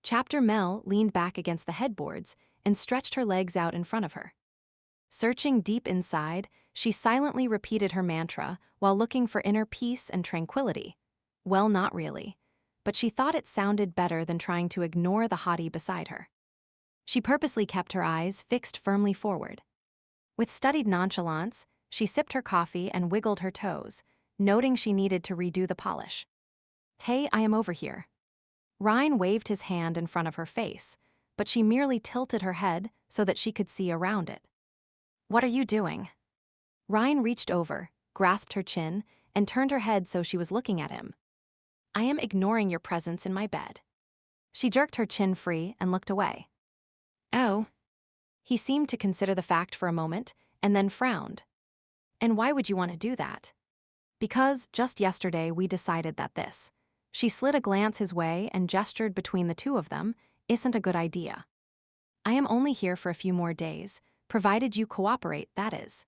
Chapter Mel leaned back against the headboards and stretched her legs out in front of her. Searching deep inside, she silently repeated her mantra while looking for inner peace and tranquility. Well, not really, but she thought it sounded better than trying to ignore the hottie beside her. She purposely kept her eyes fixed firmly forward. With studied nonchalance, she sipped her coffee and wiggled her toes, noting she needed to redo the polish. "Hey, I am over here." Ryne waved his hand in front of her face, but she merely tilted her head so that she could see around it. "What are you doing?" Ryne reached over, grasped her chin, and turned her head so she was looking at him. "I am ignoring your presence in my bed." She jerked her chin free and looked away. "Oh." He seemed to consider the fact for a moment, and then frowned. "And why would you want to do that?" "Because just yesterday we decided that this," she slid a glance his way and gestured between the two of them, "isn't a good idea. I am only here for a few more days, provided you cooperate, that is.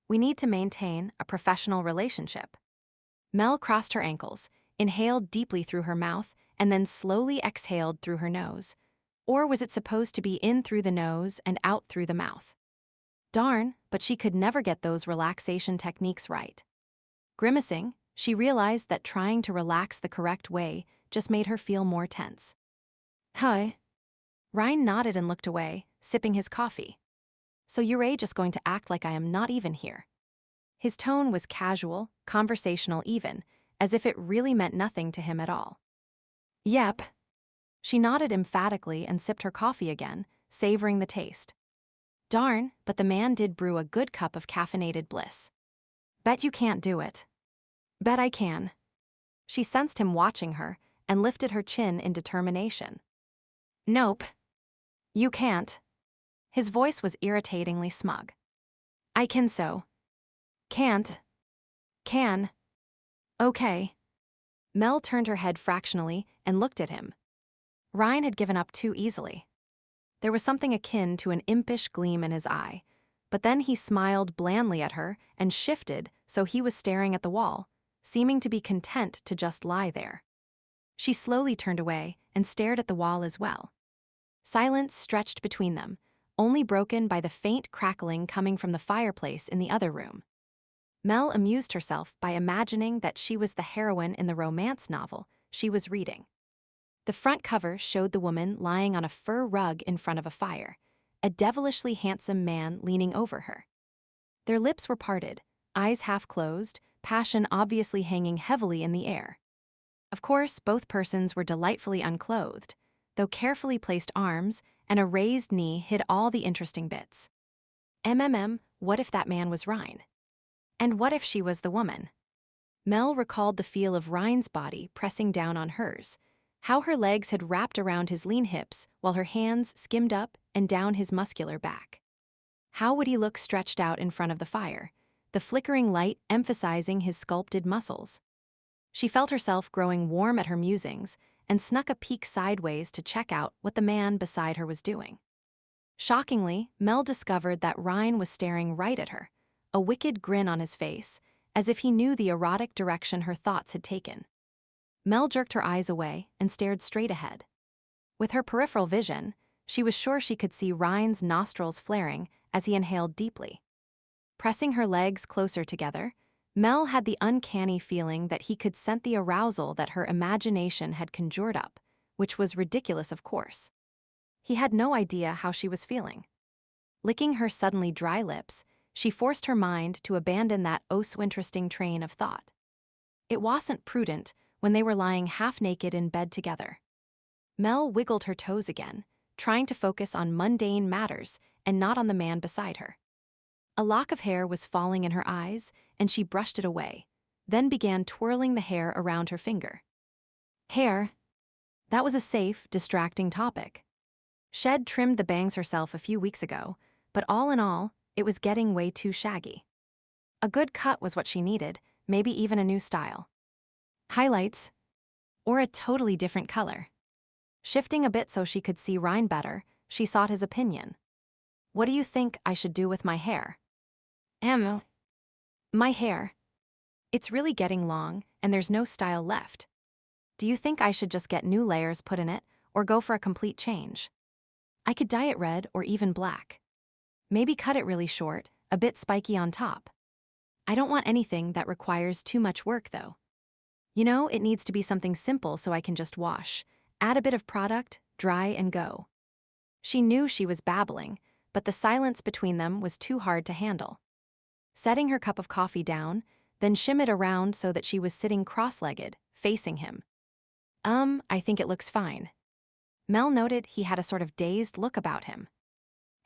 We need to maintain a professional relationship." Mel crossed her ankles, inhaled deeply through her mouth, and then slowly exhaled through her nose. Or was it supposed to be in through the nose and out through the mouth? Darn, but she could never get those relaxation techniques right. Grimacing, she realized that trying to relax the correct way just made her feel more tense. "Hi." Ryne nodded and looked away, sipping his coffee. "So you're just going to act like I am not even here?" His tone was casual, conversational even, as if it really meant nothing to him at all. "Yep." She nodded emphatically and sipped her coffee again, savoring the taste. Darn, but the man did brew a good cup of caffeinated bliss. "Bet you can't do it." "Bet I can." She sensed him watching her and lifted her chin in determination. "Nope. You can't." His voice was irritatingly smug. "I can so." "Can't." "Can." "Okay." Mel turned her head fractionally and looked at him. Ryne had given up too easily. There was something akin to an impish gleam in his eye, but then he smiled blandly at her and shifted so he was staring at the wall, seeming to be content to just lie there. She slowly turned away and stared at the wall as well. Silence stretched between them, only broken by the faint crackling coming from the fireplace in the other room. Mel amused herself by imagining that she was the heroine in the romance novel she was reading. The front cover showed the woman lying on a fur rug in front of a fire, a devilishly handsome man leaning over her. Their lips were parted, eyes half closed, passion obviously hanging heavily in the air. Of course, both persons were delightfully unclothed, though carefully placed arms and a raised knee hid all the interesting bits. What if that man was Ryne? And what if she was the woman? Mel recalled the feel of Ryne's body pressing down on hers, how her legs had wrapped around his lean hips while her hands skimmed up and down his muscular back. How would he look stretched out in front of the fire, the flickering light emphasizing his sculpted muscles? She felt herself growing warm at her musings and snuck a peek sideways to check out what the man beside her was doing. Shockingly, Mel discovered that Ryne was staring right at her, a wicked grin on his face, as if he knew the erotic direction her thoughts had taken. Mel jerked her eyes away and stared straight ahead. With her peripheral vision, she was sure she could see Ryne's nostrils flaring as he inhaled deeply. Pressing her legs closer together, Mel had the uncanny feeling that he could scent the arousal that her imagination had conjured up, which was ridiculous, of course. He had no idea how she was feeling. Licking her suddenly dry lips, she forced her mind to abandon that oh-so-interesting train of thought. It wasn't prudent when they were lying half-naked in bed together. Mel wiggled her toes again, trying to focus on mundane matters and not on the man beside her. A lock of hair was falling in her eyes, and she brushed it away, then began twirling the hair around her finger. Hair. That was a safe, distracting topic. Shed trimmed the bangs herself a few weeks ago, but all in all, it was getting way too shaggy. A good cut was what she needed, maybe even a new style. Highlights. Or a totally different color. Shifting a bit so she could see Ryne better, she sought his opinion. "What do you think I should do with my hair?" My hair. It's really getting long, and there's no style left. Do you think I should just get new layers put in it, or go for a complete change. I could dye it red or even black. Maybe cut it really short, a bit spiky on top. I don't want anything that requires too much work, though. You know, it needs to be something simple so I can just wash, add a bit of product, dry, and go. She knew she was babbling, but the silence between them was too hard to handle. Setting her cup of coffee down, then shimmied around so that she was sitting cross-legged, facing him. I think it looks fine. Mel noted he had a sort of dazed look about him.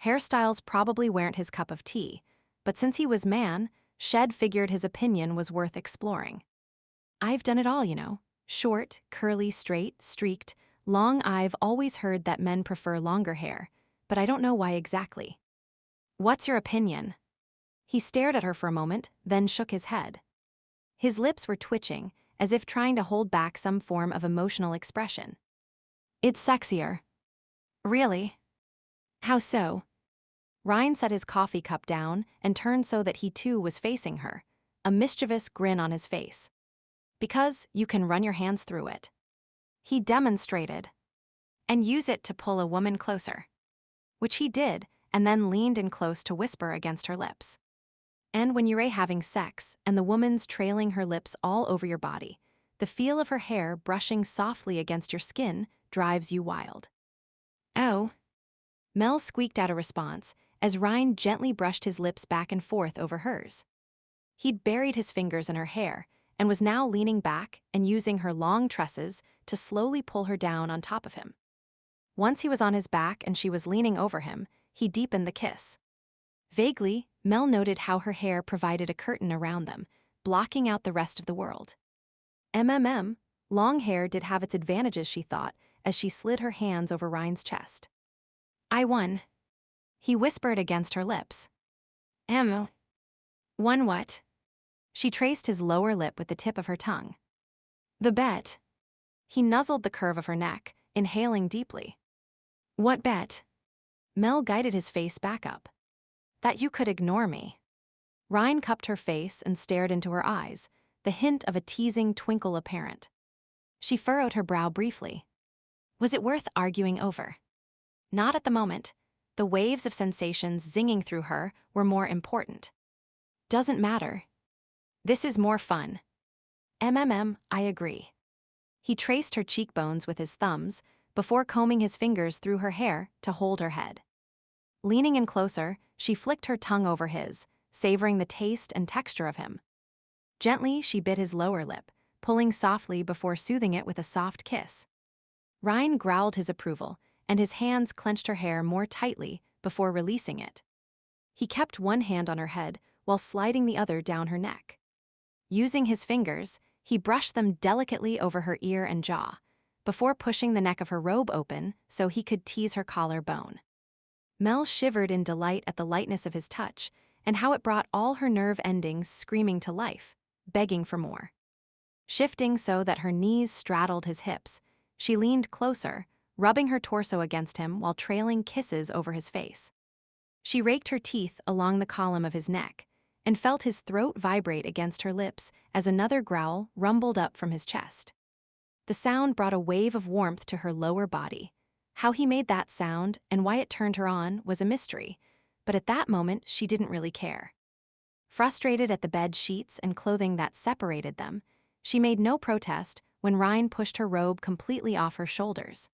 Hairstyles probably weren't his cup of tea, but since he was man, Shed figured his opinion was worth exploring. I've done it all, you know. Short, curly, straight, streaked, long. I've always heard that men prefer longer hair, but I don't know why exactly. What's your opinion? He stared at her for a moment, then shook his head. His lips were twitching, as if trying to hold back some form of emotional expression. It's sexier. Really? How so? Ryne set his coffee cup down and turned so that he too was facing her, a mischievous grin on his face. Because you can run your hands through it. He demonstrated. And use it to pull a woman closer. Which he did, and then leaned in close to whisper against her lips. And when you're having sex and the woman's trailing her lips all over your body, the feel of her hair brushing softly against your skin drives you wild. Oh. Mel squeaked out a response as Ryne gently brushed his lips back and forth over hers. He'd buried his fingers in her hair and was now leaning back and using her long tresses to slowly pull her down on top of him. Once he was on his back and she was leaning over him, he deepened the kiss. Vaguely, Mel noted how her hair provided a curtain around them, blocking out the rest of the world. Long hair did have its advantages, she thought, as she slid her hands over Ryne's chest. I won. He whispered against her lips. Won what? She traced his lower lip with the tip of her tongue. The bet. He nuzzled the curve of her neck, inhaling deeply. What bet? Mel guided his face back up. That you could ignore me. Ryne cupped her face and stared into her eyes, the hint of a teasing twinkle apparent. She furrowed her brow briefly. Was it worth arguing over? Not at the moment. The waves of sensations zinging through her were more important. Doesn't matter. This is more fun. I agree. He traced her cheekbones with his thumbs before combing his fingers through her hair to hold her head. Leaning in closer, she flicked her tongue over his, savoring the taste and texture of him. Gently, she bit his lower lip, pulling softly before soothing it with a soft kiss. Ryne growled his approval, and his hands clenched her hair more tightly before releasing it. He kept one hand on her head while sliding the other down her neck. Using his fingers, he brushed them delicately over her ear and jaw, before pushing the neck of her robe open so he could tease her collarbone. Mel shivered in delight at the lightness of his touch and how it brought all her nerve endings screaming to life, begging for more. Shifting so that her knees straddled his hips, she leaned closer, rubbing her torso against him while trailing kisses over his face. She raked her teeth along the column of his neck and felt his throat vibrate against her lips as another growl rumbled up from his chest. The sound brought a wave of warmth to her lower body. How he made that sound and why it turned her on was a mystery, but at that moment she didn't really care. Frustrated at the bed sheets and clothing that separated them, she made no protest when Ryne pushed her robe completely off her shoulders.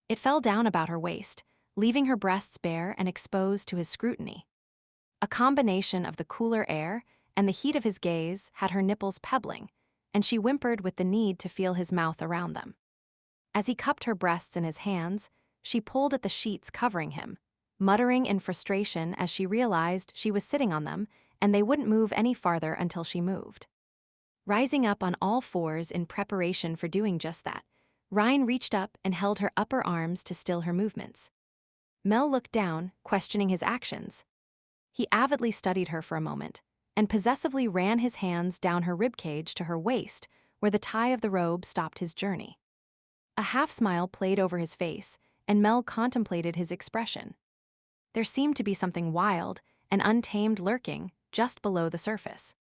It fell down about her waist, leaving her breasts bare and exposed to his scrutiny. A combination of the cooler air and the heat of his gaze had her nipples pebbling, and she whimpered with the need to feel his mouth around them. As he cupped her breasts in his hands, she pulled at the sheets covering him, muttering in frustration as she realized she was sitting on them and they wouldn't move any farther until she moved. Rising up on all fours in preparation for doing just that, Ryne reached up and held her upper arms to still her movements. Mel looked down, questioning his actions. He avidly studied her for a moment, and possessively ran his hands down her ribcage to her waist, where the tie of the robe stopped his journey. A half-smile played over his face, and Mel contemplated his expression. There seemed to be something wild and untamed lurking just below the surface.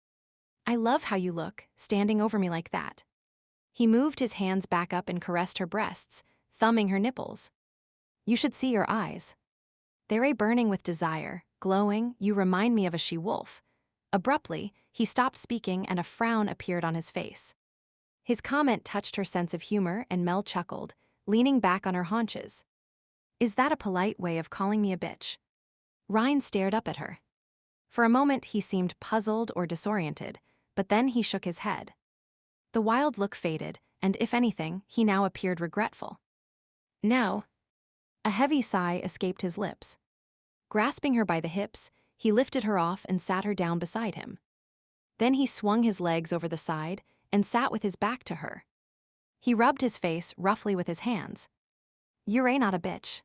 I love how you look, standing over me like that. He moved his hands back up and caressed her breasts, thumbing her nipples. You should see your eyes. They're burning with desire, glowing. You remind me of a she-wolf. Abruptly, he stopped speaking and a frown appeared on his face. His comment touched her sense of humor and Mel chuckled, leaning back on her haunches. Is that a polite way of calling me a bitch? Ryne stared up at her. For a moment he seemed puzzled or disoriented, but then he shook his head. The wild look faded, and if anything, he now appeared regretful. No. A heavy sigh escaped his lips. Grasping her by the hips, he lifted her off and sat her down beside him. Then he swung his legs over the side and sat with his back to her. He rubbed his face roughly with his hands. You're not a bitch.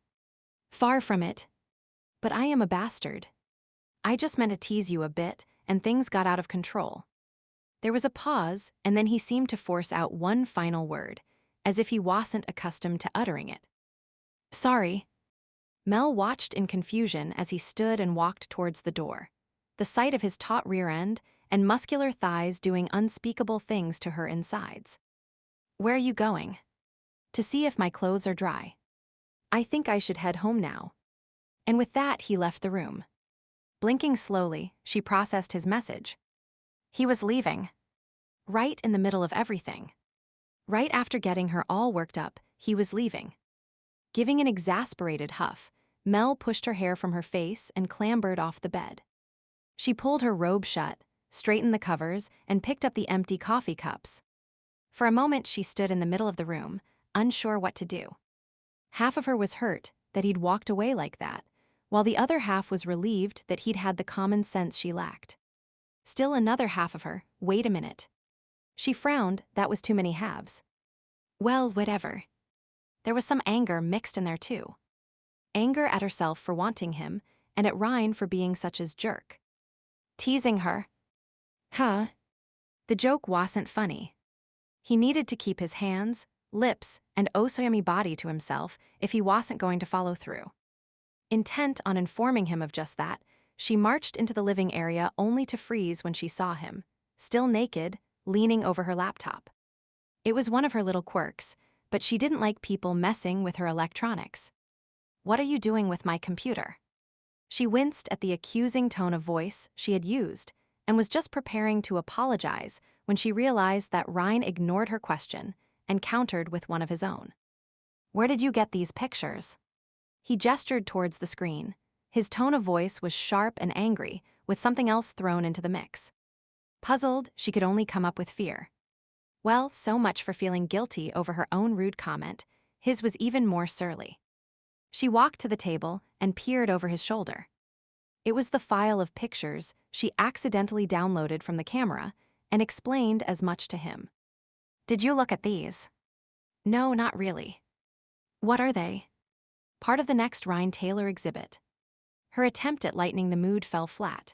Far from it. But I am a bastard. I just meant to tease you a bit, and things got out of control. There was a pause, and then he seemed to force out one final word, as if he wasn't accustomed to uttering it. Sorry. Mel watched in confusion as he stood and walked towards the door, the sight of his taut rear end and muscular thighs doing unspeakable things to her insides. Where are you going? To see if my clothes are dry. I think I should head home now. And with that, he left the room. Blinking slowly, she processed his message. He was leaving. Right in the middle of everything. Right after getting her all worked up, he was leaving. Giving an exasperated huff, Mel pushed her hair from her face and clambered off the bed. She pulled her robe shut, straightened the covers, and picked up the empty coffee cups. For a moment she stood in the middle of the room, unsure what to do. Half of her was hurt that he'd walked away like that, while the other half was relieved that he'd had the common sense she lacked. Still another half of her, wait a minute. She frowned, that was too many halves. Well, whatever. There was some anger mixed in there too. Anger at herself for wanting him, and at Ryne for being such a jerk. Teasing her. Huh? The joke wasn't funny. He needed to keep his hands, lips, and oh-so-yummy body to himself if he wasn't going to follow through. Intent on informing him of just that, she marched into the living area only to freeze when she saw him, still naked, leaning over her laptop. It was one of her little quirks, but she didn't like people messing with her electronics. What are you doing with my computer? She winced at the accusing tone of voice she had used and was just preparing to apologize when she realized that Ryne ignored her question and countered with one of his own. Where did you get these pictures? He gestured towards the screen. His tone of voice was sharp and angry, with something else thrown into the mix. Puzzled, she could only come up with fear. Well, so much for feeling guilty over her own rude comment. His was even more surly. She walked to the table and peered over his shoulder. It was the file of pictures she accidentally downloaded from the camera and explained as much to him. Did you look at these? No, not really. What are they? Part of the next Ryne Taylor exhibit. Her attempt at lightening the mood fell flat.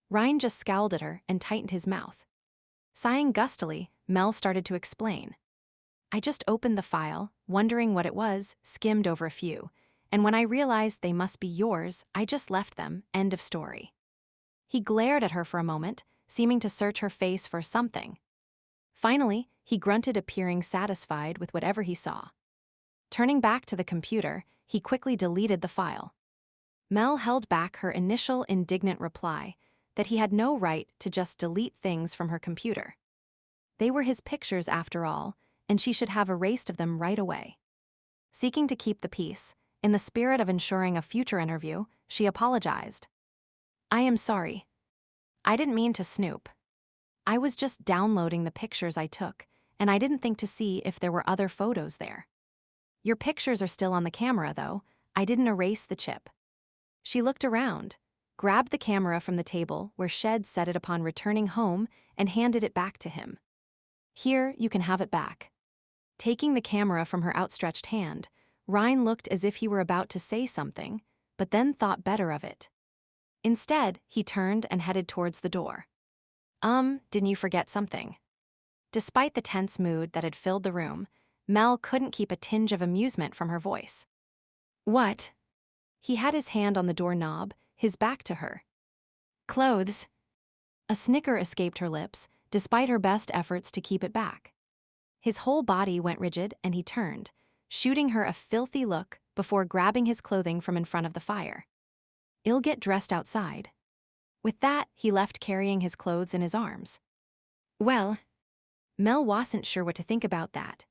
Ryne just scowled at her and tightened his mouth. Sighing gustily, Mel started to explain. I just opened the file, wondering what it was, skimmed over a few, and when I realized they must be yours, I just left them, end of story. He glared at her for a moment, seeming to search her face for something. Finally, he grunted, appearing satisfied with whatever he saw. Turning back to the computer, he quickly deleted the file. Mel held back her initial indignant reply that he had no right to just delete things from her computer. They were his pictures after all, and she should have erased of them right away. Seeking to keep the peace, in the spirit of ensuring a future interview, she apologized. I am sorry. I didn't mean to snoop. I was just downloading the pictures I took, and I didn't think to see if there were other photos there. Your pictures are still on the camera, though. I didn't erase the chip. She looked around, grabbed the camera from the table where Shed set it upon returning home, and handed it back to him. Here, you can have it back. Taking the camera from her outstretched hand, Ryne looked as if he were about to say something, but then thought better of it. Instead, he turned and headed towards the door. Didn't you forget something? Despite the tense mood that had filled the room, Mel couldn't keep a tinge of amusement from her voice. What? He had his hand on the doorknob, his back to her. Clothes. A snicker escaped her lips, despite her best efforts to keep it back. His whole body went rigid and he turned, shooting her a filthy look before grabbing his clothing from in front of the fire. "I'll get dressed outside." With that, he left carrying his clothes in his arms. Well, Mel wasn't sure what to think about that.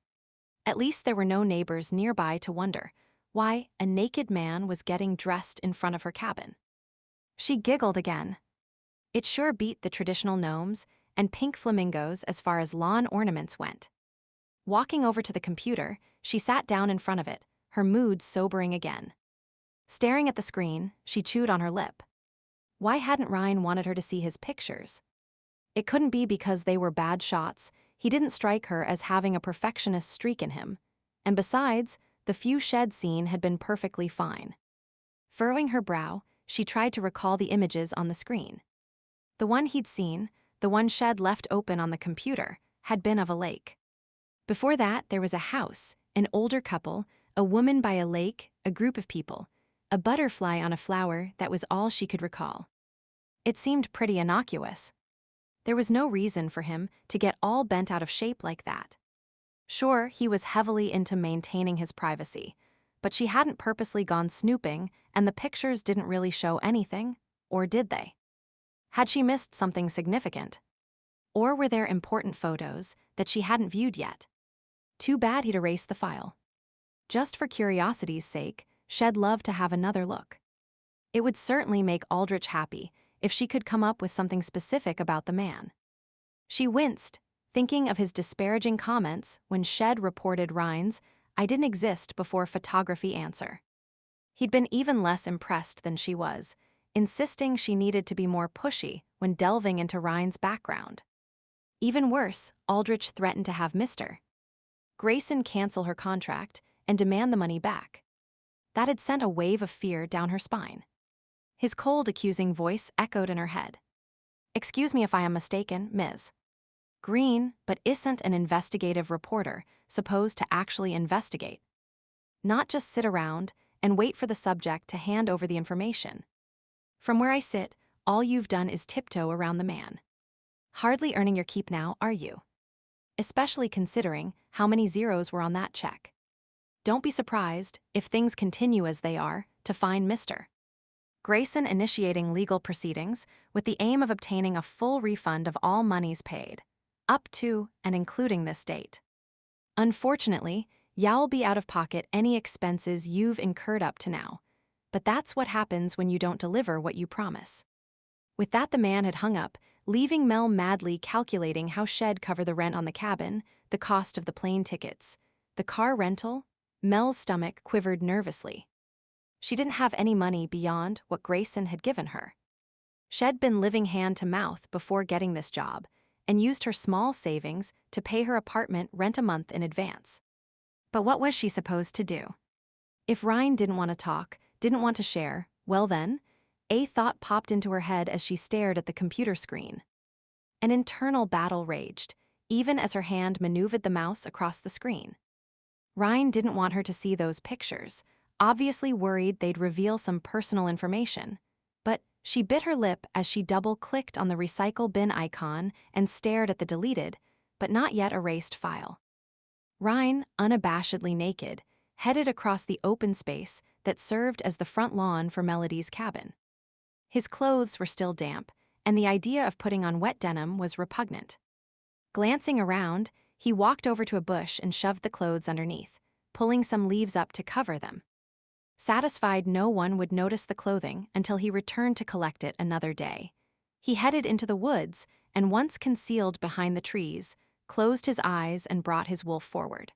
At least there were no neighbors nearby to wonder why a naked man was getting dressed in front of her cabin. She giggled again. It sure beat the traditional gnomes and pink flamingos as far as lawn ornaments went. Walking over to the computer, she sat down in front of it, her mood sobering again. Staring at the screen, she chewed on her lip. Why hadn't Ryne wanted her to see his pictures? It couldn't be because they were bad shots. He didn't strike her as having a perfectionist streak in him. And besides, the few Shed seen had been perfectly fine. Furrowing her brow, she tried to recall the images on the screen. The one he'd seen, the one Shed left open on the computer, had been of a lake. Before that, there was a house, an older couple, a woman by a lake, a group of people, a butterfly on a flower. That was all she could recall. It seemed pretty innocuous. There was no reason for him to get all bent out of shape like that. Sure, he was heavily into maintaining his privacy, but she hadn't purposely gone snooping, and the pictures didn't really show anything, or did they? Had she missed something significant? Or were there important photos that she hadn't viewed yet? Too bad he'd erased the file. Just for curiosity's sake, Shed loved to have another look. It would certainly make Aldrich happy if she could come up with something specific about the man. She winced, thinking of his disparaging comments when Shed reported Ryne's "I didn't exist before photography" answer. He'd been even less impressed than she was, insisting she needed to be more pushy when delving into Ryne's background. Even worse, Aldrich threatened to have Mr. Grayson cancel her contract and demand the money back. That had sent a wave of fear down her spine. His cold, accusing voice echoed in her head. "Excuse me if I am mistaken, Ms. Greene, but isn't an investigative reporter supposed to actually investigate? Not just sit around and wait for the subject to hand over the information. From where I sit, all you've done is tiptoe around the man. Hardly earning your keep now, are you? Especially considering how many zeros were on that check. Don't be surprised, if things continue as they are, to find Mr. Grayson initiating legal proceedings with the aim of obtaining a full refund of all monies paid, up to and including this date. Unfortunately, you'll be out of pocket any expenses you've incurred up to now, but that's what happens when you don't deliver what you promise." With that, the man had hung up, leaving Mel madly calculating how Shed cover the rent on the cabin, the cost of the plane tickets, the car rental. Mel's stomach quivered nervously. She didn't have any money beyond what Grayson had given her. She'd been living hand to mouth before getting this job, and used her small savings to pay her apartment rent a month in advance. But what was she supposed to do? If Ryne didn't want to talk, didn't want to share, well then, a thought popped into her head as she stared at the computer screen. An internal battle raged, even as her hand maneuvered the mouse across the screen. Ryne didn't want her to see those pictures, obviously worried they'd reveal some personal information. But she bit her lip as she double-clicked on the recycle bin icon and stared at the deleted, but not yet erased file. Ryne, unabashedly naked, headed across the open space that served as the front lawn for Melody's cabin. His clothes were still damp, and the idea of putting on wet denim was repugnant. Glancing around, he walked over to a bush and shoved the clothes underneath, pulling some leaves up to cover them. Satisfied no one would notice the clothing until he returned to collect it another day, he headed into the woods and, once concealed behind the trees, closed his eyes and brought his wolf forward.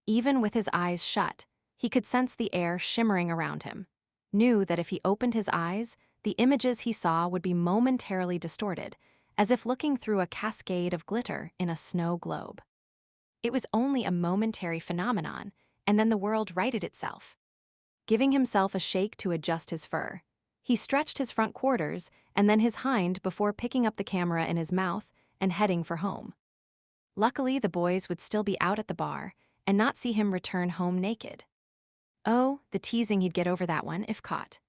Even with his eyes shut, he could sense the air shimmering around him, knew that if he opened his eyes, the images he saw would be momentarily distorted, as if looking through a cascade of glitter in a snow globe. It was only a momentary phenomenon, and then the world righted itself. Giving himself a shake to adjust his fur, he stretched his front quarters and then his hind before picking up the camera in his mouth and heading for home. Luckily, the boys would still be out at the bar and not see him return home naked. Oh, the teasing he'd get over that one if caught.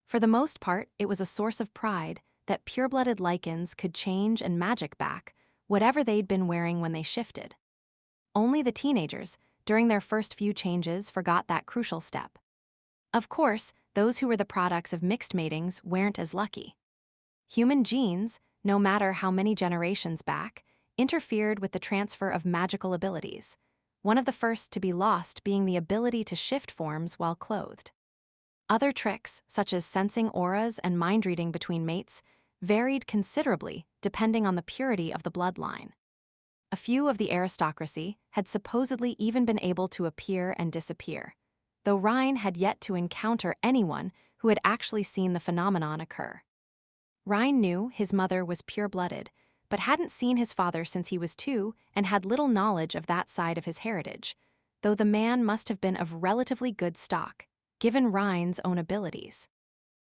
For the most part, it was a source of pride that pure-blooded Lycans could change and magic back whatever they'd been wearing when they shifted. Only the teenagers, during their first few changes, forgot that crucial step. Of course, those who were the products of mixed matings weren't as lucky. Human genes, no matter how many generations back, interfered with the transfer of magical abilities, one of the first to be lost being the ability to shift forms while clothed. Other tricks, such as sensing auras and mind-reading between mates, varied considerably depending on the purity of the bloodline. A few of the aristocracy had supposedly even been able to appear and disappear, though Ryne had yet to encounter anyone who had actually seen the phenomenon occur. Ryne knew his mother was pure-blooded, but hadn't seen his father since he was 2 and had little knowledge of that side of his heritage, though the man must have been of relatively good stock, given Ryne's own abilities.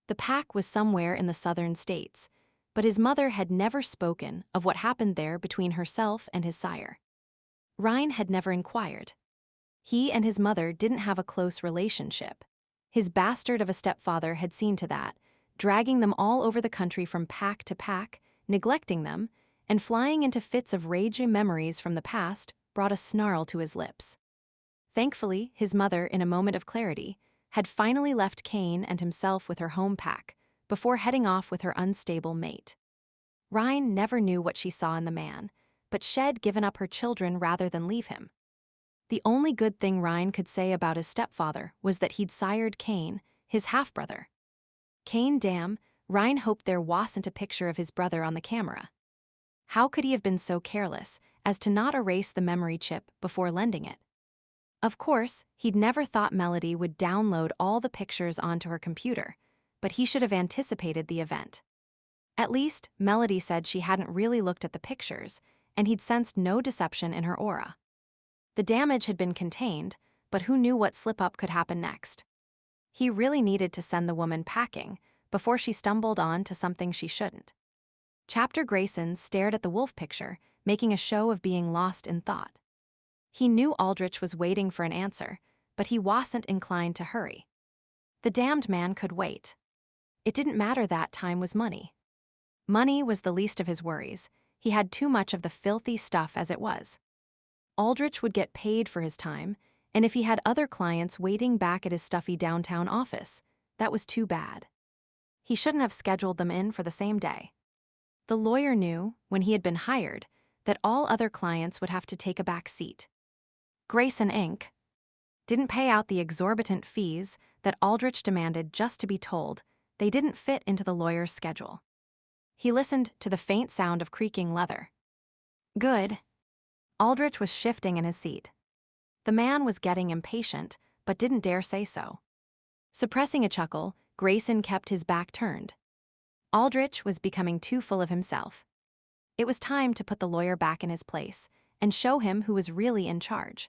The pack was somewhere in the southern states, but his mother had never spoken of what happened there between herself and his sire. Ryne had never inquired. He and his mother didn't have a close relationship. His bastard of a stepfather had seen to that, dragging them all over the country from pack to pack, neglecting them, and flying into fits of raging memories from the past brought a snarl to his lips. Thankfully, his mother, in a moment of clarity, had finally left Cain and himself with her home pack before heading off with her unstable mate. Ryne never knew what she saw in the man, but she'd given up her children rather than leave him. The only good thing Ryne could say about his stepfather was that he'd sired Cain, his half-brother. Cain damn, Ryne hoped there wasn't a picture of his brother on the camera. How could he have been so careless as to not erase the memory chip before lending it? Of course, he'd never thought Melody would download all the pictures onto her computer, but he should have anticipated the event. At least, Melody said she hadn't really looked at the pictures, and he'd sensed no deception in her aura. The damage had been contained, but who knew what slip-up could happen next? He really needed to send the woman packing before she stumbled on to something she shouldn't. Chapter Grayson stared at the wolf picture, making a show of being lost in thought. He knew Aldrich was waiting for an answer, but he wasn't inclined to hurry. The damned man could wait. It didn't matter that time was money. Money was the least of his worries. He had too much of the filthy stuff as it was. Aldrich would get paid for his time, and if he had other clients waiting back at his stuffy downtown office, that was too bad. He shouldn't have scheduled them in for the same day. The lawyer knew, when he had been hired, that all other clients would have to take a back seat. Grayson Inc. didn't pay out the exorbitant fees that Aldrich demanded just to be told they didn't fit into the lawyer's schedule. He listened to the faint sound of creaking leather. Good. Aldrich was shifting in his seat. The man was getting impatient, but didn't dare say so. Suppressing a chuckle, Grayson kept his back turned. Aldrich was becoming too full of himself. It was time to put the lawyer back in his place and show him who was really in charge.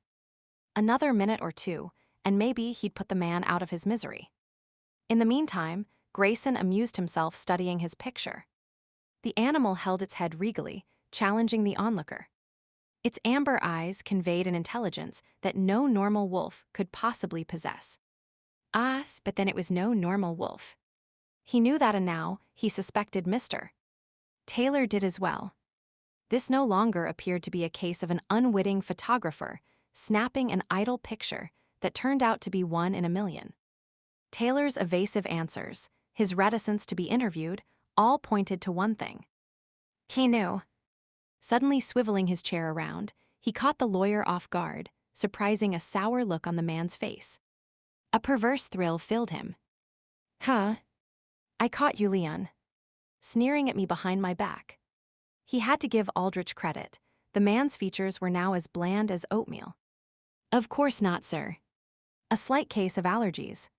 Another minute or two, and maybe he'd put the man out of his misery. In the meantime, Grayson amused himself studying his picture. The animal held its head regally, challenging the onlooker. Its amber eyes conveyed an intelligence that no normal wolf could possibly possess. But then it was no normal wolf. He knew that, and now he suspected Mr. Taylor did as well. This no longer appeared to be a case of an unwitting photographer snapping an idle picture that turned out to be one in a million. Taylor's evasive answers, his reticence to be interviewed, all pointed to one thing. He knew. Suddenly swiveling his chair around, he caught the lawyer off guard, surprising a sour look on the man's face. A perverse thrill filled him. Huh? I caught you, Leon. Sneering at me behind my back. He had to give Aldrich credit. The man's features were now as bland as oatmeal. Of course not, sir. A slight case of allergies.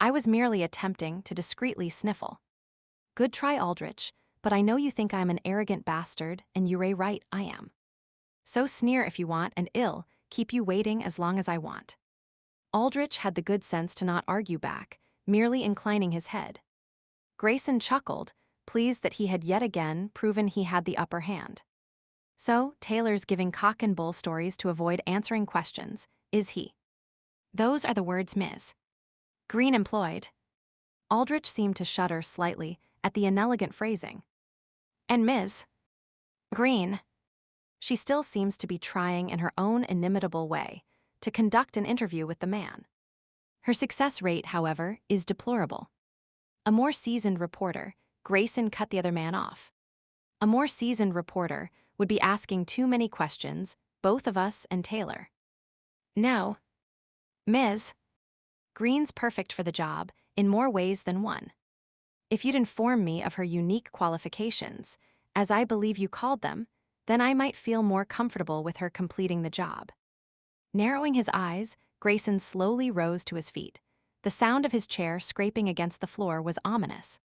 I was merely attempting to discreetly sniffle. Good try, Aldrich, but I know you think I'm an arrogant bastard, and you're right, I am. So sneer if you want, and I'll keep you waiting as long as I want. Aldrich had the good sense to not argue back, merely inclining his head. Grayson chuckled, pleased that he had yet again proven he had the upper hand. So, Taylor's giving cock and bull stories to avoid answering questions, is he? Those are the words Ms. Greene employed. Aldrich seemed to shudder slightly at the inelegant phrasing. And Ms. Greene. She still seems to be trying in her own inimitable way, to conduct an interview with the man. Her success rate, however, is deplorable. A more seasoned reporter, Grayson cut the other man off. A more seasoned reporter would be asking too many questions, both of us and Taylor. No. Ms. Greene's perfect for the job in more ways than one. If you'd inform me of her unique qualifications, as I believe you called them, then I might feel more comfortable with her completing the job. Narrowing his eyes, Grayson slowly rose to his feet. The sound of his chair scraping against the floor was ominous.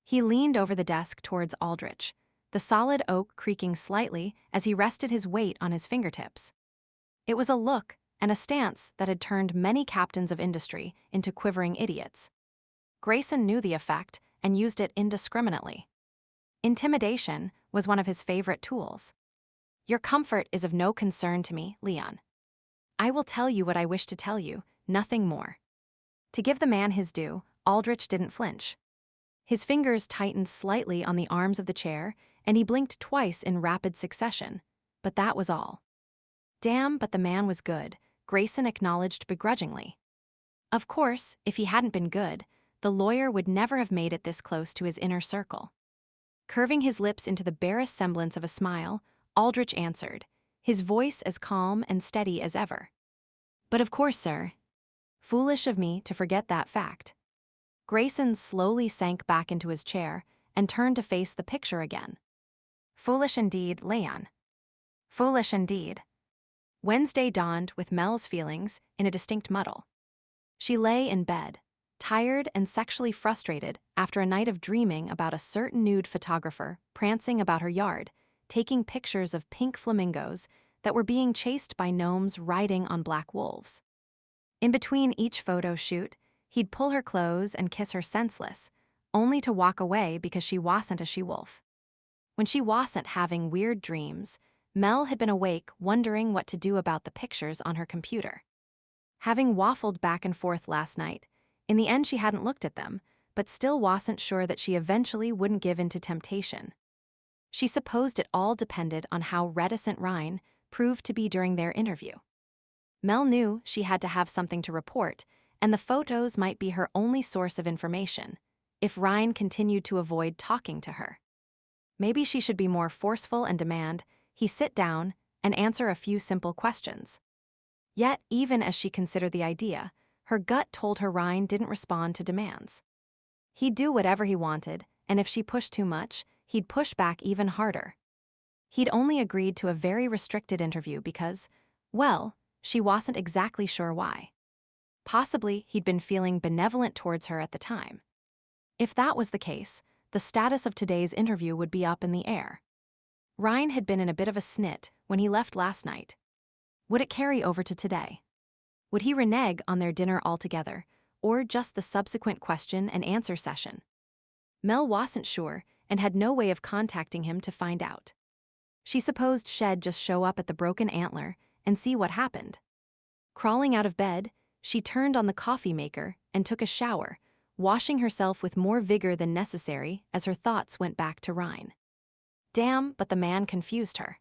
He leaned over the desk towards Aldrich, the solid oak creaking slightly as he rested his weight on his fingertips. It was a look and a stance that had turned many captains of industry into quivering idiots. Grayson knew the effect and used it indiscriminately. Intimidation was one of his favorite tools. Your comfort is of no concern to me, Leon. I will tell you what I wish to tell you, nothing more. To give the man his due, Aldrich didn't flinch. His fingers tightened slightly on the arms of the chair, and he blinked twice in rapid succession, but that was all. Damn, but the man was good, Grayson acknowledged begrudgingly. Of course, if he hadn't been good, the lawyer would never have made it this close to his inner circle. Curving his lips into the barest semblance of a smile, Aldrich answered, his voice as calm and steady as ever. But of course, sir. Foolish of me to forget that fact. Grayson slowly sank back into his chair and turned to face the picture again. Foolish indeed, Leon. Foolish indeed. Wednesday dawned with Mel's feelings in a distinct muddle. She lay in bed, tired and sexually frustrated after a night of dreaming about a certain nude photographer prancing about her yard, taking pictures of pink flamingos that were being chased by gnomes riding on black wolves. In between each photo shoot, he'd pull her clothes and kiss her senseless, only to walk away because she wasn't a she-wolf. When she wasn't having weird dreams, Mel had been awake wondering what to do about the pictures on her computer. Having waffled back and forth last night, in the end she hadn't looked at them, but still wasn't sure that she eventually wouldn't give in to temptation. She supposed it all depended on how reticent Ryne proved to be during their interview. Mel knew she had to have something to report, and the photos might be her only source of information, if Ryne continued to avoid talking to her. Maybe she should be more forceful and demand he sit down and answer a few simple questions. Yet, even as she considered the idea, her gut told her Ryne didn't respond to demands. He'd do whatever he wanted, and if she pushed too much, he'd push back even harder. He'd only agreed to a very restricted interview because, well, she wasn't exactly sure why. Possibly he'd been feeling benevolent towards her at the time. If that was the case, the status of today's interview would be up in the air. Ryne had been in a bit of a snit when he left last night. Would it carry over to today? Would he renege on their dinner altogether, or just the subsequent question and answer session? Mel wasn't sure and had no way of contacting him to find out. She supposed she'd just show up at the Broken Antler and see what happened. Crawling out of bed, she turned on the coffee maker and took a shower, washing herself with more vigor than necessary as her thoughts went back to Ryne. Damn, but the man confused her.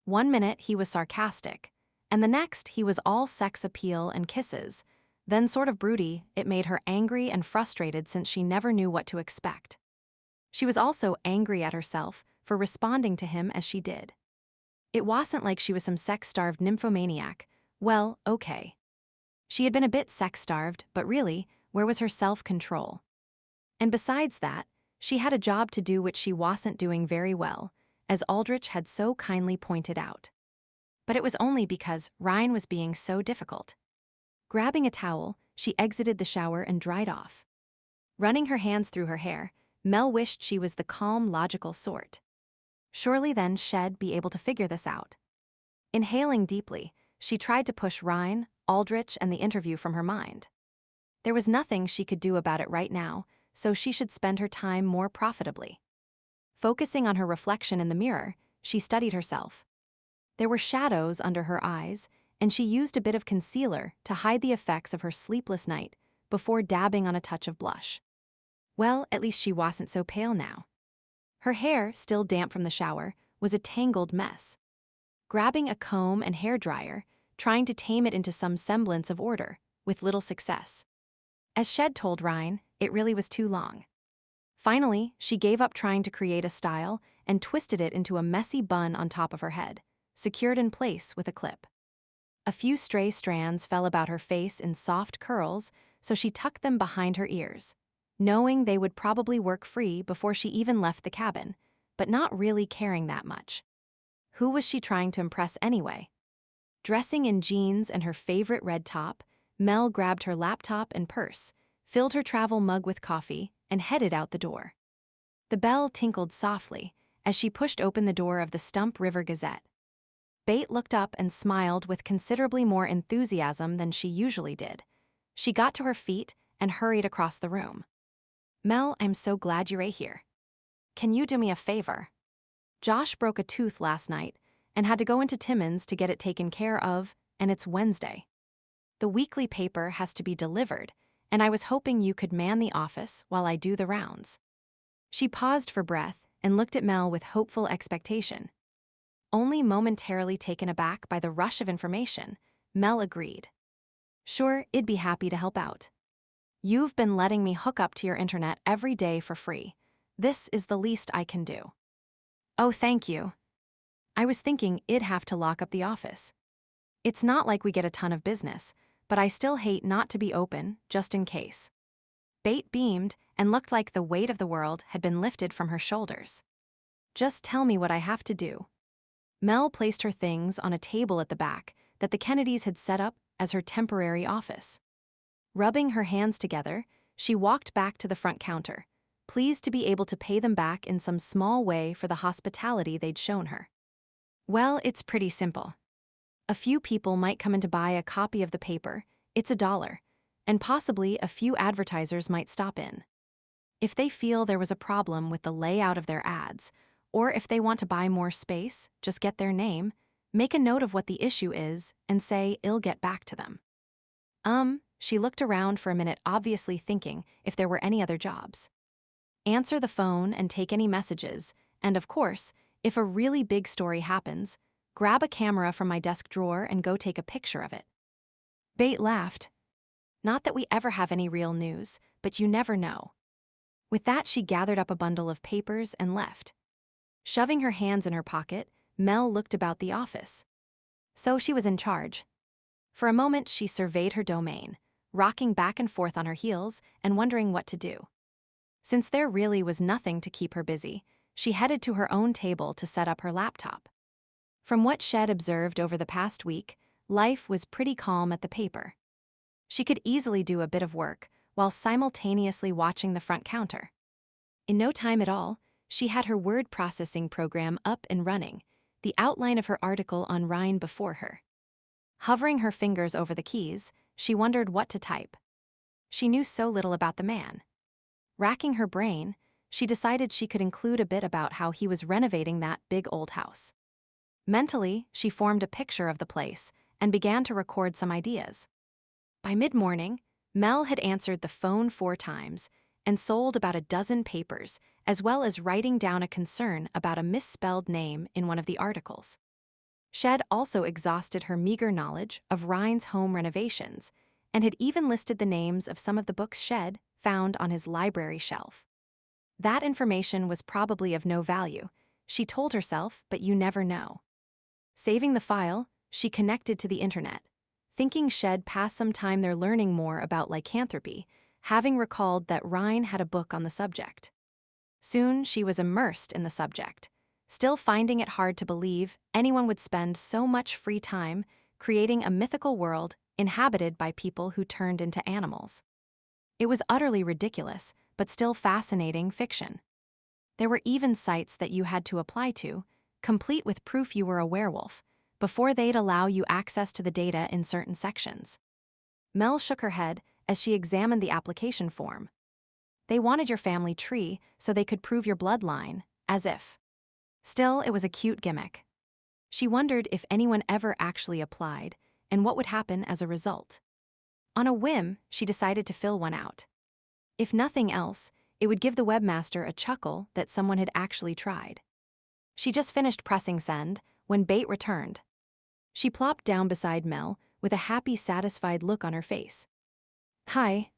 One minute he was sarcastic, and the next he was all sex appeal and kisses. Then sort of broody, it made her angry and frustrated since she never knew what to expect. She was also angry at herself for responding to him as she did. It wasn't like she was some sex-starved nymphomaniac. Well, okay. She had been a bit sex-starved, but really, where was her self-control? And besides that, she had a job to do which she wasn't doing very well, as Aldrich had so kindly pointed out. But it was only because Ryne was being so difficult. Grabbing a towel, she exited the shower and dried off. Running her hands through her hair, Mel wished she was the calm, logical sort. Surely then she'd be able to figure this out. Inhaling deeply, she tried to push Ryne, Aldrich, and the interview from her mind. There was nothing she could do about it right now, so she should spend her time more profitably. Focusing on her reflection in the mirror, she studied herself. There were shadows under her eyes, and she used a bit of concealer to hide the effects of her sleepless night before dabbing on a touch of blush. Well, at least she wasn't so pale now. Her hair, still damp from the shower, was a tangled mess. Grabbing a comb and hairdryer, trying to tame it into some semblance of order, with little success. As Shed told Ryne, it really was too long. Finally, she gave up trying to create a style and twisted it into a messy bun on top of her head, secured in place with a clip. A few stray strands fell about her face in soft curls, so she tucked them behind her ears, knowing they would probably work free before she even left the cabin, but not really caring that much. Who was she trying to impress anyway? Dressing in jeans and her favorite red top, Mel grabbed her laptop and purse, filled her travel mug with coffee, and headed out the door. The bell tinkled softly as she pushed open the door of the Stump River Gazette. Bate looked up and smiled with considerably more enthusiasm than she usually did. She got to her feet and hurried across the room. "Mel, I'm so glad you're here. Can you do me a favor? Josh broke a tooth last night and had to go into Timmins to get it taken care of, and it's Wednesday. The weekly paper has to be delivered, and I was hoping you could man the office while I do the rounds." She paused for breath and looked at Mel with hopeful expectation. Only momentarily taken aback by the rush of information, Mel agreed. "Sure, I'd be happy to help out. You've been letting me hook up to your internet every day for free. This is the least I can do." "Oh, thank you. I was thinking I'd have to lock up the office. It's not like we get a ton of business, but I still hate not to be open, just in case." Bate beamed and looked like the weight of the world had been lifted from her shoulders. "Just tell me what I have to do." Mel placed her things on a table at the back that the Kennedys had set up as her temporary office. Rubbing her hands together, she walked back to the front counter, pleased to be able to pay them back in some small way for the hospitality they'd shown her. "Well, it's pretty simple. A few people might come in to buy a copy of the paper, it's $1, and possibly a few advertisers might stop in. If they feel there was a problem with the layout of their ads, or if they want to buy more space, just get their name, make a note of what the issue is, and say I'll get back to them." She looked around for a minute, obviously thinking if there were any other jobs. "Answer the phone and take any messages, and of course, if a really big story happens, grab a camera from my desk drawer and go take a picture of it." Bate laughed. "Not that we ever have any real news, but you never know." With that, she gathered up a bundle of papers and left. Shoving her hands in her pocket, Mel looked about the office. So she was in charge. For a moment, she surveyed her domain, rocking back and forth on her heels and wondering what to do. Since there really was nothing to keep her busy, she headed to her own table to set up her laptop. From what Shed observed over the past week, life was pretty calm at the paper. She could easily do a bit of work while simultaneously watching the front counter. In no time at all, she had her word processing program up and running, the outline of her article on Ryne before her. Hovering her fingers over the keys, she wondered what to type. She knew so little about the man. Racking her brain, she decided she could include a bit about how he was renovating that big old house. Mentally, she formed a picture of the place and began to record some ideas. By mid-morning, Mel had answered the phone 4 times and sold about a dozen papers, as well as writing down a concern about a misspelled name in one of the articles. Shed also exhausted her meager knowledge of Ryne's home renovations and had even listed the names of some of the books Shed found on his library shelf. That information was probably of no value, she told herself, but you never know. Saving the file, she connected to the internet, thinking Shed passed some time there learning more about lycanthropy, having recalled that Ryne had a book on the subject. Soon she was immersed in the subject, still finding it hard to believe anyone would spend so much free time creating a mythical world inhabited by people who turned into animals. It was utterly ridiculous, but still fascinating fiction. There were even sites that you had to apply to, complete with proof you were a werewolf, before they'd allow you access to the data in certain sections. Mel shook her head as she examined the application form. They wanted your family tree so they could prove your bloodline, as if. Still, it was a cute gimmick. She wondered if anyone ever actually applied and what would happen as a result. On a whim, she decided to fill one out. If nothing else, it would give the webmaster a chuckle that someone had actually tried. She just finished pressing send when Bate returned. She plopped down beside Mel with a happy, satisfied look on her face. Hi.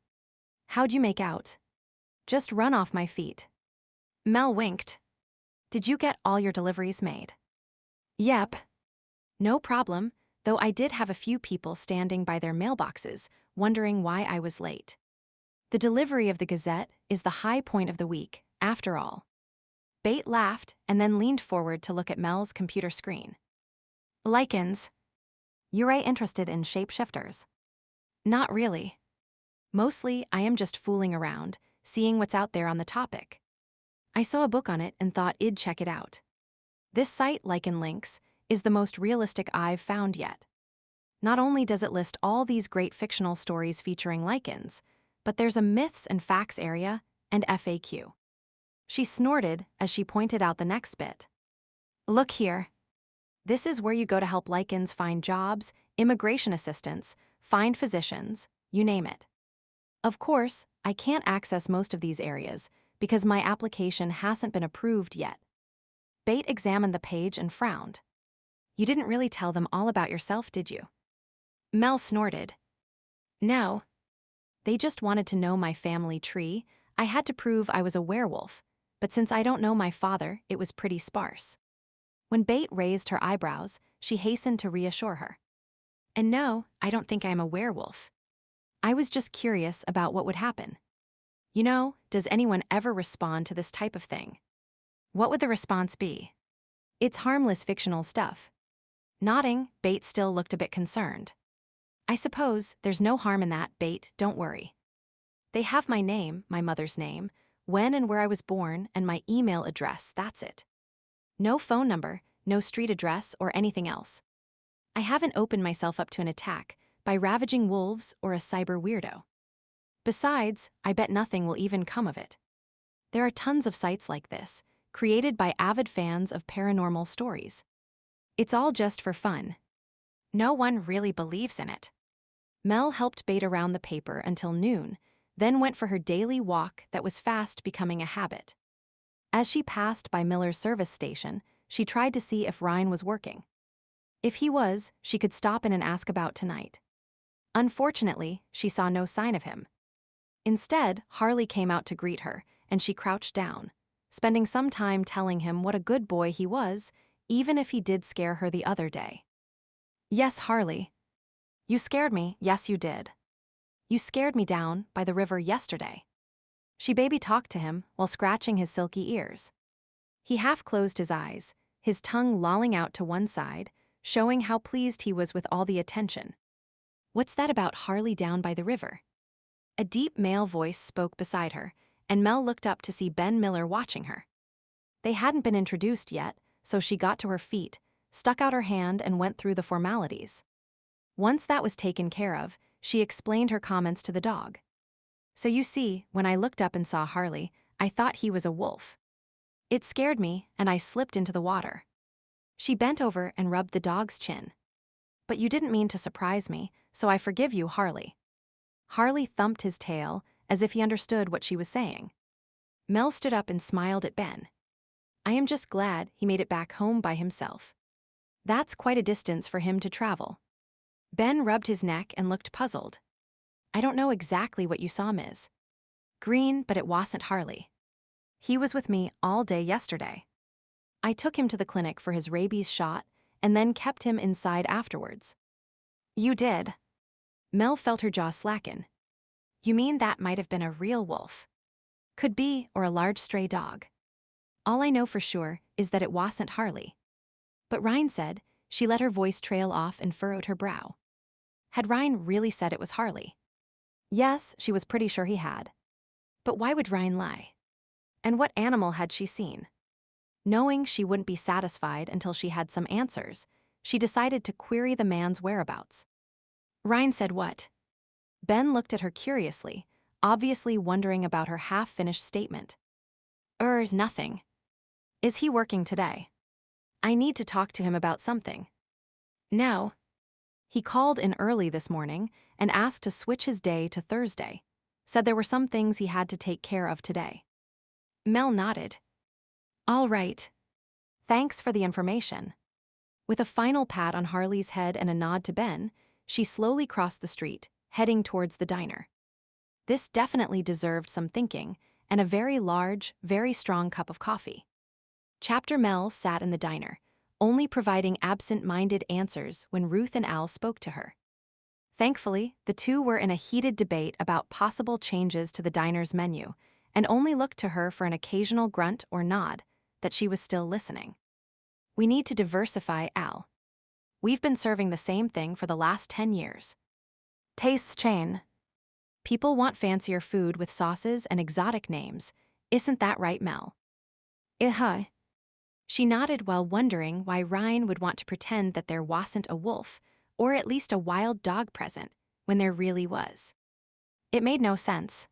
How'd you make out? Just run off my feet. Mel winked. Did you get all your deliveries made? Yep. No problem, though I did have a few people standing by their mailboxes, wondering why I was late. The delivery of the Gazette is the high point of the week, after all. Bate laughed and then leaned forward to look at Mel's computer screen. Lycans. You're interested in shapeshifters? Not really. Mostly, I am just fooling around, seeing what's out there on the topic. I saw a book on it and thought I'd check it out. This site, Lycan Links, is the most realistic I've found yet. Not only does it list all these great fictional stories featuring Lycans, but there's a myths and facts area and FAQ. She snorted as she pointed out the next bit. Look here. This is where you go to help Lycans find jobs, immigration assistance, find physicians, you name it. Of course, I can't access most of these areas because my application hasn't been approved yet. Bate examined the page and frowned. You didn't really tell them all about yourself, did you? Mel snorted. No. They just wanted to know my family tree. I had to prove I was a werewolf, but since I don't know my father, it was pretty sparse. When Bate raised her eyebrows, she hastened to reassure her. And no, I don't think I'm a werewolf. I was just curious about what would happen. You know, does anyone ever respond to this type of thing? What would the response be? It's harmless fictional stuff. Nodding, Bate still looked a bit concerned. I suppose there's no harm in that, Bate, don't worry. They have my name, my mother's name, when and where I was born, and my email address, that's it. No phone number, no street address, or anything else. I haven't opened myself up to an attack by ravaging wolves or a cyber weirdo. Besides, I bet nothing will even come of it. There are tons of sites like this, created by avid fans of paranormal stories. It's all just for fun. No one really believes in it. Mel helped Bate around the paper until noon, then went for her daily walk that was fast becoming a habit. As she passed by Miller's service station, she tried to see if Ryne was working. If he was, she could stop in and ask about tonight. Unfortunately, she saw no sign of him. Instead, Harley came out to greet her, and she crouched down, spending some time telling him what a good boy he was, even if he did scare her the other day. Yes, Harley. You scared me, yes you did. You scared me down by the river yesterday. She baby-talked to him while scratching his silky ears. He half closed his eyes, his tongue lolling out to one side, showing how pleased he was with all the attention. What's that about Harley down by the river? A deep male voice spoke beside her, and Mel looked up to see Ben Miller watching her. They hadn't been introduced yet, so she got to her feet, stuck out her hand, and went through the formalities. Once that was taken care of, she explained her comments to the dog. So you see, when I looked up and saw Harley, I thought he was a wolf. It scared me, and I slipped into the water. She bent over and rubbed the dog's chin. But you didn't mean to surprise me, so I forgive you, Harley. Harley thumped his tail, as if he understood what she was saying. Mel stood up and smiled at Ben. I am just glad he made it back home by himself. That's quite a distance for him to travel. Ben rubbed his neck and looked puzzled. I don't know exactly what you saw, Ms. Greene, but it wasn't Harley. He was with me all day yesterday. I took him to the clinic for his rabies shot and then kept him inside afterwards. You did. Mel felt her jaw slacken. You mean that might have been a real wolf? Could be, or a large stray dog. All I know for sure is that it wasn't Harley. But Ryne said, she let her voice trail off and furrowed her brow. Had Ryne really said it was Harley? Yes, she was pretty sure he had. But why would Ryne lie? And what animal had she seen? Knowing she wouldn't be satisfied until she had some answers, she decided to query the man's whereabouts. Ryne said what? Ben looked at her curiously, obviously wondering about her half-finished statement. Nothing. Is he working today? I need to talk to him about something. No. He called in early this morning and asked to switch his day to Thursday, said there were some things he had to take care of today. Mel nodded. All right. Thanks for the information. With a final pat on Harley's head and a nod to Ben, she slowly crossed the street, heading towards the diner. This definitely deserved some thinking, and a very large, very strong cup of coffee. Chapter Mel sat in the diner, only providing absent-minded answers when Ruth and Al spoke to her. Thankfully, the two were in a heated debate about possible changes to the diner's menu, and only looked to her for an occasional grunt or nod that she was still listening. "We need to diversify, Al. We've been serving the same thing for the last 10 years. Tastes change. People want fancier food with sauces and exotic names. Isn't that right, Mel?" "Uh-huh." She nodded while wondering why Ryne would want to pretend that there wasn't a wolf, or at least a wild dog present, when there really was. It made no sense.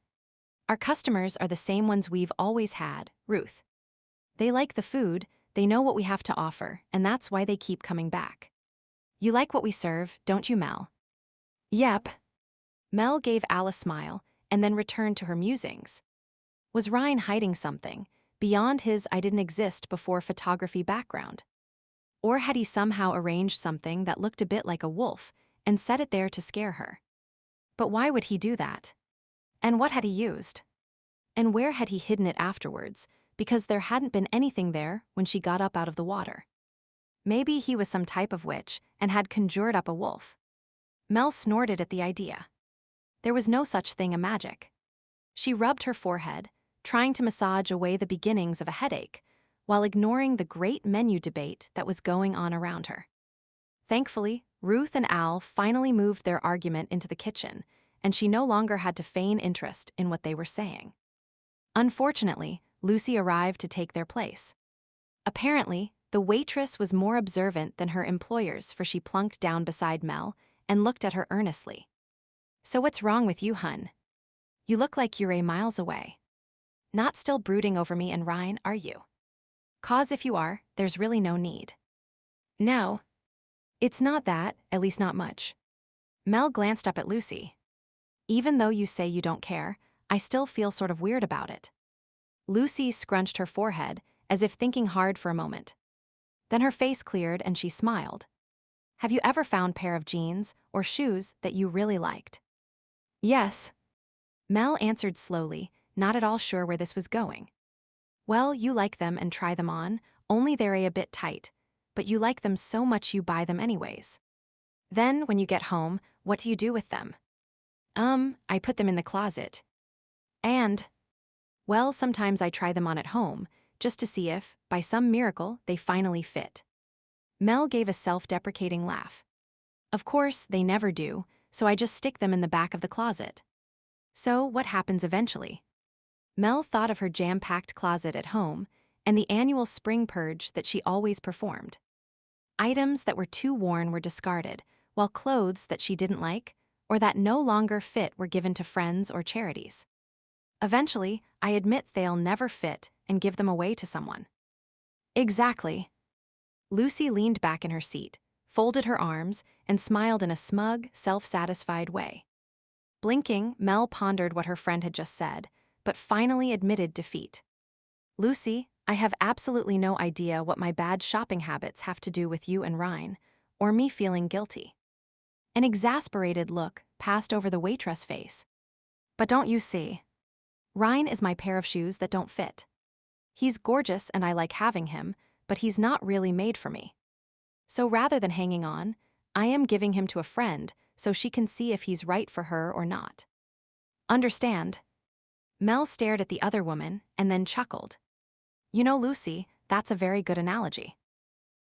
"Our customers are the same ones we've always had, Ruth. They like the food, they know what we have to offer, and that's why they keep coming back. You like what we serve, don't you, Mel?" "Yep." Mel gave Al a smile, and then returned to her musings. Was Ryne hiding something, beyond his I didn't exist before photography background? Or had he somehow arranged something that looked a bit like a wolf and set it there to scare her? But why would he do that? And what had he used? And where had he hidden it afterwards, because there hadn't been anything there when she got up out of the water? Maybe he was some type of witch and had conjured up a wolf. Mel snorted at the idea. There was no such thing as magic. She rubbed her forehead, trying to massage away the beginnings of a headache, while ignoring the great menu debate that was going on around her. Thankfully, Ruth and Al finally moved their argument into the kitchen, and she no longer had to feign interest in what they were saying. Unfortunately, Lucy arrived to take their place. Apparently, the waitress was more observant than her employers, for she plunked down beside Mel and looked at her earnestly. "So what's wrong with you, hun? You look like you're miles away. Not still brooding over me and Ryne, are you? 'Cause if you are, there's really no need." "No. It's not that, at least not much." Mel glanced up at Lucy. "Even though you say you don't care, I still feel sort of weird about it." Lucy scrunched her forehead, as if thinking hard for a moment. Then her face cleared and she smiled. "Have you ever found a pair of jeans or shoes that you really liked?" "Yes." Mel answered slowly, not at all sure where this was going. "Well, you like them and try them on, only they're a bit tight, but you like them so much you buy them anyways. Then, when you get home, what do you do with them?" I put them in the closet. And, well, sometimes I try them on at home, just to see if, by some miracle, they finally fit." Mel gave a self-deprecating laugh. "Of course, they never do, so I just stick them in the back of the closet." "So, what happens eventually?" Mel thought of her jam-packed closet at home and the annual spring purge that she always performed. Items that were too worn were discarded, while clothes that she didn't like or that no longer fit were given to friends or charities. "Eventually, I admit they'll never fit and give them away to someone." "Exactly." Lucy leaned back in her seat, folded her arms, and smiled in a smug, self-satisfied way. Blinking, Mel pondered what her friend had just said, but finally admitted defeat. "Lucy, I have absolutely no idea what my bad shopping habits have to do with you and Ryne, or me feeling guilty." An exasperated look passed over the waitress' face. "But don't you see? Ryne is my pair of shoes that don't fit. He's gorgeous and I like having him, but he's not really made for me. So rather than hanging on, I am giving him to a friend so she can see if he's right for her or not. Understand?" Mel stared at the other woman and then chuckled. "You know, Lucy, that's a very good analogy."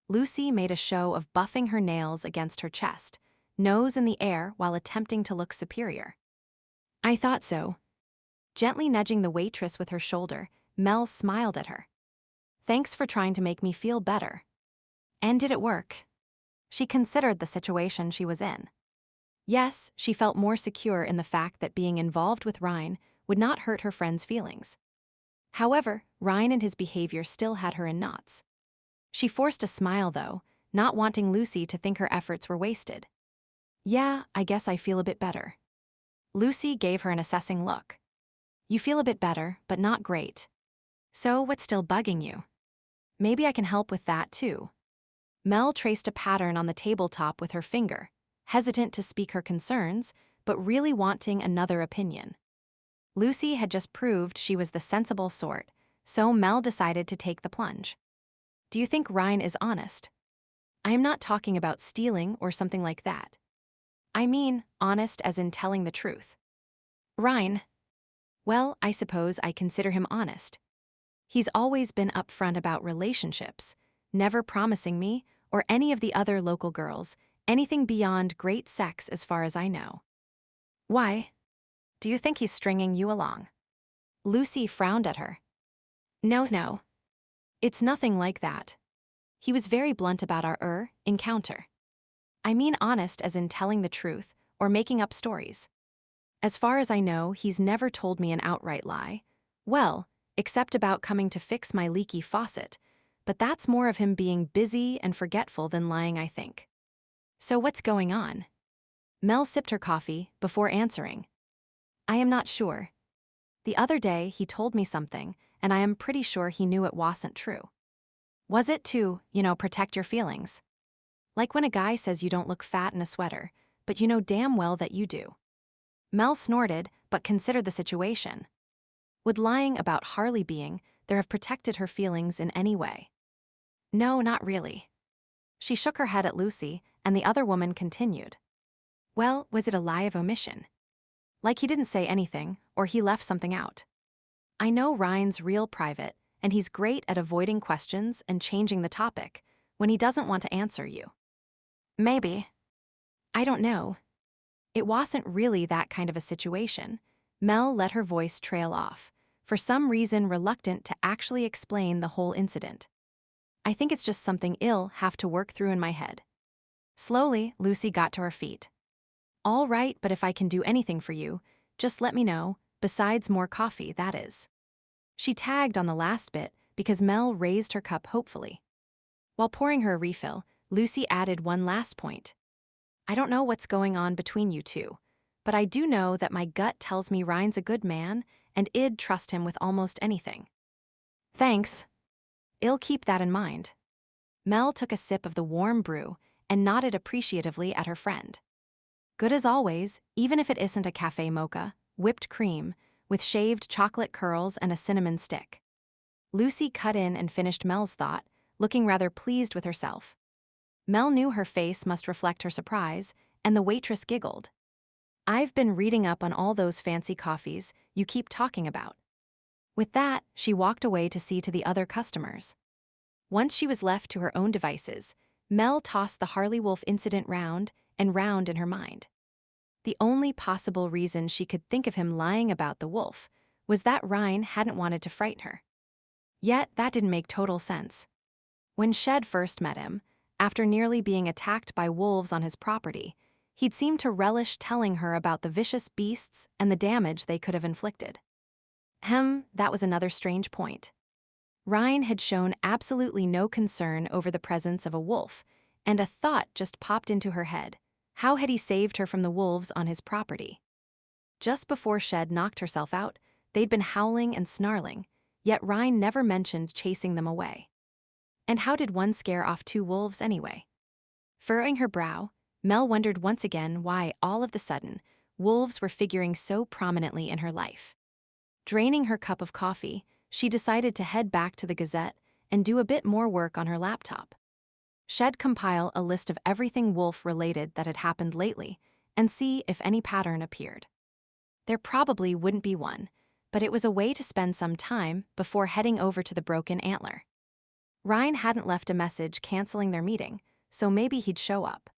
Lucy made a show of buffing her nails against her chest, nose in the air while attempting to look superior. "I thought so." Gently nudging the waitress with her shoulder, Mel smiled at her. "Thanks for trying to make me feel better." And did it work? She considered the situation she was in. Yes, she felt more secure in the fact that being involved with Ryne would not hurt her friend's feelings. However, Ryne and his behavior still had her in knots. She forced a smile, though, not wanting Lucy to think her efforts were wasted. "Yeah, I guess I feel a bit better." Lucy gave her an assessing look. "You feel a bit better, but not great. So what's still bugging you? Maybe I can help with that, too." Mel traced a pattern on the tabletop with her finger, hesitant to speak her concerns, but really wanting another opinion. Lucy had just proved she was the sensible sort, so Mel decided to take the plunge. Do you think Ryne is honest? I am not talking about stealing or something like that. I mean honest as in telling the truth. Ryne. Well, I suppose I consider him honest. He's always been upfront about relationships, never promising me, or any of the other local girls, anything beyond great sex as far as I know. Why? Do you think he's stringing you along? Lucy frowned at her. No. It's nothing like that. He was very blunt about our encounter. I mean honest as in telling the truth or making up stories. As far as I know, he's never told me an outright lie. Well, except about coming to fix my leaky faucet, but that's more of him being busy and forgetful than lying, I think. So what's going on? Mel sipped her coffee before answering. I am not sure. The other day he told me something, and I am pretty sure he knew it wasn't true. Was it to, protect your feelings? Like when a guy says you don't look fat in a sweater, but you know damn well that you do. Mel snorted, but considered the situation. Would lying about Harley being there have protected her feelings in any way? No, not really. She shook her head at Lucy, and the other woman continued. Well, was it a lie of omission? Like he didn't say anything, or he left something out. I know Ryne's real private, and he's great at avoiding questions and changing the topic when he doesn't want to answer you. Maybe. I don't know. It wasn't really that kind of a situation. Mel let her voice trail off, for some reason reluctant to actually explain the whole incident. I think it's just something I'll have to work through in my head. Slowly, Lucy got to her feet. All right, but if I can do anything for you, just let me know, besides more coffee, that is. She tagged on the last bit because Mel raised her cup hopefully. While pouring her a refill, Lucy added one last point. I don't know what's going on between you two, but I do know that my gut tells me Ryne's a good man and I'd trust him with almost anything. Thanks. I'll keep that in mind. Mel took a sip of the warm brew and nodded appreciatively at her friend. Good as always, even if it isn't a cafe mocha, whipped cream, with shaved chocolate curls and a cinnamon stick. Lucy cut in and finished Mel's thought, looking rather pleased with herself. Mel knew her face must reflect her surprise, and the waitress giggled. I've been reading up on all those fancy coffees you keep talking about. With that, she walked away to see to the other customers. Once she was left to her own devices, Mel tossed the Harley Wolf incident round and round in her mind. The only possible reason she could think of him lying about the wolf was that Ryne hadn't wanted to frighten her. Yet that didn't make total sense. When Shed first met him, after nearly being attacked by wolves on his property, he'd seemed to relish telling her about the vicious beasts and the damage they could have inflicted. That was another strange point. Ryne had shown absolutely no concern over the presence of a wolf, and a thought just popped into her head. How had he saved her from the wolves on his property? Just before Shed knocked herself out, they'd been howling and snarling, yet Ryne never mentioned chasing them away. And how did one scare off two wolves anyway? Furrowing her brow, Mel wondered once again why, all of the sudden, wolves were figuring so prominently in her life. Draining her cup of coffee, she decided to head back to the Gazette and do a bit more work on her laptop. She'd compile a list of everything wolf-related that had happened lately and see if any pattern appeared. There probably wouldn't be one, but it was a way to spend some time before heading over to the Broken Antler. Ryne hadn't left a message canceling their meeting, so maybe he'd show up.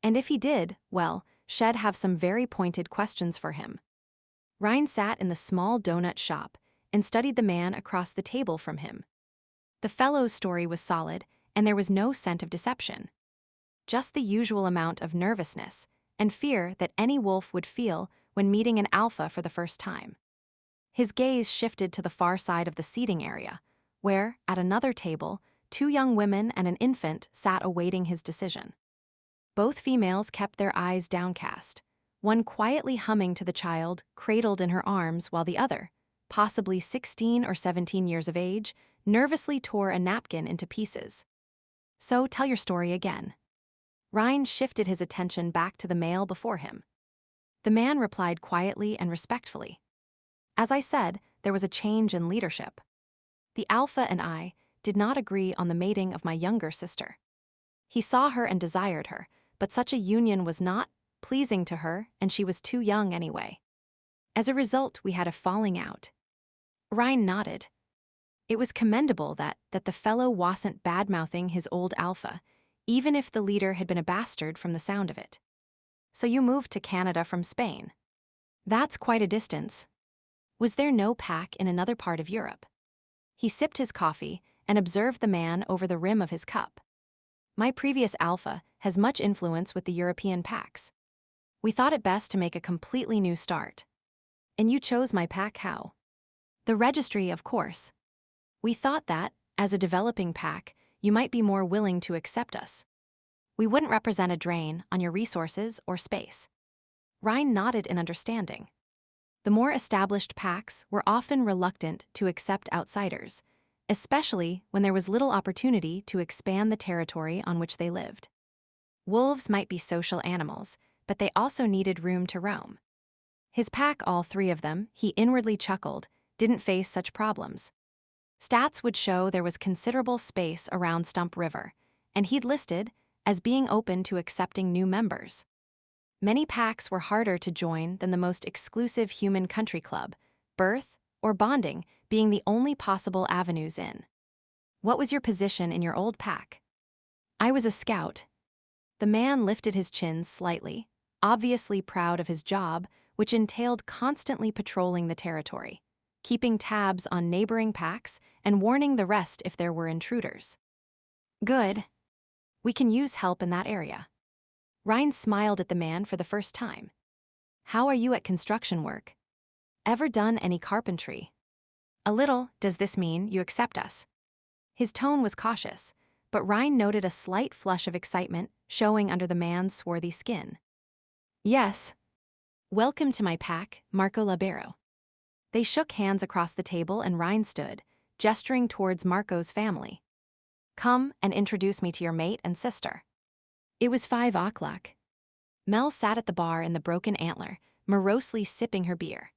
And if he did, well, She'd have some very pointed questions for him. Ryne sat in the small donut shop and studied the man across the table from him. The fellow's story was solid, and there was no scent of deception. Just the usual amount of nervousness and fear that any wolf would feel when meeting an alpha for the first time. His gaze shifted to the far side of the seating area, where, at another table, 2 young women and an infant sat awaiting his decision. Both females kept their eyes downcast, one quietly humming to the child cradled in her arms while the other, possibly 16 or 17 years of age, nervously tore a napkin into pieces. So tell your story again. Ryne shifted his attention back to the male before him. The man replied quietly and respectfully. As I said, there was a change in leadership. The alpha and I did not agree on the mating of my younger sister. He saw her and desired her, but such a union was not pleasing to her, and she was too young anyway. As a result, we had a falling out. Ryne nodded. It was commendable that the fellow wasn't bad-mouthing his old alpha, even if the leader had been a bastard from the sound of it. So you moved to Canada from Spain. That's quite a distance. Was there no pack in another part of Europe? He sipped his coffee and observed the man over the rim of his cup. My previous alpha has much influence with the European packs. We thought it best to make a completely new start. And you chose my pack how? The registry, of course. We thought that, as a developing pack, you might be more willing to accept us. We wouldn't represent a drain on your resources or space. Ryne nodded in understanding. The more established packs were often reluctant to accept outsiders, especially when there was little opportunity to expand the territory on which they lived. Wolves might be social animals, but they also needed room to roam. His pack, all three of them, he inwardly chuckled, didn't face such problems. Stats would show there was considerable space around Stump River, and he'd listed as being open to accepting new members. Many packs were harder to join than the most exclusive human country club, birth or bonding being the only possible avenues in. What was your position in your old pack? I was a scout. The man lifted his chin slightly, obviously proud of his job, which entailed constantly patrolling the territory, keeping tabs on neighboring packs and warning the rest if there were intruders. Good. We can use help in that area. Ryne smiled at the man for the first time. How are you at construction work? Ever done any carpentry? A little. Does this mean you accept us? His tone was cautious, but Ryne noted a slight flush of excitement showing under the man's swarthy skin. Yes. Welcome to my pack, Marco Labero. They shook hands across the table and Ryne stood, gesturing towards Marco's family. Come and introduce me to your mate and sister. It was 5 o'clock. Mel sat at the bar in the Broken Antler, morosely sipping her beer.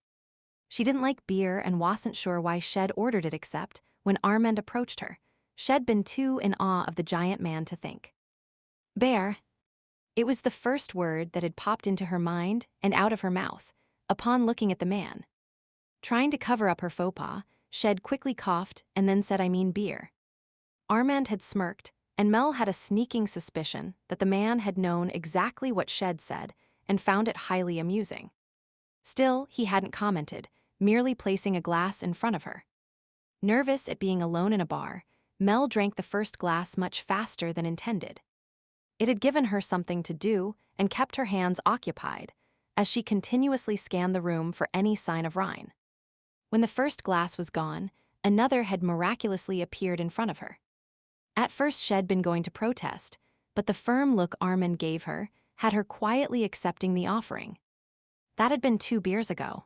She didn't like beer and wasn't sure why Shed ordered it except when Armand approached her. Shed been too in awe of the giant man to think. Bear. It was the first word that had popped into her mind and out of her mouth, upon looking at the man. Trying to cover up her faux pas, Shed quickly coughed and then said, I mean beer. Armand had smirked, and Mel had a sneaking suspicion that the man had known exactly what Shed said and found it highly amusing. Still, he hadn't commented, merely placing a glass in front of her. Nervous at being alone in a bar, Mel drank the first glass much faster than intended. It had given her something to do and kept her hands occupied, as she continuously scanned the room for any sign of Ryne. When the first glass was gone, another had miraculously appeared in front of her. At first Shed been going to protest, but the firm look Armand gave her had her quietly accepting the offering. That had been 2 beers ago.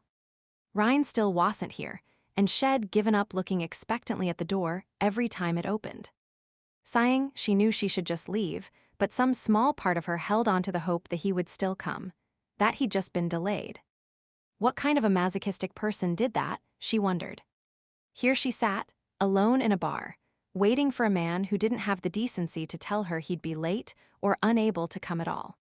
Ryne still wasn't here, and Shed given up looking expectantly at the door every time it opened. Sighing, she knew she should just leave, but some small part of her held on to the hope that he would still come, that he'd just been delayed. What kind of a masochistic person did that, she wondered. Here she sat, alone in a bar, waiting for a man who didn't have the decency to tell her he'd be late or unable to come at all.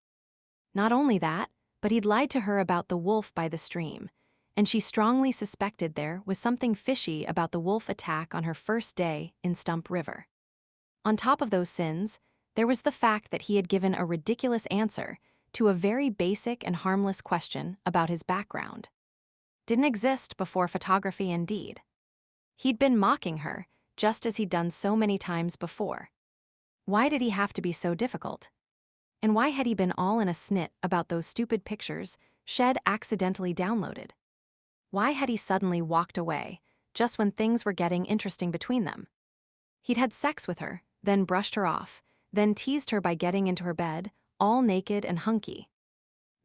Not only that, but he'd lied to her about the wolf by the stream, and she strongly suspected there was something fishy about the wolf attack on her first day in Stump River. On top of those sins, there was the fact that he had given a ridiculous answer to a very basic and harmless question about his background. Didn't exist before photography indeed. He'd been mocking her, just as he'd done so many times before. Why did he have to be so difficult? And why had he been all in a snit about those stupid pictures Shed accidentally downloaded? Why had he suddenly walked away, just when things were getting interesting between them? He'd had sex with her, then brushed her off, then teased her by getting into her bed, all naked and hunky.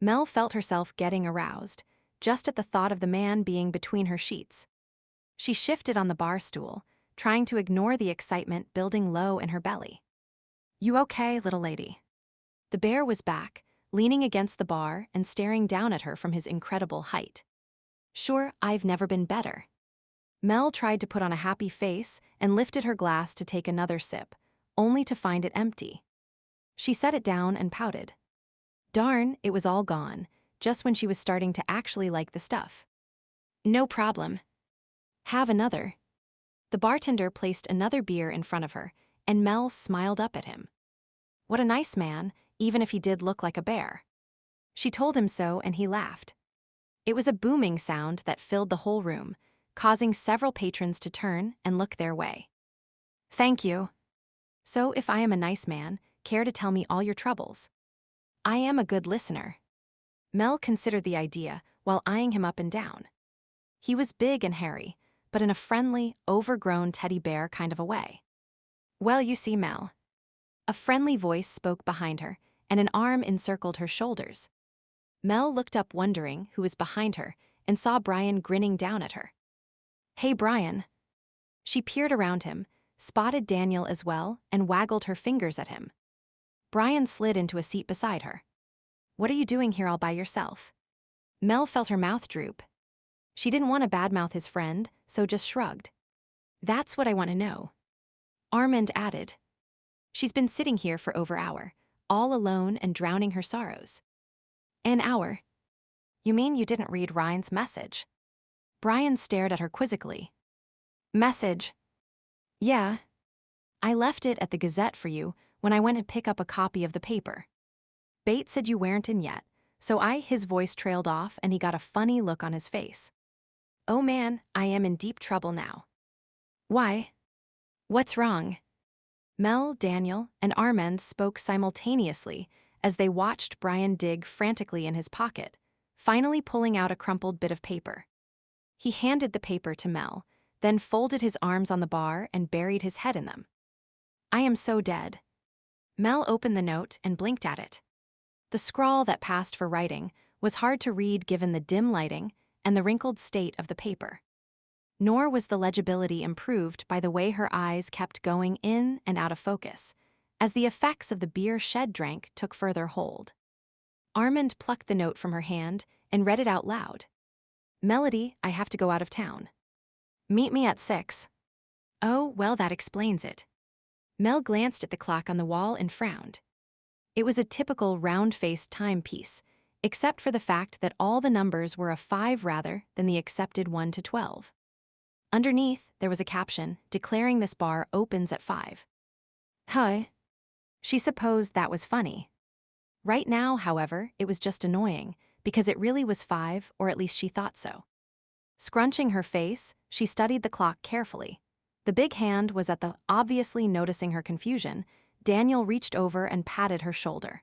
Mel felt herself getting aroused, just at the thought of the man being between her sheets. She shifted on the bar stool, trying to ignore the excitement building low in her belly. You okay, little lady? The bear was back, leaning against the bar and staring down at her from his incredible height. Sure, I've never been better. Mel tried to put on a happy face and lifted her glass to take another sip, only to find it empty. She set it down and pouted. Darn, it was all gone, just when she was starting to actually like the stuff. No problem. Have another. The bartender placed another beer in front of her, and Mel smiled up at him. What a nice man, even if he did look like a bear. She told him so, and he laughed. It was a booming sound that filled the whole room, causing several patrons to turn and look their way. Thank you. So if I am a nice man, care to tell me all your troubles? I am a good listener. Mel considered the idea while eyeing him up and down. He was big and hairy, but in a friendly, overgrown teddy bear kind of a way. Well, you see, Mel. A friendly voice spoke behind her, and an arm encircled her shoulders. Mel looked up wondering who was behind her and saw Brian grinning down at her. Hey, Brian. She peered around him, spotted Daniel as well, and waggled her fingers at him. Brian slid into a seat beside her. What are you doing here all by yourself? Mel felt her mouth droop. She didn't want to badmouth his friend, so just shrugged. That's what I want to know. Armand added. She's been sitting here for over an hour, all alone and drowning her sorrows. An hour? You mean you didn't read Ryne's message? Brian stared at her quizzically. Message? Yeah. I left it at the Gazette for you when I went to pick up a copy of the paper. Bates said you weren't in yet, so his voice trailed off and he got a funny look on his face. Oh man, I am in deep trouble now. Why? What's wrong? Mel, Daniel, and Armand spoke simultaneously as they watched Brian dig frantically in his pocket, finally pulling out a crumpled bit of paper. He handed the paper to Mel, then folded his arms on the bar and buried his head in them. I am so dead. Mel opened the note and blinked at it. The scrawl that passed for writing was hard to read given the dim lighting and the wrinkled state of the paper. Nor was the legibility improved by the way her eyes kept going in and out of focus, as the effects of the beer shed drank took further hold. Armand plucked the note from her hand and read it out loud. Melody, I have to go out of town. Meet me at 6. Oh, well, that explains it. Mel glanced at the clock on the wall and frowned. It was a typical round-faced timepiece, except for the fact that all the numbers were a 5 rather than the accepted 1 to 12. Underneath, there was a caption declaring this bar opens at 5. Huh? She supposed that was funny. Right now, however, it was just annoying, because it really was 5, or at least she thought so. Scrunching her face, she studied the clock carefully. The big hand was at the obviously noticing her confusion. Daniel reached over and patted her shoulder.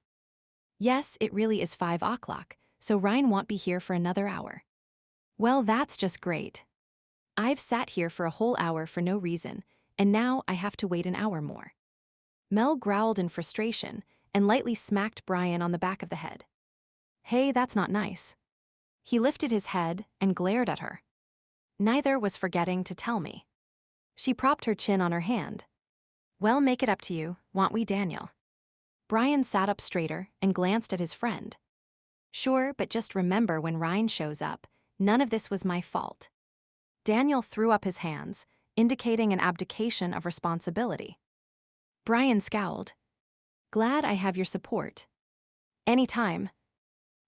Yes, it really is 5 o'clock, so Ryne won't be here for another hour. Well, that's just great. I've sat here for a whole hour for no reason, and now I have to wait an hour more. Mel growled in frustration and lightly smacked Brian on the back of the head. Hey, that's not nice. He lifted his head and glared at her. Neither was forgetting to tell me. She propped her chin on her hand. Well, make it up to you, won't we, Daniel? Brian sat up straighter and glanced at his friend. Sure, but just remember when Ryne shows up, none of this was my fault. Daniel threw up his hands, indicating an abdication of responsibility. Brian scowled. Glad I have your support. Anytime.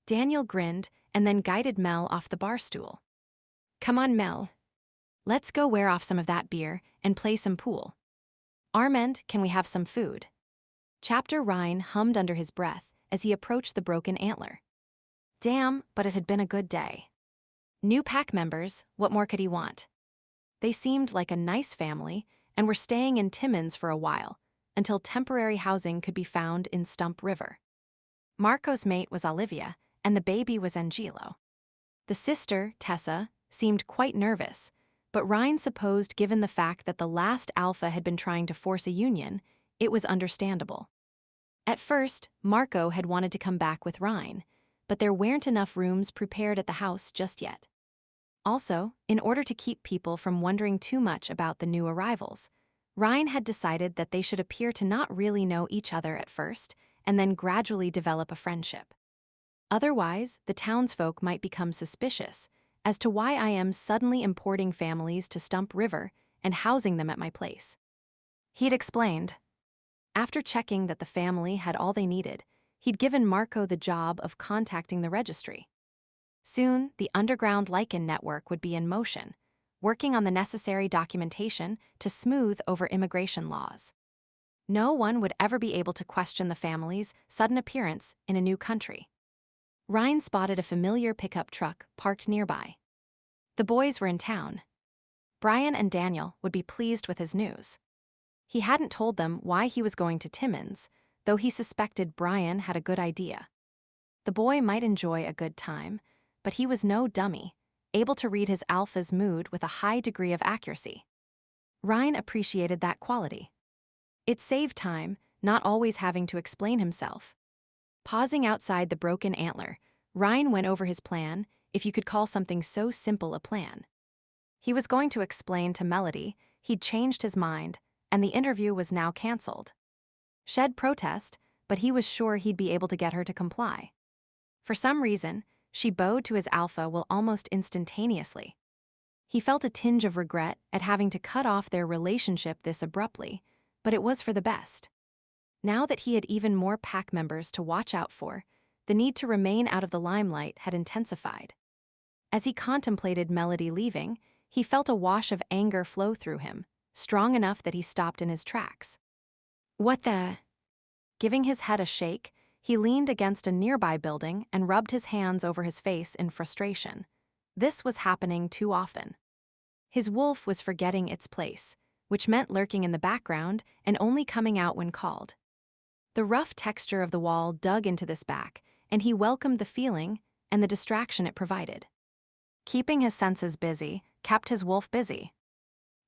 Daniel grinned and then guided Mel off the bar stool. Come on, Mel. Let's go wear off some of that beer and play some pool. Armand, can we have some food? Chapter Ryne hummed under his breath as he approached the broken antler. Damn, but it had been a good day. New pack members, what more could he want? They seemed like a nice family and were staying in Timmins for a while, until temporary housing could be found in Stump River. Marco's mate was Olivia, and the baby was Angelo. The sister, Tessa, seemed quite nervous, but Ryne supposed given the fact that the last alpha had been trying to force a union, it was understandable. At first, Marco had wanted to come back with Ryne, but there weren't enough rooms prepared at the house just yet. Also, in order to keep people from wondering too much about the new arrivals, Ryne had decided that they should appear to not really know each other at first, and then gradually develop a friendship. Otherwise, the townsfolk might become suspicious as to why I am suddenly importing families to Stump River and housing them at my place. He'd explained. After checking that the family had all they needed, he'd given Marco the job of contacting the registry. Soon, the underground Lycan network would be in motion, working on the necessary documentation to smooth over immigration laws. No one would ever be able to question the family's sudden appearance in a new country. Ryne spotted a familiar pickup truck parked nearby. The boys were in town. Brian and Daniel would be pleased with his news. He hadn't told them why he was going to Timmins, though he suspected Brian had a good idea. The boy might enjoy a good time, but he was no dummy, able to read his alpha's mood with a high degree of accuracy. Ryne appreciated that quality. It saved time, not always having to explain himself. Pausing outside the Broken Antler, Ryne went over his plan, if you could call something so simple a plan. He was going to explain to Melody he'd changed his mind, and the interview was now cancelled. She'd protest, but he was sure he'd be able to get her to comply. For some reason, she bowed to his alpha will almost instantaneously. He felt a tinge of regret at having to cut off their relationship this abruptly, but it was for the best. Now that he had even more pack members to watch out for, the need to remain out of the limelight had intensified. As he contemplated Melody leaving, he felt a wash of anger flow through him, strong enough that he stopped in his tracks. What the? Giving his head a shake, he leaned against a nearby building and rubbed his hands over his face in frustration. This was happening too often. His wolf was forgetting its place, which meant lurking in the background and only coming out when called. The rough texture of the wall dug into this back, and he welcomed the feeling and the distraction it provided. Keeping his senses busy kept his wolf busy.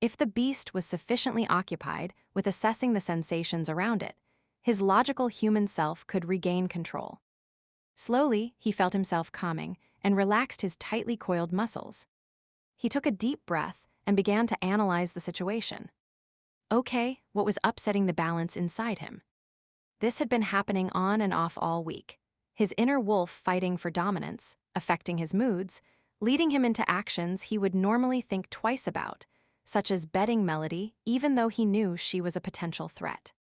If the beast was sufficiently occupied with assessing the sensations around it, his logical human self could regain control. Slowly, he felt himself calming and relaxed his tightly coiled muscles. He took a deep breath and began to analyze the situation. Okay, what was upsetting the balance inside him? This had been happening on and off all week. His inner wolf fighting for dominance, affecting his moods, leading him into actions he would normally think twice about, such as betting Melody even though he knew she was a potential threat.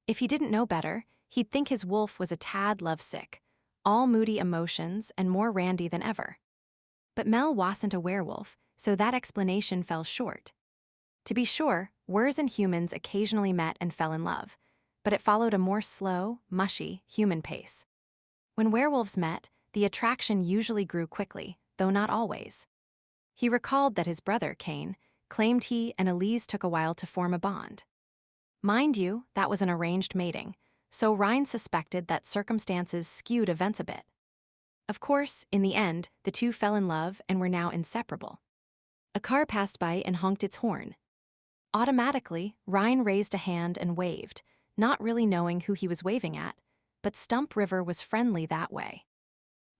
If he didn't know better, he'd think his wolf was a tad lovesick, all moody emotions and more randy than ever. But Mel wasn't a werewolf, so that explanation fell short. To be sure, Wers and humans occasionally met and fell in love, but it followed a more slow, mushy, human pace. When werewolves met, the attraction usually grew quickly, though not always. He recalled that his brother, Cain, claimed he and Elise took a while to form a bond. Mind you, that was an arranged mating, so Ryne suspected that circumstances skewed events a bit. Of course, in the end, the two fell in love and were now inseparable. A car passed by and honked its horn. Automatically, Ryne raised a hand and waved, not really knowing who he was waving at, but Stump River was friendly that way.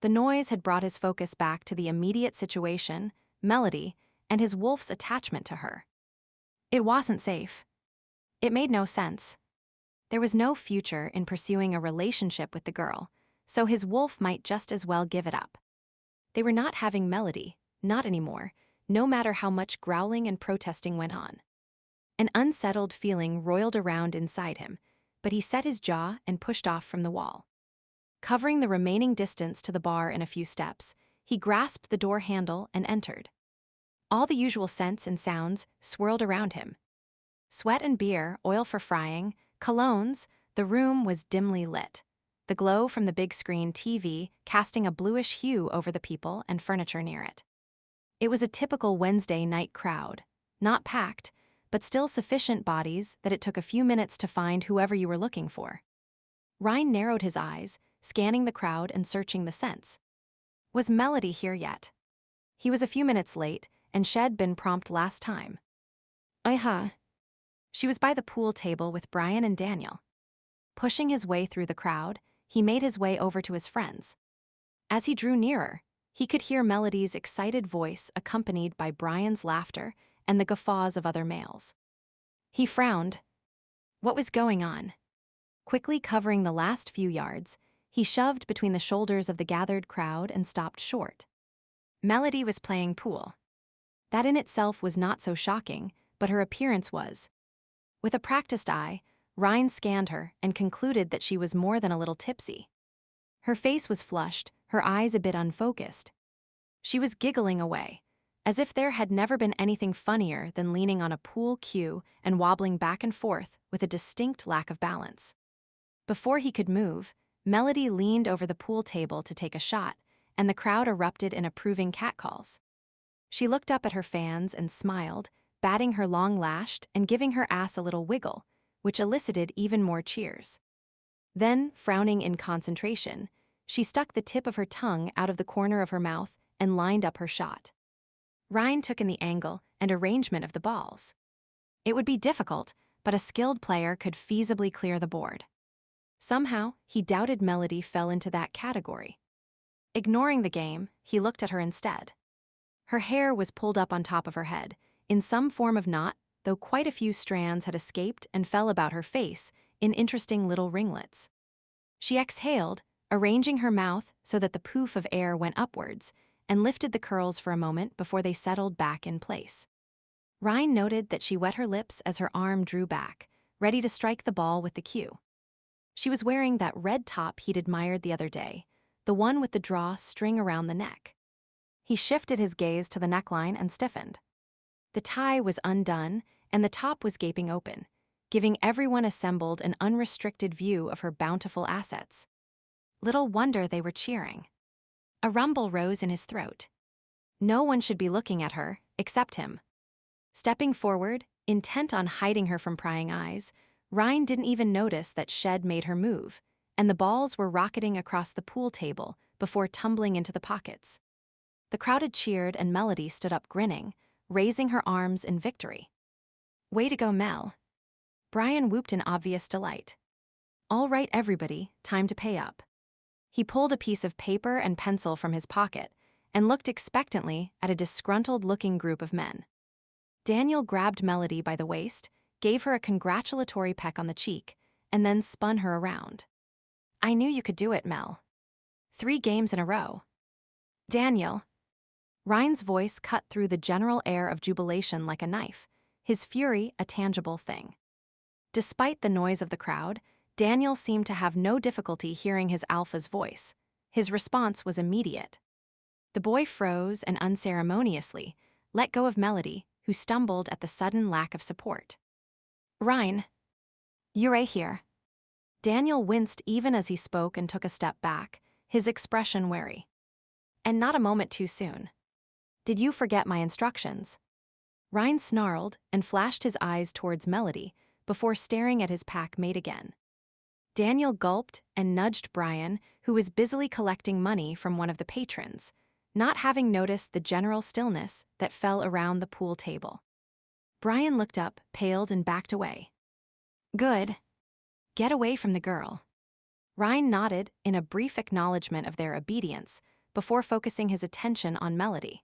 The noise had brought his focus back to the immediate situation, Melody, and his wolf's attachment to her. It wasn't safe. It made no sense. There was no future in pursuing a relationship with the girl, so his wolf might just as well give it up. They were not having Melody, not anymore, no matter how much growling and protesting went on. An unsettled feeling roiled around inside him, but he set his jaw and pushed off from the wall. Covering the remaining distance to the bar in a few steps, he grasped the door handle and entered. All the usual scents and sounds swirled around him. Sweat and beer, oil for frying, colognes, the room was dimly lit, the glow from the big screen TV casting a bluish hue over the people and furniture near it. It was a typical Wednesday night crowd, not packed, but still sufficient bodies that it took a few minutes to find whoever you were looking for. Ryne narrowed his eyes, scanning the crowd and searching the scents. Was Melody here yet? He was a few minutes late, and she'd been prompt last time. She was by the pool table with Brian and Daniel. Pushing his way through the crowd, he made his way over to his friends. As he drew nearer, he could hear Melody's excited voice accompanied by Brian's laughter and the guffaws of other males. He frowned. What was going on? Quickly covering the last few yards, he shoved between the shoulders of the gathered crowd and stopped short. Melody was playing pool. That in itself was not so shocking, but her appearance was. With a practiced eye, Ryne scanned her and concluded that she was more than a little tipsy. Her face was flushed, her eyes a bit unfocused. She was giggling away, as if there had never been anything funnier than leaning on a pool cue and wobbling back and forth with a distinct lack of balance. Before he could move, Melody leaned over the pool table to take a shot, and the crowd erupted in approving catcalls. She looked up at her fans and smiled, batting her long lashed and giving her ass a little wiggle, which elicited even more cheers. Then, frowning in concentration, she stuck the tip of her tongue out of the corner of her mouth and lined up her shot. Ryne took in the angle and arrangement of the balls. It would be difficult, but a skilled player could feasibly clear the board. Somehow, he doubted Melody fell into that category. Ignoring the game, he looked at her instead. Her hair was pulled up on top of her head, in some form of knot, though quite a few strands had escaped and fell about her face in interesting little ringlets. She exhaled, arranging her mouth so that the poof of air went upwards, and lifted the curls for a moment before they settled back in place. Ryne noted that she wet her lips as her arm drew back, ready to strike the ball with the cue. She was wearing that red top he'd admired the other day, the one with the draw string around the neck. He shifted his gaze to the neckline and stiffened. The tie was undone, and the top was gaping open, giving everyone assembled an unrestricted view of her bountiful assets. Little wonder they were cheering. A rumble rose in his throat. No one should be looking at her, except him. Stepping forward, intent on hiding her from prying eyes, Ryne didn't even notice that Shed made her move, and the balls were rocketing across the pool table before tumbling into the pockets. The crowd had cheered and Melody stood up grinning, raising her arms in victory. Way to go, Mel. Brian whooped in obvious delight. All right, everybody, time to pay up. He pulled a piece of paper and pencil from his pocket and looked expectantly at a disgruntled-looking group of men. Daniel grabbed Melody by the waist, gave her a congratulatory peck on the cheek, and then spun her around. I knew you could do it, Mel. 3 games in a row. Daniel. Ryne's voice cut through the general air of jubilation like a knife, his fury a tangible thing. Despite the noise of the crowd, Daniel seemed to have no difficulty hearing his alpha's voice. His response was immediate. The boy froze and unceremoniously let go of Melody, who stumbled at the sudden lack of support. Ryne. You're here. Daniel winced even as he spoke and took a step back, his expression wary. And not a moment too soon. Did you forget my instructions? Ryne snarled and flashed his eyes towards Melody before staring at his pack mate again. Daniel gulped and nudged Brian, who was busily collecting money from one of the patrons, not having noticed the general stillness that fell around the pool table. Brian looked up, paled, and backed away. Good. Get away from the girl. Ryne nodded in a brief acknowledgement of their obedience before focusing his attention on Melody.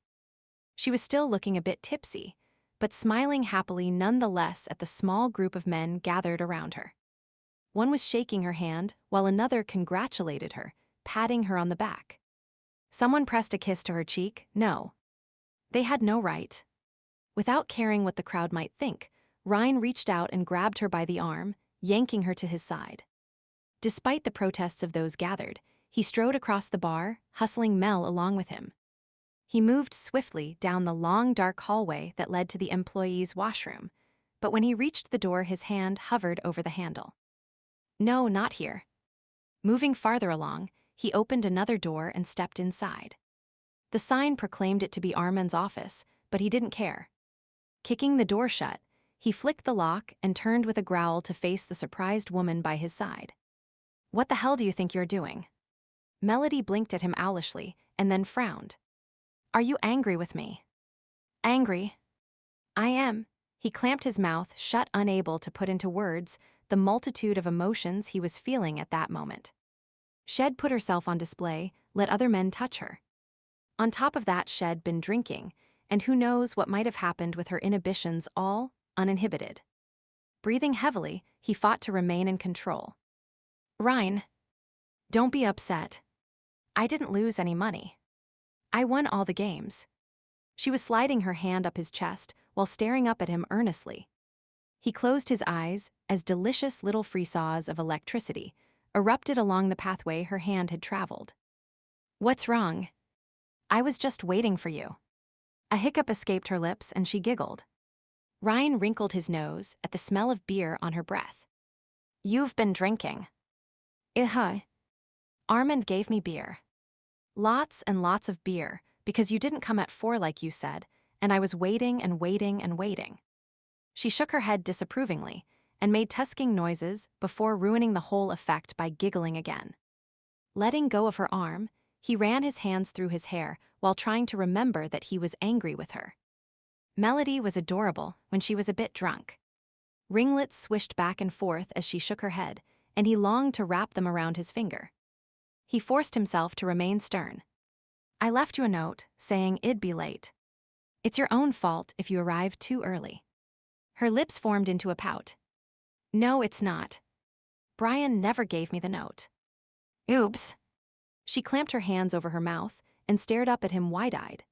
She was still looking a bit tipsy, but smiling happily nonetheless at the small group of men gathered around her. One was shaking her hand, while another congratulated her, patting her on the back. Someone pressed a kiss to her cheek. No. They had no right. Without caring what the crowd might think, Ryne reached out and grabbed her by the arm, yanking her to his side. Despite the protests of those gathered, he strode across the bar, hustling Mel along with him. He moved swiftly down the long, dark hallway that led to the employees' washroom, but when he reached the door, his hand hovered over the handle. No, not here. Moving farther along, he opened another door and stepped inside. The sign proclaimed it to be Armand's office, but he didn't care. Kicking the door shut, he flicked the lock and turned with a growl to face the surprised woman by his side. What the hell do you think you're doing? Melody blinked at him owlishly and then frowned. Are you angry with me? Angry? I am. He clamped his mouth shut, unable to put into words the multitude of emotions he was feeling at that moment. Shed put herself on display, let other men touch her. On top of that, Shed been drinking, and who knows what might have happened with her inhibitions all uninhibited. Breathing heavily, he fought to remain in control. Ryne, don't be upset. I didn't lose any money. I won all the games. She was sliding her hand up his chest while staring up at him earnestly. He closed his eyes as delicious little freesaws of electricity erupted along the pathway her hand had traveled. What's wrong? I was just waiting for you. A hiccup escaped her lips and she giggled. Ryne wrinkled his nose at the smell of beer on her breath. You've been drinking. Armand gave me beer. Lots and lots of beer, because you didn't come at 4 like you said, and I was waiting and waiting and waiting. She shook her head disapprovingly and made tusking noises before ruining the whole effect by giggling again. Letting go of her arm, he ran his hands through his hair while trying to remember that he was angry with her. Melody was adorable when she was a bit drunk. Ringlets swished back and forth as she shook her head, and he longed to wrap them around his finger. He forced himself to remain stern. I left you a note saying it'd be late. It's your own fault if you arrived too early. Her lips formed into a pout. No, it's not. Brian never gave me the note. Oops. She clamped her hands over her mouth and stared up at him wide-eyed.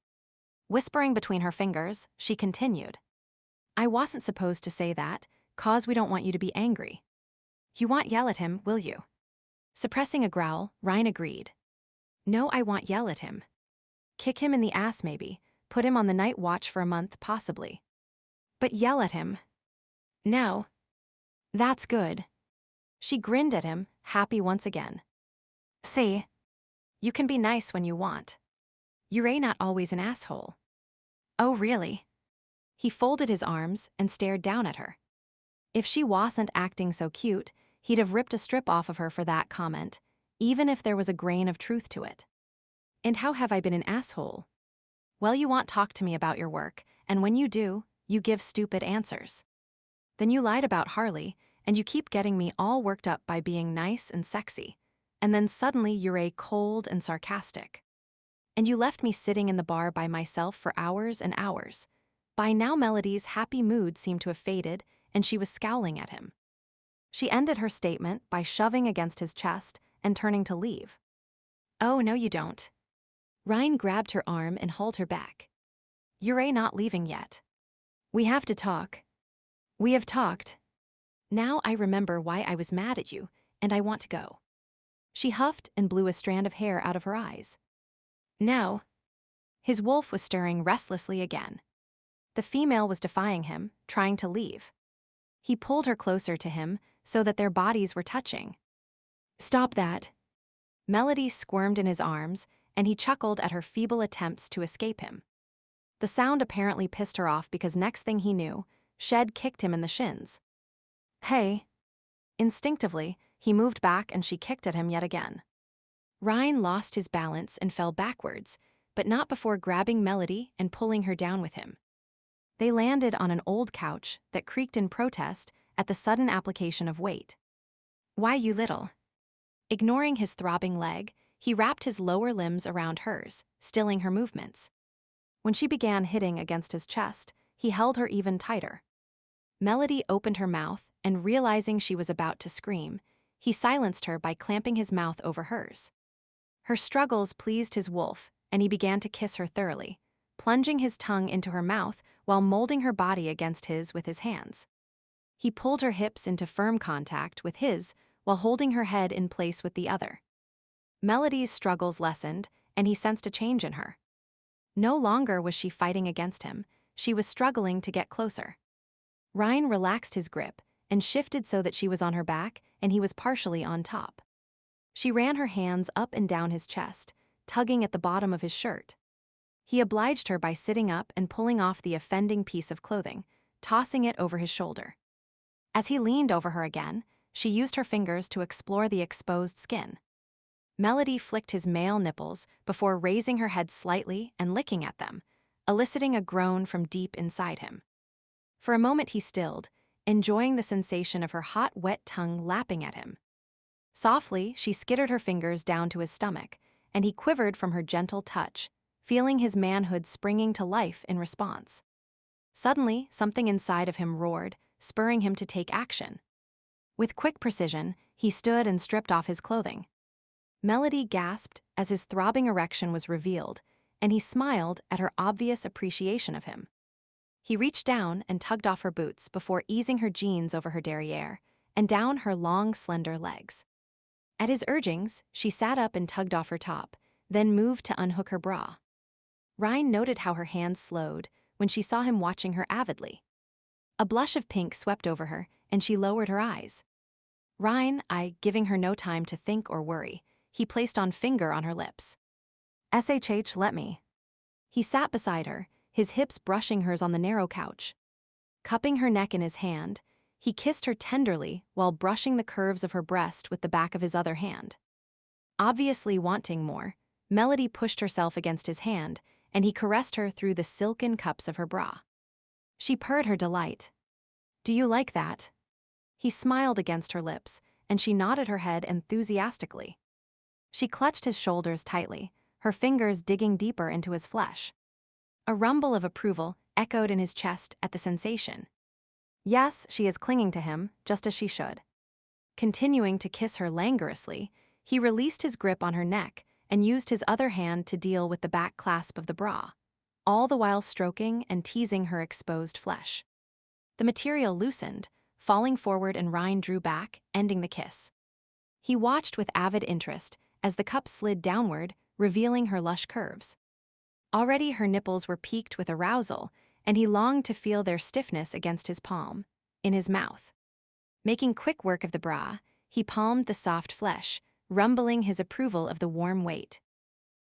Whispering between her fingers, she continued. I wasn't supposed to say that, 'cause we don't want you to be angry. You won't yell at him, will you? Suppressing a growl, Ryne agreed. No, I won't yell at him. Kick him in the ass maybe, put him on the night watch for a month possibly. But yell at him? No. That's good. She grinned at him, happy once again. See, you can be nice when you want. You're not always an asshole. Oh, really? He folded his arms and stared down at her. If she wasn't acting so cute, he'd have ripped a strip off of her for that comment, even if there was a grain of truth to it. And how have I been an asshole? Well, you won't talk to me about your work, and when you do, you give stupid answers. Then you lied about Harley, and you keep getting me all worked up by being nice and sexy, and then suddenly you're cold and sarcastic. And you left me sitting in the bar by myself for hours and hours. By now Melody's happy mood seemed to have faded, and she was scowling at him. She ended her statement by shoving against his chest and turning to leave. Oh, no you don't. Ryne grabbed her arm and hauled her back. You're not leaving yet. We have to talk. We have talked. Now I remember why I was mad at you, and I want to go. She huffed and blew a strand of hair out of her eyes. No. His wolf was stirring restlessly again. The female was defying him, trying to leave. He pulled her closer to him so that their bodies were touching. Stop that. Melody squirmed in his arms, and he chuckled at her feeble attempts to escape him. The sound apparently pissed her off because next thing he knew, Shed kicked him in the shins. Hey. Instinctively, he moved back and she kicked at him yet again. Ryne lost his balance and fell backwards, but not before grabbing Melody and pulling her down with him. They landed on an old couch that creaked in protest at the sudden application of weight. Why, you little. Ignoring his throbbing leg, he wrapped his lower limbs around hers, stilling her movements. When she began hitting against his chest, he held her even tighter. Melody opened her mouth, and realizing she was about to scream, he silenced her by clamping his mouth over hers. Her struggles pleased his wolf, and he began to kiss her thoroughly, plunging his tongue into her mouth while molding her body against his with his hands. He pulled her hips into firm contact with his while holding her head in place with the other. Melody's struggles lessened, and he sensed a change in her. No longer was she fighting against him, she was struggling to get closer. Ryne relaxed his grip and shifted so that she was on her back and he was partially on top. She ran her hands up and down his chest, tugging at the bottom of his shirt. He obliged her by sitting up and pulling off the offending piece of clothing, tossing it over his shoulder. As he leaned over her again, she used her fingers to explore the exposed skin. Melody flicked his male nipples before raising her head slightly and licking at them, eliciting a groan from deep inside him. For a moment he stilled, enjoying the sensation of her hot, wet tongue lapping at him. Softly, she skittered her fingers down to his stomach, and he quivered from her gentle touch, feeling his manhood springing to life in response. Suddenly, something inside of him roared, spurring him to take action. With quick precision, he stood and stripped off his clothing. Melody gasped as his throbbing erection was revealed, and he smiled at her obvious appreciation of him. He reached down and tugged off her boots before easing her jeans over her derriere and down her long, slender legs. At his urgings, she sat up and tugged off her top, then moved to unhook her bra. Ryne noted how her hands slowed when she saw him watching her avidly. A blush of pink swept over her, and she lowered her eyes. Ryne, giving her no time to think or worry, he placed on finger on her lips. "SHH, let me." He sat beside her, his hips brushing hers on the narrow couch. Cupping her neck in his hand, he kissed her tenderly while brushing the curves of her breast with the back of his other hand. Obviously wanting more, Melody pushed herself against his hand, and he caressed her through the silken cups of her bra. She purred her delight. "Do you like that?" He smiled against her lips, and she nodded her head enthusiastically. She clutched his shoulders tightly, her fingers digging deeper into his flesh. A rumble of approval echoed in his chest at the sensation. Yes, she is clinging to him, just as she should. Continuing to kiss her languorously, he released his grip on her neck and used his other hand to deal with the back clasp of the bra, all the while stroking and teasing her exposed flesh. The material loosened, falling forward, and Ryne drew back, ending the kiss. He watched with avid interest as the cup slid downward, revealing her lush curves. Already her nipples were peaked with arousal, and he longed to feel their stiffness against his palm, in his mouth. Making quick work of the bra, he palmed the soft flesh, rumbling his approval of the warm weight.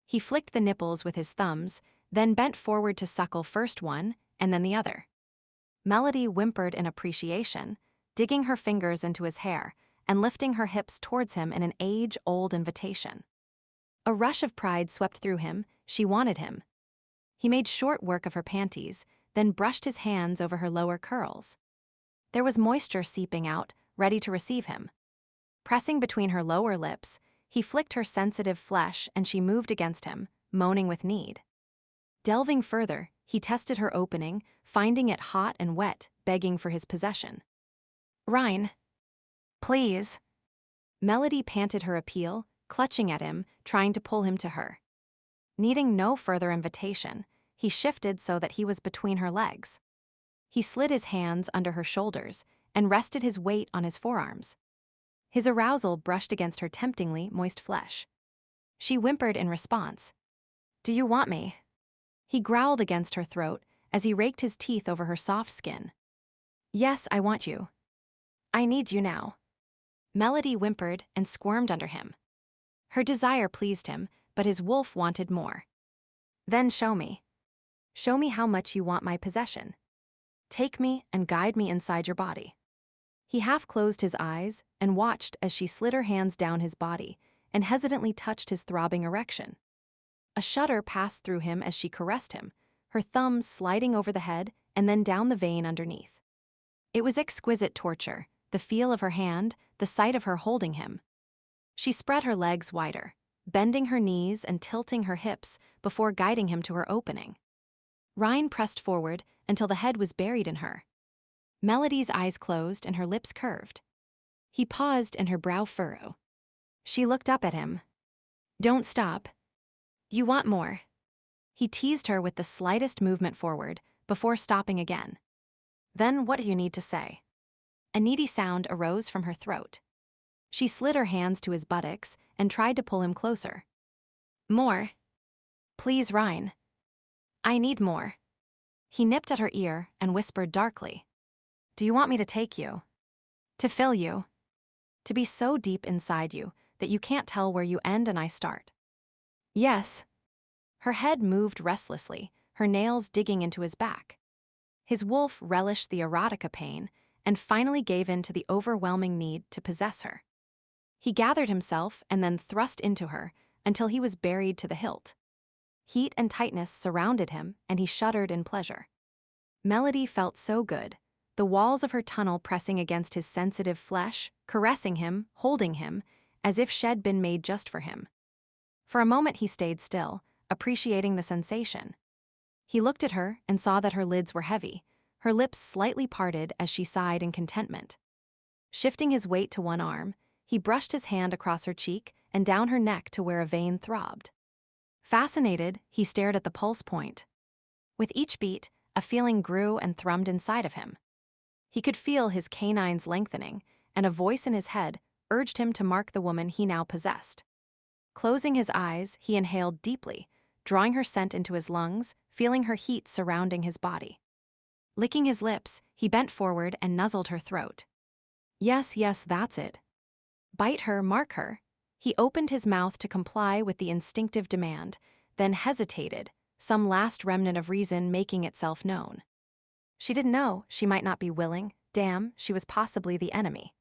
He flicked the nipples with his thumbs, then bent forward to suckle first one and then the other. Melody whimpered in appreciation, digging her fingers into his hair and lifting her hips towards him in an age-old invitation. A rush of pride swept through him. She wanted him. He made short work of her panties, then brushed his hands over her lower curls. There was moisture seeping out, ready to receive him. Pressing between her lower lips, he flicked her sensitive flesh, and she moved against him, moaning with need. Delving further, he tested her opening, finding it hot and wet, begging for his possession. "Ryne, please." Melody panted her appeal, clutching at him, trying to pull him to her. Needing no further invitation, he shifted so that he was between her legs. He slid his hands under her shoulders and rested his weight on his forearms. His arousal brushed against her temptingly moist flesh. She whimpered in response. "Do you want me?" He growled against her throat as he raked his teeth over her soft skin. "Yes, I want you. I need you now." Melody whimpered and squirmed under him. Her desire pleased him, but his wolf wanted more. "Then show me. Show me how much you want my possession. Take me and guide me inside your body." He half closed his eyes and watched as she slid her hands down his body and hesitantly touched his throbbing erection. A shudder passed through him as she caressed him, her thumbs sliding over the head and then down the vein underneath. It was exquisite torture, the feel of her hand, the sight of her holding him. She spread her legs wider, bending her knees and tilting her hips before guiding him to her opening. Ryne pressed forward until the head was buried in her. Melody's eyes closed and her lips curved. He paused and her brow furrowed. She looked up at him. "Don't stop. You want more." He teased her with the slightest movement forward before stopping again. "Then what do you need to say?" A needy sound arose from her throat. She slid her hands to his buttocks and tried to pull him closer. "More. Please, Ryne. I need more." He nipped at her ear and whispered darkly. "Do you want me to take you? To fill you? To be so deep inside you that you can't tell where you end and I start?" "Yes." Her head moved restlessly, her nails digging into his back. His wolf relished the erotica pain and finally gave in to the overwhelming need to possess her. He gathered himself and then thrust into her until he was buried to the hilt. Heat and tightness surrounded him, and he shuddered in pleasure. Melody felt so good, the walls of her tunnel pressing against his sensitive flesh, caressing him, holding him, as if she'd been made just for him. For a moment he stayed still, appreciating the sensation. He looked at her and saw that her lids were heavy, her lips slightly parted as she sighed in contentment. Shifting his weight to one arm, he brushed his hand across her cheek and down her neck to where a vein throbbed. Fascinated, he stared at the pulse point. With each beat, a feeling grew and thrummed inside of him. He could feel his canines lengthening, and a voice in his head urged him to mark the woman he now possessed. Closing his eyes, he inhaled deeply, drawing her scent into his lungs, feeling her heat surrounding his body. Licking his lips, he bent forward and nuzzled her throat. Yes, yes, that's it. Bite her, mark her. He opened his mouth to comply with the instinctive demand, then hesitated, some last remnant of reason making itself known. She didn't know, she might not be willing, damn, she was possibly the enemy.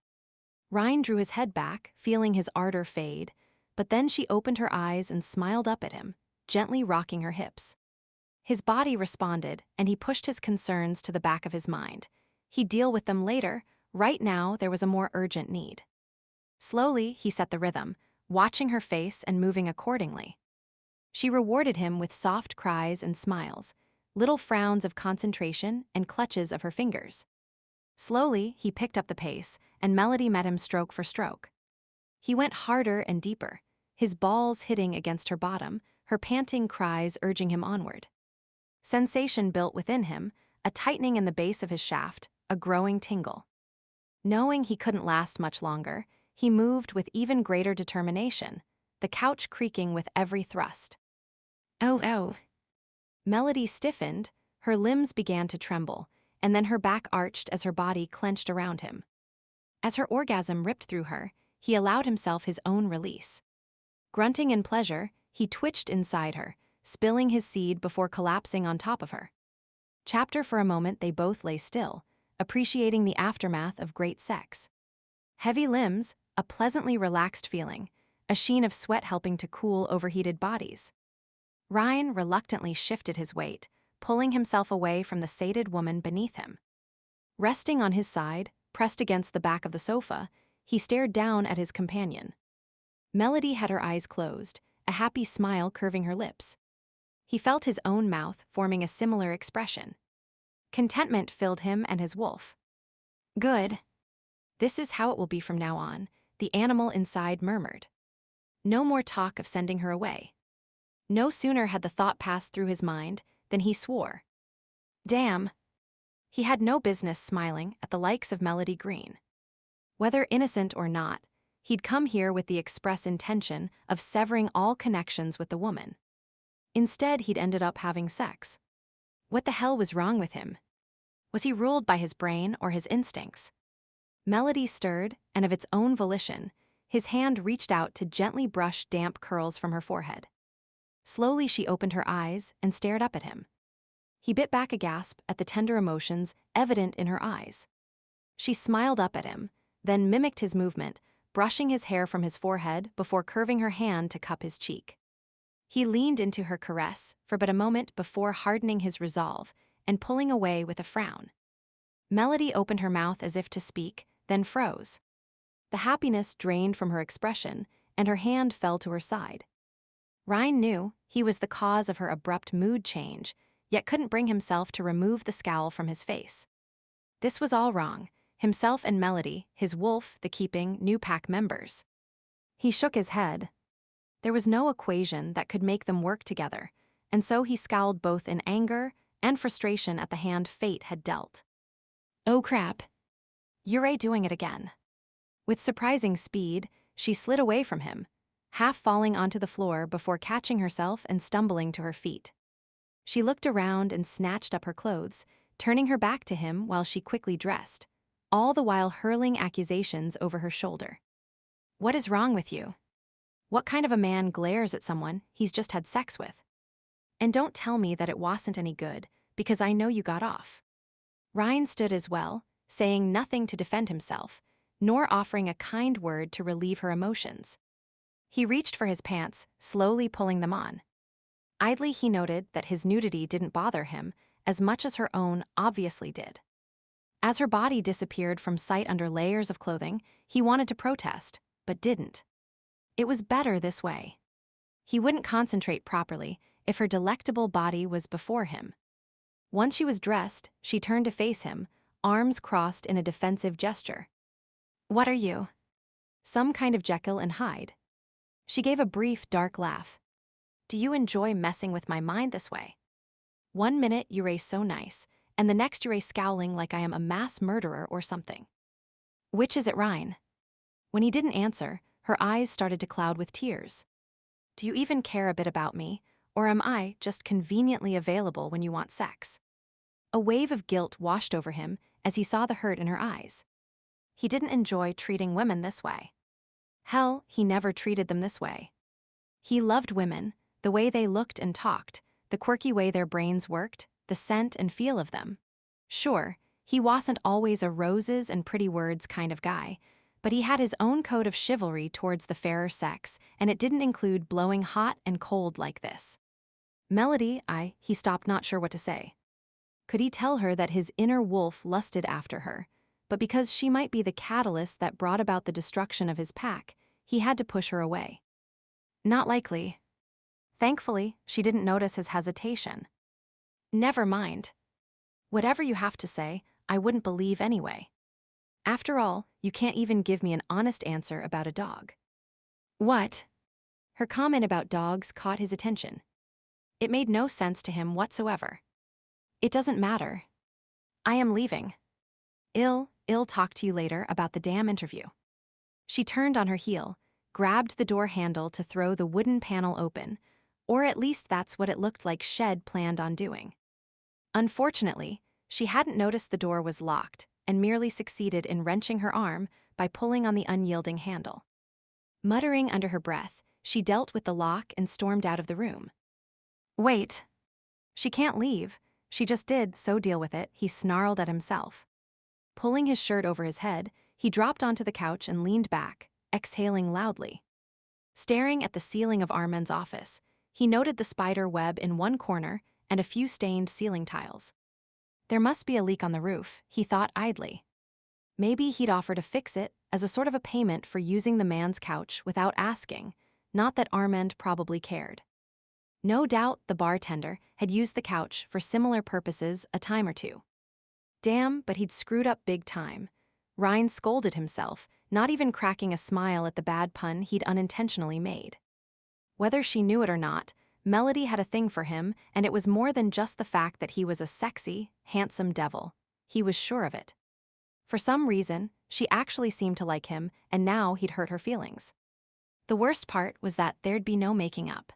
Ryne drew his head back, feeling his ardor fade, but then she opened her eyes and smiled up at him, gently rocking her hips. His body responded, and he pushed his concerns to the back of his mind. He'd deal with them later. Right now, there was a more urgent need. Slowly, he set the rhythm, watching her face and moving accordingly. She rewarded him with soft cries and smiles, little frowns of concentration and clutches of her fingers. Slowly, he picked up the pace, and Melody met him stroke for stroke. He went harder and deeper, his balls hitting against her bottom, her panting cries urging him onward. Sensation built within him, a tightening in the base of his shaft, a growing tingle. Knowing he couldn't last much longer, he moved with even greater determination, the couch creaking with every thrust. Oh, oh. Melody stiffened, her limbs began to tremble, and then her back arched as her body clenched around him. As her orgasm ripped through her, he allowed himself his own release. Grunting in pleasure, he twitched inside her, spilling his seed before collapsing on top of her. Chapter for a moment they both lay still, appreciating the aftermath of great sex. Heavy limbs, a pleasantly relaxed feeling, a sheen of sweat helping to cool overheated bodies. Ryne reluctantly shifted his weight, pulling himself away from the sated woman beneath him. Resting on his side, pressed against the back of the sofa, he stared down at his companion. Melody had her eyes closed, a happy smile curving her lips. He felt his own mouth forming a similar expression. Contentment filled him and his wolf. Good. This is how it will be from now on, the animal inside murmured. No more talk of sending her away. No sooner had the thought passed through his mind than he swore. Damn. He had no business smiling at the likes of Melody Greene. Whether innocent or not, he'd come here with the express intention of severing all connections with the woman. Instead, he'd ended up having sex. What the hell was wrong with him? Was he ruled by his brain or his instincts? Melody stirred, and of its own volition, his hand reached out to gently brush damp curls from her forehead. Slowly she opened her eyes and stared up at him. He bit back a gasp at the tender emotions evident in her eyes. She smiled up at him, then mimicked his movement, brushing his hair from his forehead before curving her hand to cup his cheek. He leaned into her caress for but a moment before hardening his resolve and pulling away with a frown. Melody opened her mouth as if to speak, then froze. The happiness drained from her expression, and her hand fell to her side. Ryne knew he was the cause of her abrupt mood change, yet couldn't bring himself to remove the scowl from his face. This was all wrong, himself and Melody, his wolf, the keeping, new pack members. He shook his head. There was no equation that could make them work together, and so he scowled both in anger and frustration at the hand fate had dealt. Oh crap. You're doing it again. With surprising speed, she slid away from him, half falling onto the floor before catching herself and stumbling to her feet. She looked around and snatched up her clothes, turning her back to him while she quickly dressed, all the while hurling accusations over her shoulder. What is wrong with you? What kind of a man glares at someone he's just had sex with? And don't tell me that it wasn't any good, because I know you got off. Ryne stood as well, saying nothing to defend himself, nor offering a kind word to relieve her emotions. He reached for his pants, slowly pulling them on. Idly he noted that his nudity didn't bother him as much as her own obviously did. As her body disappeared from sight under layers of clothing, he wanted to protest, but didn't. It was better this way. He wouldn't concentrate properly if her delectable body was before him. Once she was dressed, she turned to face him, arms crossed in a defensive gesture. "What are you? Some kind of Jekyll and Hyde?" She gave a brief, dark laugh. "Do you enjoy messing with my mind this way? One minute you're so nice, and the next you're scowling like I am a mass murderer or something. Which is it, Ryne?" When he didn't answer, her eyes started to cloud with tears. "Do you even care a bit about me, or am I just conveniently available when you want sex?" A wave of guilt washed over him as he saw the hurt in her eyes. He didn't enjoy treating women this way. Hell, he never treated them this way. He loved women, the way they looked and talked, the quirky way their brains worked, the scent and feel of them. Sure, he wasn't always a roses and pretty words kind of guy, but he had his own code of chivalry towards the fairer sex, and it didn't include blowing hot and cold like this. Melody, he stopped, not sure what to say. Could he tell her that his inner wolf lusted after her, but because she might be the catalyst that brought about the destruction of his pack, he had to push her away? Not likely. Thankfully, she didn't notice his hesitation. "Never mind. Whatever you have to say, I wouldn't believe anyway. After all, you can't even give me an honest answer about a dog." "What?" Her comment about dogs caught his attention. It made no sense to him whatsoever. "It doesn't matter. I am leaving. I'll talk to you later about the damn interview." She turned on her heel, grabbed the door handle to throw the wooden panel open, or at least that's what it looked like Shed planned on doing. Unfortunately, she hadn't noticed the door was locked and merely succeeded in wrenching her arm by pulling on the unyielding handle. Muttering under her breath, she dealt with the lock and stormed out of the room. "Wait. She can't leave. She just did, so deal with it," he snarled at himself. Pulling his shirt over his head, he dropped onto the couch and leaned back, exhaling loudly. Staring at the ceiling of Armand's office, he noted the spider web in one corner and a few stained ceiling tiles. There must be a leak on the roof, he thought idly. Maybe he'd offer to fix it as a sort of a payment for using the man's couch without asking, not that Armand probably cared. No doubt the bartender had used the couch for similar purposes a time or two. Damn, but he'd screwed up big time. Ryne scolded himself, not even cracking a smile at the bad pun he'd unintentionally made. Whether she knew it or not, Melody had a thing for him, and it was more than just the fact that he was a sexy, handsome devil. He was sure of it. For some reason, she actually seemed to like him, and now he'd hurt her feelings. The worst part was that there'd be no making up.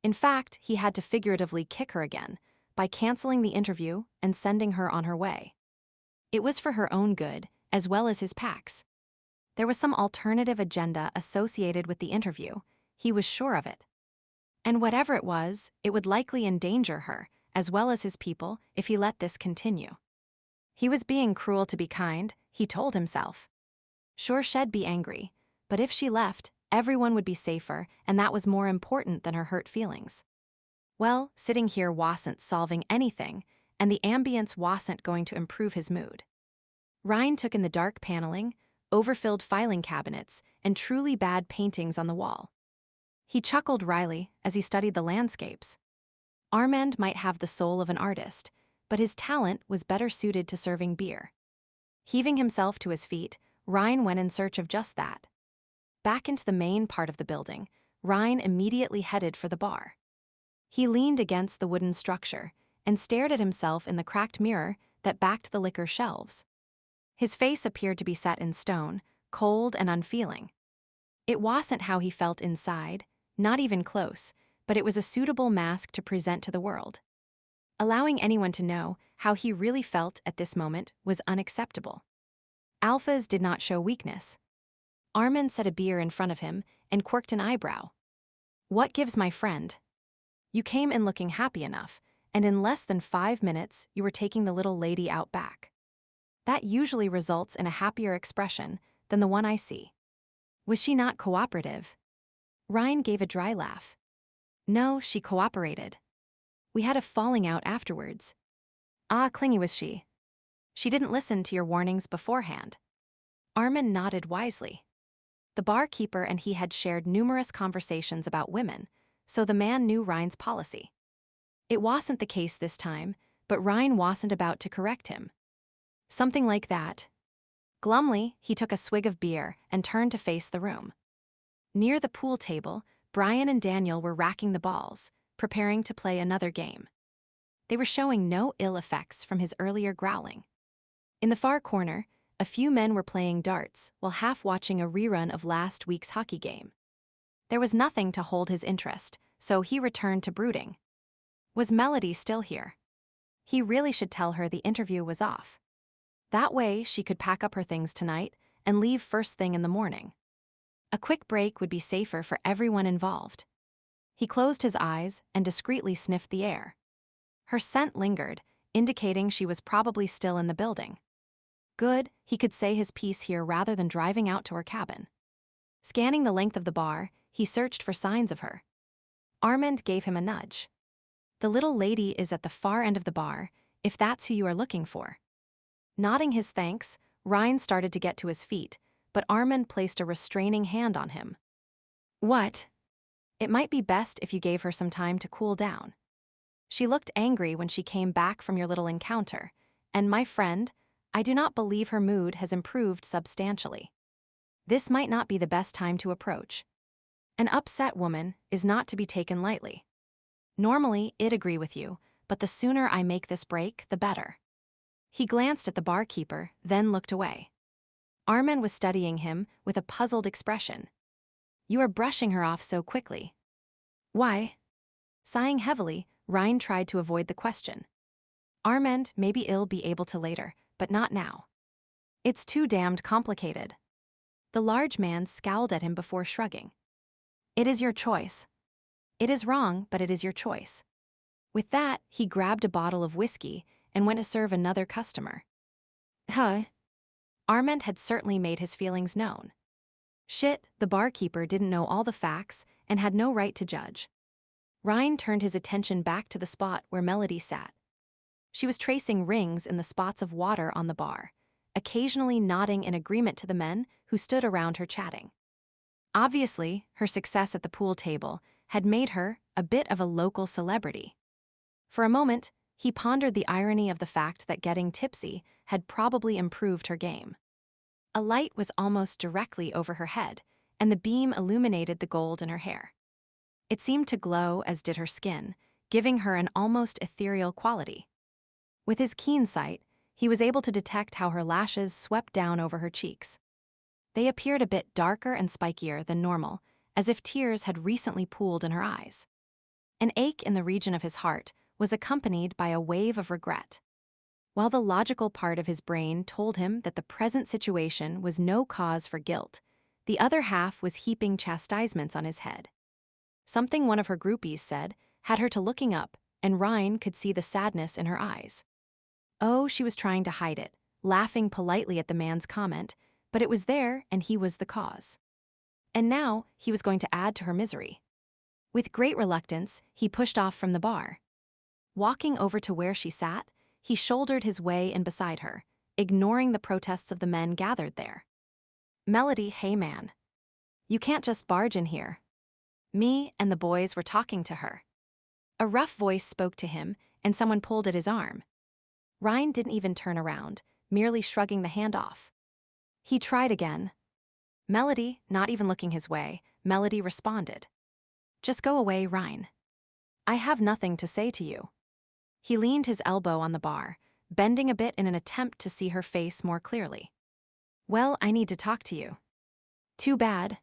In fact, he had to figuratively kick her again, by canceling the interview and sending her on her way. It was for her own good, as well as his pack's. There was some alternative agenda associated with the interview, he was sure of it. And whatever it would likely endanger her, as well as his people, if he let this continue. He was being cruel to be kind, he told himself. Sure, she'd be angry, but if she left, everyone would be safer, and that was more important than her hurt feelings. Well, sitting here wasn't solving anything, and the ambience wasn't going to improve his mood. Ryne took in the dark paneling, overfilled filing cabinets, and truly bad paintings on the wall. He chuckled wryly as he studied the landscapes. Armand might have the soul of an artist, but his talent was better suited to serving beer. Heaving himself to his feet, Ryne went in search of just that. Back into the main part of the building, Ryne immediately headed for the bar. He leaned against the wooden structure and stared at himself in the cracked mirror that backed the liquor shelves. His face appeared to be set in stone, cold and unfeeling. It wasn't how he felt inside, not even close, but it was a suitable mask to present to the world. Allowing anyone to know how he really felt at this moment was unacceptable. Alphas did not show weakness. Armand set a beer in front of him and quirked an eyebrow. "What gives, my friend? You came in looking happy enough, and in less than 5 minutes you were taking the little lady out back. That usually results in a happier expression than the one I see. Was she not cooperative?" Ryne gave a dry laugh. "No, she cooperated. We had a falling out afterwards." "Ah, clingy was she. She didn't listen to your warnings beforehand." Armand nodded wisely. The barkeeper and he had shared numerous conversations about women, so the man knew Ryne's policy. It wasn't the case this time, but Ryne wasn't about to correct him. Something like that. Glumly, he took a swig of beer and turned to face the room. Near the pool table, Brian and Daniel were racking the balls, preparing to play another game. They were showing no ill effects from his earlier growling. In the far corner, a few men were playing darts while half watching a rerun of last week's hockey game. There was nothing to hold his interest, so he returned to brooding. Was Melody still here? He really should tell her the interview was off. That way she could pack up her things tonight and leave first thing in the morning. A quick break would be safer for everyone involved. He closed his eyes and discreetly sniffed the air. Her scent lingered, indicating she was probably still in the building. Good, he could say his piece here rather than driving out to her cabin. Scanning the length of the bar, he searched for signs of her. Armand gave him a nudge. The little lady is at the far end of the bar, if that's who you are looking for. Nodding his thanks, Ryne started to get to his feet, but Armand placed a restraining hand on him. What? It might be best if you gave her some time to cool down. She looked angry when she came back from your little encounter, and my friend, I do not believe her mood has improved substantially. This might not be the best time to approach. An upset woman is not to be taken lightly. Normally, I'd agree with you, but the sooner I make this break, the better. He glanced at the barkeeper, then looked away. Armand was studying him with a puzzled expression. You are brushing her off so quickly. Why? Sighing heavily, Ryne tried to avoid the question. Armand, maybe I'll be able to later, but not now. It's too damned complicated. The large man scowled at him before shrugging. It is your choice. It is wrong, but it is your choice. With that, he grabbed a bottle of whiskey and went to serve another customer. Huh? Armand had certainly made his feelings known. Shit, the barkeeper didn't know all the facts and had no right to judge. Ryne turned his attention back to the spot where Melody sat. She was tracing rings in the spots of water on the bar, occasionally nodding in agreement to the men who stood around her chatting. Obviously, her success at the pool table had made her a bit of a local celebrity. For a moment, he pondered the irony of the fact that getting tipsy had probably improved her game. A light was almost directly over her head, and the beam illuminated the gold in her hair. It seemed to glow as did her skin, giving her an almost ethereal quality. With his keen sight, he was able to detect how her lashes swept down over her cheeks. They appeared a bit darker and spikier than normal, as if tears had recently pooled in her eyes. An ache in the region of his heart was accompanied by a wave of regret. While the logical part of his brain told him that the present situation was no cause for guilt, the other half was heaping chastisements on his head. Something one of her groupies said had her to looking up, and Ryne could see the sadness in her eyes. Oh, she was trying to hide it, laughing politely at the man's comment, but it was there and he was the cause. And now he was going to add to her misery. With great reluctance, he pushed off from the bar. Walking over to where she sat, he shouldered his way in beside her, ignoring the protests of the men gathered there. Melody, hey man. You can't just barge in here. Me and the boys were talking to her. A rough voice spoke to him, and someone pulled at his arm. Ryne didn't even turn around, merely shrugging the hand off. He tried again. Melody, not even looking his way, Melody responded. Just go away, Ryne. I have nothing to say to you. He leaned his elbow on the bar, bending a bit in an attempt to see her face more clearly. Well, I need to talk to you. Too bad.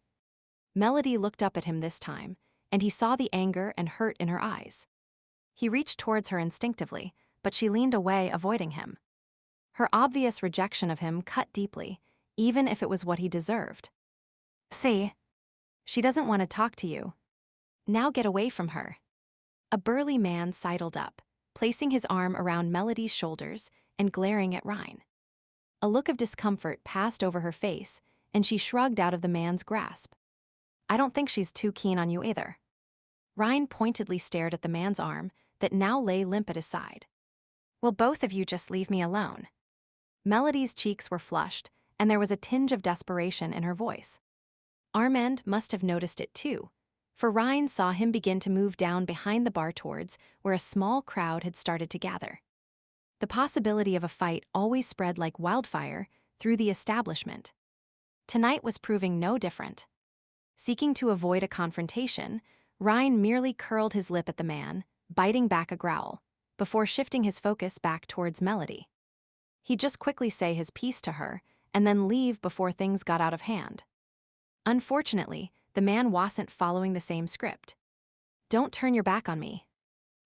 Melody looked up at him this time, and he saw the anger and hurt in her eyes. He reached towards her instinctively, but she leaned away, avoiding him. Her obvious rejection of him cut deeply, even if it was what he deserved. See? She doesn't want to talk to you. Now get away from her. A burly man sidled up, placing his arm around Melody's shoulders and glaring at Ryne. A look of discomfort passed over her face, and she shrugged out of the man's grasp. I don't think she's too keen on you either. Ryne pointedly stared at the man's arm that now lay limp at his side. Will both of you just leave me alone? Melody's cheeks were flushed, and there was a tinge of desperation in her voice. Armand must have noticed it too, for Ryne saw him begin to move down behind the bar towards where a small crowd had started to gather. The possibility of a fight always spread like wildfire through the establishment. Tonight was proving no different. Seeking to avoid a confrontation, Ryne merely curled his lip at the man, biting back a growl, before shifting his focus back towards Melody. He'd just quickly say his piece to her, and then leave before things got out of hand. Unfortunately, the man wasn't following the same script. "Don't turn your back on me.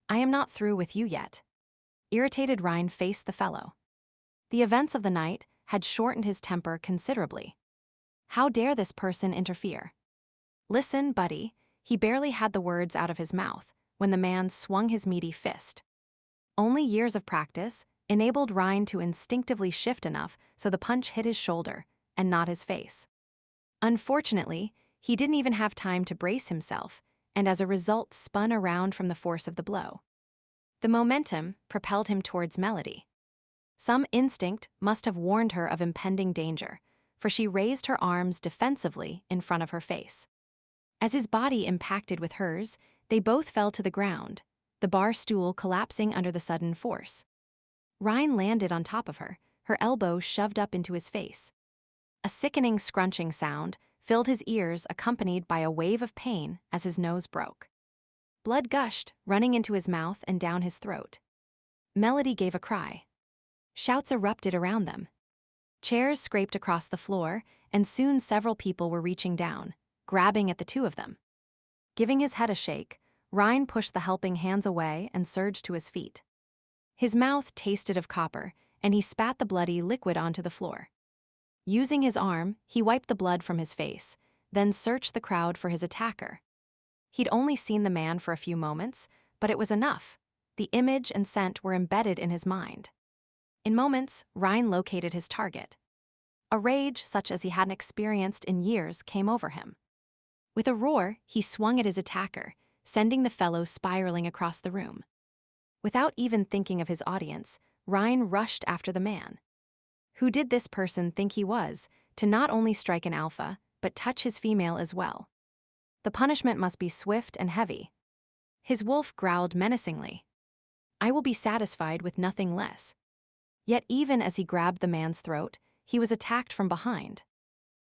I am not through with you yet." Irritated, Ryne faced the fellow. The events of the night had shortened his temper considerably. How dare this person interfere? "Listen, buddy," he barely had the words out of his mouth when the man swung his meaty fist. Only years of practice enabled Ryne to instinctively shift enough so the punch hit his shoulder and not his face. Unfortunately, he didn't even have time to brace himself, and as a result spun around from the force of the blow. The momentum propelled him towards Melody. Some instinct must have warned her of impending danger, for she raised her arms defensively in front of her face. As his body impacted with hers, they both fell to the ground, the bar stool collapsing under the sudden force. Ryne landed on top of her, her elbow shoved up into his face. A sickening scrunching sound filled his ears, accompanied by a wave of pain as his nose broke. Blood gushed, running into his mouth and down his throat. Melody gave a cry. Shouts erupted around them. Chairs scraped across the floor, and soon several people were reaching down, grabbing at the two of them. Giving his head a shake, Ryne pushed the helping hands away and surged to his feet. His mouth tasted of copper, and he spat the bloody liquid onto the floor. Using his arm, he wiped the blood from his face, then searched the crowd for his attacker. He'd only seen the man for a few moments, but it was enough. The image and scent were embedded in his mind. In moments, Ryne located his target. A rage such as he hadn't experienced in years came over him. With a roar, he swung at his attacker, sending the fellow spiraling across the room. Without even thinking of his audience, Ryne rushed after the man. Who did this person think he was, to not only strike an alpha, but touch his female as well? The punishment must be swift and heavy. His wolf growled menacingly. "I will be satisfied with nothing less." Yet even as he grabbed the man's throat, he was attacked from behind.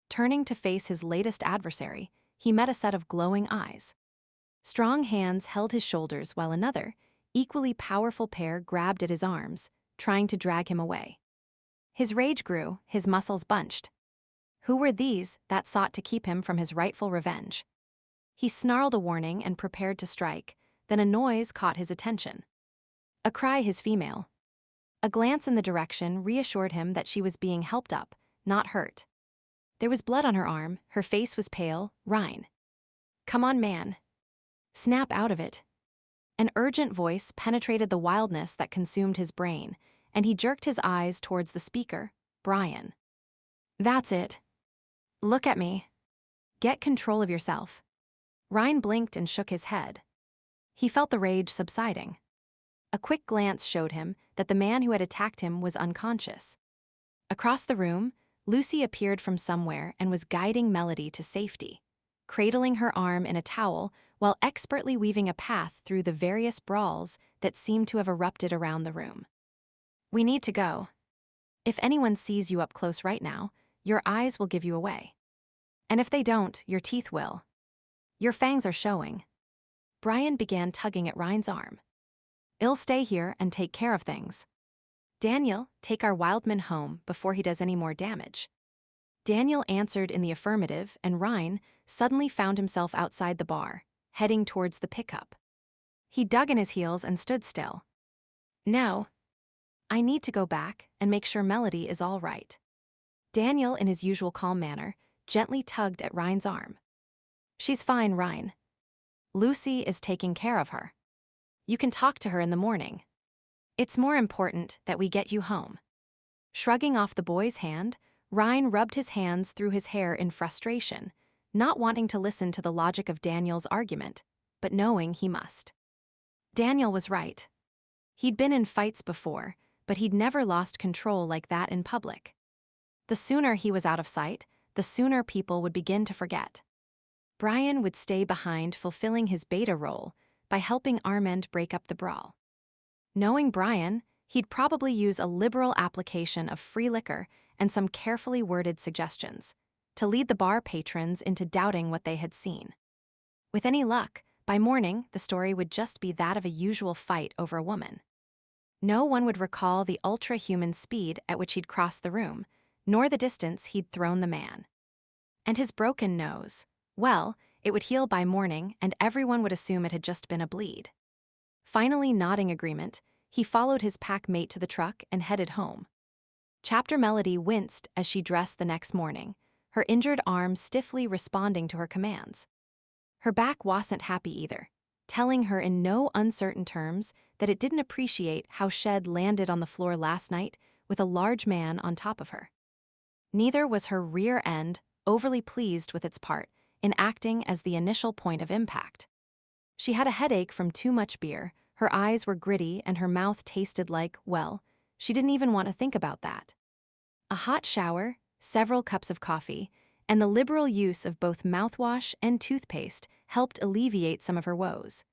Turning to face his latest adversary, he met a set of glowing eyes. Strong hands held his shoulders while another, equally powerful pair grabbed at his arms, trying to drag him away. His rage grew, his muscles bunched. Who were these that sought to keep him from his rightful revenge? He snarled a warning and prepared to strike, then a noise caught his attention. A cry, his female. A glance in the direction reassured him that she was being helped up, not hurt. There was blood on her arm, her face was pale. "Ryne. Come on, man. Snap out of it." An urgent voice penetrated the wildness that consumed his brain, and he jerked his eyes towards the speaker, Brian. "That's it. Look at me. Get control of yourself." Ryne blinked and shook his head. He felt the rage subsiding. A quick glance showed him that the man who had attacked him was unconscious. Across the room, Lucy appeared from somewhere and was guiding Melody to safety, cradling her arm in a towel while expertly weaving a path through the various brawls that seemed to have erupted around the room. "We need to go. If anyone sees you up close right now, your eyes will give you away. And if they don't, your teeth will. Your fangs are showing." Brian began tugging at Ryne's arm. "I'll stay here and take care of things. Daniel, take our Wildman home before he does any more damage." Daniel answered in the affirmative, and Ryne suddenly found himself outside the bar, heading towards the pickup. He dug in his heels and stood still. "No. I need to go back and make sure Melody is all right." Daniel, in his usual calm manner, gently tugged at Ryne's arm. "She's fine, Ryne. Lucy is taking care of her. You can talk to her in the morning. It's more important that we get you home." Shrugging off the boy's hand, Ryne rubbed his hands through his hair in frustration, not wanting to listen to the logic of Daniel's argument, but knowing he must. Daniel was right. He'd been in fights before, but he'd never lost control like that in public. The sooner he was out of sight, the sooner people would begin to forget. Brian would stay behind, fulfilling his beta role by helping Armand break up the brawl. Knowing Brian, he'd probably use a liberal application of free liquor and some carefully worded suggestions to lead the bar patrons into doubting what they had seen. With any luck, by morning, the story would just be that of a usual fight over a woman. No one would recall the ultra-human speed at which he'd crossed the room, nor the distance he'd thrown the man. And his broken nose, well, it would heal by morning and everyone would assume it had just been a bleed. Finally nodding agreement, he followed his pack mate to the truck and headed home. Chapter Melody winced as she dressed the next morning, her injured arm stiffly responding to her commands. Her back wasn't happy either, telling her in no uncertain terms that it didn't appreciate how Shed landed on the floor last night with a large man on top of her. Neither was her rear end overly pleased with its part in acting as the initial point of impact. She had a headache from too much beer, her eyes were gritty and her mouth tasted like, well, she didn't even want to think about that. A hot shower, several cups of coffee, and the liberal use of both mouthwash and toothpaste helped alleviate some of her woes.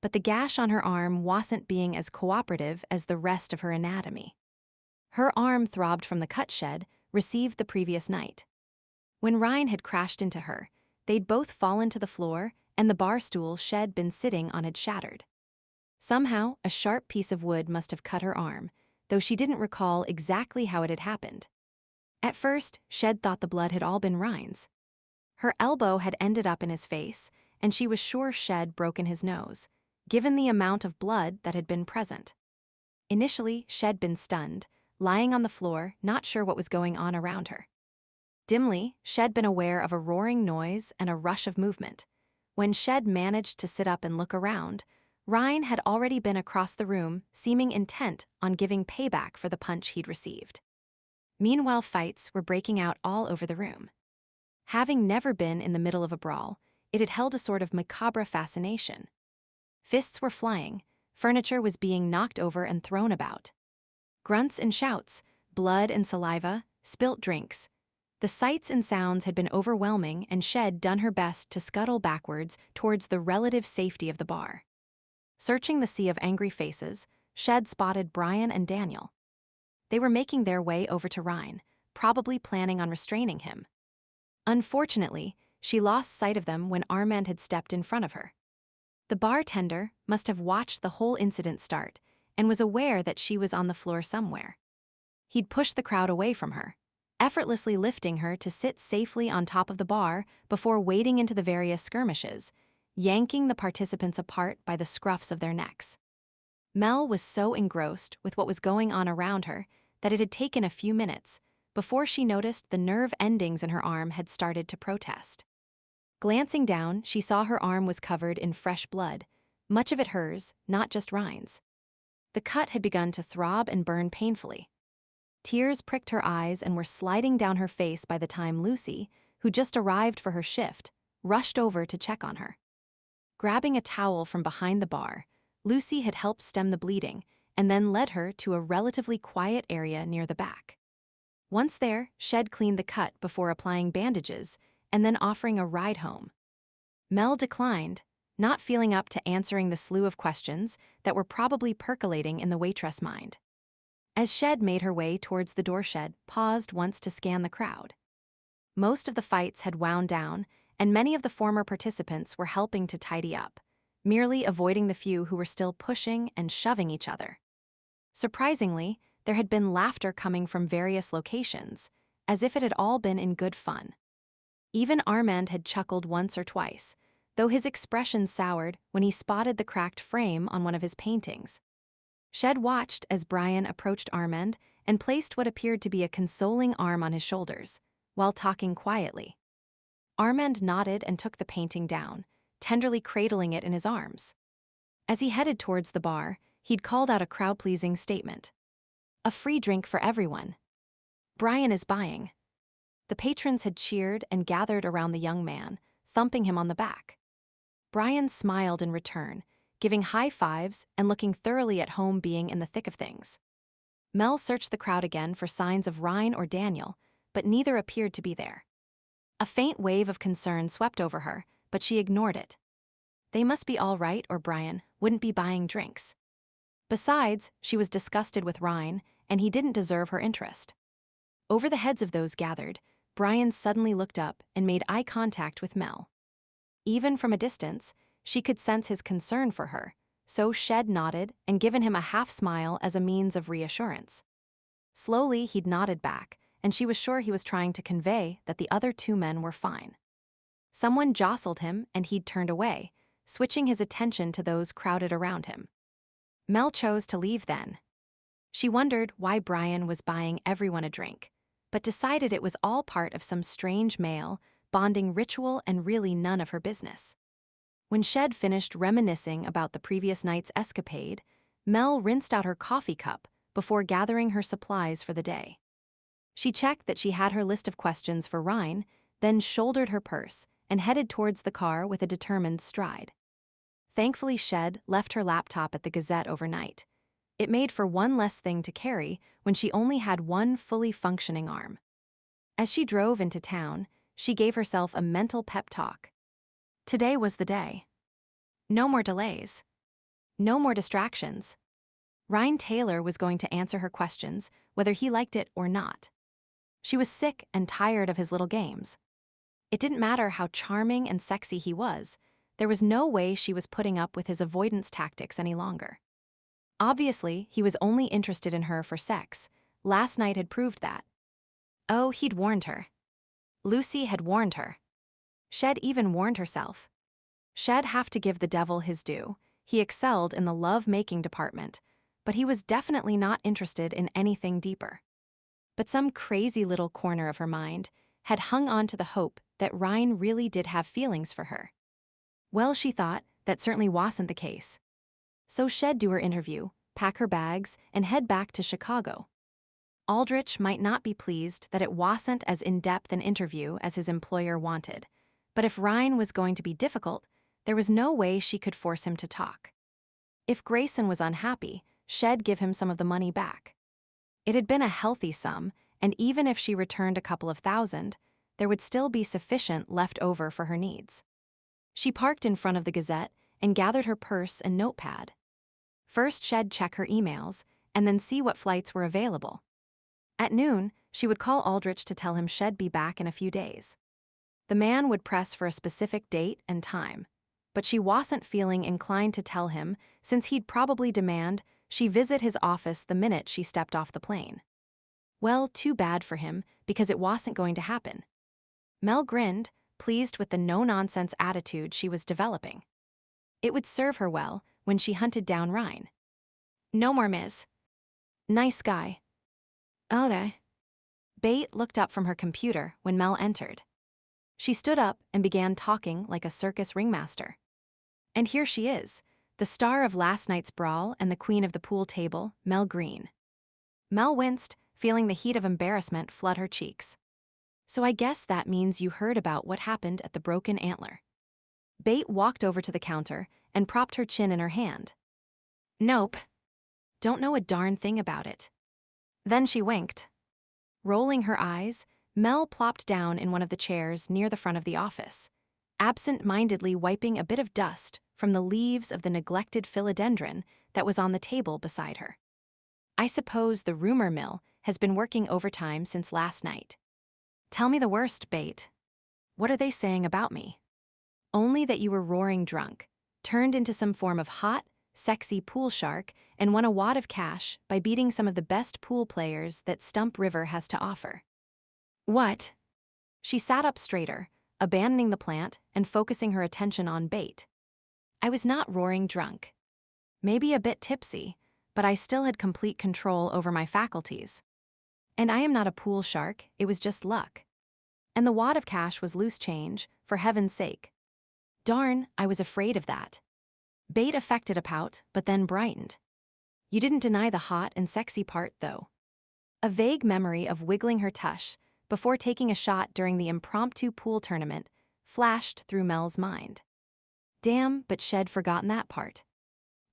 But the gash on her arm wasn't being as cooperative as the rest of her anatomy. Her arm throbbed from the cut Shed received the previous night. When Ryne had crashed into her, they'd both fallen to the floor and the bar stool Shed been sitting on had shattered. Somehow, a sharp piece of wood must have cut her arm, though she didn't recall exactly how it had happened. At first, Shed thought the blood had all been Ryne's. Her elbow had ended up in his face, and she was sure Shed broken his nose, given the amount of blood that had been present. Initially, Shed been stunned, lying on the floor, not sure what was going on around her. Dimly, Shed been aware of a roaring noise and a rush of movement. When Shed managed to sit up and look around, Ryne had already been across the room, seeming intent on giving payback for the punch he'd received. Meanwhile, fights were breaking out all over the room. Having never been in the middle of a brawl, it had held a sort of macabre fascination. Fists were flying, furniture was being knocked over and thrown about. Grunts and shouts, blood and saliva, spilt drinks. The sights and sounds had been overwhelming and Shed done her best to scuttle backwards towards the relative safety of the bar. Searching the sea of angry faces, Shed spotted Brian and Daniel. They were making their way over to Ryne, probably planning on restraining him. Unfortunately, she lost sight of them when Armand had stepped in front of her. The bartender must have watched the whole incident start and was aware that she was on the floor somewhere. He'd pushed the crowd away from her, effortlessly lifting her to sit safely on top of the bar before wading into the various skirmishes, yanking the participants apart by the scruffs of their necks. Mel was so engrossed with what was going on around her that it had taken a few minutes before she noticed the nerve endings in her arm had started to protest. Glancing down, she saw her arm was covered in fresh blood, much of it hers, not just Ryne's. The cut had begun to throb and burn painfully. Tears pricked her eyes and were sliding down her face by the time Lucy, who just arrived for her shift, rushed over to check on her. Grabbing a towel from behind the bar, Lucy had helped stem the bleeding and then led her to a relatively quiet area near the back. Once there, Shed cleaned the cut before applying bandages and then offering a ride home. Mel declined, not feeling up to answering the slew of questions that were probably percolating in the waitress' mind. As Shed made her way towards the door, Shed paused once to scan the crowd. Most of the fights had wound down, and many of the former participants were helping to tidy up, merely avoiding the few who were still pushing and shoving each other. Surprisingly, there had been laughter coming from various locations, as if it had all been in good fun. Even Armand had chuckled once or twice, though his expression soured when he spotted the cracked frame on one of his paintings. Shed watched as Brian approached Armand and placed what appeared to be a consoling arm on his shoulders, while talking quietly. Armand nodded and took the painting down, tenderly cradling it in his arms. As he headed towards the bar, he'd called out a crowd-pleasing statement. "A free drink for everyone. Brian is buying." The patrons had cheered and gathered around the young man, thumping him on the back. Brian smiled in return, giving high fives and looking thoroughly at home being in the thick of things. Mel searched the crowd again for signs of Ryne or Daniel, but neither appeared to be there. A faint wave of concern swept over her, but she ignored it. They must be all right or Brian wouldn't be buying drinks. Besides, she was disgusted with Ryne, and he didn't deserve her interest. Over the heads of those gathered, Brian suddenly looked up and made eye contact with Mel. Even from a distance, she could sense his concern for her, so Shed nodded and given him a half-smile as a means of reassurance. Slowly, he'd nodded back, and she was sure he was trying to convey that the other two men were fine. Someone jostled him, and he'd turned away, switching his attention to those crowded around him. Mel chose to leave then. She wondered why Brian was buying everyone a drink, but decided it was all part of some strange male, bonding ritual and really none of her business. When Shed finished reminiscing about the previous night's escapade, Mel rinsed out her coffee cup before gathering her supplies for the day. She checked that she had her list of questions for Ryne, then shouldered her purse and headed towards the car with a determined stride. Thankfully, Shed left her laptop at the Gazette overnight. It made for one less thing to carry when she only had one fully functioning arm. As she drove into town, she gave herself a mental pep talk. Today was the day. No more delays. No more distractions. Ryne Taylor was going to answer her questions, whether he liked it or not. She was sick and tired of his little games. It didn't matter how charming and sexy he was, there was no way she was putting up with his avoidance tactics any longer. Obviously, he was only interested in her for sex. Last night had proved that. Oh, he'd warned her. Lucy had warned her. Shed even warned herself. Shed have to give the devil his due. He excelled in the love-making department, but he was definitely not interested in anything deeper. But some crazy little corner of her mind had hung on to the hope that Ryne really did have feelings for her. Well, she thought, that certainly wasn't the case. So Shed do her interview, pack her bags, and head back to Chicago. Aldrich might not be pleased that it wasn't as in-depth an interview as his employer wanted, but if Ryne was going to be difficult, there was no way she could force him to talk. If Grayson was unhappy, Shed give him some of the money back. It had been a healthy sum, and even if she returned a couple of $1,000, there would still be sufficient left over for her needs. She parked in front of the Gazette and gathered her purse and notepad. First, Shed check her emails, and then see what flights were available. At noon, she would call Aldrich to tell him Shed be back in a few days. The man would press for a specific date and time, but she wasn't feeling inclined to tell him since he'd probably demand she visit his office the minute she stepped off the plane. Well, too bad for him, because it wasn't going to happen. Mel grinned, pleased with the no-nonsense attitude she was developing. It would serve her well when she hunted down Ryne. No more, Miss. Nice guy. Okay. Bate looked up from her computer when Mel entered. She stood up and began talking like a circus ringmaster. And here she is, the star of last night's brawl and the queen of the pool table, Melody Greene. Mel winced, feeling the heat of embarrassment flood her cheeks. So I guess that means you heard about what happened at the Broken Antler. Bate walked over to the counter and propped her chin in her hand. Nope. Don't know a darn thing about it. Then she winked. Rolling her eyes, Mel plopped down in one of the chairs near the front of the office, absent-mindedly wiping a bit of dust from the leaves of the neglected philodendron that was on the table beside her. I suppose the rumor mill has been working overtime since last night. Tell me the worst, Bate. What are they saying about me? Only that you were roaring drunk, turned into some form of hot, sexy pool shark, and won a wad of cash by beating some of the best pool players that Stump River has to offer. What? She sat up straighter, abandoning the plant and focusing her attention on Bate. I was not roaring drunk. Maybe a bit tipsy, but I still had complete control over my faculties. And I am not a pool shark, it was just luck. And the wad of cash was loose change, for heaven's sake. Darn, I was afraid of that. Bate affected a pout, but then brightened. You didn't deny the hot and sexy part, though. A vague memory of wiggling her tush before taking a shot during the impromptu pool tournament flashed through Mel's mind. Damn, but Shed forgotten that part.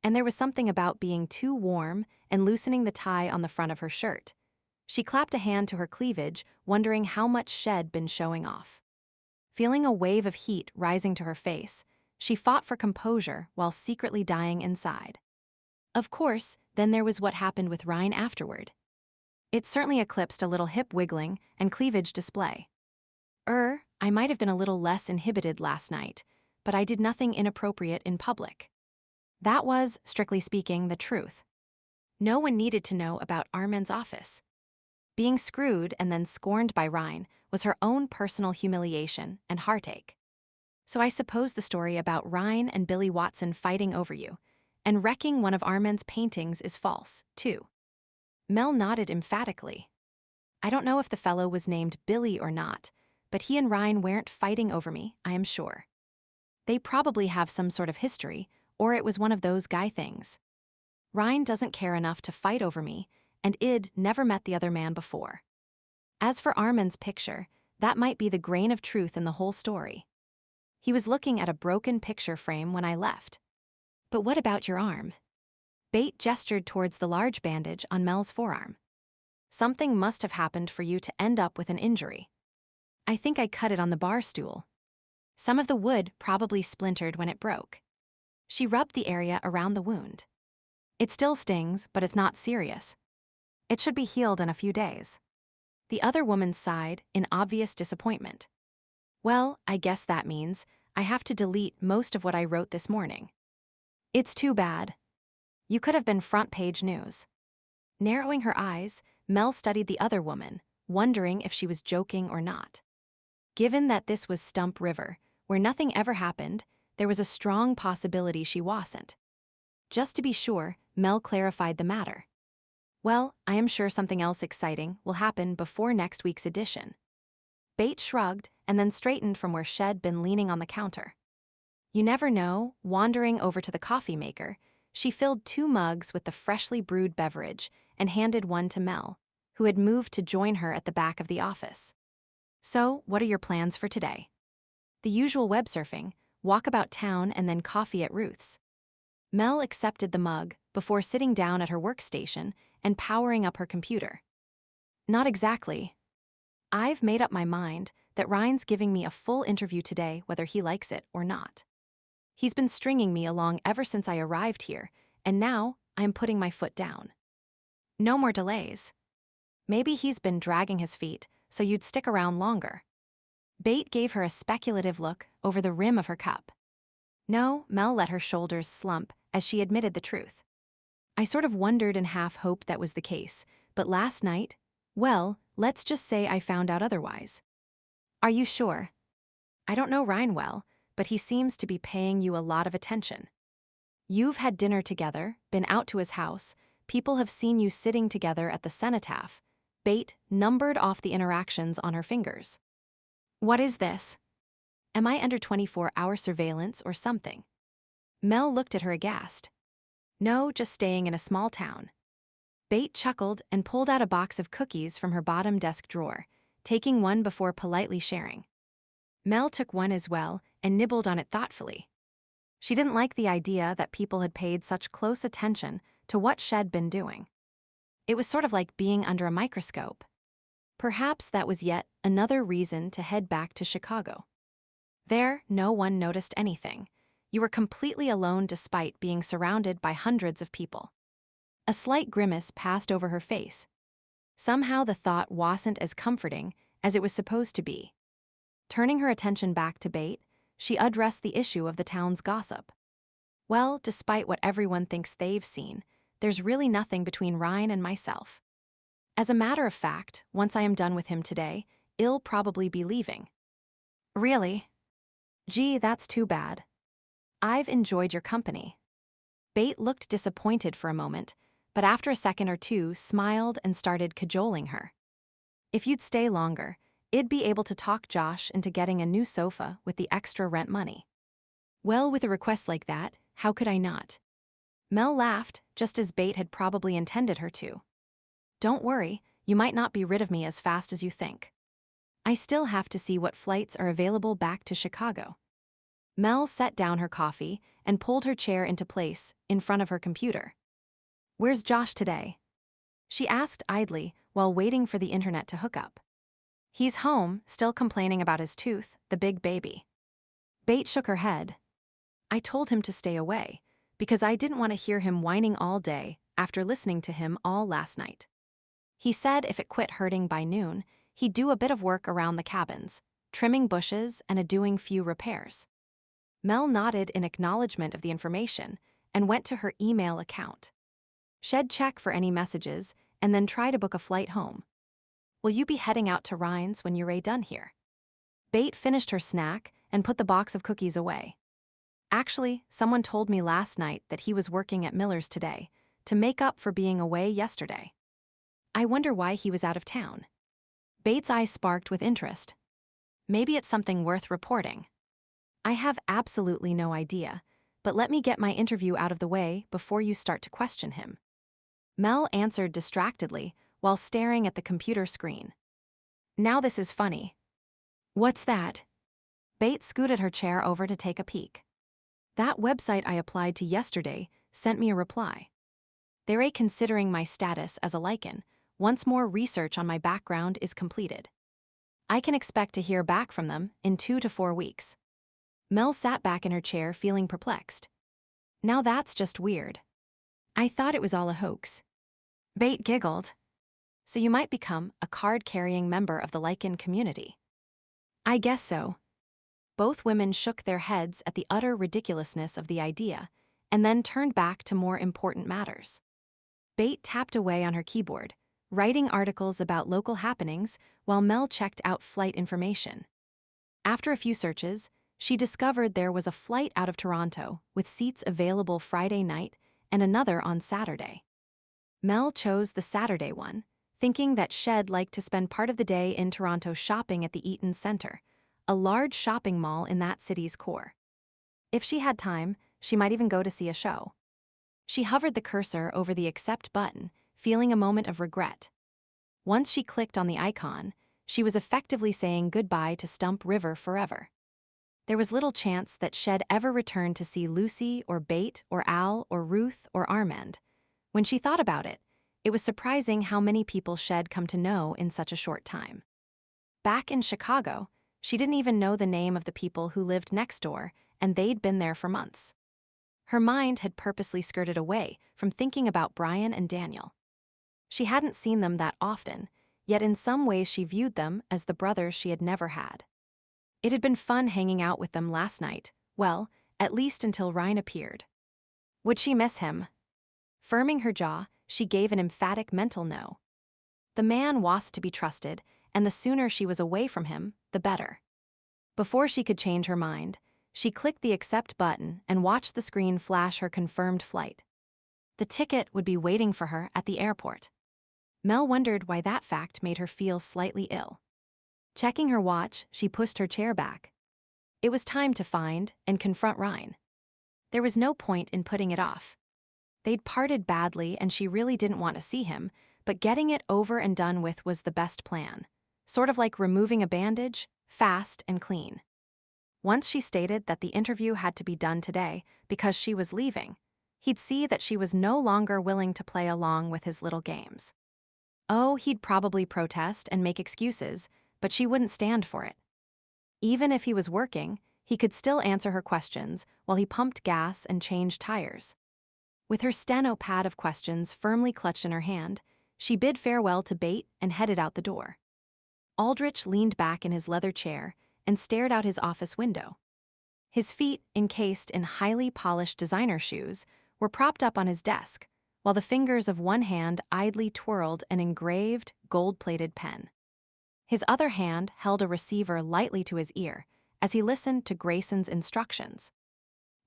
And there was something about being too warm and loosening the tie on the front of her shirt. She clapped a hand to her cleavage, wondering how much Shed been showing off. Feeling a wave of heat rising to her face, she fought for composure while secretly dying inside. Of course, then there was what happened with Ryne afterward. It certainly eclipsed a little hip wiggling and cleavage display. I might have been a little less inhibited last night, but I did nothing inappropriate in public. That was, strictly speaking, the truth. No one needed to know about Armand's office. Being screwed and then scorned by Ryne was her own personal humiliation and heartache. So I suppose the story about Ryne and Billy Watson fighting over you and wrecking one of Armand's paintings is false, too. Mel nodded emphatically. I don't know if the fellow was named Billy or not, but he and Ryne weren't fighting over me, I am sure. They probably have some sort of history, or it was one of those guy things. Ryne doesn't care enough to fight over me, and Id never met the other man before. As for Armand's picture, that might be the grain of truth in the whole story. He was looking at a broken picture frame when I left. But what about your arm? Bate gestured towards the large bandage on Mel's forearm. Something must have happened for you to end up with an injury. I think I cut it on the bar stool. Some of the wood probably splintered when it broke. She rubbed the area around the wound. It still stings, but it's not serious. It should be healed in a few days. The other woman sighed in obvious disappointment. Well, I guess that means I have to delete most of what I wrote this morning. It's too bad. You could have been front-page news. Narrowing her eyes, Mel studied the other woman, wondering if she was joking or not. Given that this was Stump River, where nothing ever happened, there was a strong possibility she wasn't. Just to be sure, Mel clarified the matter. Well, I am sure something else exciting will happen before next week's edition. Bate shrugged and then straightened from where she'd been leaning on the counter. You never know, wandering over to the coffee maker, she filled 2 mugs with the freshly brewed beverage and handed one to Mel, who had moved to join her at the back of the office. So, what are your plans for today? The usual web surfing, walk about town and then coffee at Ruth's. Mel accepted the mug before sitting down at her workstation and powering up her computer. Not exactly. I've made up my mind that Ryne's giving me a full interview today whether he likes it or not. He's been stringing me along ever since I arrived here, and now I'm putting my foot down. No more delays. Maybe he's been dragging his feet so you'd stick around longer. Bate gave her a speculative look over the rim of her cup. No, Mel let her shoulders slump as she admitted the truth. I sort of wondered and half hoped that was the case, but last night, well, let's just say I found out otherwise. Are you sure? I don't know Ryne well, but he seems to be paying you a lot of attention. You've had dinner together, been out to his house, people have seen you sitting together at the cenotaph. Bate numbered off the interactions on her fingers. What is this? Am I under 24-hour surveillance or something? Mel looked at her aghast. No, just staying in a small town. Bate chuckled and pulled out a box of cookies from her bottom desk drawer, taking one before politely sharing. Mel took one as well and nibbled on it thoughtfully. She didn't like the idea that people had paid such close attention to what she'd been doing. It was sort of like being under a microscope. Perhaps that was yet another reason to head back to Chicago. There, no one noticed anything. You were completely alone despite being surrounded by hundreds of people. A slight grimace passed over her face. Somehow the thought wasn't as comforting as it was supposed to be. Turning her attention back to Bate, she addressed the issue of the town's gossip. Well, despite what everyone thinks they've seen, there's really nothing between Ryne and myself. As a matter of fact, once I am done with him today, he'll probably be leaving. Really? Gee, that's too bad. I've enjoyed your company. Bate looked disappointed for a moment, but after a second or two smiled and started cajoling her. If you'd stay longer, I'd be able to talk Josh into getting a new sofa with the extra rent money. Well, with a request like that, how could I not? Mel laughed, just as Bate had probably intended her to. Don't worry, you might not be rid of me as fast as you think. I still have to see what flights are available back to Chicago. Mel set down her coffee and pulled her chair into place in front of her computer. Where's Josh today? She asked idly while waiting for the internet to hook up. He's home, still complaining about his tooth, the big baby. Bate shook her head. I told him to stay away, because I didn't want to hear him whining all day after listening to him all last night. He said if it quit hurting by noon, he'd do a bit of work around the cabins, trimming bushes and doing few repairs. Mel nodded in acknowledgement of the information and went to her email account. She'd check for any messages and then try to book a flight home. Will you be heading out to Ryne's when you're done here? Bate finished her snack and put the box of cookies away. Actually, someone told me last night that he was working at Miller's today to make up for being away yesterday. I wonder why he was out of town. Bate's eyes sparked with interest. Maybe it's something worth reporting. I have absolutely no idea, but let me get my interview out of the way before you start to question him. Mel answered distractedly while staring at the computer screen. Now this is funny. What's that? Bate scooted her chair over to take a peek. That website I applied to yesterday sent me a reply. They're considering my status as a Lycan once more research on my background is completed. I can expect to hear back from them in 2 to 4 weeks. Mel sat back in her chair feeling perplexed. Now that's just weird. I thought it was all a hoax. Bate giggled. So you might become a card-carrying member of the Lycan community. I guess so. Both women shook their heads at the utter ridiculousness of the idea and then turned back to more important matters. Bate tapped away on her keyboard, writing articles about local happenings while Mel checked out flight information. After a few searches, she discovered there was a flight out of Toronto with seats available Friday night and another on Saturday. Mel chose the Saturday one, thinking that she'd like to spend part of the day in Toronto shopping at the Eaton Centre, a large shopping mall in that city's core. If she had time, she might even go to see a show. She hovered the cursor over the accept button, feeling a moment of regret. Once she clicked on the icon, she was effectively saying goodbye to Stump River forever. There was little chance that she'd ever return to see Lucy or Bate or Al or Ruth or Armand. When she thought about it, it was surprising how many people she'd come to know in such a short time. Back in Chicago, she didn't even know the name of the people who lived next door, and they'd been there for months. Her mind had purposely skirted away from thinking about Brian and Daniel. She hadn't seen them that often, yet in some ways she viewed them as the brothers she had never had. It had been fun hanging out with them last night, well, at least until Ryne appeared. Would she miss him? Firming her jaw, she gave an emphatic mental no. The man was to be trusted, and the sooner she was away from him, the better. Before she could change her mind, she clicked the accept button and watched the screen flash her confirmed flight. The ticket would be waiting for her at the airport. Mel wondered why that fact made her feel slightly ill. Checking her watch, she pushed her chair back. It was time to find and confront Ryne. There was no point in putting it off. They'd parted badly and she really didn't want to see him, but getting it over and done with was the best plan. Sort of like removing a bandage, fast and clean. Once she stated that the interview had to be done today because she was leaving, he'd see that she was no longer willing to play along with his little games. Oh, he'd probably protest and make excuses, but she wouldn't stand for it. Even if he was working, he could still answer her questions while he pumped gas and changed tires. With her steno pad of questions firmly clutched in her hand, she bid farewell to Bate and headed out the door. Aldrich leaned back in his leather chair and stared out his office window. His feet, encased in highly polished designer shoes, were propped up on his desk, while the fingers of one hand idly twirled an engraved, gold-plated pen. His other hand held a receiver lightly to his ear as he listened to Grayson's instructions.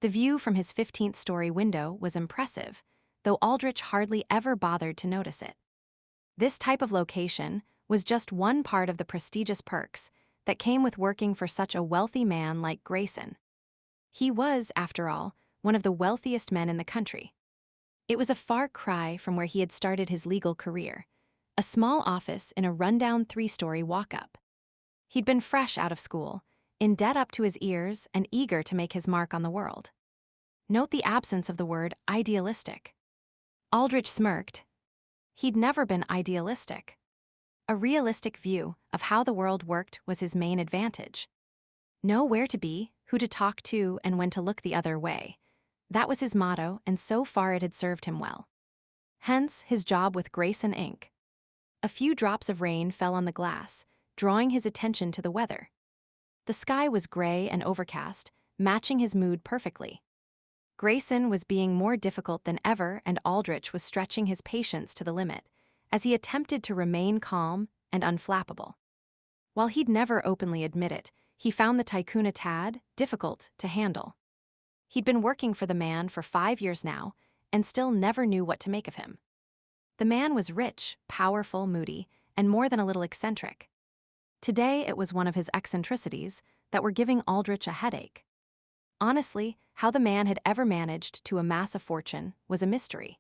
The view from his 15th-story window was impressive, though Aldrich hardly ever bothered to notice it. This type of location was just one part of the prestigious perks that came with working for such a wealthy man like Grayson. He was, after all, one of the wealthiest men in the country. It was a far cry from where he had started his legal career, a small office in a rundown 3-story walk-up. He'd been fresh out of school, in debt up to his ears and eager to make his mark on the world. Note the absence of the word idealistic. Aldrich smirked. He'd never been idealistic. A realistic view of how the world worked was his main advantage. Know where to be, who to talk to, and when to look the other way. That was his motto, and so far it had served him well. Hence, his job with Grayson Inc. A few drops of rain fell on the glass, drawing his attention to the weather. The sky was gray and overcast, matching his mood perfectly. Grayson was being more difficult than ever, and Aldrich was stretching his patience to the limit, as he attempted to remain calm and unflappable. While he'd never openly admit it, he found the tycoon a tad difficult to handle. He'd been working for the man for 5 years now, and still never knew what to make of him. The man was rich, powerful, moody, and more than a little eccentric. Today it was one of his eccentricities that were giving Aldrich a headache. Honestly, how the man had ever managed to amass a fortune was a mystery.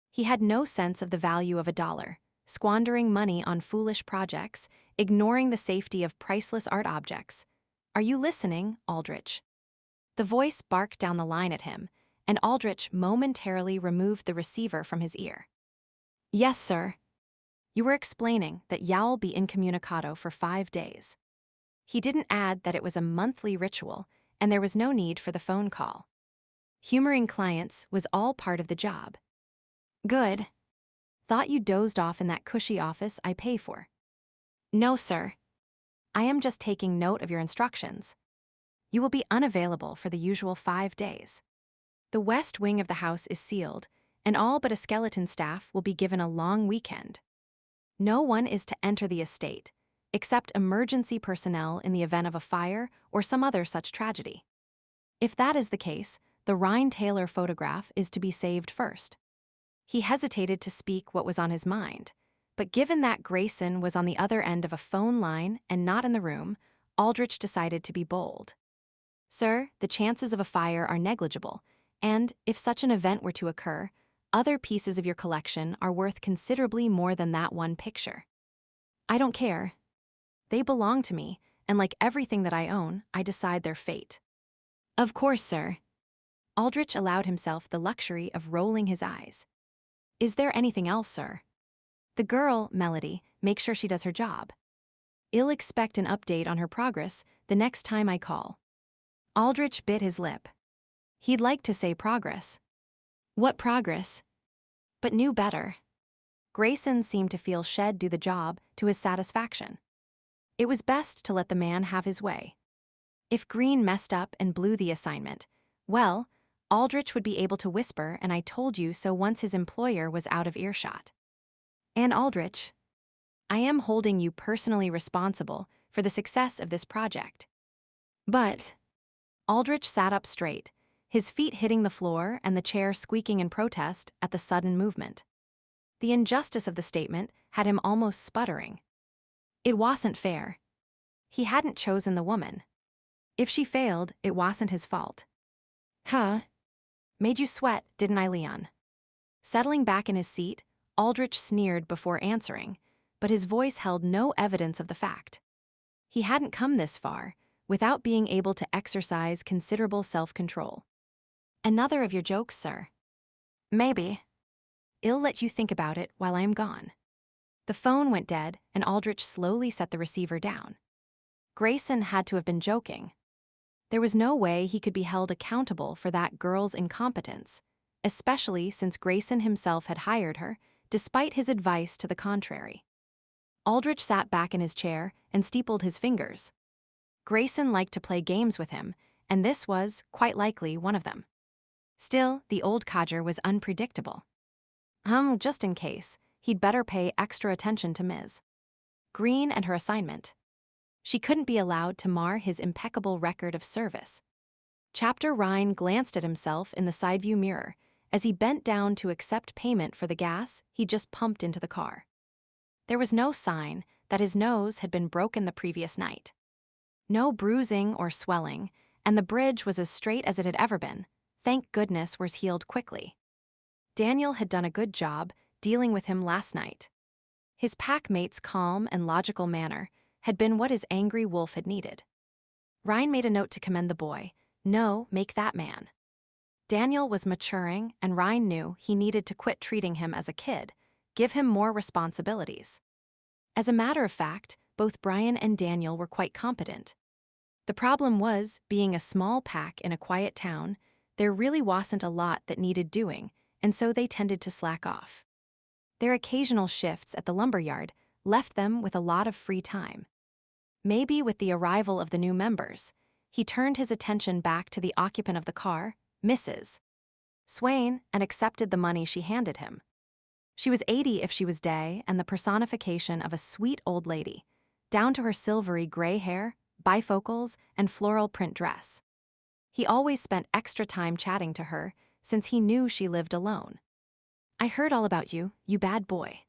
He had no sense of the value of a dollar, squandering money on foolish projects, ignoring the safety of priceless art objects. "Are you listening, Aldrich?" The voice barked down the line at him, and Aldrich momentarily removed the receiver from his ear. "Yes, sir. You were explaining that y'all be incommunicado for 5 days." He didn't add that it was a monthly ritual, and there was no need for the phone call. Humoring clients was all part of the job. "Good. Thought you dozed off in that cushy office I pay for." "No, sir. I am just taking note of your instructions. You will be unavailable for the usual 5 days. The west wing of the house is sealed, and all but a skeleton staff will be given a long weekend. No one is to enter the estate, except emergency personnel in the event of a fire or some other such tragedy. If that is the case, the Ryne Taylor photograph is to be saved first." He hesitated to speak what was on his mind, but given that Grayson was on the other end of a phone line and not in the room, Aldrich decided to be bold. "Sir, the chances of a fire are negligible, and if such an event were to occur, other pieces of your collection are worth considerably more than that one picture." "I don't care. They belong to me, and like everything that I own, I decide their fate." "Of course, sir." Aldrich allowed himself the luxury of rolling his eyes. "Is there anything else, sir?" "The girl, Melody, make sure she does her job. I'll expect an update on her progress the next time I call." Aldrich bit his lip. He'd like to say progress. What progress? But knew better. Grayson seemed to feel she'd do the job to his satisfaction. It was best to let the man have his way. If Greene messed up and blew the assignment, well, Aldrich would be able to whisper "and I told you so" once his employer was out of earshot. "And Aldrich, I am holding you personally responsible for the success of this project." "But..." Aldrich sat up straight, his feet hitting the floor and the chair squeaking in protest at the sudden movement. The injustice of the statement had him almost sputtering. It wasn't fair. He hadn't chosen the woman. If she failed, it wasn't his fault. "Huh? Made you sweat, didn't I, Leon?" Settling back in his seat, Aldrich sneered before answering, but his voice held no evidence of the fact. He hadn't come this far without being able to exercise considerable self-control. "Another of your jokes, sir?" "Maybe. I'll let you think about it while I am gone." The phone went dead, and Aldrich slowly set the receiver down. Grayson had to have been joking. There was no way he could be held accountable for that girl's incompetence, especially since Grayson himself had hired her, despite his advice to the contrary. Aldrich sat back in his chair and steepled his fingers. Grayson liked to play games with him, and this was, quite likely, one of them. Still, the old codger was unpredictable. Just in case, he'd better pay extra attention to Ms. Greene and her assignment. She couldn't be allowed to mar his impeccable record of service. Chapter Ryne glanced at himself in the side view mirror as he bent down to accept payment for the gas he just pumped into the car. There was no sign that his nose had been broken the previous night. No bruising or swelling, and the bridge was as straight as it had ever been. Thank goodness was healed quickly. Daniel had done a good job dealing with him last night. His packmate's calm and logical manner had been what his angry wolf had needed. Ryne made a note to commend the boy. No, make that man. Daniel was maturing, and Ryne knew he needed to quit treating him as a kid, give him more responsibilities. As a matter of fact, both Brian and Daniel were quite competent. The problem was, being a small pack in a quiet town, there really wasn't a lot that needed doing, and so they tended to slack off. Their occasional shifts at the lumberyard left them with a lot of free time. Maybe with the arrival of the new members, he turned his attention back to the occupant of the car, Mrs. Swain, and accepted the money she handed him. She was 80 if she was day and the personification of a sweet old lady, down to her silvery gray hair, bifocals, and floral print dress. He always spent extra time chatting to her since he knew she lived alone. "I heard all about you, you bad boy."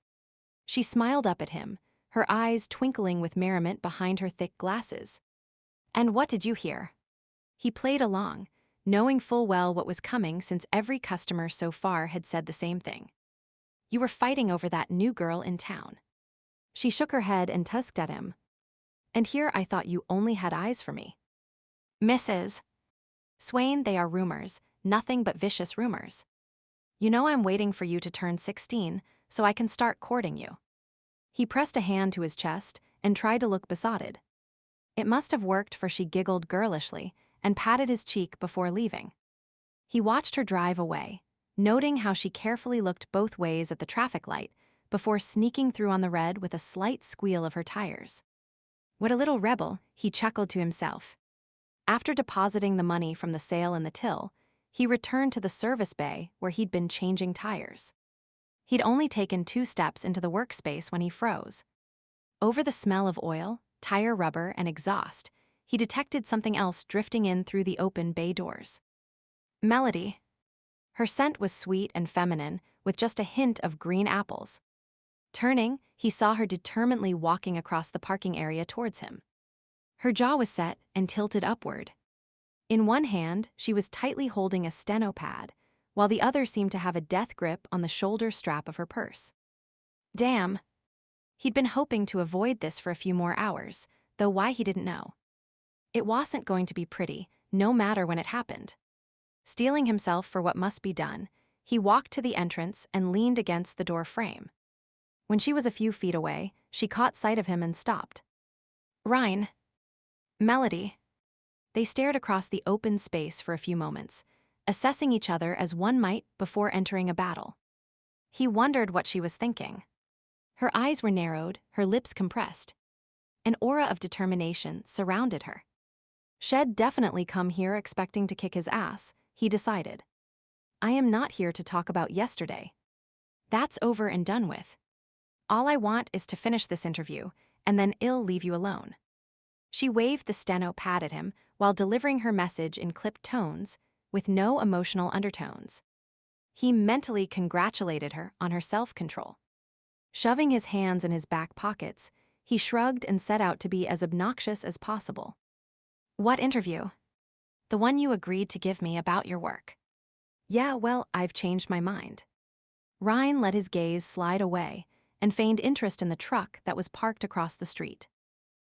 She smiled up at him, her eyes twinkling with merriment behind her thick glasses. "And what did you hear?" He played along, knowing full well what was coming since every customer so far had said the same thing. "You were fighting over that new girl in town." She shook her head and tusked at him. "And here I thought you only had eyes for me." "Mrs. Swain, they are rumors, nothing but vicious rumors. You know I'm waiting for you to turn 16 so I can start courting you." He pressed a hand to his chest and tried to look besotted. It must have worked, for she giggled girlishly and patted his cheek before leaving. He watched her drive away, noting how she carefully looked both ways at the traffic light before sneaking through on the red with a slight squeal of her tires. "What a little rebel," he chuckled to himself. After depositing the money from the sale in the till, he returned to the service bay where he'd been changing tires. He'd only taken 2 steps into the workspace when he froze. Over the smell of oil, tire rubber, and exhaust, he detected something else drifting in through the open bay doors. Melody. Her scent was sweet and feminine, with just a hint of green apples. Turning, he saw her determinedly walking across the parking area towards him. Her jaw was set and tilted upward. In one hand, she was tightly holding a steno pad, while the other seemed to have a death grip on the shoulder strap of her purse. Damn. He'd been hoping to avoid this for a few more hours, though why he didn't know. It wasn't going to be pretty, no matter when it happened. Steeling himself for what must be done, he walked to the entrance and leaned against the door frame. When she was a few feet away, she caught sight of him and stopped. "Ryne." "Melody." They stared across the open space for a few moments, assessing each other as one might before entering a battle. He wondered what she was thinking. Her eyes were narrowed, her lips compressed. An aura of determination surrounded her. She'd definitely come here expecting to kick his ass, he decided. "I am not here to talk about yesterday. That's over and done with. All I want is to finish this interview, and then I'll leave you alone." She waved the steno pad at him while delivering her message in clipped tones, with no emotional undertones. He mentally congratulated her on her self-control. Shoving his hands in his back pockets, he shrugged and set out to be as obnoxious as possible. "What interview?" "The one you agreed to give me about your work." "Yeah, well, I've changed my mind." Ryne let his gaze slide away and feigned interest in the truck that was parked across the street.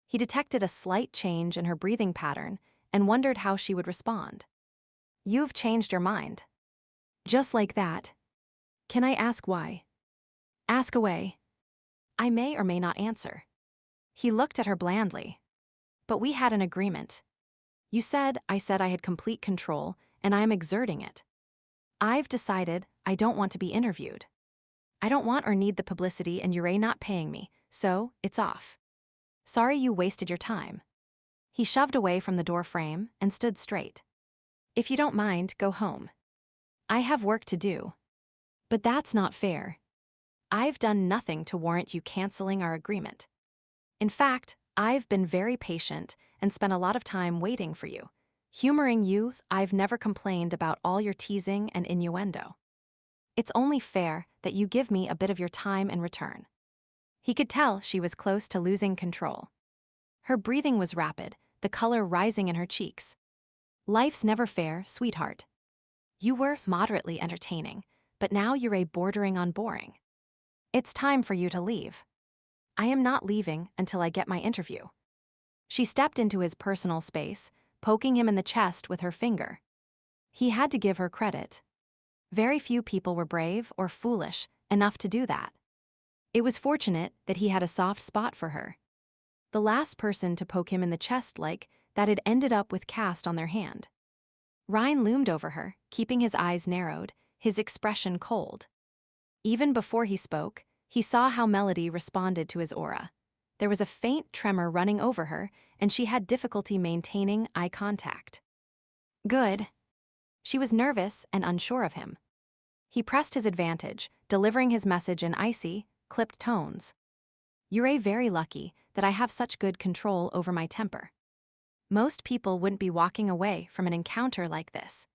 He detected a slight change in her breathing pattern and wondered how she would respond. "You've changed your mind." "Just like that. Can I ask why?" "Ask away." "I may or may not answer." He looked at her blandly. "But we had an agreement. You said I had complete control, and I am exerting it. I've decided I don't want to be interviewed. I don't want or need the publicity, and you're not paying me, so it's off. Sorry you wasted your time." He shoved away from the door frame and stood straight. "If you don't mind, go home. I have work to do." "But that's not fair. I've done nothing to warrant you canceling our agreement. In fact, I've been very patient and spent a lot of time waiting for you. Humoring you, I've never complained about all your teasing and innuendo. It's only fair that you give me a bit of your time in return." He could tell she was close to losing control. Her breathing was rapid, the color rising in her cheeks. "Life's never fair, sweetheart. You were moderately entertaining, but now you're bordering on boring. It's time for you to leave." "I am not leaving until I get my interview." She stepped into his personal space, poking him in the chest with her finger. He had to give her credit. Very few people were brave or foolish enough to do that. It was fortunate that he had a soft spot for her. The last person to poke him in the chest like that had ended up with cast on their hand. Ryne loomed over her, keeping his eyes narrowed, his expression cold. Even before he spoke, he saw how Melody responded to his aura. There was a faint tremor running over her, and she had difficulty maintaining eye contact. Good. She was nervous and unsure of him. He pressed his advantage, delivering his message in icy, clipped tones. You're very lucky that I have such good control over my temper. Most people wouldn't be walking away from an encounter like this.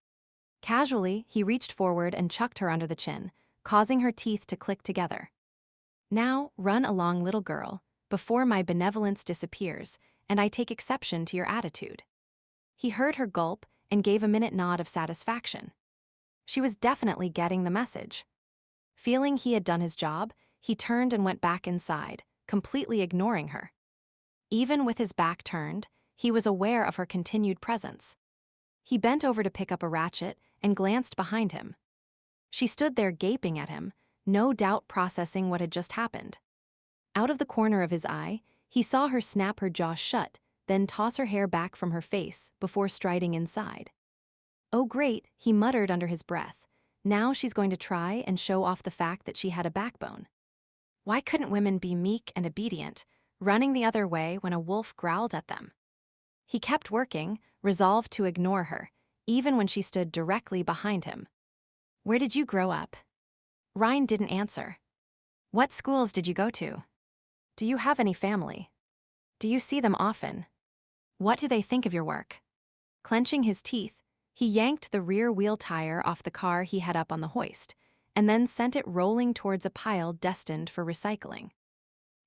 Casually, he reached forward and chucked her under the chin, causing her teeth to click together. Now, run along, little girl, before my benevolence disappears, and I take exception to your attitude. He heard her gulp and gave a minute nod of satisfaction. She was definitely getting the message. Feeling he had done his job, he turned and went back inside, completely ignoring her. Even with his back turned, he was aware of her continued presence. He bent over to pick up a ratchet and glanced behind him. She stood there gaping at him, no doubt processing what had just happened. Out of the corner of his eye, he saw her snap her jaw shut, then toss her hair back from her face before striding inside. Oh great, he muttered under his breath. Now she's going to try and show off the fact that she had a backbone. Why couldn't women be meek and obedient, running the other way when a wolf growled at them? He kept working, resolved to ignore her, even when she stood directly behind him. Where did you grow up? Ryne didn't answer. What schools did you go to? Do you have any family? Do you see them often? What do they think of your work? Clenching his teeth, he yanked the rear wheel tire off the car he had up on the hoist, and then sent it rolling towards a pile destined for recycling.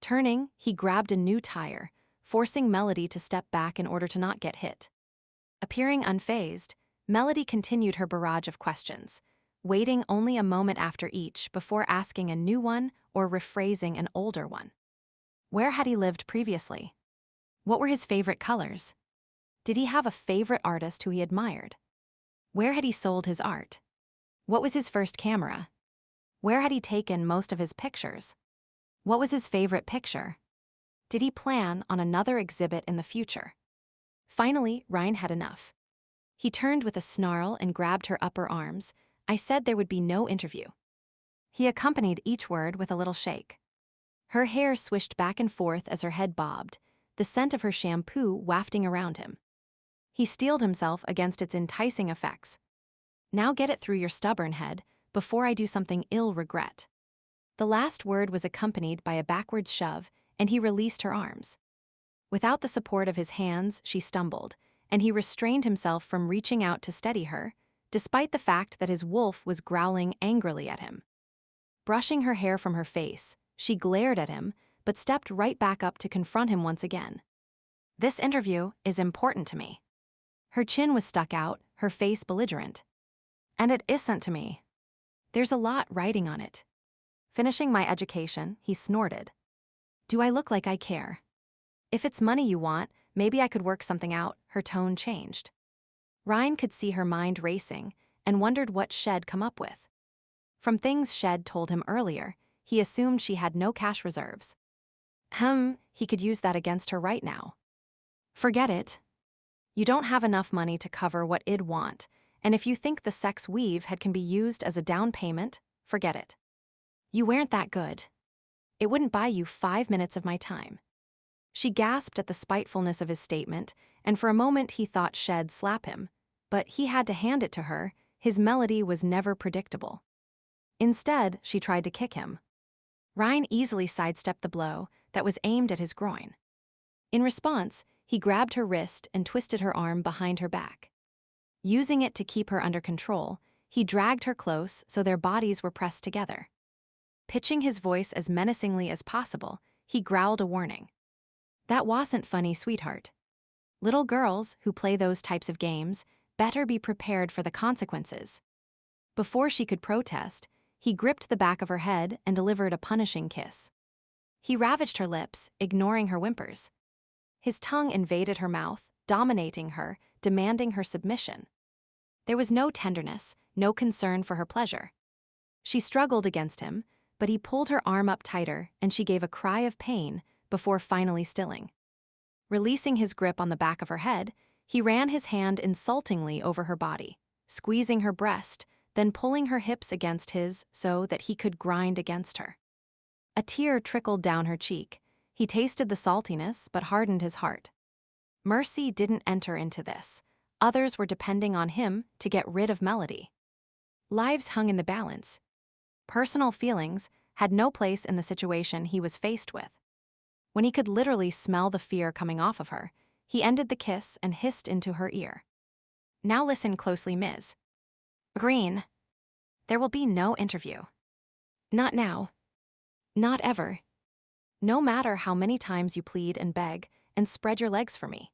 Turning, he grabbed a new tire, forcing Melody to step back in order to not get hit. Appearing unfazed, Melody continued her barrage of questions, waiting only a moment after each before asking a new one or rephrasing an older one. Where had he lived previously? What were his favorite colors? Did he have a favorite artist who he admired? Where had he sold his art? What was his first camera? Where had he taken most of his pictures? What was his favorite picture? Did he plan on another exhibit in the future? Finally, Ryne had enough. He turned with a snarl and grabbed her upper arms. I said there would be no interview. He accompanied each word with a little shake. Her hair swished back and forth as her head bobbed, the scent of her shampoo wafting around him. He steeled himself against its enticing effects. Now get it through your stubborn head, before I do something ill regret. The last word was accompanied by a backwards shove, and he released her arms. Without the support of his hands, she stumbled, and he restrained himself from reaching out to steady her, despite the fact that his wolf was growling angrily at him. Brushing her hair from her face, she glared at him, but stepped right back up to confront him once again. This interview is important to me. Her chin was stuck out, her face belligerent. And it isn't to me. There's a lot riding on it. Finishing my education, he snorted. Do I look like I care? If it's money you want, maybe I could work something out. Her tone changed. Ryne could see her mind racing and wondered what Shed come up with. From things Shed told him earlier, he assumed she had no cash reserves. He could use that against her right now. Forget it. You don't have enough money to cover what I'd want, and if you think the sex weave head can be used as a down payment, forget it. You weren't that good. It wouldn't buy you 5 minutes of my time. She gasped at the spitefulness of his statement, and for a moment he thought Shed slap him, but he had to hand it to her. His Melody was never predictable. Instead, she tried to kick him. Ryne easily sidestepped the blow that was aimed at his groin. In response, he grabbed her wrist and twisted her arm behind her back. Using it to keep her under control, he dragged her close so their bodies were pressed together. Pitching his voice as menacingly as possible, he growled a warning. That wasn't funny, sweetheart. Little girls who play those types of games better be prepared for the consequences. Before she could protest, he gripped the back of her head and delivered a punishing kiss. He ravaged her lips, ignoring her whimpers. His tongue invaded her mouth, dominating her, demanding her submission. There was no tenderness, no concern for her pleasure. She struggled against him, but he pulled her arm up tighter and she gave a cry of pain before finally stilling. Releasing his grip on the back of her head, He ran his hand insultingly over her body, squeezing her breast, then pulling her hips against his so that he could grind against her. A tear trickled down her cheek. He tasted the saltiness but hardened his heart. Mercy didn't enter into this. Others were depending on him to get rid of Melody. Lives hung in the balance. Personal feelings had no place in the situation he was faced with. When he could literally smell the fear coming off of her, he ended the kiss and hissed into her ear. "Now listen closely, Ms. Greene. There will be no interview. Not now. Not ever. No matter how many times you plead and beg and spread your legs for me.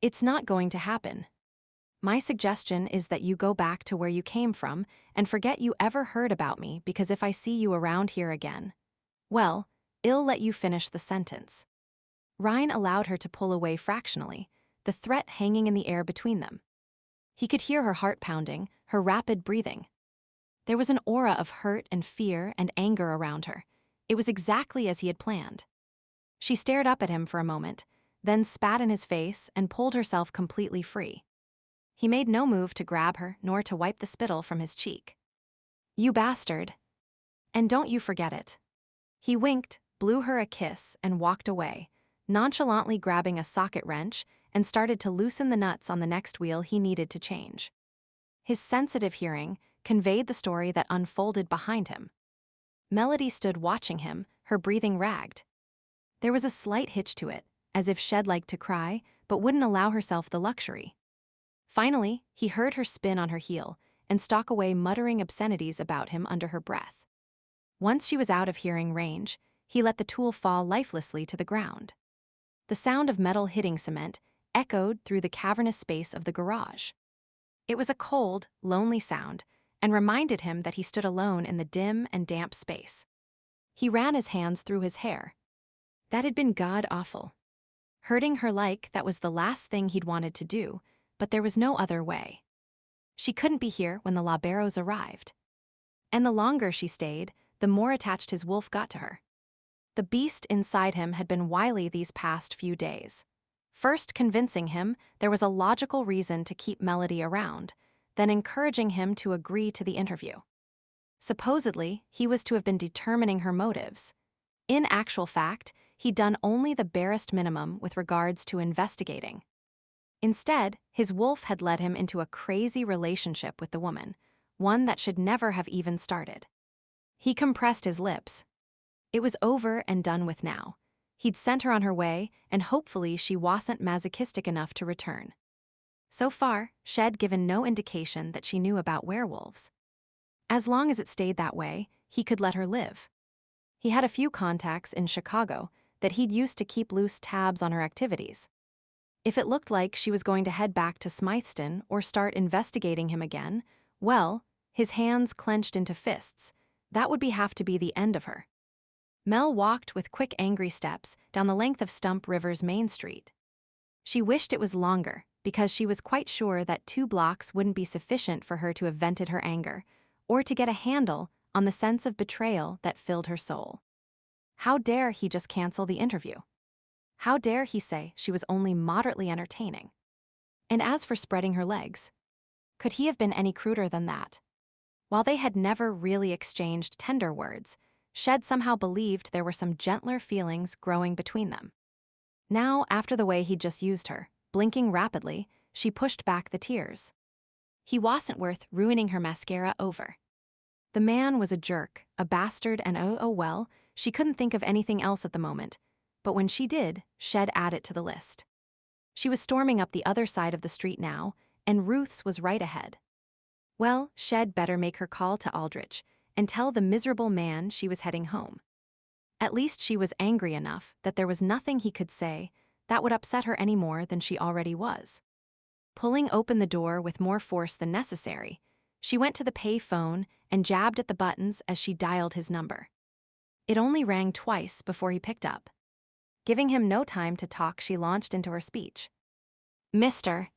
It's not going to happen. My suggestion is that you go back to where you came from and forget you ever heard about me, because if I see you around here again, well, I'll let you finish the sentence." Ryne allowed her to pull away fractionally, the threat hanging in the air between them. He could hear her heart pounding, her rapid breathing. There was an aura of hurt and fear and anger around her. It was exactly as he had planned. She stared up at him for a moment, then spat in his face and pulled herself completely free. He made no move to grab her nor to wipe the spittle from his cheek. "You bastard. And don't you forget it." He winked, blew her a kiss, and walked away, nonchalantly grabbing a socket wrench and started to loosen the nuts on the next wheel he needed to change. His sensitive hearing conveyed the story that unfolded behind him. Melody stood watching him, her breathing ragged. There was a slight hitch to it, as if she'd liked to cry, but wouldn't allow herself the luxury. Finally, he heard her spin on her heel and stalk away, muttering obscenities about him under her breath. Once she was out of hearing range, he let the tool fall lifelessly to the ground. The sound of metal hitting cement echoed through the cavernous space of the garage. It was a cold, lonely sound, and reminded him that he stood alone in the dim and damp space. He ran his hands through his hair. That had been god-awful. Hurting her like that was the last thing he'd wanted to do, but there was no other way. She couldn't be here when the Laberos arrived. And the longer she stayed, the more attached his wolf got to her. The beast inside him had been wily these past few days. First convincing him there was a logical reason to keep Melody around, then encouraging him to agree to the interview. Supposedly, he was to have been determining her motives. In actual fact, he'd done only the barest minimum with regards to investigating. Instead, his wolf had led him into a crazy relationship with the woman, one that should never have even started. He compressed his lips. It was over and done with now. He'd sent her on her way, and hopefully she wasn't masochistic enough to return. So far, she'd given no indication that she knew about werewolves. As long as it stayed that way, he could let her live. He had a few contacts in Chicago that he'd used to keep loose tabs on her activities. If it looked like she was going to head back to Smythston or start investigating him again, well, his hands clenched into fists. That would have to be the end of her. Mel walked with quick, angry steps down the length of Stump River's main street. She wished it was longer, because she was quite sure that 2 blocks wouldn't be sufficient for her to have vented her anger, or to get a handle on the sense of betrayal that filled her soul. How dare he just cancel the interview? How dare he say she was only moderately entertaining? And as for spreading her legs, could he have been any cruder than that? While they had never really exchanged tender words, Shed somehow believed there were some gentler feelings growing between them. Now, after the way he'd just used her, blinking rapidly, she pushed back the tears. He wasn't worth ruining her mascara over. The man was a jerk, a bastard, and oh well, she couldn't think of anything else at the moment. But when she did, Shed added it to the list. She was storming up the other side of the street now, and Ruth's was right ahead. Well, Shed better make her call to Aldrich and tell the miserable man she was heading home. At least she was angry enough that there was nothing he could say that would upset her any more than she already was. Pulling open the door with more force than necessary, she went to the pay phone and jabbed at the buttons as she dialed his number. It only rang twice before he picked up. Giving him no time to talk, she launched into her speech. "Mr.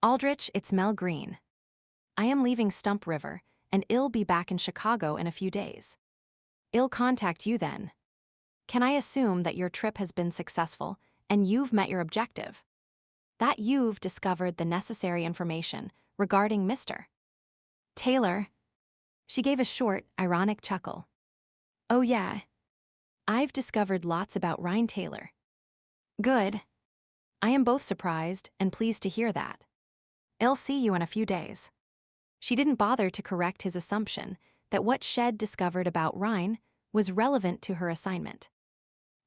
Aldrich, it's Mel Greene. I am leaving Stump River, and I'll be back in Chicago in a few days. I'll contact you then. Can I assume that your trip has been successful and you've met your objective?" that you've discovered the necessary information regarding Mr. Taylor. She gave a short, ironic chuckle. Oh yeah, I've discovered lots about Ryne Taylor. Good. I am both surprised and pleased to hear that. I'll see you in a few days. She didn't bother to correct his assumption that what Shed discovered about Ryne was relevant to her assignment.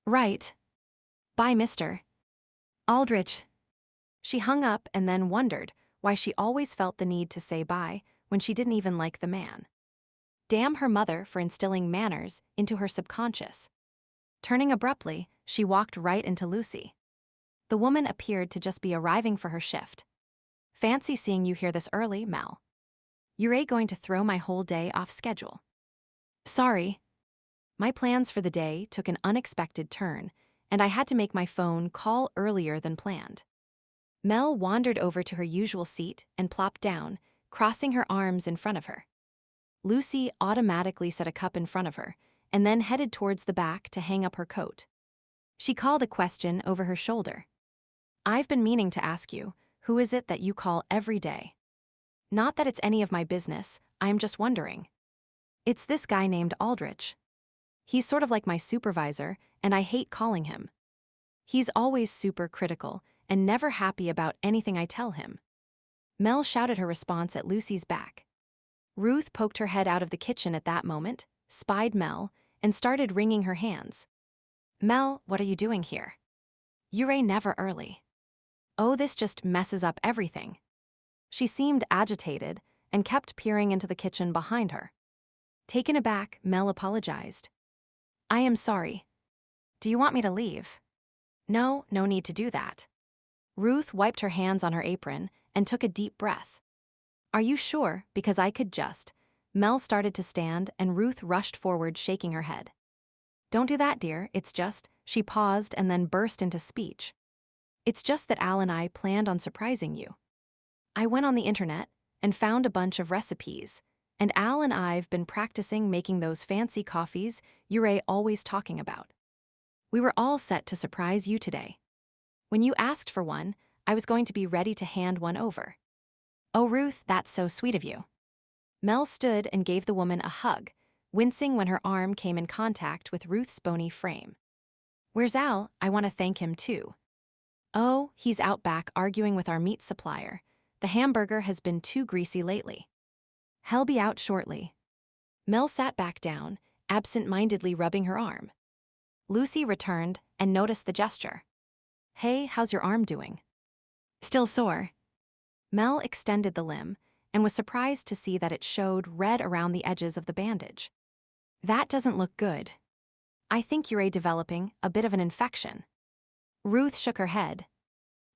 Right. Bye, Mr. Aldrich. She hung up and then wondered why she always felt the need to say bye when she didn't even like the man. Damn her mother for instilling manners into her subconscious. Turning abruptly, she walked right into Lucy. The woman appeared to just be arriving for her shift. Fancy seeing you here this early, Mel. You're going to throw my whole day off schedule. Sorry. My plans for the day took an unexpected turn, and I had to make my phone call earlier than planned. Mel wandered over to her usual seat and plopped down, crossing her arms in front of her. Lucy automatically set a cup in front of her, and then headed towards the back to hang up her coat. She called a question over her shoulder. I've been meaning to ask you, who is it that you call every day? Not that it's any of my business, I'm just wondering. It's this guy named Aldrich. He's sort of like my supervisor, and I hate calling him. He's always super critical and never happy about anything I tell him. Mel shouted her response at Lucy's back. Ruth poked her head out of the kitchen at that moment, spied Mel, and started wringing her hands. Mel, what are you doing here? You're never early. Oh, this just messes up everything. She seemed agitated and kept peering into the kitchen behind her. Taken aback, Mel apologized. I am sorry. Do you want me to leave? No need to do that. Ruth wiped her hands on her apron and took a deep breath. Are you sure? Because I could just. Mel started to stand and Ruth rushed forward, shaking her head. Don't do that, dear, it's just. She paused and then burst into speech. It's just that Al and I planned on surprising you. I went on the internet and found a bunch of recipes, and Al and I've been practicing making those fancy coffees you're always talking about. We were all set to surprise you today. When you asked for one, I was going to be ready to hand one over. Oh, Ruth, that's so sweet of you. Mel stood and gave the woman a hug, wincing when her arm came in contact with Ruth's bony frame. Where's Al? I want to thank him too. Oh, he's out back arguing with our meat supplier. The hamburger has been too greasy lately. He'll be out shortly. Mel sat back down, absent-mindedly rubbing her arm. Lucy returned and noticed the gesture. Hey, how's your arm doing? Still sore. Mel extended the limb and was surprised to see that it showed red around the edges of the bandage. That doesn't look good. I think you're developing a bit of an infection. Ruth shook her head.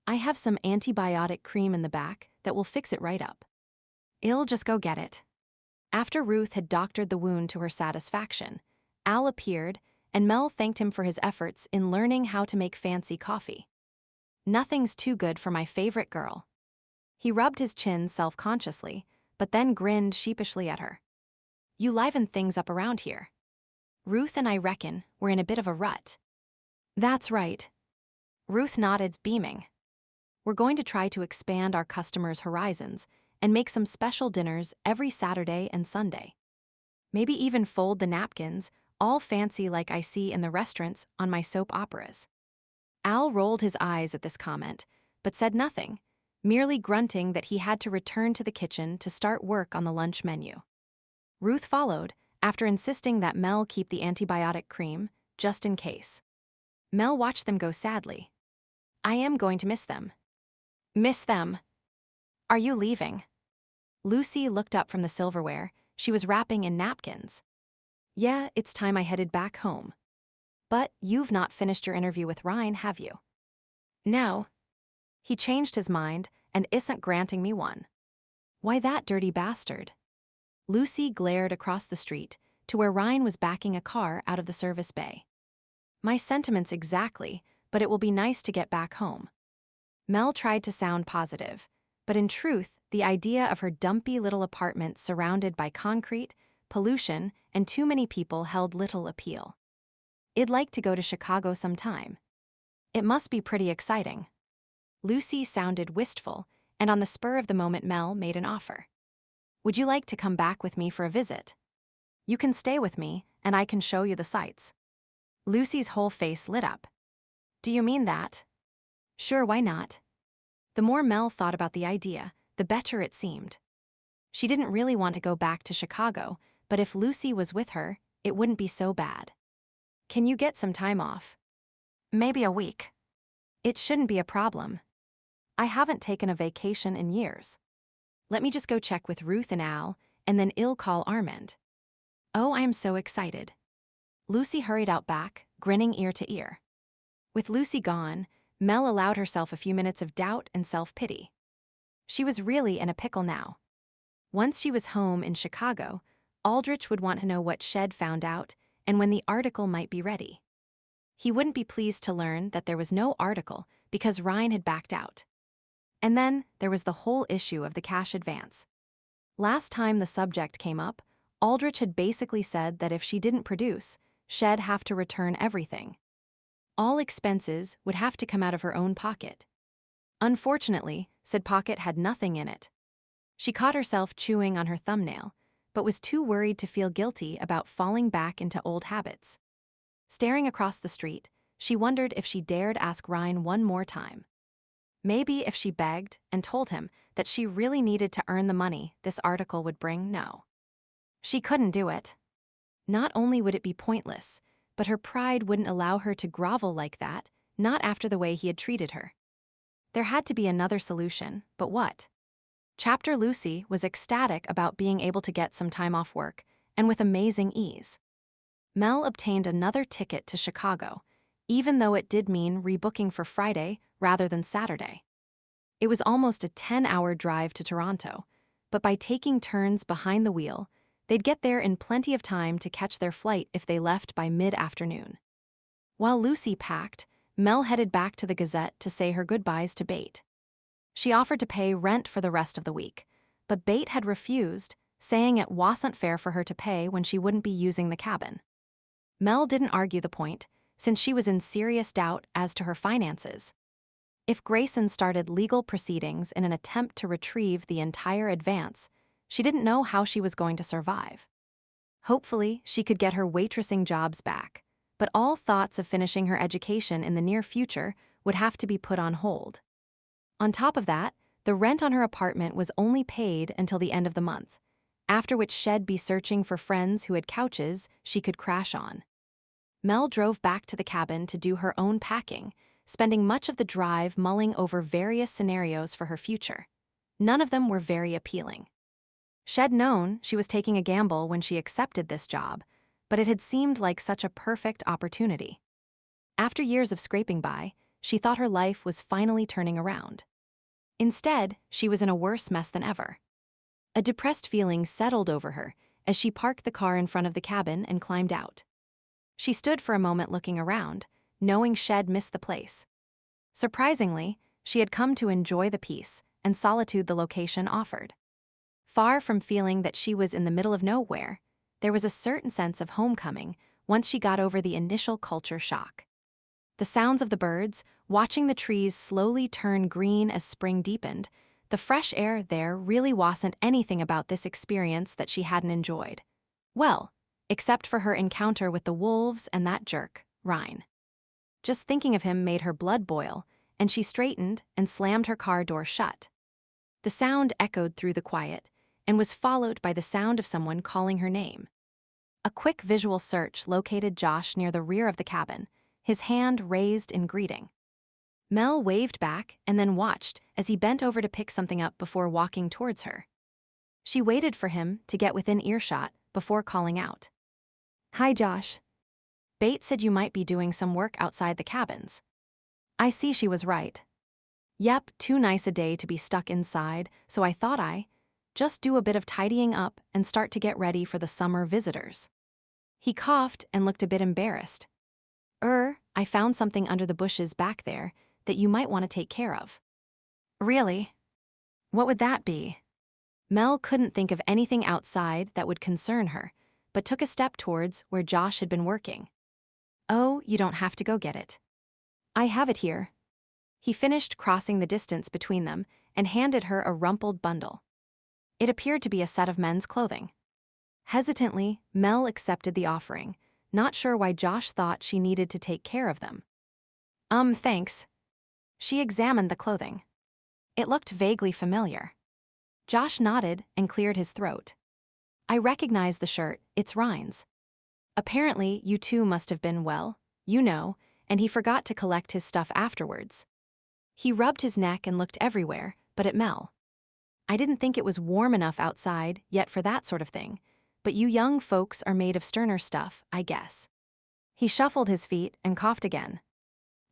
I have some antibiotic cream in the back that will fix it right up. I'll just go get it. After Ruth had doctored the wound to her satisfaction, Al appeared and Mel thanked him for his efforts in learning how to make fancy coffee. Nothing's too good for my favorite girl. He rubbed his chin self-consciously, but then grinned sheepishly at her. You liven things up around here. Ruth and I reckon we're in a bit of a rut. That's right. Ruth nodded, beaming. We're going to try to expand our customers' horizons and make some special dinners every Saturday and Sunday. Maybe even fold the napkins, all fancy like I see in the restaurants on my soap operas. Al rolled his eyes at this comment, but said nothing, merely grunting that he had to return to the kitchen to start work on the lunch menu. Ruth followed, after insisting that Mel keep the antibiotic cream, just in case. Mel watched them go sadly. I am going to miss them. Miss them? Are you leaving? Lucy looked up from the silverware she was wrapping in napkins. Yeah, it's time I headed back home. But you've not finished your interview with Ryne, have you? No. He changed his mind and isn't granting me one. Why, that dirty bastard. Lucy glared across the street to where Ryne was backing a car out of the service bay. My sentiments exactly, but it will be nice to get back home. Mel tried to sound positive, but in truth, the idea of her dumpy little apartment surrounded by concrete, pollution, and too many people held little appeal. I'd like to go to Chicago sometime. It must be pretty exciting. Lucy sounded wistful, and on the spur of the moment Mel made an offer. Would you like to come back with me for a visit? You can stay with me, and I can show you the sights. Lucy's whole face lit up. Do you mean that? Sure, why not? The more Mel thought about the idea, the better it seemed. She didn't really want to go back to Chicago, but if Lucy was with her, it wouldn't be so bad. Can you get some time off? Maybe a week. It shouldn't be a problem. I haven't taken a vacation in years. Let me just go check with Ruth and Al, and then I'll call Armand. Oh, I am so excited. Lucy hurried out back, grinning ear to ear. With Lucy gone, Mel allowed herself a few minutes of doubt and self-pity. She was really in a pickle now. Once she was home in Chicago, Aldrich would want to know what Shed found out and when the article might be ready. He wouldn't be pleased to learn that there was no article because Ryne had backed out. And then there was the whole issue of the cash advance. Last time the subject came up, Aldrich had basically said that if she didn't produce, Shed have to return everything. All expenses would have to come out of her own pocket. Unfortunately, said pocket had nothing in it. She caught herself chewing on her thumbnail, but was too worried to feel guilty about falling back into old habits. Staring across the street, she wondered if she dared ask Ryne one more time. Maybe if she begged and told him that she really needed to earn the money this article would bring, no. She couldn't do it. Not only would it be pointless, but her pride wouldn't allow her to grovel like that, not after the way he had treated her. There had to be another solution, but what? Chapter Lucy was ecstatic about being able to get some time off work, and with amazing ease. Mel obtained another ticket to Chicago, even though it did mean rebooking for Friday rather than Saturday. It was almost a 10-hour drive to Toronto, but by taking turns behind the wheel, they'd get there in plenty of time to catch their flight if they left by mid-afternoon. While Lucy packed, Mel headed back to the Gazette to say her goodbyes to Bate. She offered to pay rent for the rest of the week, but Bate had refused, saying it wasn't fair for her to pay when she wouldn't be using the cabin. Mel didn't argue the point, since she was in serious doubt as to her finances. If Grayson started legal proceedings in an attempt to retrieve the entire advance, she didn't know how she was going to survive. Hopefully, she could get her waitressing jobs back, but all thoughts of finishing her education in the near future would have to be put on hold. On top of that, the rent on her apartment was only paid until the end of the month, after which she'd be searching for friends who had couches she could crash on. Mel drove back to the cabin to do her own packing, spending much of the drive mulling over various scenarios for her future. None of them were very appealing. She'd known she was taking a gamble when she accepted this job, but it had seemed like such a perfect opportunity. After years of scraping by, she thought her life was finally turning around. Instead, she was in a worse mess than ever. A depressed feeling settled over her as she parked the car in front of the cabin and climbed out. She stood for a moment looking around, knowing she'd missed the place. Surprisingly, she had come to enjoy the peace and solitude the location offered. Far from feeling that she was in the middle of nowhere, there was a certain sense of homecoming once she got over the initial culture shock. The sounds of the birds, watching the trees slowly turn green as spring deepened, the fresh air there really wasn't anything about this experience that she hadn't enjoyed. Well, except for her encounter with the wolves and that jerk, Ryne. Just thinking of him made her blood boil, and she straightened and slammed her car door shut. The sound echoed through the quiet, and was followed by the sound of someone calling her name. A quick visual search located Josh near the rear of the cabin, his hand raised in greeting. Mel waved back and then watched as he bent over to pick something up before walking towards her. She waited for him to get within earshot before calling out. Hi, Josh. Bate said you might be doing some work outside the cabins. I see she was right. Yep, too nice a day to be stuck inside, so I thought just do a bit of tidying up and start to get ready for the summer visitors. He coughed and looked a bit embarrassed. I found something under the bushes back there that you might want to take care of. Really? What would that be? Mel couldn't think of anything outside that would concern her, but took a step towards where Josh had been working. Oh, you don't have to go get it. I have it here. He finished crossing the distance between them and handed her a rumpled bundle. It appeared to be a set of men's clothing. Hesitantly, Mel accepted the offering, not sure why Josh thought she needed to take care of them. Thanks. She examined the clothing. It looked vaguely familiar. Josh nodded and cleared his throat. I recognize the shirt, it's Ryne's. Apparently, you two must have been, well, you know, and he forgot to collect his stuff afterwards. He rubbed his neck and looked everywhere, but at Mel. I didn't think it was warm enough outside yet for that sort of thing, but you young folks are made of sterner stuff, I guess. He shuffled his feet and coughed again.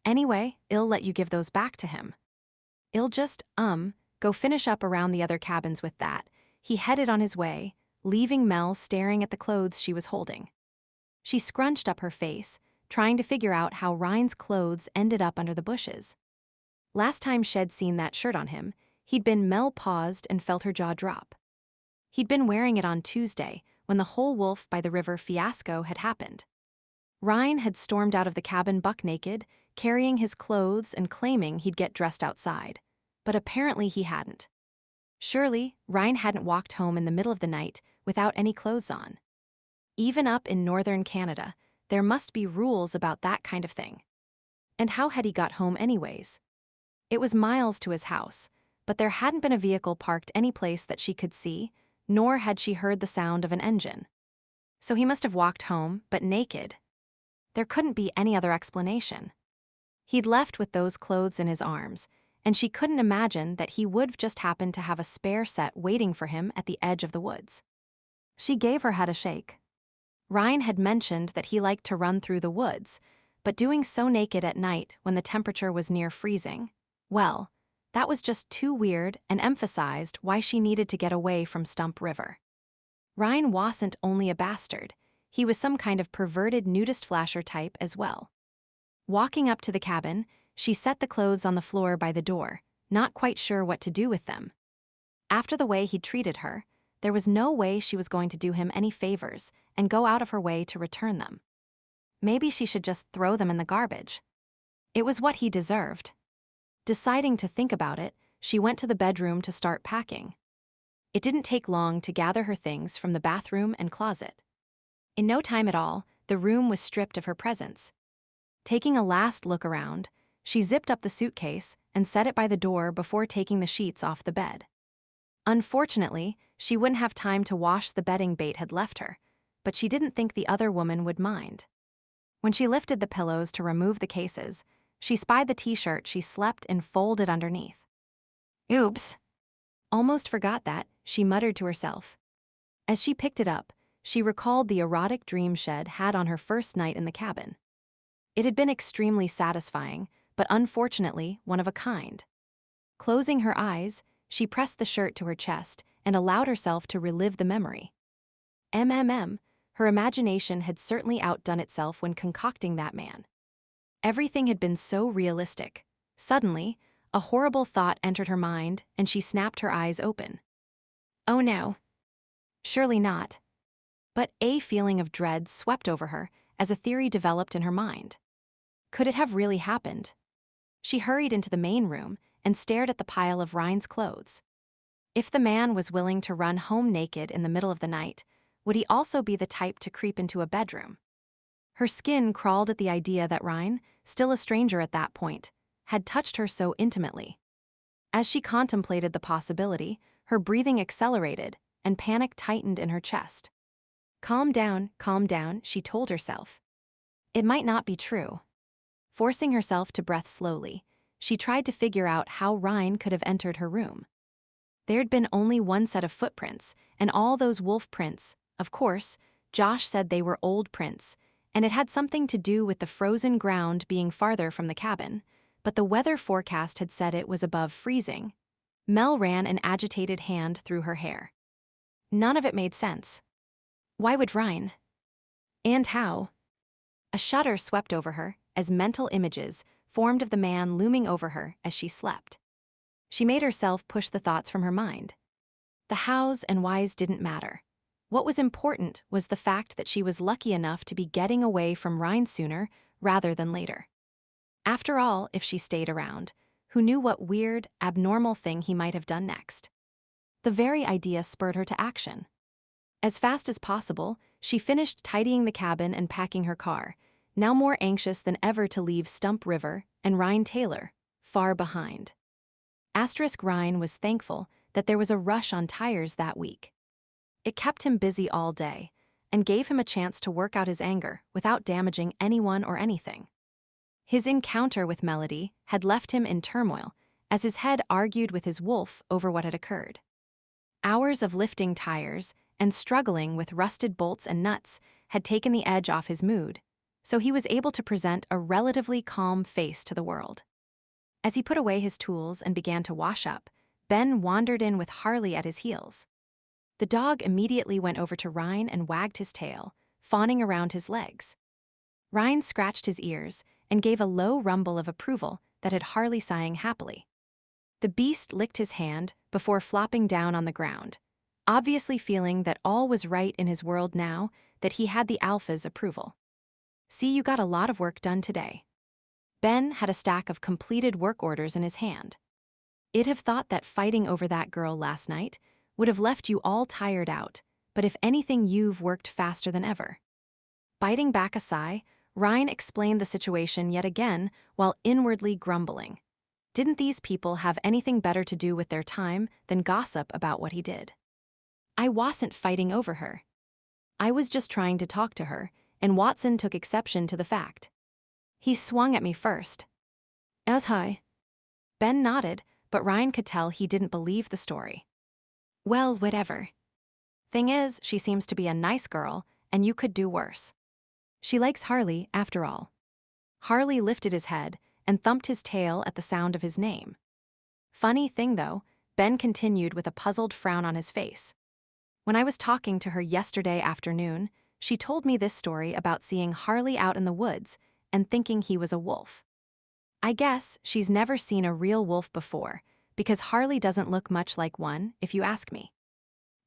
Anyway, I'll let you give those back to him. I'll just, go finish up around the other cabins with that. He headed on his way, leaving Mel staring at the clothes she was holding. She scrunched up her face, trying to figure out how Ryne's clothes ended up under the bushes. Last time she'd seen that shirt on him, Mel paused and felt her jaw drop. He'd been wearing it on Tuesday, when the whole wolf by the river fiasco had happened. Ryne had stormed out of the cabin buck naked, carrying his clothes and claiming he'd get dressed outside. But apparently he hadn't. Surely, Ryne hadn't walked home in the middle of the night without any clothes on. Even up in northern Canada, there must be rules about that kind of thing. And how had he got home anyways? It was miles to his house, but there hadn't been a vehicle parked any place that she could see, nor had she heard the sound of an engine. So he must have walked home, but naked. There couldn't be any other explanation. He'd left with those clothes in his arms, and she couldn't imagine that he would just happen to have a spare set waiting for him at the edge of the woods. She gave her head a shake. Ryne had mentioned that he liked to run through the woods, but doing so naked at night when the temperature was near freezing, well, that was just too weird and emphasized why she needed to get away from Stump River. Ryne wasn't only a bastard, he was some kind of perverted nudist flasher type as well. Walking up to the cabin, she set the clothes on the floor by the door, not quite sure what to do with them. After the way he'd treated her, there was no way she was going to do him any favors and go out of her way to return them. Maybe she should just throw them in the garbage. It was what he deserved. Deciding to think about it, she went to the bedroom to start packing. It didn't take long to gather her things from the bathroom and closet. In no time at all, the room was stripped of her presence. Taking a last look around, she zipped up the suitcase and set it by the door before taking the sheets off the bed. Unfortunately, she wouldn't have time to wash the bedding Bate had left her, but she didn't think the other woman would mind. When she lifted the pillows to remove the cases, she spied the t-shirt she slept in folded underneath. Oops. Almost forgot that, she muttered to herself. As she picked it up, she recalled the erotic dream shed had on her first night in the cabin. It had been extremely satisfying, but unfortunately one of a kind. Closing her eyes, she pressed the shirt to her chest and allowed herself to relive the memory. Her imagination had certainly outdone itself when concocting that man. Everything had been so realistic. Suddenly, a horrible thought entered her mind and she snapped her eyes open. Oh no. Surely not. But a feeling of dread swept over her as a theory developed in her mind. Could it have really happened? She hurried into the main room and stared at the pile of Ryne's clothes. If the man was willing to run home naked in the middle of the night, would he also be the type to creep into a bedroom? Her skin crawled at the idea that Ryne, still a stranger at that point, had touched her so intimately. As she contemplated the possibility, her breathing accelerated and panic tightened in her chest. Calm down, she told herself. It might not be true. Forcing herself to breath slowly, she tried to figure out how Ryne could have entered her room. There'd been only one set of footprints, and all those wolf prints, of course, Josh said they were old prints, and it had something to do with the frozen ground being farther from the cabin, but the weather forecast had said it was above freezing. Mel ran an agitated hand through her hair. None of it made sense. Why would Ryne? And how? A shudder swept over her as mental images formed of the man looming over her as she slept. She made herself push the thoughts from her mind. The hows and whys didn't matter. What was important was the fact that she was lucky enough to be getting away from Ryne sooner rather than later. After all, if she stayed around, who knew what weird, abnormal thing he might have done next. The very idea spurred her to action. As fast as possible, she finished tidying the cabin and packing her car, now more anxious than ever to leave Stump River and Ryne Taylor far behind. Ryne was thankful that there was a rush on tires that week. It kept him busy all day and gave him a chance to work out his anger without damaging anyone or anything. His encounter with Melody had left him in turmoil as his head argued with his wolf over what had occurred. Hours of lifting tires and struggling with rusted bolts and nuts had taken the edge off his mood, so he was able to present a relatively calm face to the world. As he put away his tools and began to wash up, Ben wandered in with Harley at his heels. The dog immediately went over to Ryne and wagged his tail, fawning around his legs. Ryne scratched his ears and gave a low rumble of approval that had Harley sighing happily. The beast licked his hand before flopping down on the ground, obviously feeling that all was right in his world now that he had the alpha's approval. "See, you got a lot of work done today." Ben had a stack of completed work orders in his hand. "I'd have thought that fighting over that girl last night would have left you all tired out, but if anything, you've worked faster than ever." Biting back a sigh, Ryne explained the situation yet again while inwardly grumbling. Didn't these people have anything better to do with their time than gossip about what he did? "I wasn't fighting over her. I was just trying to talk to her, and Watson took exception to the fact. He swung at me first." "As high?" Ben nodded, but Ryne could tell he didn't believe the story. "Well, whatever. Thing is, she seems to be a nice girl, and you could do worse. She likes Harley, after all." Harley lifted his head and thumped his tail at the sound of his name. "Funny thing, though," Ben continued with a puzzled frown on his face. "When I was talking to her yesterday afternoon, she told me this story about seeing Harley out in the woods and thinking he was a wolf. I guess she's never seen a real wolf before, because Harley doesn't look much like one, if you ask me.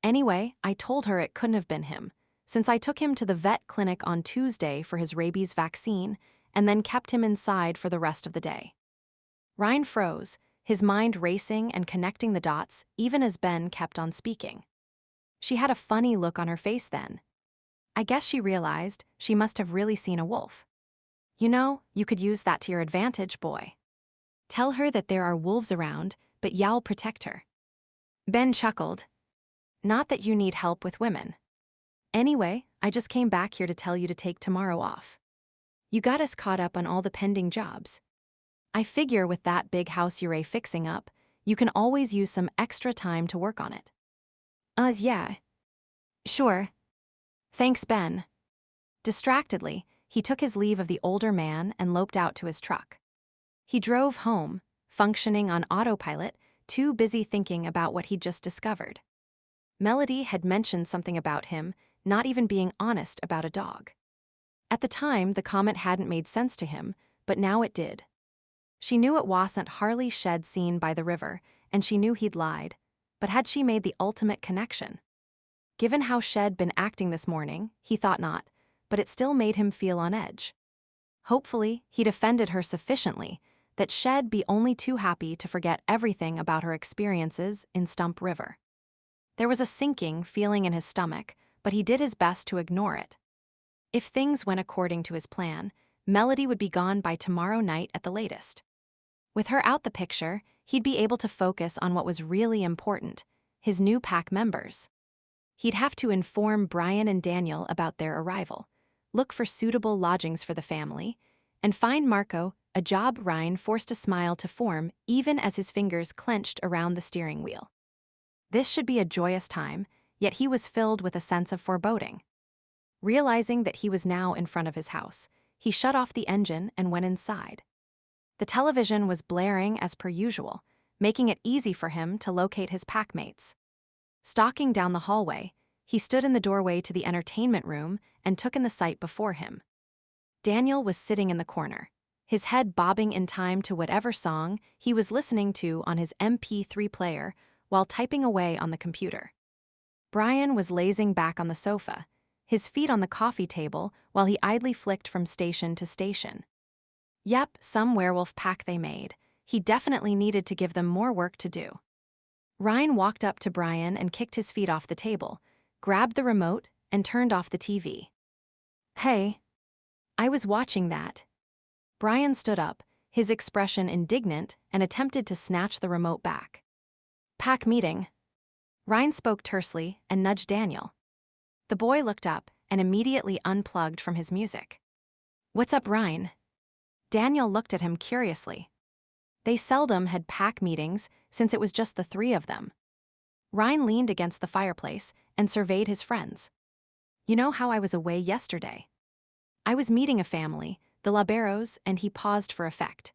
Anyway, I told her it couldn't have been him, since I took him to the vet clinic on Tuesday for his rabies vaccine and then kept him inside for the rest of the day." Ryne froze, his mind racing and connecting the dots even as Ben kept on speaking. She had a funny look on her face then. I guess she realized she must have really seen a wolf. "You know, you could use that to your advantage, boy. Tell her that there are wolves around, but y'all protect her." Ben chuckled. "Not that you need help with women. Anyway, I just came back here to tell you to take tomorrow off. You got us caught up on all the pending jobs. I figure with that big house you're fixing up, you can always use some extra time to work on it." Yeah. Sure. Thanks, Ben." Distractedly, he took his leave of the older man and loped out to his truck. He drove home, functioning on autopilot, too busy thinking about what he'd just discovered. Melody had mentioned something about him not even being honest about a dog. At the time, the comment hadn't made sense to him, but now it did. She knew it wasn't Harley Shed seen by the river, and she knew he'd lied, but had she made the ultimate connection? Given how Shed been acting this morning, he thought not, but it still made him feel on edge. Hopefully, he'd offended her sufficiently that Shed be only too happy to forget everything about her experiences in Stump River. There was a sinking feeling in his stomach, but he did his best to ignore it. If things went according to his plan, Melody would be gone by tomorrow night at the latest. With her out the picture, he'd be able to focus on what was really important, his new pack members. He'd have to inform Brian and Daniel about their arrival, look for suitable lodgings for the family, and find Marco a job. Ryne forced a smile to form even as his fingers clenched around the steering wheel. This should be a joyous time, yet he was filled with a sense of foreboding. Realizing that he was now in front of his house, he shut off the engine and went inside. The television was blaring as per usual, making it easy for him to locate his packmates. Stalking down the hallway, he stood in the doorway to the entertainment room and took in the sight before him. Daniel was sitting in the corner, his head bobbing in time to whatever song he was listening to on his MP3 player while typing away on the computer. Brian was lazing back on the sofa, his feet on the coffee table while he idly flicked from station to station. Yep, some werewolf pack they made. He definitely needed to give them more work to do. Ryne walked up to Brian and kicked his feet off the table, grabbed the remote, and turned off the TV. Hey, I was watching that. Brian stood up, his expression indignant, and attempted to snatch the remote back. Pack meeting. Ryne spoke tersely and nudged Daniel. The boy looked up and immediately unplugged from his music. What's up, Ryne? Daniel looked at him curiously. They seldom had pack meetings since it was just the three of them. Ryne leaned against the fireplace and surveyed his friends. You know how I was away yesterday? I was meeting a family, the Liberos, and he paused for effect.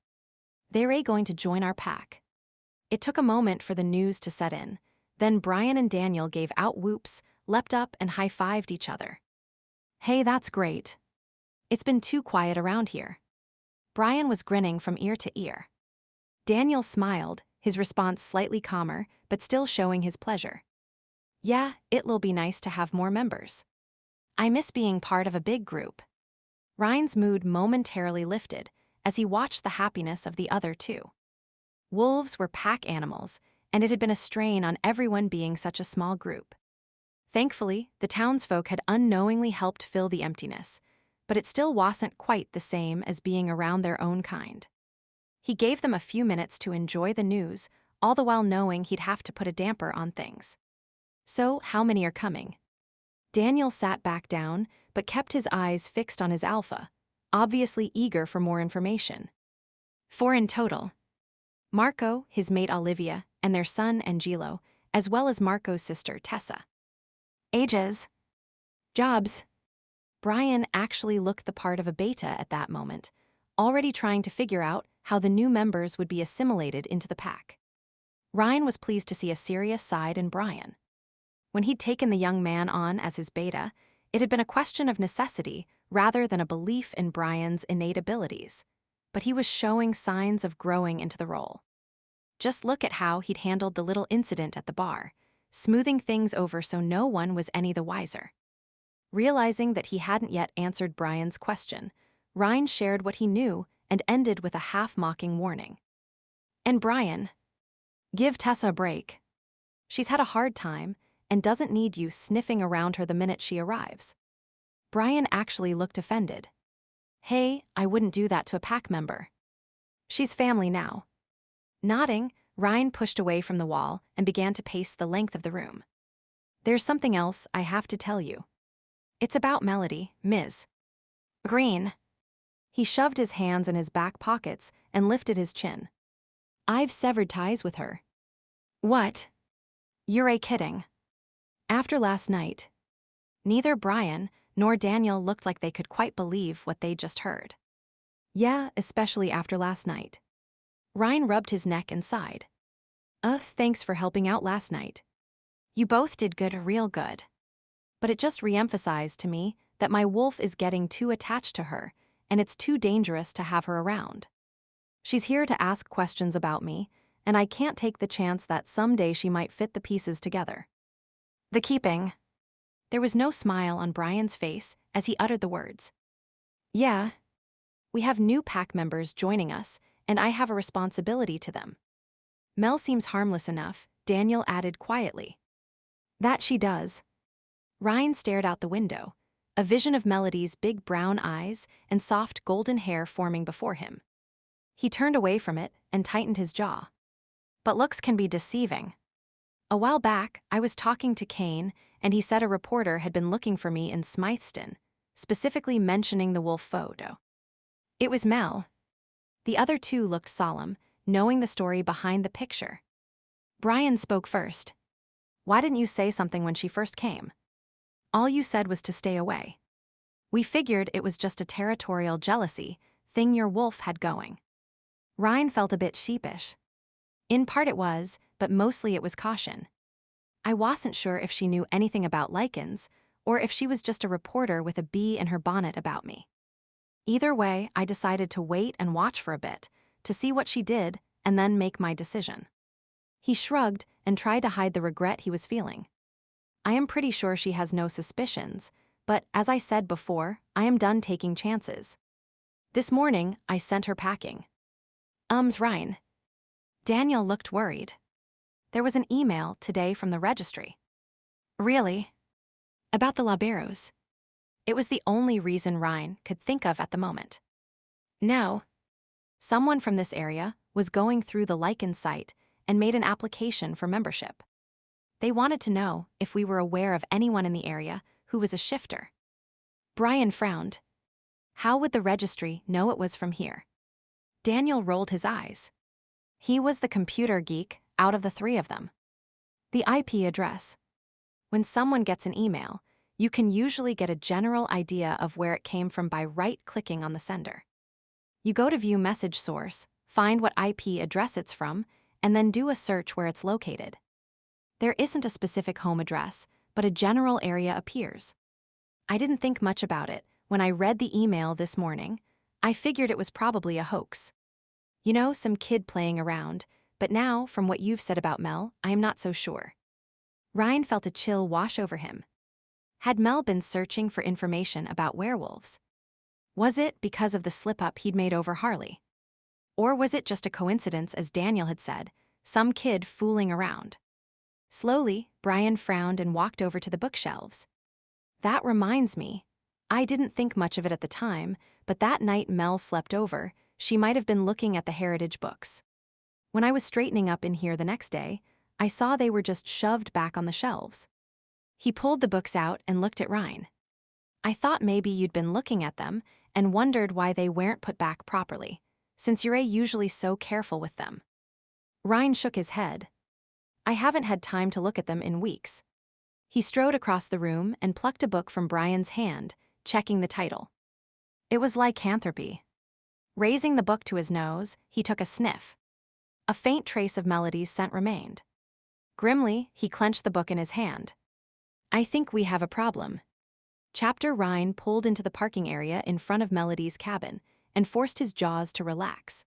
They're going to join our pack. It took a moment for the news to set in. Then Brian and Daniel gave out whoops, leapt up, and high-fived each other. Hey, that's great. It's been too quiet around here. Brian was grinning from ear to ear. Daniel smiled, his response slightly calmer, but still showing his pleasure. Yeah, it'll be nice to have more members. I miss being part of a big group. Ryne's mood momentarily lifted as he watched the happiness of the other two. Wolves were pack animals, and it had been a strain on everyone being such a small group. Thankfully, the townsfolk had unknowingly helped fill the emptiness, but it still wasn't quite the same as being around their own kind. He gave them a few minutes to enjoy the news, all the while knowing he'd have to put a damper on things. So, how many are coming? Daniel sat back down, but kept his eyes fixed on his alpha, obviously eager for more information. 4 in total. Marco, his mate Olivia, and their son Angelo, as well as Marco's sister Tessa. Ages. Jobs. Brian actually looked the part of a beta at that moment, already trying to figure out how the new members would be assimilated into the pack. Ryne was pleased to see a serious side in Brian. When he'd taken the young man on as his beta, it had been a question of necessity rather than a belief in Brian's innate abilities, but he was showing signs of growing into the role. Just look at how he'd handled the little incident at the bar, smoothing things over so no one was any the wiser. Realizing that he hadn't yet answered Brian's question, Ryne shared what he knew and ended with a half-mocking warning. And Brian, give Tessa a break. She's had a hard time and doesn't need you sniffing around her the minute she arrives. Brian actually looked offended. Hey, I wouldn't do that to a pack member. She's family now. Nodding, Ryne pushed away from the wall and began to pace the length of the room. There's something else I have to tell you. It's about Melody, Ms. Greene. He shoved his hands in his back pockets and lifted his chin. I've severed ties with her. What? You're kidding. After last night, neither Brian nor Daniel looked like they could quite believe what they'd just heard. Yeah, especially after last night. Ryne rubbed his neck and sighed. Thanks for helping out last night. You both did good, real good. But it just re-emphasized to me that my wolf is getting too attached to her, and it's too dangerous to have her around. She's here to ask questions about me, and I can't take the chance that someday she might fit the pieces together. The keeping. There was no smile on Brian's face as he uttered the words. Yeah. We have new pack members joining us, and I have a responsibility to them. Mel seems harmless enough, Daniel added quietly. That she does. Ryne stared out the window, a vision of Melody's big brown eyes and soft golden hair forming before him. He turned away from it and tightened his jaw. But looks can be deceiving. A while back, I was talking to Kane, and he said a reporter had been looking for me in Smythston, specifically mentioning the wolf photo. It was Mel. The other two looked solemn, knowing the story behind the picture. Brian spoke first. Why didn't you say something when she first came? All you said was to stay away. We figured it was just a territorial jealousy thing your wolf had going. Ryne felt a bit sheepish. In part it was, but mostly it was caution. I wasn't sure if she knew anything about Lycans, or if she was just a reporter with a bee in her bonnet about me. Either way, I decided to wait and watch for a bit, to see what she did, and then make my decision. He shrugged and tried to hide the regret he was feeling. I am pretty sure she has no suspicions, but as I said before, I am done taking chances. This morning, I sent her packing. Ryne. Daniel looked worried. There was an email today from the registry. Really? About the Liberos. It was the only reason Ryne could think of at the moment. No. Someone from this area was going through the Lycans site and made an application for membership. They wanted to know if we were aware of anyone in the area who was a shifter. Brian frowned. How would the registry know it was from here? Daniel rolled his eyes. He was the computer geek out of the three of them. The IP address. When someone gets an email, you can usually get a general idea of where it came from by right-clicking on the sender. You go to View Message Source, find what IP address it's from, and then do a search where it's located. There isn't a specific home address, but a general area appears. I didn't think much about it. When I read the email this morning, I figured it was probably a hoax. You know, some kid playing around, but now, from what you've said about Mel, I am not so sure. Ryne felt a chill wash over him. Had Mel been searching for information about werewolves? Was it because of the slip-up he'd made over Harley? Or was it just a coincidence, as Daniel had said, some kid fooling around? Slowly, Brian frowned and walked over to the bookshelves. That reminds me. I didn't think much of it at the time, but that night Mel slept over, she might have been looking at the heritage books. When I was straightening up in here the next day, I saw they were just shoved back on the shelves. He pulled the books out and looked at Ryne. I thought maybe you'd been looking at them and wondered why they weren't put back properly, since you're usually so careful with them. Ryne shook his head. I haven't had time to look at them in weeks. He strode across the room and plucked a book from Brian's hand, checking the title. It was Lycanthropy. Raising the book to his nose, he took a sniff. A faint trace of Melody's scent remained. Grimly, he clenched the book in his hand. I think we have a problem. Chapter Ryne pulled into the parking area in front of Melody's cabin and forced his jaws to relax.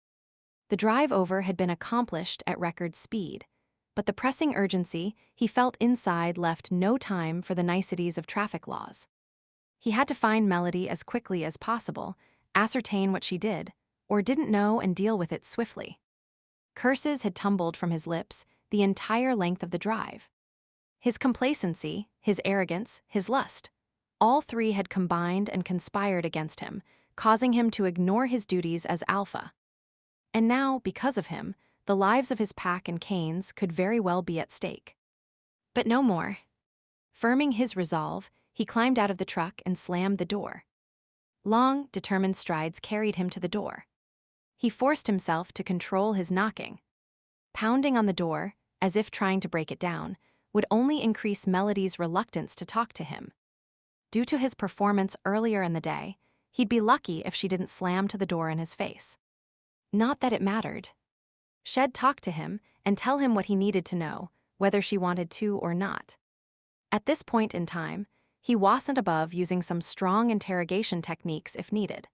The drive over had been accomplished at record speed, but the pressing urgency he felt inside left no time for the niceties of traffic laws. He had to find Melody as quickly as possible, ascertain what she did, or didn't know, and deal with it swiftly. Curses had tumbled from his lips the entire length of the drive. His complacency, his arrogance, his lust, all three had combined and conspired against him, causing him to ignore his duties as alpha. And now, because of him, the lives of his pack and Canes could very well be at stake. But no more. Firming his resolve, he climbed out of the truck and slammed the door. Long, determined strides carried him to the door. He forced himself to control his knocking. Pounding on the door, as if trying to break it down, would only increase Melody's reluctance to talk to him. Due to his performance earlier in the day, he'd be lucky if she didn't slam to the door in his face. Not that it mattered. She'd talk to him and tell him what he needed to know, whether she wanted to or not. At this point in time, he wasn't above using some strong interrogation techniques if needed.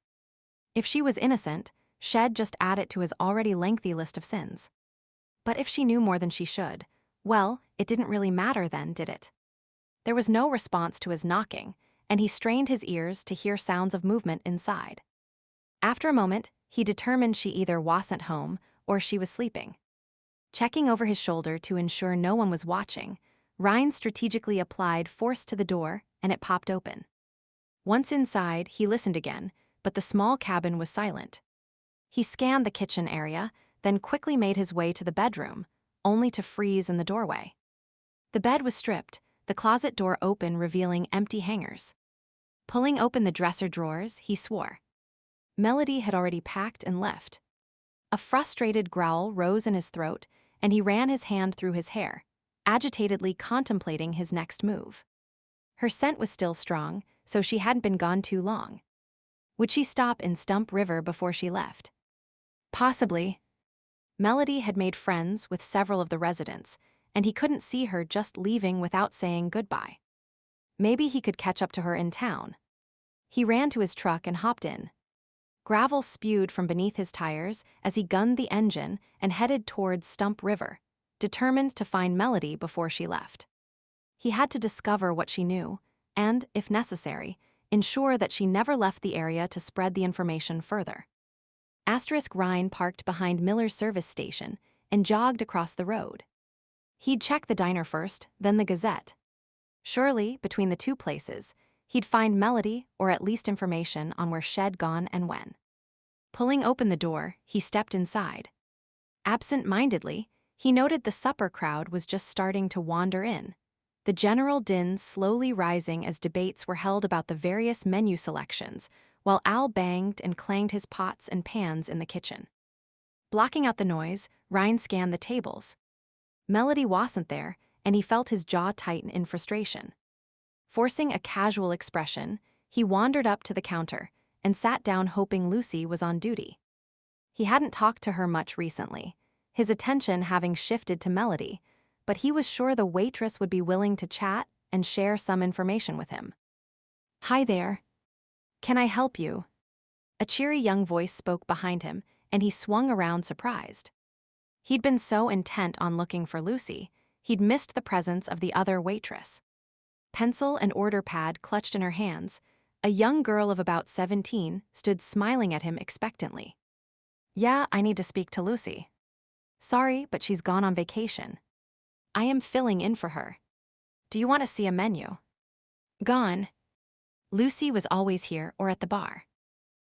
If she was innocent, she'd just add it to his already lengthy list of sins. But if she knew more than she should, well, it didn't really matter then, did it? There was no response to his knocking, and he strained his ears to hear sounds of movement inside. After a moment, he determined she either wasn't home or she was sleeping. Checking over his shoulder to ensure no one was watching, Ryne strategically applied force to the door, and it popped open. Once inside, he listened again, but the small cabin was silent. He scanned the kitchen area, then quickly made his way to the bedroom, only to freeze in the doorway. The bed was stripped, the closet door open, revealing empty hangers. Pulling open the dresser drawers, he swore. Melody had already packed and left. A frustrated growl rose in his throat, and he ran his hand through his hair, agitatedly contemplating his next move. Her scent was still strong, so she hadn't been gone too long. Would she stop in Stump River before she left? Possibly. Melody had made friends with several of the residents, and he couldn't see her just leaving without saying goodbye. Maybe he could catch up to her in town. He ran to his truck and hopped in. Gravel spewed from beneath his tires as he gunned the engine and headed towards Stump River, determined to find Melody before she left. He had to discover what she knew and, if necessary, ensure that she never left the area to spread the information further. Ryne parked behind Miller's service station and jogged across the road. He'd check the diner first, then the Gazette. Surely, between the two places, he'd find Melody or at least information on where Shed gone and when. Pulling open the door, he stepped inside. Absent-mindedly, he noted the supper crowd was just starting to wander in, the general din slowly rising as debates were held about the various menu selections, while Al banged and clanged his pots and pans in the kitchen. Blocking out the noise, Ryne scanned the tables. Melody wasn't there, and he felt his jaw tighten in frustration. Forcing a casual expression, he wandered up to the counter and sat down hoping Lucy was on duty. He hadn't talked to her much recently, his attention having shifted to Melody, but he was sure the waitress would be willing to chat and share some information with him. "Hi there. Can I help you?" A cheery young voice spoke behind him, and he swung around surprised. He'd been so intent on looking for Lucy, he'd missed the presence of the other waitress. Pencil and order pad clutched in her hands, a young girl of about 17 stood smiling at him expectantly. "Yeah, I need to speak to Lucy. Sorry, but she's gone on vacation. I am filling in for her. Do you want to see a menu?" Gone. Lucy was always here or at the bar.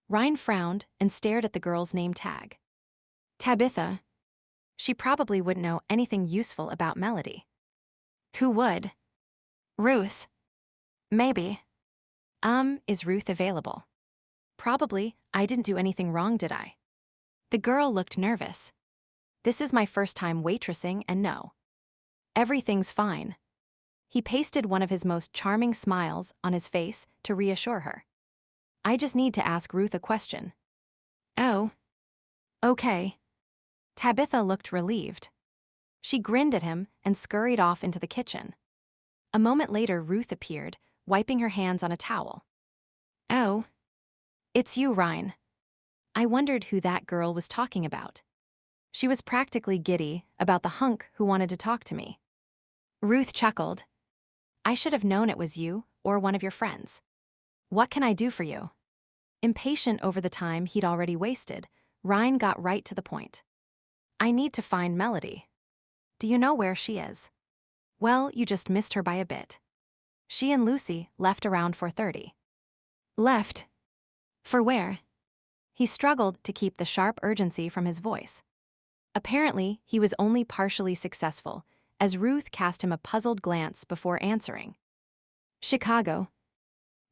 Ryne frowned and stared at the girl's name tag. Tabitha. She probably wouldn't know anything useful about Melody. Who would? Ruth. Maybe. Is Ruth available? Probably. I didn't do anything wrong, did I? The girl looked nervous. This is my first time waitressing, and no. Everything's fine. He pasted one of his most charming smiles on his face to reassure her. I just need to ask Ruth a question. Oh. Okay. Tabitha looked relieved. She grinned at him and scurried off into the kitchen. A moment later, Ruth appeared, wiping her hands on a towel. Oh. It's you, Ryne. I wondered who that girl was talking about. She was practically giddy about the hunk who wanted to talk to me. Ruth chuckled. I should have known it was you or one of your friends. What can I do for you? Impatient over the time he'd already wasted, Ryne got right to the point. I need to find Melody. Do you know where she is? Well, you just missed her by a bit. She and Lucy left around 4:30. Left? For where? He struggled to keep the sharp urgency from his voice. Apparently, he was only partially successful, as Ruth cast him a puzzled glance before answering. Chicago.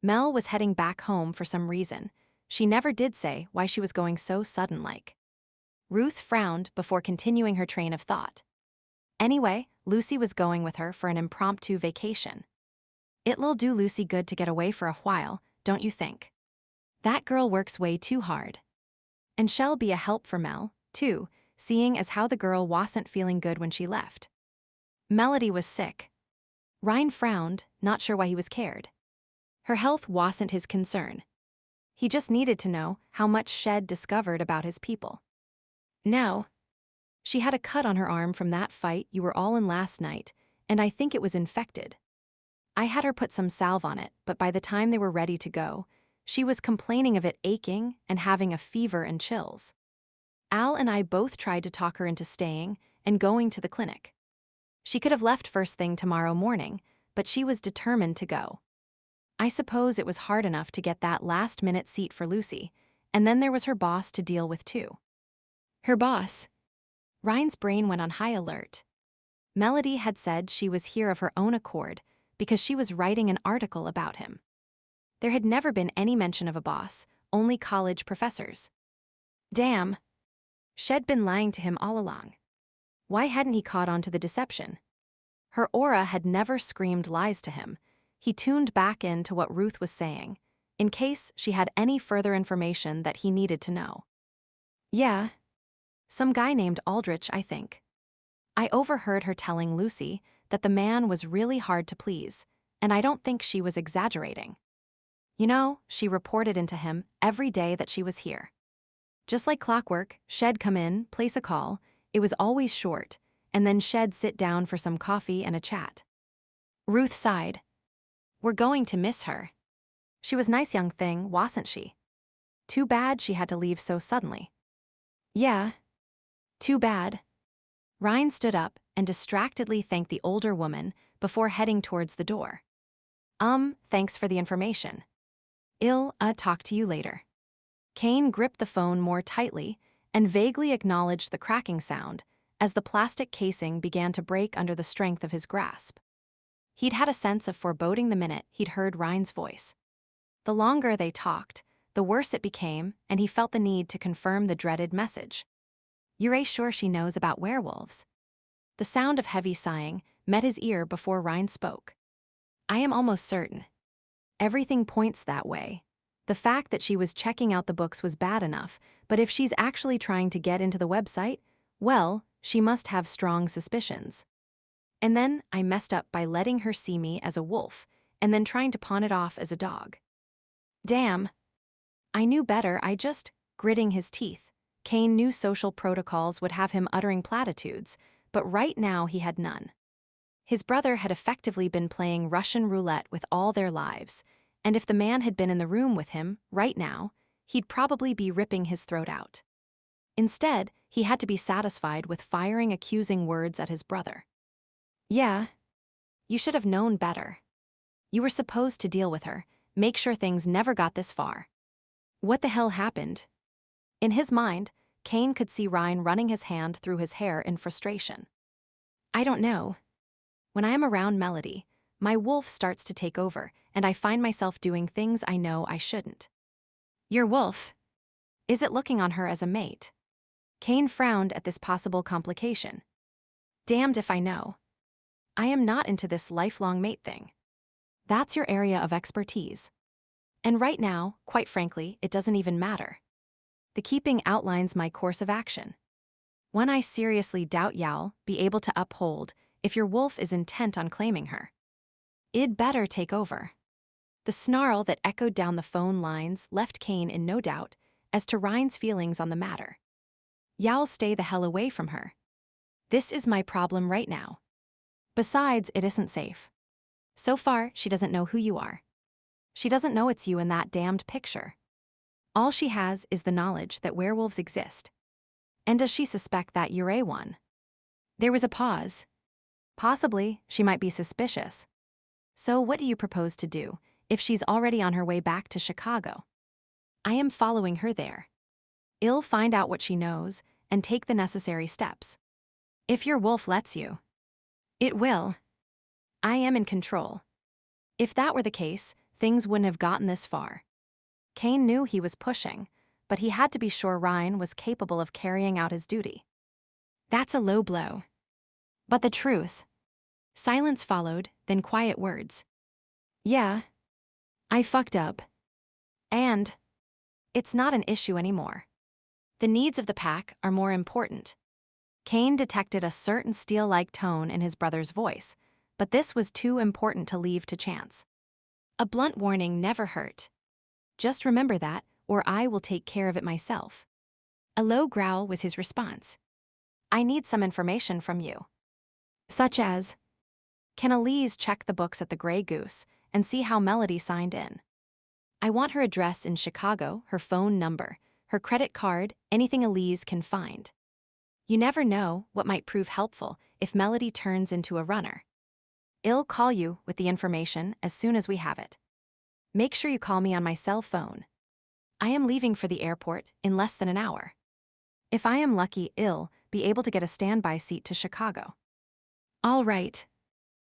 Mel was heading back home for some reason. She never did say why she was going so sudden-like. Ruth frowned before continuing her train of thought. Anyway, Lucy was going with her for an impromptu vacation. It'll do Lucy good to get away for a while, don't you think? That girl works way too hard. And she'll be a help for Mel, too, seeing as how the girl wasn't feeling good when she left. Melody was sick. Ryne frowned, not sure why he was cared. Her health wasn't his concern. He just needed to know how much Shed discovered about his people. No. She had a cut on her arm from that fight you were all in last night, and I think it was infected. I had her put some salve on it, but by the time they were ready to go, she was complaining of it aching and having a fever and chills. Al and I both tried to talk her into staying and going to the clinic. She could have left first thing tomorrow morning, but she was determined to go. I suppose it was hard enough to get that last-minute seat for Lucy, and then there was her boss to deal with too. Her boss? Ryne's brain went on high alert. Melody had said she was here of her own accord because she was writing an article about him. There had never been any mention of a boss, only college professors. Damn. Shed been lying to him all along. Why hadn't he caught on to the deception? Her aura had never screamed lies to him. He tuned back into what Ruth was saying, in case she had any further information that he needed to know. Yeah. Some guy named Aldrich, I think. I overheard her telling Lucy that the man was really hard to please, and I don't think she was exaggerating. You know, she reported into him every day that she was here. Just like clockwork, Shed come in, place a call, it was always short, and then Shed sit down for some coffee and a chat. Ruth sighed. We're going to miss her. She was nice young thing, wasn't she? Too bad she had to leave so suddenly. Yeah. Too bad. Ryne stood up and distractedly thanked the older woman before heading towards the door. Thanks for the information. I'll talk to you later. Kane gripped the phone more tightly and vaguely acknowledged the cracking sound as the plastic casing began to break under the strength of his grasp. He'd had a sense of foreboding the minute he'd heard Ryne's voice. The longer they talked, the worse it became, and he felt the need to confirm the dreaded message. "You're sure she knows about werewolves?" The sound of heavy sighing met his ear before Ryne spoke. "I am almost certain. Everything points that way. The fact that she was checking out the books was bad enough, but if she's actually trying to get into the website, well, she must have strong suspicions. And then I messed up by letting her see me as a wolf and then trying to pawn it off as a dog. Damn. I knew better, gritting his teeth. Kane knew social protocols would have him uttering platitudes, but right now he had none. His brother had effectively been playing Russian roulette with all their lives, and if the man had been in the room with him, right now, he'd probably be ripping his throat out. Instead, he had to be satisfied with firing accusing words at his brother. "Yeah, you should have known better. You were supposed to deal with her, make sure things never got this far." What the hell happened? In his mind, Kane could see Ryne running his hand through his hair in frustration. "I don't know. When I am around Melody, my wolf starts to take over, and I find myself doing things I know I shouldn't." "Your wolf? Is it looking on her as a mate?" Kane frowned at this possible complication. "Damned if I know. I am not into this lifelong mate thing. That's your area of expertise. And right now, quite frankly, it doesn't even matter. The keeping outlines my course of action. One I seriously doubt you'll be able to uphold if your wolf is intent on claiming her. I'd better take over." The snarl that echoed down the phone lines left Kane in no doubt as to Ryne's feelings on the matter. "You'll stay the hell away from her. This is my problem right now. Besides, it isn't safe. So far, she doesn't know who you are. She doesn't know it's you in that damned picture. All she has is the knowledge that werewolves exist. And does she suspect that you're a one?" There was a pause. Possibly, she might be suspicious. "So what do you propose to do if she's already on her way back to Chicago?" "I am following her there. I'll find out what she knows and take the necessary steps. If your wolf lets you." "It will. I am in control." If that were the case, things wouldn't have gotten this far. Kane knew he was pushing, but he had to be sure Ryne was capable of carrying out his duty. "That's a low blow. But the truth." Silence followed, then quiet words. "Yeah, I fucked up. And it's not an issue anymore. The needs of the pack are more important." Kane detected a certain steel-like tone in his brother's voice, but this was too important to leave to chance. "A blunt warning never hurt. Just remember that, or I will take care of it myself." A low growl was his response. "I need some information from you." "Such as?" "Can Elise check the books at the Grey Goose and see how Melody signed in? I want her address in Chicago, her phone number, her credit card, anything Elise can find. You never know what might prove helpful if Melody turns into a runner. I'll call you with the information as soon as we have it. Make sure you call me on my cell phone. I am leaving for the airport in less than an hour. If I am lucky, I'll be able to get a standby seat to Chicago." "All right."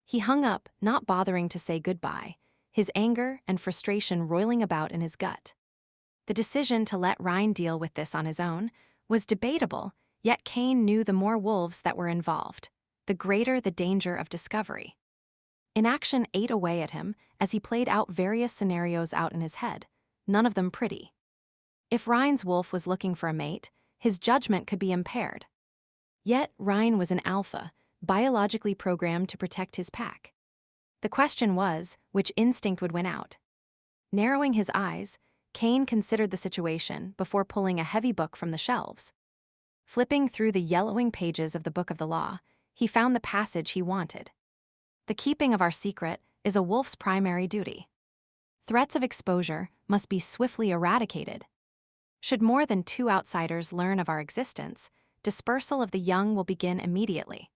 He hung up, not bothering to say goodbye, his anger and frustration roiling about in his gut. The decision to let Ryne deal with this on his own was debatable, yet Kane knew the more wolves that were involved, the greater the danger of discovery. Inaction ate away at him as he played out various scenarios out in his head, none of them pretty. If Ryne's wolf was looking for a mate, his judgment could be impaired. Yet Ryne was an alpha, biologically programmed to protect his pack. The question was, which instinct would win out? Narrowing his eyes, Kane considered the situation before pulling a heavy book from the shelves. Flipping through the yellowing pages of the Book of the Law, he found the passage he wanted. "The keeping of our secret is a wolf's primary duty. Threats of exposure must be swiftly eradicated. Should more than 2 outsiders learn of our existence, dispersal of the young will begin immediately.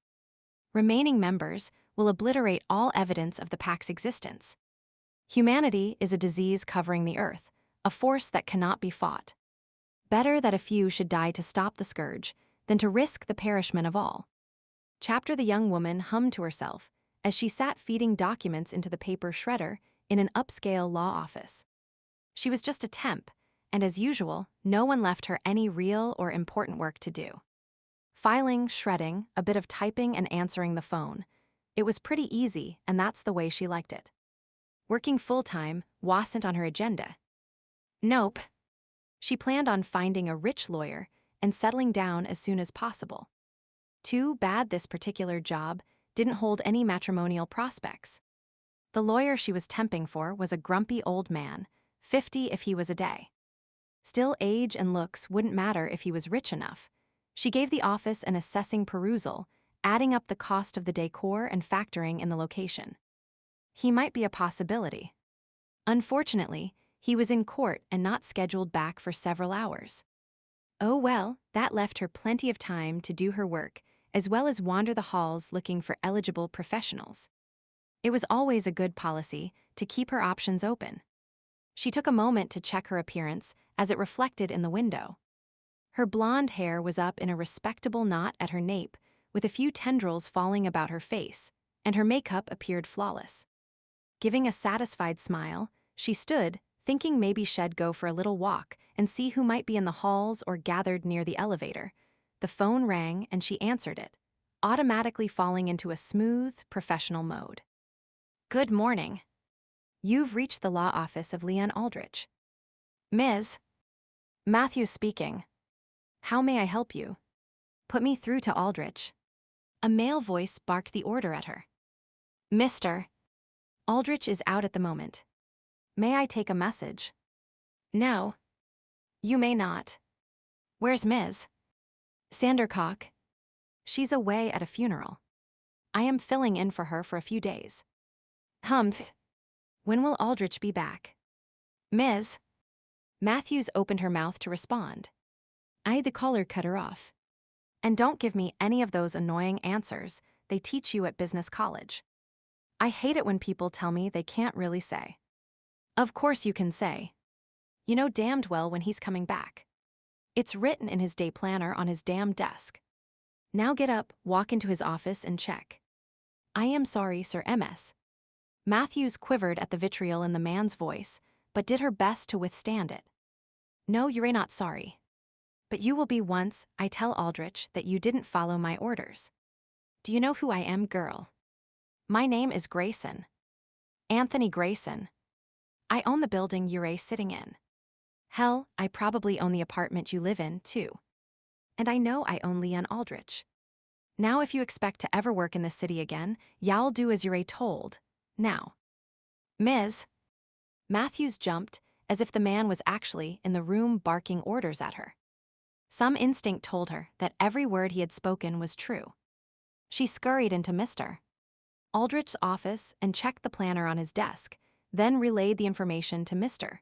Remaining members will obliterate all evidence of the pack's existence. Humanity is a disease covering the earth, a force that cannot be fought. Better that a few should die to stop the scourge than to risk the perishment of all. Chapter. The young woman hummed to herself as she sat feeding documents into the paper shredder in an upscale law office. She was just a temp, and as usual, no one left her any real or important work to do. Filing, shredding, a bit of typing, and answering the phone. It was pretty easy, and that's the way she liked it. Working full-time wasn't on her agenda. Nope. She planned on finding a rich lawyer and settling down as soon as possible. Too bad this particular job didn't hold any matrimonial prospects. The lawyer she was temping for was a grumpy old man, 50 if he was a day. Still, age and looks wouldn't matter if he was rich enough. She gave the office an assessing perusal, adding up the cost of the decor and factoring in the location. He might be a possibility. Unfortunately, he was in court and not scheduled back for several hours. Oh well, that left her plenty of time to do her work, as well as wander the halls looking for eligible professionals. It was always a good policy to keep her options open. She took a moment to check her appearance as it reflected in the window. Her blonde hair was up in a respectable knot at her nape, with a few tendrils falling about her face, and her makeup appeared flawless. Giving a satisfied smile, she stood, thinking maybe she'd go for a little walk and see who might be in the halls or gathered near the elevator. The phone rang and she answered it, automatically falling into a smooth, professional mode. Good morning. You've reached the law office of Leon Aldrich. Ms. Matthews speaking. How may I help you? Put me through to Aldrich. A male voice barked the order at her. Mr. Aldrich is out at the moment. May I take a message? No. You may not. Where's Ms. Sandercock? She's away at a funeral. I am filling in for her for a few days. Humph. When will Aldrich be back? Ms. Matthews opened her mouth to respond. The caller cut her off. And don't give me any of those annoying answers they teach you at business college. I hate it when people tell me they can't really say. Of course you can say. You know damned well when he's coming back. It's written in his day planner on his damn desk. Now get up, walk into his office and check. I am sorry, Sir MS. Matthews quivered at the vitriol in the man's voice, but did her best to withstand it. No, you're not sorry. But you will be once I tell Aldrich that you didn't follow my orders. Do you know who I am, girl? My name is Grayson. Anthony Grayson. I own the building you're sitting in. Hell, I probably own the apartment you live in, too. And I know I own Leon Aldrich. Now if you expect to ever work in this city again, y'all do as you're told. Now. Ms. Matthews jumped as if the man was actually in the room barking orders at her. Some instinct told her that every word he had spoken was true. She scurried into Mr. Aldrich's office and checked the planner on his desk, then relayed the information to Mr.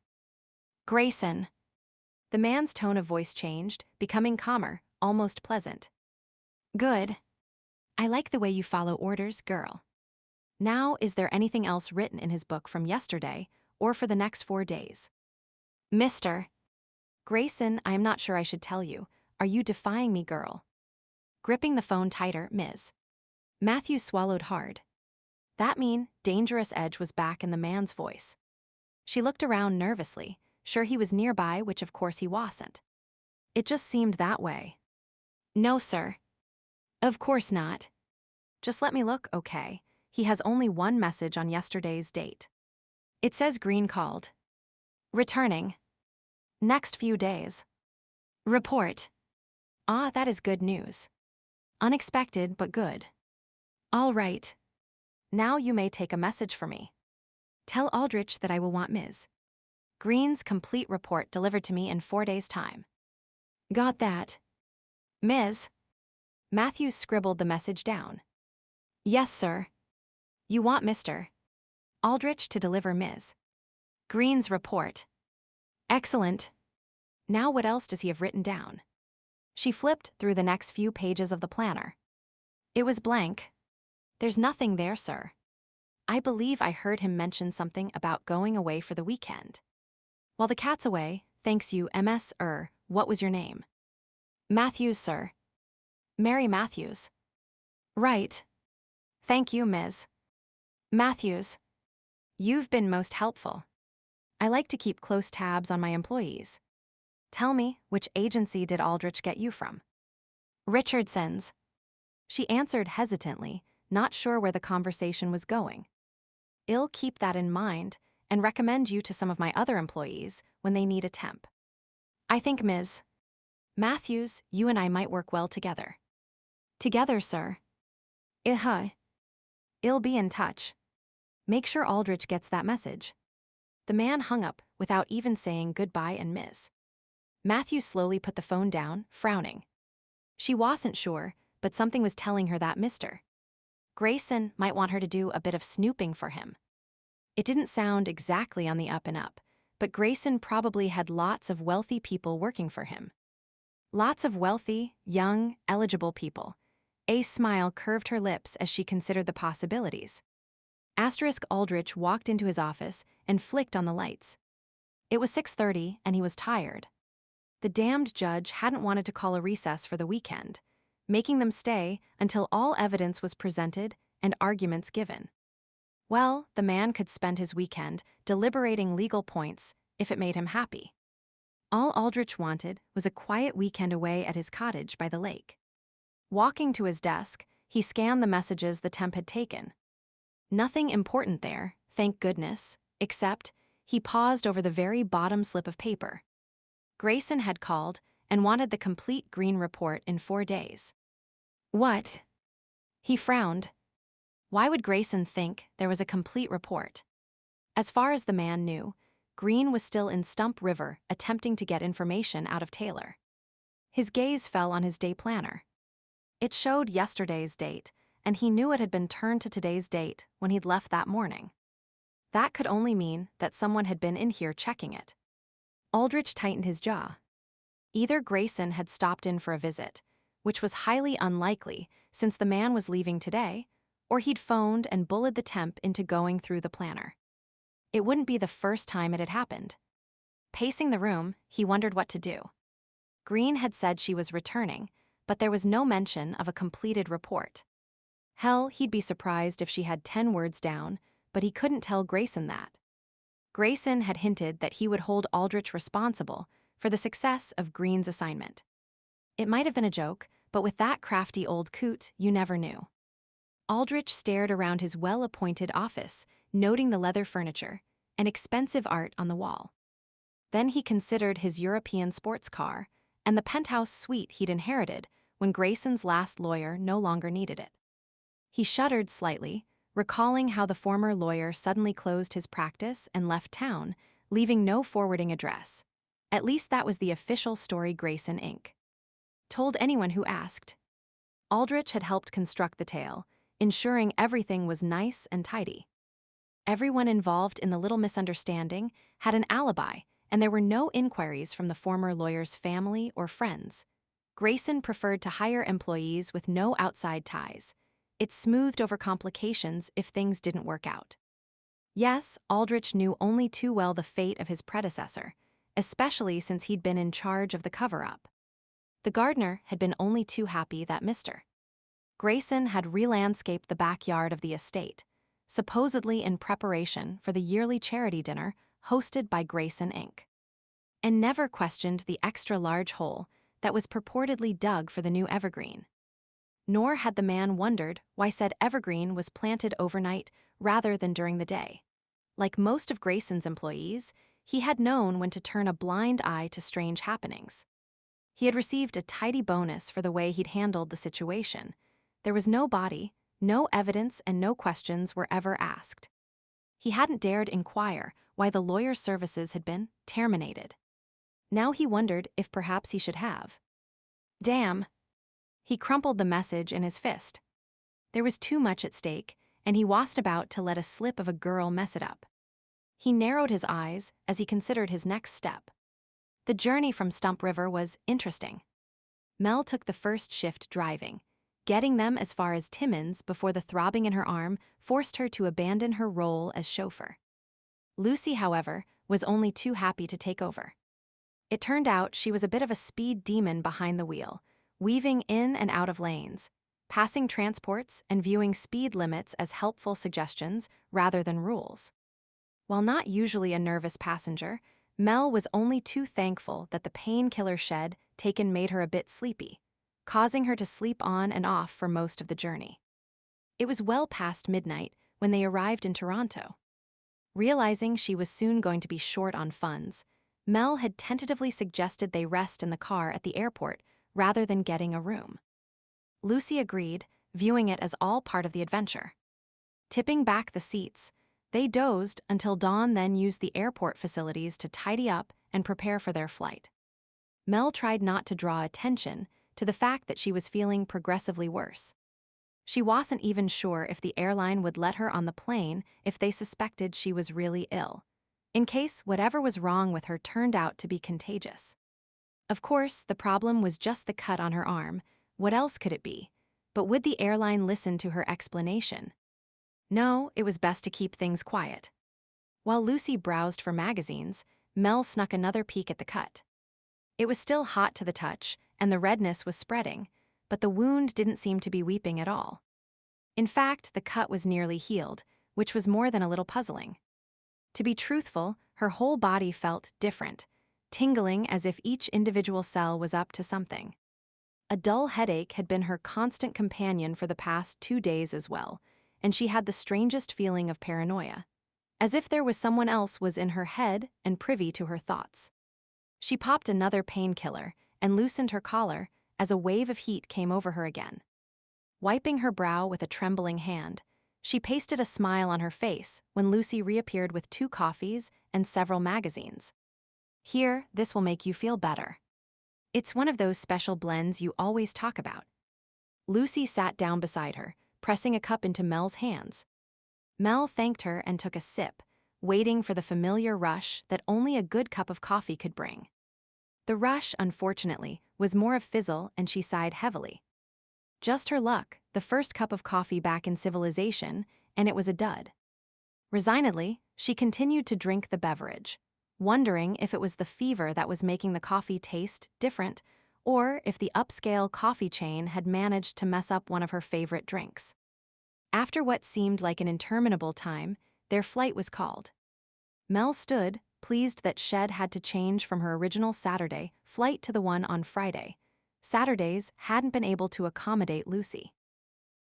Grayson. The man's tone of voice changed, becoming calmer, almost pleasant. Good. I like the way you follow orders, girl. Now, is there anything else written in his book from yesterday or for the next 4 days? Mr. Grayson, I am not sure I should tell you. Are you defying me, girl? Gripping the phone tighter, Ms. Matthews swallowed hard. That mean, dangerous edge was back in the man's voice. She looked around nervously, sure he was nearby, which of course he wasn't. It just seemed that way. No, sir. Of course not. Just let me look, okay? He has only one message on yesterday's date. It says Greene called. Returning. Next few days. Report. Ah, that is good news. Unexpected, but good. All right. Now you may take a message for me. Tell Aldrich that I will want Ms. Greene's complete report delivered to me in 4 days' time. Got that. Ms. Matthews scribbled the message down. Yes, sir. You want Mr. Aldrich to deliver Ms. Greene's report. Excellent. Now what else does he have written down? She flipped through the next few pages of the planner. It was blank. There's nothing there, sir. I believe I heard him mention something about going away for the weekend. While the cat's away, thanks you, MS. What was your name? Matthews, sir. Mary Matthews. Right. Thank you, Ms. Matthews. You've been most helpful. I like to keep close tabs on my employees. Tell me, which agency did Aldrich get you from? Richardson's. She answered hesitantly, not sure where the conversation was going. I'll keep that in mind and recommend you to some of my other employees when they need a temp. I think, Ms. Matthews, you and I might work well together. Together, sir. I'll be in touch. Make sure Aldrich gets that message. The man hung up without even saying goodbye and Ms. Matthews slowly put the phone down, frowning. She wasn't sure, but something was telling her that Mr. Grayson might want her to do a bit of snooping for him. It didn't sound exactly on the up and up, but Grayson probably had lots of wealthy people working for him. Lots of wealthy, young, eligible people. A smile curved her lips as she considered the possibilities. Aldrich walked into his office and flicked on the lights. It was 6:30 and he was tired. The damned judge hadn't wanted to call a recess for the weekend, making them stay until all evidence was presented and arguments given. Well, the man could spend his weekend deliberating legal points if it made him happy. All Aldrich wanted was a quiet weekend away at his cottage by the lake. Walking to his desk, he scanned the messages the temp had taken. Nothing important there, thank goodness, except he paused over the very bottom slip of paper. Grayson had called and wanted the complete Greene report in 4 days. What? He frowned. Why would Grayson think there was a complete report? As far as the man knew, Greene was still in Stump River attempting to get information out of Taylor. His gaze fell on his day planner. It showed yesterday's date, and he knew it had been turned to today's date when he'd left that morning. That could only mean that someone had been in here checking it. Aldrich tightened his jaw. Either Grayson had stopped in for a visit, which was highly unlikely since the man was leaving today, or he'd phoned and bullied the temp into going through the planner. It wouldn't be the first time it had happened. Pacing the room, he wondered what to do. Greene had said she was returning, but there was no mention of a completed report. Hell, he'd be surprised if she had 10 words down, but he couldn't tell Grayson that. Grayson had hinted that he would hold Aldrich responsible for the success of Greene's assignment. It might have been a joke, but with that crafty old coot, you never knew. Aldrich stared around his well-appointed office, noting the leather furniture and expensive art on the wall. Then he considered his European sports car and the penthouse suite he'd inherited when Grayson's last lawyer no longer needed it. He shuddered slightly, recalling how the former lawyer suddenly closed his practice and left town, leaving no forwarding address. At least that was the official story Grayson Inc. told anyone who asked. Aldrich had helped construct the tale, ensuring everything was nice and tidy. Everyone involved in the little misunderstanding had an alibi, and there were no inquiries from the former lawyer's family or friends. Grayson preferred to hire employees with no outside ties. It smoothed over complications if things didn't work out. Yes, Aldrich knew only too well the fate of his predecessor, especially since he'd been in charge of the cover-up. The gardener had been only too happy that Mr. Grayson had re-landscaped the backyard of the estate, supposedly in preparation for the yearly charity dinner hosted by Grayson Inc., and never questioned the extra-large hole that was purportedly dug for the new evergreen. Nor had the man wondered why said evergreen was planted overnight rather than during the day. Like most of Grayson's employees, he had known when to turn a blind eye to strange happenings. He had received a tidy bonus for the way he'd handled the situation. There was no body, no evidence, and no questions were ever asked. He hadn't dared inquire why the lawyer's services had been terminated. Now he wondered if perhaps he should have. Damn! He crumpled the message in his fist. There was too much at stake, and he wasn't about to let a slip of a girl mess it up. He narrowed his eyes as he considered his next step. The journey from Stump River was interesting. Mel took the first shift driving, getting them as far as Timmins before the throbbing in her arm forced her to abandon her role as chauffeur. Lucy, however, was only too happy to take over. It turned out she was a bit of a speed demon behind the wheel, weaving in and out of lanes, passing transports and viewing speed limits as helpful suggestions rather than rules. While not usually a nervous passenger, Mel was only too thankful that the painkiller shed taken made her a bit sleepy, causing her to sleep on and off for most of the journey. It was well past midnight when they arrived in Toronto. Realizing she was soon going to be short on funds, Mel had tentatively suggested they rest in the car at the airport rather than getting a room. Lucy agreed, viewing it as all part of the adventure. Tipping back the seats, they dozed until Dawn then used the airport facilities to tidy up and prepare for their flight. Mel tried not to draw attention to the fact that she was feeling progressively worse. She wasn't even sure if the airline would let her on the plane if they suspected she was really ill, in case whatever was wrong with her turned out to be contagious. Of course, the problem was just the cut on her arm. What else could it be? But would the airline listen to her explanation? No, it was best to keep things quiet. While Lucy browsed for magazines, Mel snuck another peek at the cut. It was still hot to the touch, and the redness was spreading, but the wound didn't seem to be weeping at all. In fact, the cut was nearly healed, which was more than a little puzzling. To be truthful, her whole body felt different, tingling as if each individual cell was up to something. A dull headache had been her constant companion for the past 2 days as well, and she had the strangest feeling of paranoia, as if there was someone else was in her head and privy to her thoughts. She popped another painkiller and loosened her collar as a wave of heat came over her again. Wiping her brow with a trembling hand, she pasted a smile on her face when Lucy reappeared with 2 coffees and several magazines. "Here, this will make you feel better. It's one of those special blends you always talk about." Lucy sat down beside her, pressing a cup into Mel's hands. Mel thanked her and took a sip, waiting for the familiar rush that only a good cup of coffee could bring. The rush, unfortunately, was more of fizzle, and she sighed heavily. Just her luck, the first cup of coffee back in civilization, and it was a dud. Resignedly, she continued to drink the beverage, wondering if it was the fever that was making the coffee taste different, or if the upscale coffee chain had managed to mess up one of her favorite drinks. After what seemed like an interminable time, their flight was called. Mel stood, pleased that Shed had to change from her original Saturday flight to the one on Friday. Saturdays hadn't been able to accommodate Lucy.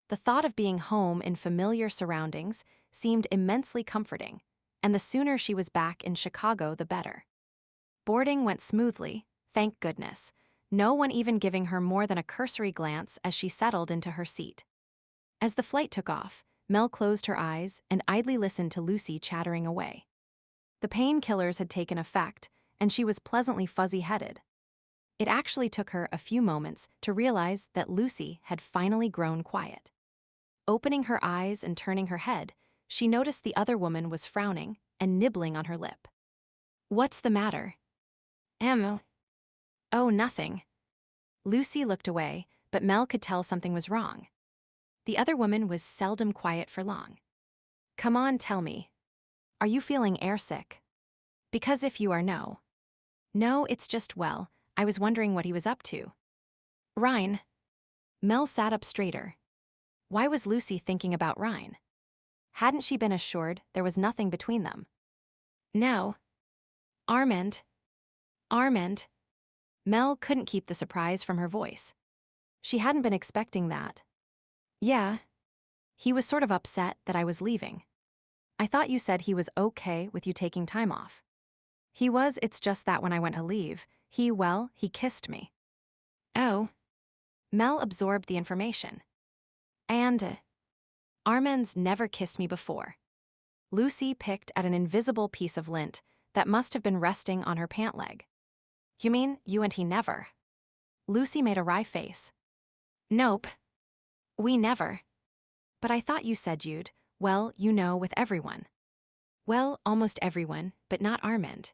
The thought of being home in familiar surroundings seemed immensely comforting, and the sooner she was back in Chicago, the better. Boarding went smoothly, thank goodness, no one even giving her more than a cursory glance as she settled into her seat. As the flight took off, Mel closed her eyes and idly listened to Lucy chattering away. The painkillers had taken effect, and she was pleasantly fuzzy-headed. It actually took her a few moments to realize that Lucy had finally grown quiet. Opening her eyes and turning her head, she noticed the other woman was frowning and nibbling on her lip. "What's the matter?" "Oh, nothing." Lucy looked away, but Mel could tell something was wrong. The other woman was seldom quiet for long. "Come on, tell me. Are you feeling airsick? Because if you are, no. No, it's just, well, I was wondering what he was up to." "Ryne." Mel sat up straighter. Why was Lucy thinking about Ryne? Hadn't she been assured there was nothing between them? "No. Armand." "Armand." Mel couldn't keep the surprise from her voice. She hadn't been expecting that. "Yeah. He was sort of upset that I was leaving. I thought you said he was okay with you taking time off." "He was, it's just that when I went to leave, he kissed me." "Oh." Mel absorbed the information. "And Armand's never kissed me before." Lucy picked at an invisible piece of lint that must have been resting on her pant leg. "You mean you and he never?" Lucy made a wry face. "Nope. We never. But I thought you said you'd, with everyone." "Well, almost everyone, but not Armand.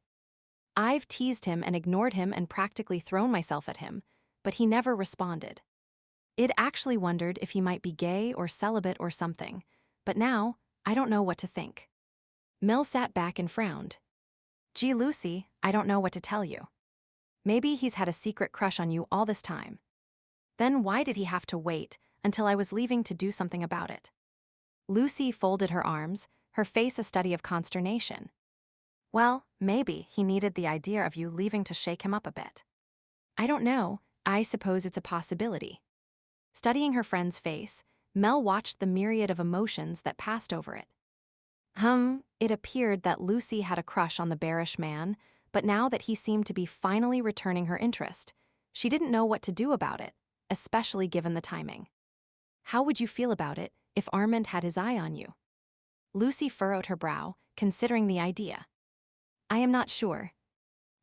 I've teased him and ignored him and practically thrown myself at him, but he never responded. It actually wondered if he might be gay or celibate or something, but now, I don't know what to think. Mel sat back and frowned. Gee, Lucy, I don't know what to tell you. Maybe he's had a secret crush on you all this time. Then why did he have to wait until I was leaving to do something about it? Lucy folded her arms, her face a study of consternation. Well, maybe he needed the idea of you leaving to shake him up a bit. I don't know, I suppose it's a possibility. Studying her friend's face, Mel watched the myriad of emotions that passed over it. It appeared that Lucy had a crush on the bearish man, but now that he seemed to be finally returning her interest, she didn't know what to do about it, especially given the timing. How would you feel about it if Armand had his eye on you? Lucy furrowed her brow, considering the idea. I am not sure.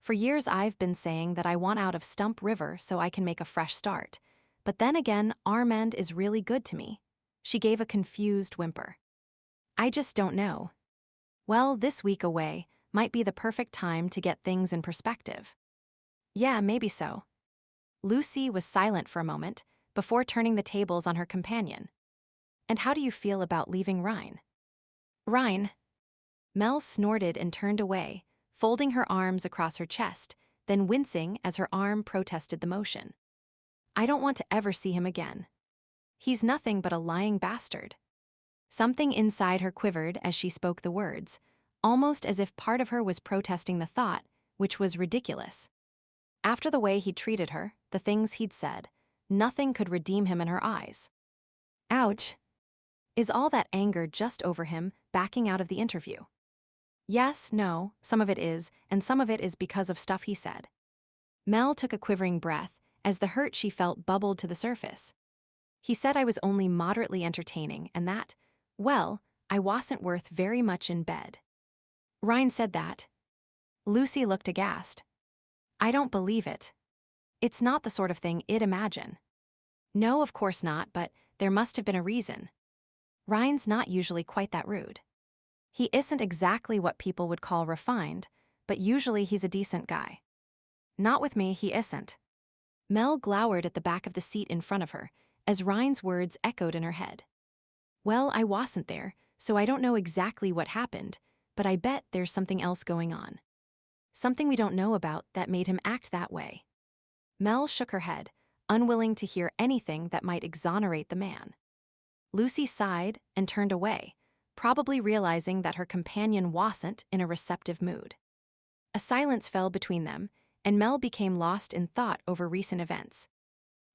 For years I've been saying that I want out of Stump River so I can make a fresh start, but then again, Armand is really good to me. She gave a confused whimper. I just don't know. Well, this week away might be the perfect time to get things in perspective. Yeah, maybe so. Lucy was silent for a moment before turning the tables on her companion. And how do you feel about leaving Ryne? Ryne. Mel snorted and turned away, folding her arms across her chest, then wincing as her arm protested the motion. I don't want to ever see him again. He's nothing but a lying bastard. Something inside her quivered as she spoke the words, almost as if part of her was protesting the thought, which was ridiculous. After the way he'd treated her, the things he'd said, nothing could redeem him in her eyes. Ouch. Is all that anger just over him backing out of the interview? Yes, no, some of it is, and some of it is because of stuff he said. Mel took a quivering breath as the hurt she felt bubbled to the surface. He said I was only moderately entertaining and that, well, I wasn't worth very much in bed. Ryne said that. Lucy looked aghast. I don't believe it. It's not the sort of thing I'd imagine. No, of course not, but there must have been a reason. Ryne's not usually quite that rude. He isn't exactly what people would call refined, but usually he's a decent guy. Not with me, he isn't. Mel glowered at the back of the seat in front of her, as Ryne's words echoed in her head. Well, I wasn't there, so I don't know exactly what happened, but I bet there's something else going on. Something we don't know about that made him act that way. Mel shook her head, unwilling to hear anything that might exonerate the man. Lucy sighed and turned away, probably realizing that her companion wasn't in a receptive mood. A silence fell between them, and Mel became lost in thought over recent events.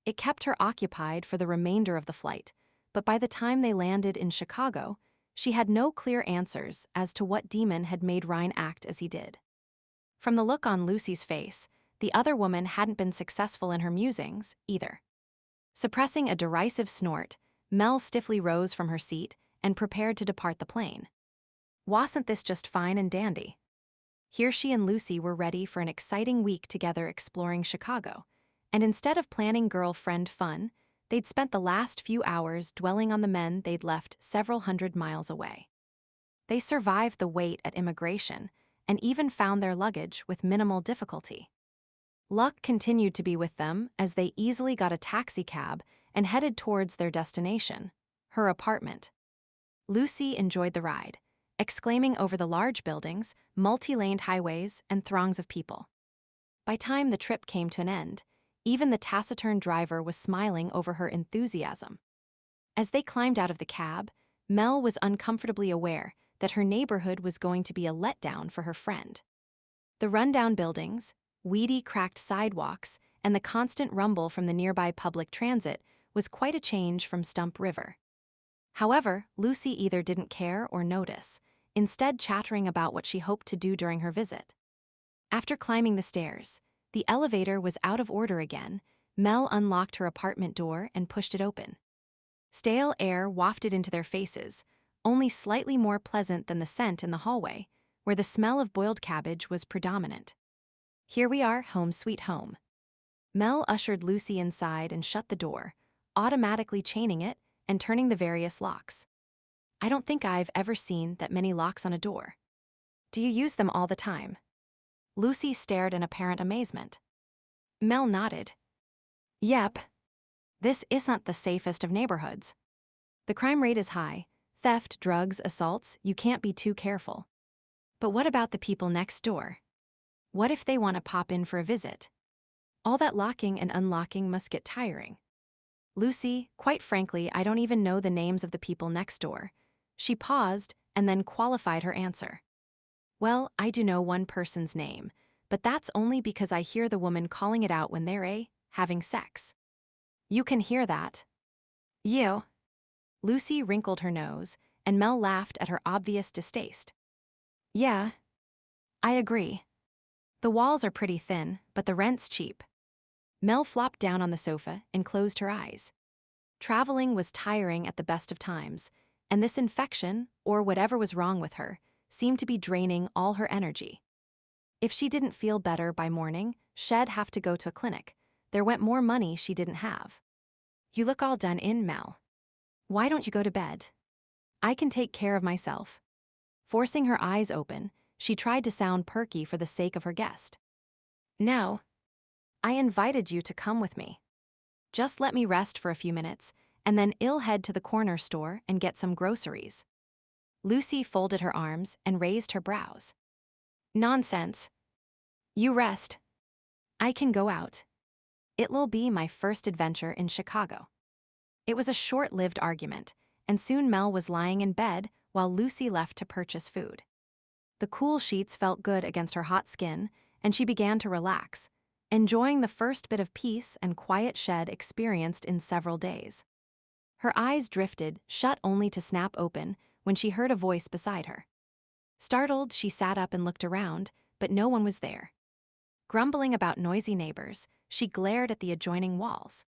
It kept her occupied for the remainder of the flight, but by the time they landed in Chicago, she had no clear answers as to what demon had made Ryne act as he did. From the look on Lucy's face, the other woman hadn't been successful in her musings, either. Suppressing a derisive snort, Mel stiffly rose from her seat and prepared to depart the plane. Wasn't this just fine and dandy? Here she and Lucy were ready for an exciting week together exploring Chicago, and instead of planning girlfriend fun, they'd spent the last few hours dwelling on the men they'd left several hundred miles away. They survived the wait at immigration and even found their luggage with minimal difficulty. Luck continued to be with them as they easily got a taxicab and headed towards their destination, her apartment. Lucy enjoyed the ride, exclaiming over the large buildings, multi-laned highways, and throngs of people. By time the trip came to an end, even the taciturn driver was smiling over her enthusiasm. As they climbed out of the cab, Mel was uncomfortably aware that her neighborhood was going to be a letdown for her friend. The rundown buildings, weedy, cracked sidewalks, and the constant rumble from the nearby public transit was quite a change from Stump River. However, Lucy either didn't care or notice, instead chattering about what she hoped to do during her visit. After climbing the stairs, the elevator was out of order again. Mel unlocked her apartment door and pushed it open. Stale air wafted into their faces, only slightly more pleasant than the scent in the hallway, where the smell of boiled cabbage was predominant. Here we are, home sweet home. Mel ushered Lucy inside and shut the door, automatically chaining it and turning the various locks. I don't think I've ever seen that many locks on a door. Do you use them all the time? Lucy stared in apparent amazement. Mel nodded. Yep, this isn't the safest of neighborhoods. The crime rate is high. Theft, drugs, assaults, you can't be too careful. But what about the people next door? What if they want to pop in for a visit? All that locking and unlocking must get tiring. Lucy, quite frankly, I don't even know the names of the people next door. She paused and then qualified her answer. Well, I do know one person's name, but that's only because I hear the woman calling it out when they're having sex. You can hear that. You. Lucy wrinkled her nose, and Mel laughed at her obvious distaste. Yeah, I agree. The walls are pretty thin, but the rent's cheap. Mel flopped down on the sofa and closed her eyes. Traveling was tiring at the best of times, and this infection, or whatever was wrong with her, seemed to be draining all her energy. If she didn't feel better by morning, she'd have to go to a clinic. There went more money she didn't have. You look all done in, Mel. Why don't you go to bed? I can take care of myself. Forcing her eyes open, she tried to sound perky for the sake of her guest. No. I invited you to come with me. Just let me rest for a few minutes, and then I'll head to the corner store and get some groceries. Lucy folded her arms and raised her brows. Nonsense. You rest. I can go out. It'll be my first adventure in Chicago. It was a short-lived argument, and soon Mel was lying in bed while Lucy left to purchase food. The cool sheets felt good against her hot skin, and she began to relax, enjoying the first bit of peace and quiet she'd experienced in several days. Her eyes drifted, shut only to snap open, when she heard a voice beside her. Startled, she sat up and looked around, but no one was there. Grumbling about noisy neighbors, she glared at the adjoining walls.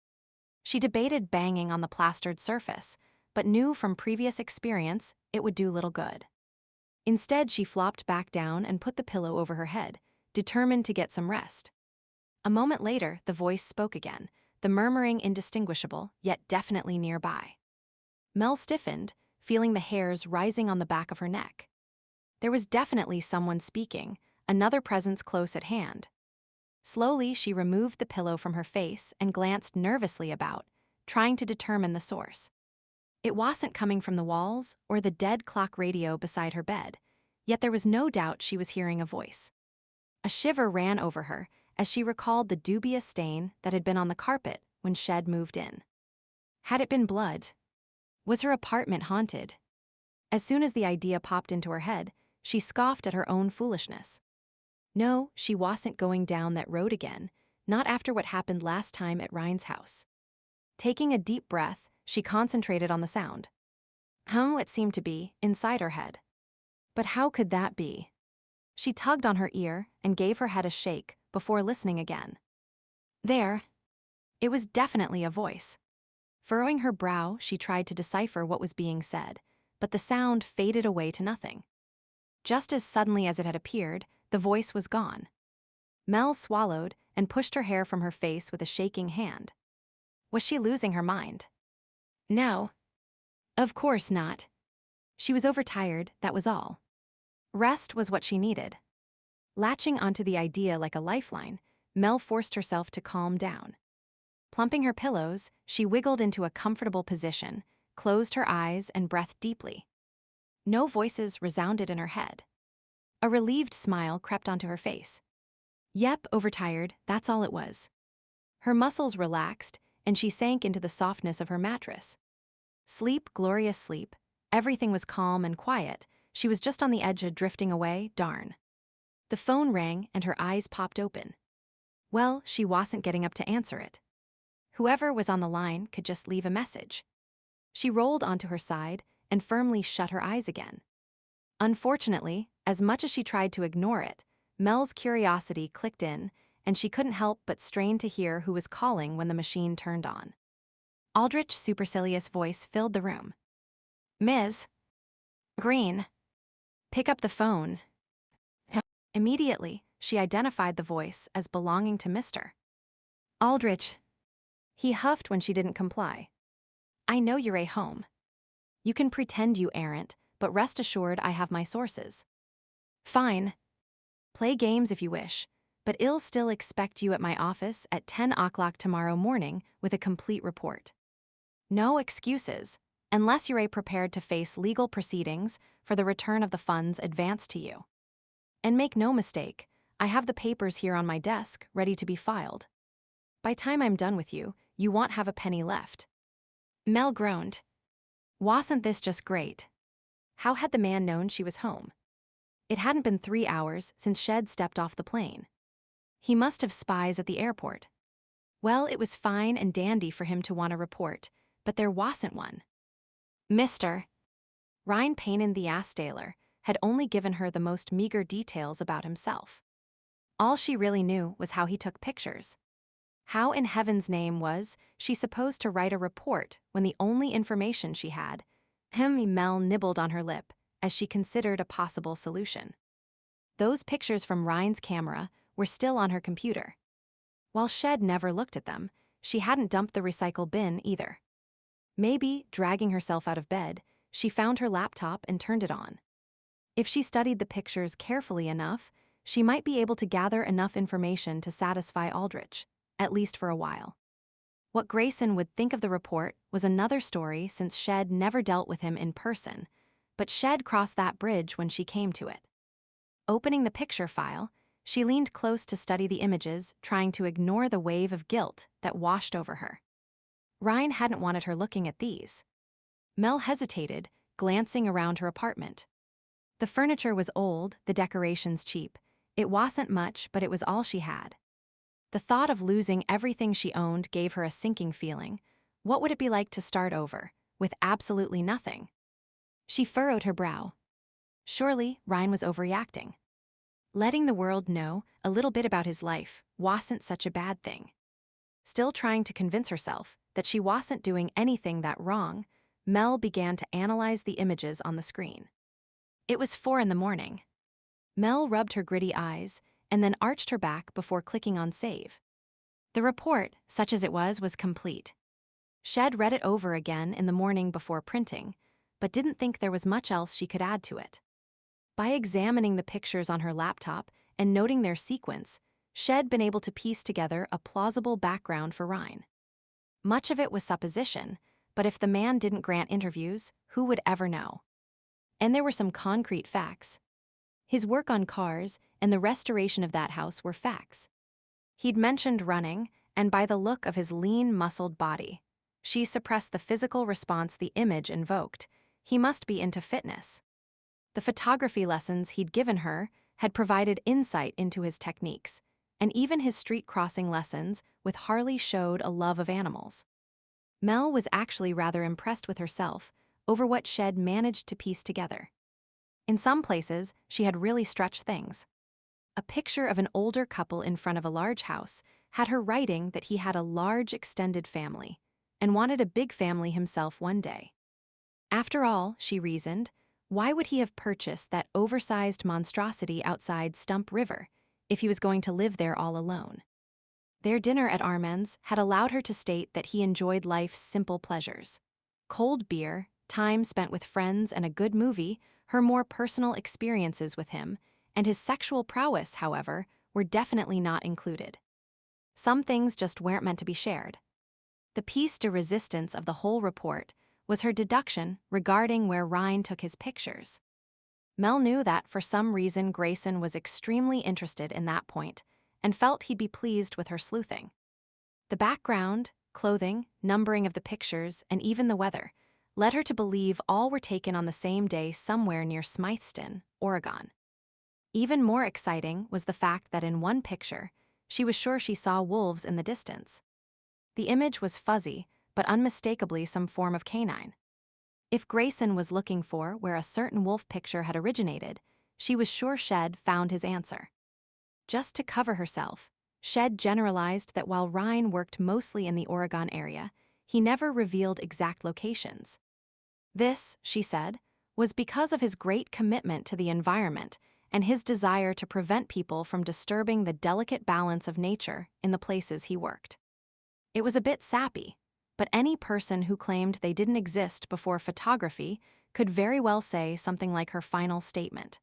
She debated banging on the plastered surface, but knew from previous experience it would do little good. Instead, she flopped back down and put the pillow over her head, determined to get some rest. A moment later, the voice spoke again, the murmuring indistinguishable, yet definitely nearby. Mel stiffened, feeling the hairs rising on the back of her neck. There was definitely someone speaking, another presence close at hand. Slowly, she removed the pillow from her face and glanced nervously about, trying to determine the source. It wasn't coming from the walls or the dead clock radio beside her bed, yet there was no doubt she was hearing a voice. A shiver ran over her as she recalled the dubious stain that had been on the carpet when she'd moved in. Had it been blood? Was her apartment haunted? As soon as the idea popped into her head, she scoffed at her own foolishness. No, she wasn't going down that road again, not after what happened last time at Ryne's house. Taking a deep breath, she concentrated on the sound. It seemed to be, inside her head. But how could that be? She tugged on her ear and gave her head a shake before listening again. There. It was definitely a voice. Furrowing her brow, she tried to decipher what was being said, but the sound faded away to nothing. Just as suddenly as it had appeared, the voice was gone. Mel swallowed and pushed her hair from her face with a shaking hand. Was she losing her mind? No. Of course not. She was overtired, that was all. Rest was what she needed. Latching onto the idea like a lifeline, Mel forced herself to calm down. Plumping her pillows, she wiggled into a comfortable position, closed her eyes and breathed deeply. No voices resounded in her head. A relieved smile crept onto her face. Yep, overtired, that's all it was. Her muscles relaxed, and she sank into the softness of her mattress. Sleep, glorious sleep. Everything was calm and quiet. She was just on the edge of drifting away, darn. The phone rang, and her eyes popped open. Well, she wasn't getting up to answer it. Whoever was on the line could just leave a message. She rolled onto her side and firmly shut her eyes again. Unfortunately, as much as she tried to ignore it, Mel's curiosity clicked in, and she couldn't help but strain to hear who was calling when the machine turned on. Aldrich's supercilious voice filled the room. Ms. Greene. Pick up the phone. Immediately, she identified the voice as belonging to Mr. Aldrich. He huffed when she didn't comply. I know you're home. You can pretend you aren't, but rest assured I have my sources. Fine. Play games if you wish, but I'll still expect you at my office at 10 o'clock tomorrow morning with a complete report. No excuses, unless you're prepared to face legal proceedings for the return of the funds advanced to you. And make no mistake, I have the papers here on my desk ready to be filed. By time I'm done with you, you won't have a penny left." Mel groaned. Wasn't this just great? How had the man known she was home? It hadn't been 3 hours since Shed stepped off the plane. He must have spies at the airport. Well, it was fine and dandy for him to want a report, but there wasn't one. Mr. Ryne Taylor had only given her the most meager details about himself. All she really knew was how he took pictures. How in heaven's name was she supposed to write a report when the only information she had? Mel nibbled on her lip as she considered a possible solution. Those pictures from Ryan's camera were still on her computer. While Shed never looked at them, she hadn't dumped the recycle bin either. Maybe, dragging herself out of bed, she found her laptop and turned it on. If she studied the pictures carefully enough, she might be able to gather enough information to satisfy Aldrich, at least for a while. What Grayson would think of the report was another story, since Shed never dealt with him in person, but Shed crossed that bridge when she came to it. Opening the picture file, she leaned close to study the images, trying to ignore the wave of guilt that washed over her. Ryne hadn't wanted her looking at these. Mel hesitated, glancing around her apartment. The furniture was old, the decorations cheap. It wasn't much, but it was all she had. The thought of losing everything she owned gave her a sinking feeling. What would it be like to start over, with absolutely nothing? She furrowed her brow. Surely, Ryne was overreacting. Letting the world know a little bit about his life wasn't such a bad thing. Still trying to convince herself that she wasn't doing anything that wrong, Mel began to analyze the images on the screen. It was 4 a.m. Mel rubbed her gritty eyes and then arched her back before clicking on save. The report, such as it was complete. Shed read it over again in the morning before printing, but didn't think there was much else she could add to it. By examining the pictures on her laptop and noting their sequence, Shed been able to piece together a plausible background for Ryne. Much of it was supposition, but if the man didn't grant interviews, who would ever know? And there were some concrete facts. His work on cars and the restoration of that house were facts. He'd mentioned running, and by the look of his lean, muscled body, she suppressed the physical response the image invoked. He must be into fitness. The photography lessons he'd given her had provided insight into his techniques, and even his street crossing lessons with Harley showed a love of animals. Mel was actually rather impressed with herself over what Shed managed to piece together. In some places, she had really stretched things. A picture of an older couple in front of a large house had her writing that he had a large extended family and wanted a big family himself one day. After all, she reasoned, why would he have purchased that oversized monstrosity outside Stump River if he was going to live there all alone? Their dinner at Armand's had allowed her to state that he enjoyed life's simple pleasures. Cold beer, time spent with friends, and a good movie. Her more personal experiences with him and his sexual prowess, however, were definitely not included. Some things just weren't meant to be shared. The piece de resistance of the whole report was her deduction regarding where Ryne took his pictures. Mel knew that for some reason Grayson was extremely interested in that point and felt he'd be pleased with her sleuthing. The background, clothing, numbering of the pictures, and even the weather led her to believe all were taken on the same day somewhere near Smythston, Oregon. Even more exciting was the fact that in one picture, she was sure she saw wolves in the distance. The image was fuzzy, but unmistakably some form of canine. If Grayson was looking for where a certain wolf picture had originated, she was sure Shed found his answer. Just to cover herself, Shed generalized that while Ryne worked mostly in the Oregon area, he never revealed exact locations. This, she said, was because of his great commitment to the environment and his desire to prevent people from disturbing the delicate balance of nature in the places he worked. It was a bit sappy, but any person who claimed they didn't exist before photography could very well say something like her final statement.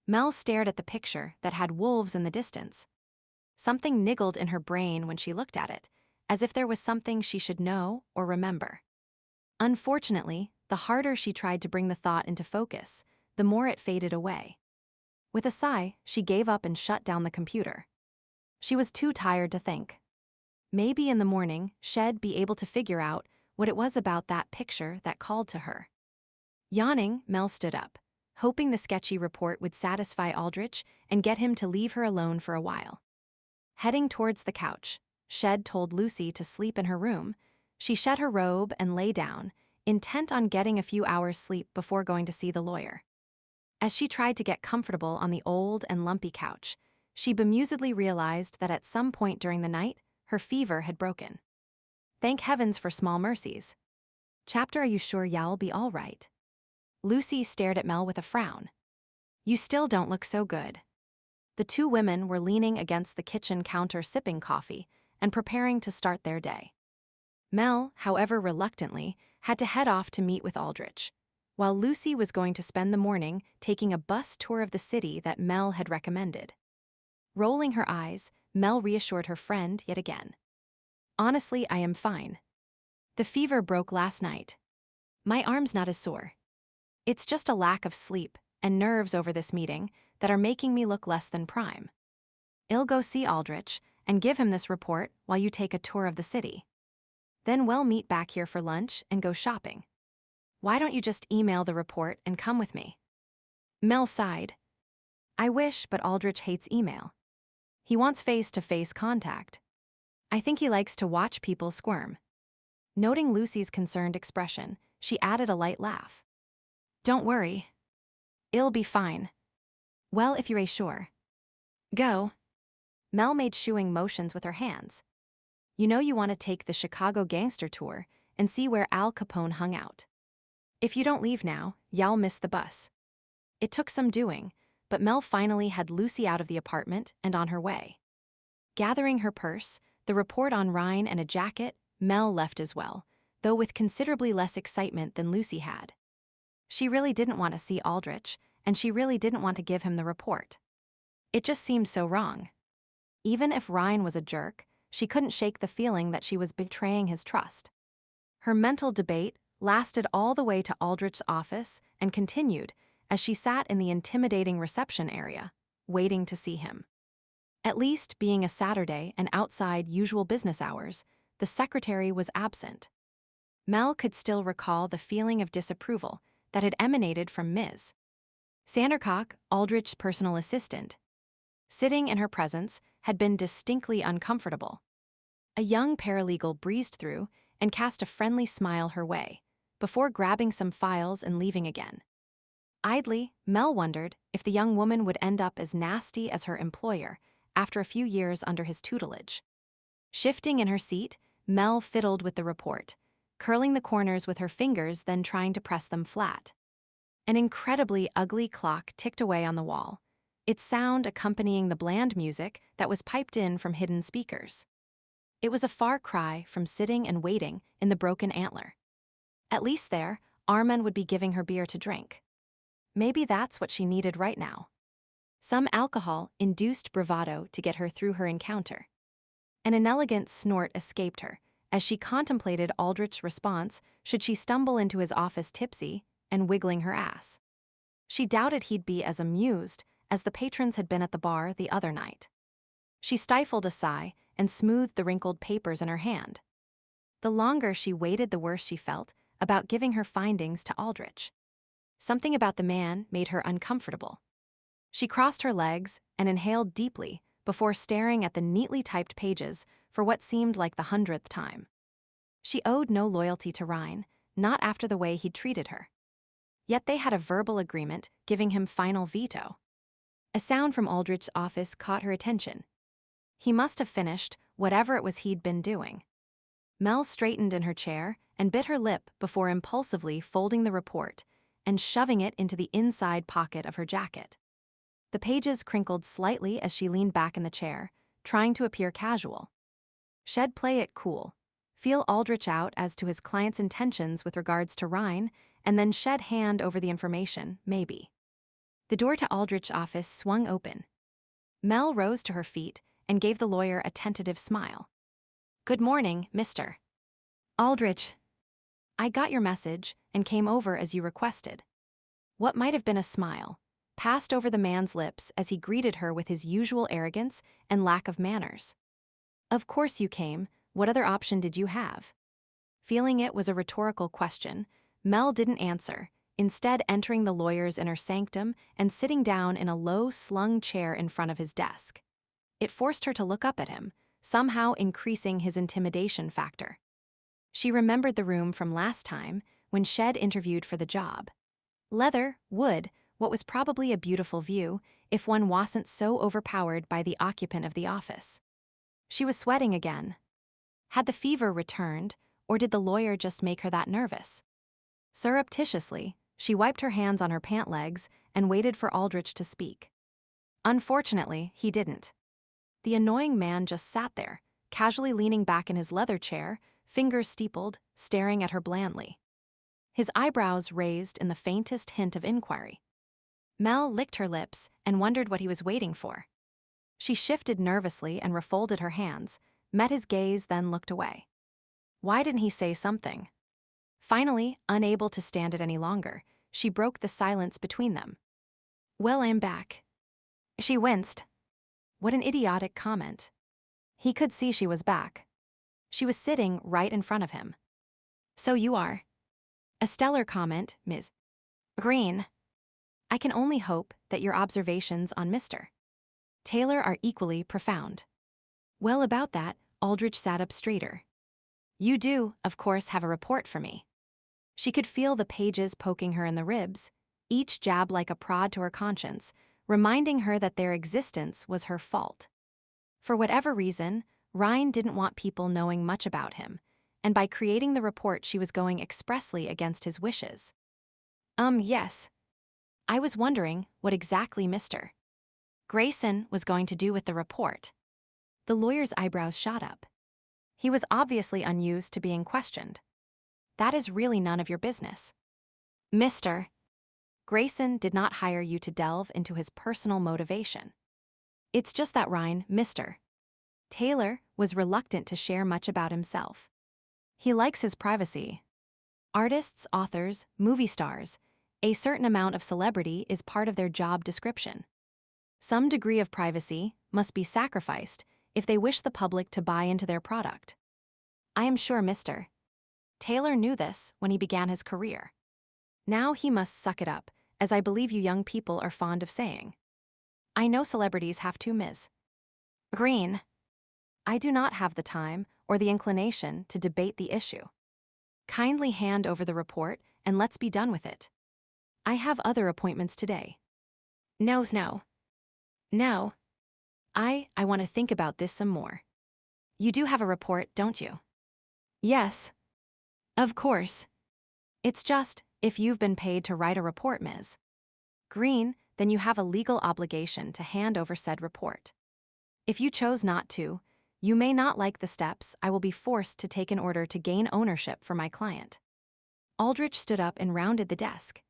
Mel stared at the picture that had wolves in the distance. Something niggled in her brain when she looked at it, as if there was something she should know or remember. Unfortunately, the harder she tried to bring the thought into focus, the more it faded away. With a sigh, she gave up and shut down the computer. She was too tired to think. Maybe in the morning, she'd be able to figure out what it was about that picture that called to her. Yawning, Mel stood up, hoping the sketchy report would satisfy Aldrich and get him to leave her alone for a while. Heading towards the couch, Shed told Lucy to sleep in her room. She shed her robe and lay down, intent on getting a few hours' sleep before going to see the lawyer. As she tried to get comfortable on the old and lumpy couch, she bemusedly realized that at some point during the night, her fever had broken. Thank heavens for small mercies. Chapter, are you sure y'all be all right? Lucy stared at Mel with a frown. You still don't look so good. The two women were leaning against the kitchen counter sipping coffee and preparing to start their day. Mel, however reluctantly, had to head off to meet with Aldrich, while Lucy was going to spend the morning taking a bus tour of the city that Mel had recommended. Rolling her eyes, Mel reassured her friend yet again. Honestly, I am fine. The fever broke last night. My arm's not as sore. It's just a lack of sleep and nerves over this meeting that are making me look less than prime. I'll go see Aldrich and give him this report while you take a tour of the city. Then we'll meet back here for lunch and go shopping. Why don't you just email the report and come with me? Mel sighed. I wish, but Aldrich hates email. He wants face-to-face contact. I think he likes to watch people squirm. Noting Lucy's concerned expression, she added a light laugh. Don't worry. It'll be fine. Well, if you're sure. Go. Mel made shooing motions with her hands. You know you want to take the Chicago gangster tour and see where Al Capone hung out. If you don't leave now, y'all miss the bus. It took some doing, but Mel finally had Lucy out of the apartment and on her way. Gathering her purse, the report on Ryne and a jacket, Mel left as well, though with considerably less excitement than Lucy had. She really didn't want to see Aldrich, and she really didn't want to give him the report. It just seemed so wrong. Even if Ryne was a jerk, she couldn't shake the feeling that she was betraying his trust. Her mental debate lasted all the way to Aldrich's office and continued as she sat in the intimidating reception area, waiting to see him. At least, being a Saturday and outside usual business hours, the secretary was absent. Mel could still recall the feeling of disapproval that had emanated from Ms. Sandercock, Aldrich's personal assistant. Sitting in her presence had been distinctly uncomfortable. A young paralegal breezed through and cast a friendly smile her way, before grabbing some files and leaving again. Idly, Mel wondered if the young woman would end up as nasty as her employer after a few years under his tutelage. Shifting in her seat, Mel fiddled with the report, curling the corners with her fingers, then trying to press them flat. An incredibly ugly clock ticked away on the wall, its sound accompanying the bland music that was piped in from hidden speakers. It was a far cry from sitting and waiting in the Broken Antler. At least there, Armand would be giving her beer to drink. Maybe that's what she needed right now. Some alcohol-induced bravado to get her through her encounter. An inelegant snort escaped her as she contemplated Aldrich's response should she stumble into his office tipsy and wiggling her ass. She doubted he'd be as amused as the patrons had been at the bar the other night. She stifled a sigh and smoothed the wrinkled papers in her hand. The longer she waited, the worse she felt about giving her findings to Aldrich. Something about the man made her uncomfortable. She crossed her legs and inhaled deeply before staring at the neatly typed pages for what seemed like the 100th time. She owed no loyalty to Ryne, not after the way he'd treated her. Yet they had a verbal agreement giving him final veto. A sound from Aldrich's office caught her attention. He must have finished whatever it was he'd been doing. Mel straightened in her chair and bit her lip before impulsively folding the report and shoving it into the inside pocket of her jacket. The pages crinkled slightly as she leaned back in the chair, trying to appear casual. She'd play it cool, feel Aldrich out as to his client's intentions with regards to Ryne, and then she'd hand over the information, maybe. The door to Aldrich's office swung open. Mel rose to her feet and gave the lawyer a tentative smile. "Good morning, Mr. Aldrich. I got your message and came over as you requested." What might have been a smile passed over the man's lips as he greeted her with his usual arrogance and lack of manners. "Of course you came. What other option did you have?" Feeling it was a rhetorical question, Mel didn't answer, instead entering the lawyer's inner sanctum and sitting down in a low, slung chair in front of his desk. It forced her to look up at him, somehow increasing his intimidation factor. She remembered the room from last time when Shed interviewed for the job. Leather, wood, what was probably a beautiful view if one wasn't so overpowered by the occupant of the office. She was sweating again. Had the fever returned, or did the lawyer just make her that nervous? Surreptitiously, she wiped her hands on her pant legs and waited for Aldrich to speak. Unfortunately, he didn't. The annoying man just sat there, casually leaning back in his leather chair, fingers steepled, staring at her blandly. His eyebrows raised in the faintest hint of inquiry. Mel licked her lips and wondered what he was waiting for. She shifted nervously and refolded her hands, met his gaze, then looked away. Why didn't he say something? Finally, unable to stand it any longer, she broke the silence between them. "Well, I'm back." She winced. What an idiotic comment. He could see she was back. She was sitting right in front of him. "So you are." "A stellar comment, Ms. Greene. I can only hope that your observations on Mr. Taylor are equally profound." Well, about that, Aldrich sat up straighter. "You do, of course, have a report for me." She could feel the pages poking her in the ribs, each jab like a prod to her conscience, reminding her that their existence was her fault. For whatever reason, Ryne didn't want people knowing much about him, and by creating the report she was going expressly against his wishes. Yes. I was wondering what exactly Mr. Grayson was going to do with the report." The lawyer's eyebrows shot up. He was obviously unused to being questioned. "That is really none of your business. Mr. Grayson did not hire you to delve into his personal motivation. It's just that Mr. Taylor was reluctant to share much about himself. He likes his privacy. Artists, authors, movie stars, a certain amount of celebrity is part of their job description. Some degree of privacy must be sacrificed if they wish the public to buy into their product. I am sure Mr. Taylor knew this when he began his career. Now he must suck it up, as I believe you young people are fond of saying. I know celebrities have to, Ms. Greene. I do not have the time or the inclination to debate the issue. Kindly hand over the report and let's be done with it. I have other appointments today." No. I want to think about this some more. You do have a report, don't you? Yes. Of course. It's just, if you've been paid to write a report, Ms. Greene, then you have a legal obligation to hand over said report. If you chose not to, you may not like the steps I will be forced to take in order to gain ownership for my client. Aldrich stood up and rounded the desk.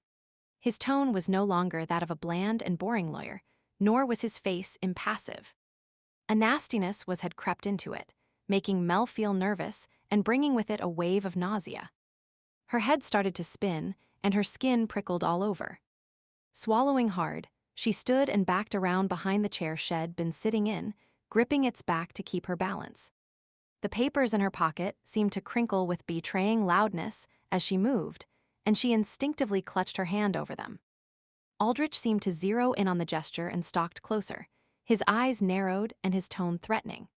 His tone was no longer that of a bland and boring lawyer, nor was his face impassive. A nastiness had crept into it, making Mel feel nervous and bringing with it a wave of nausea. Her head started to spin, and her skin prickled all over. Swallowing hard, she stood and backed around behind the chair Shed been sitting in, gripping its back to keep her balance. The papers in her pocket seemed to crinkle with betraying loudness as she moved, and she instinctively clutched her hand over them. Aldrich seemed to zero in on the gesture and stalked closer, his eyes narrowed and his tone threatening.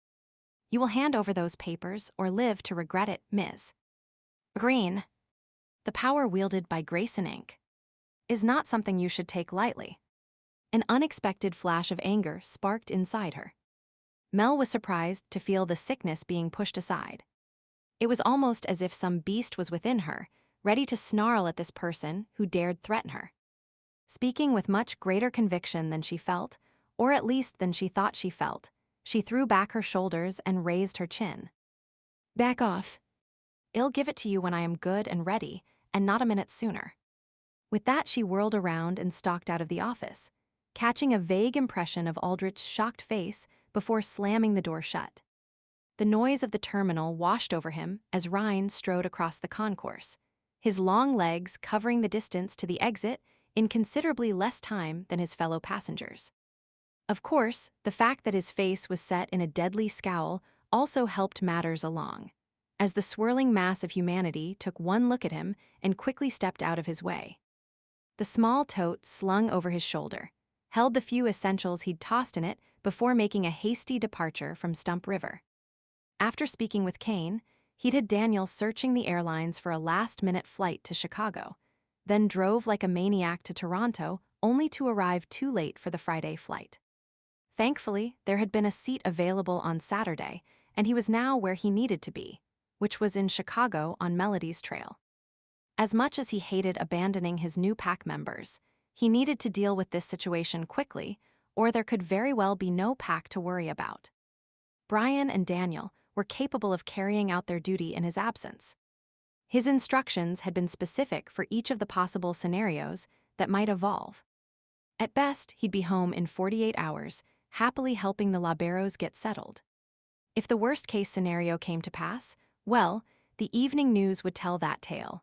You will hand over those papers or live to regret it, Ms. Greene. The power wielded by Grayson Inc. is not something you should take lightly. An unexpected flash of anger sparked inside her. Mel was surprised to feel the sickness being pushed aside. It was almost as if some beast was within her, ready to snarl at this person who dared threaten her. Speaking with much greater conviction than she felt, or at least than she thought she felt, she threw back her shoulders and raised her chin. Back off. I'll give it to you when I am good and ready, and not a minute sooner. With that, she whirled around and stalked out of the office, catching a vague impression of Aldrich's shocked face before slamming the door shut. The noise of the terminal washed over him as Ryne strode across the concourse, his long legs covering the distance to the exit in considerably less time than his fellow passengers. Of course, the fact that his face was set in a deadly scowl also helped matters along, as the swirling mass of humanity took one look at him and quickly stepped out of his way. The small tote slung over his shoulder held the few essentials he'd tossed in it before making a hasty departure from Stump River. After speaking with Kane, he'd had Daniel searching the airlines for a last-minute flight to Chicago, then drove like a maniac to Toronto only to arrive too late for the Friday flight. Thankfully, there had been a seat available on Saturday, and he was now where he needed to be, which was in Chicago on Melody's trail. As much as he hated abandoning his new pack members, he needed to deal with this situation quickly, or there could very well be no pack to worry about. Brian and Daniel were capable of carrying out their duty in his absence. His instructions had been specific for each of the possible scenarios that might evolve. At best, he'd be home in 48 hours, happily helping the Laberos get settled. If the worst-case scenario came to pass, well, the evening news would tell that tale.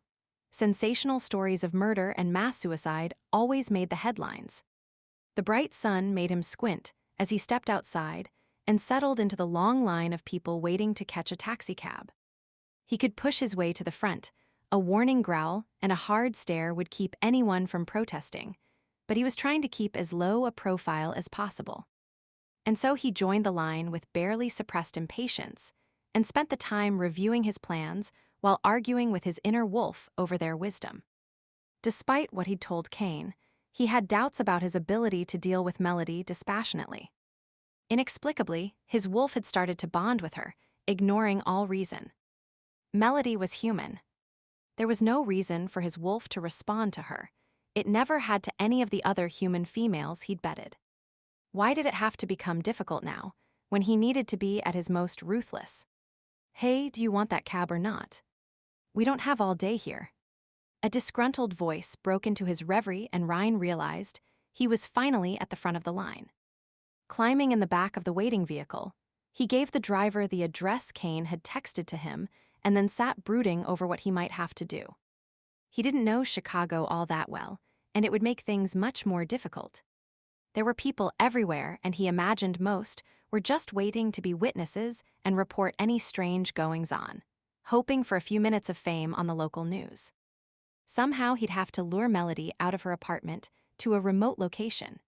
Sensational stories of murder and mass suicide always made the headlines. The bright sun made him squint as he stepped outside and settled into the long line of people waiting to catch a taxicab. He could push his way to the front. A warning growl and a hard stare would keep anyone from protesting, but he was trying to keep as low a profile as possible. And so he joined the line with barely suppressed impatience and spent the time reviewing his plans while arguing with his inner wolf over their wisdom. Despite what he'd told Kane, he had doubts about his ability to deal with Melody dispassionately. Inexplicably, his wolf had started to bond with her, ignoring all reason. Melody was human. There was no reason for his wolf to respond to her. It never had to any of the other human females he'd bedded. Why did it have to become difficult now, when he needed to be at his most ruthless? "Hey, do you want that cab or not? We don't have all day here." A disgruntled voice broke into his reverie, and Ryne realized he was finally at the front of the line. Climbing in the back of the waiting vehicle, he gave the driver the address Kane had texted to him and then sat brooding over what he might have to do. He didn't know Chicago all that well, and it would make things much more difficult. There were people everywhere, and he imagined most were just waiting to be witnesses and report any strange goings-on, hoping for a few minutes of fame on the local news. Somehow he'd have to lure Melody out of her apartment to a remote location.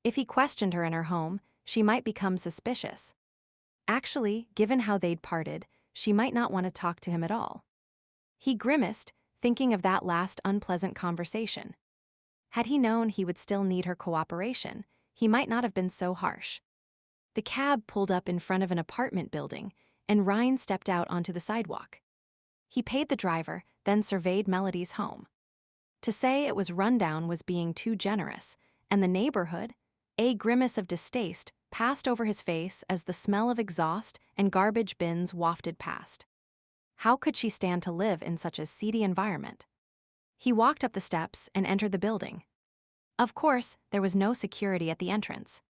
If he questioned her in her home, she might become suspicious. Actually, given how they'd parted, she might not want to talk to him at all. He grimaced, thinking of that last unpleasant conversation. Had he known he would still need her cooperation, he might not have been so harsh. The cab pulled up in front of an apartment building, and Ryne stepped out onto the sidewalk. He paid the driver, then surveyed Melody's home. To say it was rundown was being too generous, and the neighborhood, a grimace of distaste, passed over his face as the smell of exhaust and garbage bins wafted past. How could she stand to live in such a seedy environment? He walked up the steps and entered the building. Of course, there was no security at the entrance.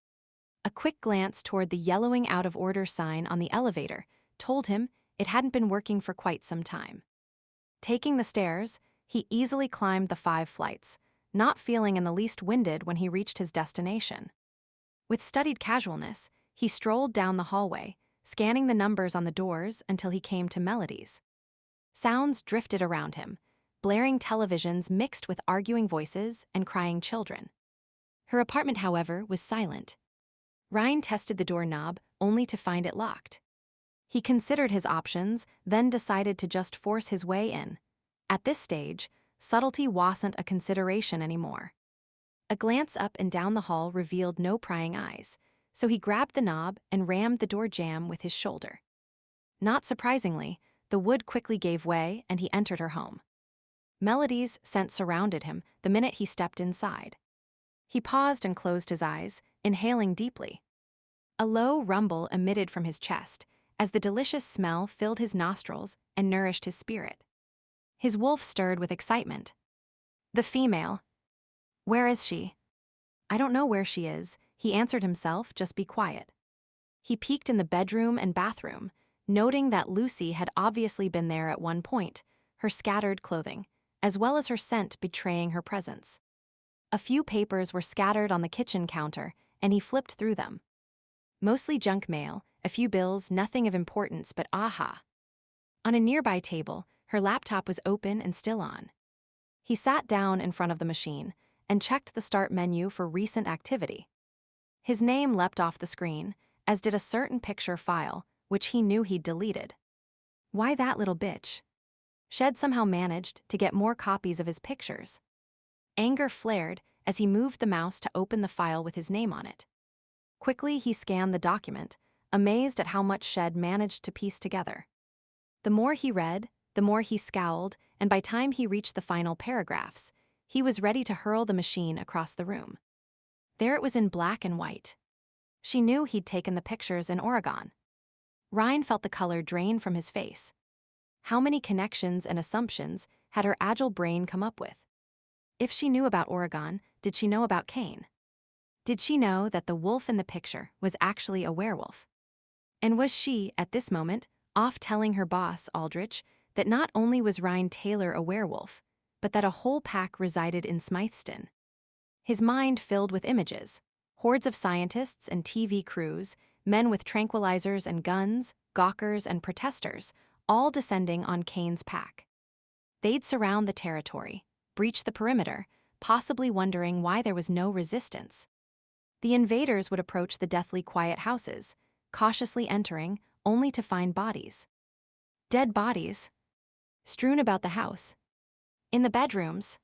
A quick glance toward the yellowing out-of-order sign on the elevator told him it hadn't been working for quite some time. Taking the stairs, he easily climbed the 5 flights, not feeling in the least winded when he reached his destination. With studied casualness, he strolled down the hallway, scanning the numbers on the doors until he came to Melody's. Sounds drifted around him, blaring televisions mixed with arguing voices and crying children. Her apartment, however, was silent. Ryne tested the doorknob, only to find it locked. He considered his options, then decided to just force his way in. At this stage, subtlety wasn't a consideration anymore. A glance up and down the hall revealed no prying eyes, so he grabbed the knob and rammed the door jamb with his shoulder. Not surprisingly, the wood quickly gave way and he entered her home. Melody's scent surrounded him the minute he stepped inside. He paused and closed his eyes, inhaling deeply. A low rumble emitted from his chest as the delicious smell filled his nostrils and nourished his spirit. His wolf stirred with excitement. "The female. Where is she?" "I don't know where she is," he answered himself. "Just be quiet." He peeked in the bedroom and bathroom, noting that Lucy had obviously been there at one point, her scattered clothing, as well as her scent betraying her presence. A few papers were scattered on the kitchen counter, and he flipped through them. Mostly junk mail, a few bills, nothing of importance, but aha. On a nearby table, her laptop was open and still on. He sat down in front of the machine and checked the start menu for recent activity. His name leapt off the screen, as did a certain picture file, which he knew he'd deleted. Why that little bitch? Shed somehow managed to get more copies of his pictures. Anger flared as he moved the mouse to open the file with his name on it. Quickly, he scanned the document, amazed at how much Shed managed to piece together. The more he read, the more he scowled, and by time he reached the final paragraphs, he was ready to hurl the machine across the room. There it was in black and white. She knew he'd taken the pictures in Oregon. Ryne felt the color drain from his face. How many connections and assumptions had her agile brain come up with? If she knew about Oregon, did she know about Kane? Did she know that the wolf in the picture was actually a werewolf? And was she, at this moment, off telling her boss, Aldrich, that not only was Ryne Taylor a werewolf, but that a whole pack resided in Smythston? His mind filled with images, hordes of scientists and TV crews, men with tranquilizers and guns, gawkers and protesters, all descending on Kane's pack. They'd surround the territory, breach the perimeter, possibly wondering why there was no resistance. The invaders would approach the deathly quiet houses, cautiously entering, only to find bodies. Dead bodies, strewn about the house. In the bedrooms.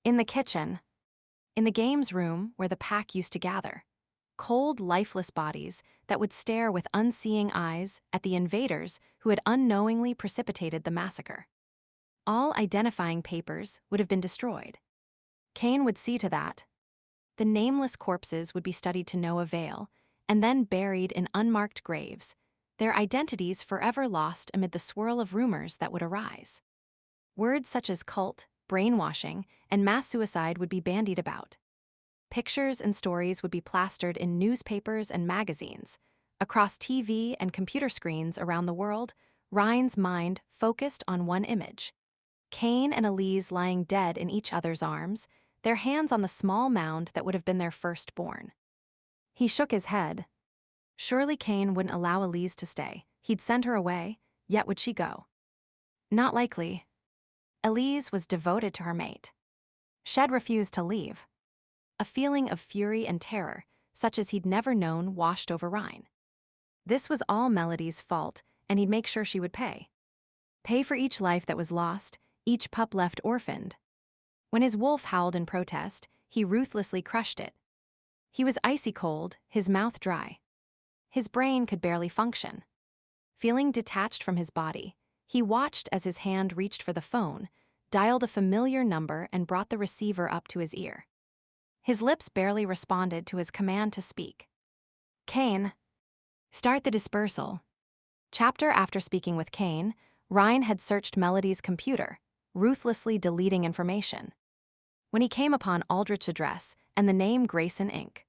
In the kitchen. In the games room where the pack used to gather. Cold, lifeless bodies that would stare with unseeing eyes at the invaders who had unknowingly precipitated the massacre. All identifying papers would have been destroyed. Kane would see to that. The nameless corpses would be studied to no avail, and then buried in unmarked graves, their identities forever lost amid the swirl of rumors that would arise. Words such as cult, brainwashing, and mass suicide would be bandied about. Pictures and stories would be plastered in newspapers and magazines. Across TV and computer screens around the world, Ryne's mind focused on one image. Kane and Elise lying dead in each other's arms, their hands on the small mound that would have been their firstborn. He shook his head. Surely Kane wouldn't allow Elise to stay. He'd send her away, yet would she go? Not likely. Elise was devoted to her mate. Shed refused to leave. A feeling of fury and terror, such as he'd never known, washed over Ryne. This was all Melody's fault, and he'd make sure she would pay. Pay for each life that was lost, each pup left orphaned. When his wolf howled in protest, he ruthlessly crushed it. He was icy cold, his mouth dry. His brain could barely function. Feeling detached from his body, he watched as his hand reached for the phone, dialed a familiar number, and brought the receiver up to his ear. His lips barely responded to his command to speak. Kane. Start the dispersal. Chapter after speaking with Kane, Ryne had searched Melody's computer, ruthlessly deleting information. When he came upon Aldrich's address and the name Grayson Inc.,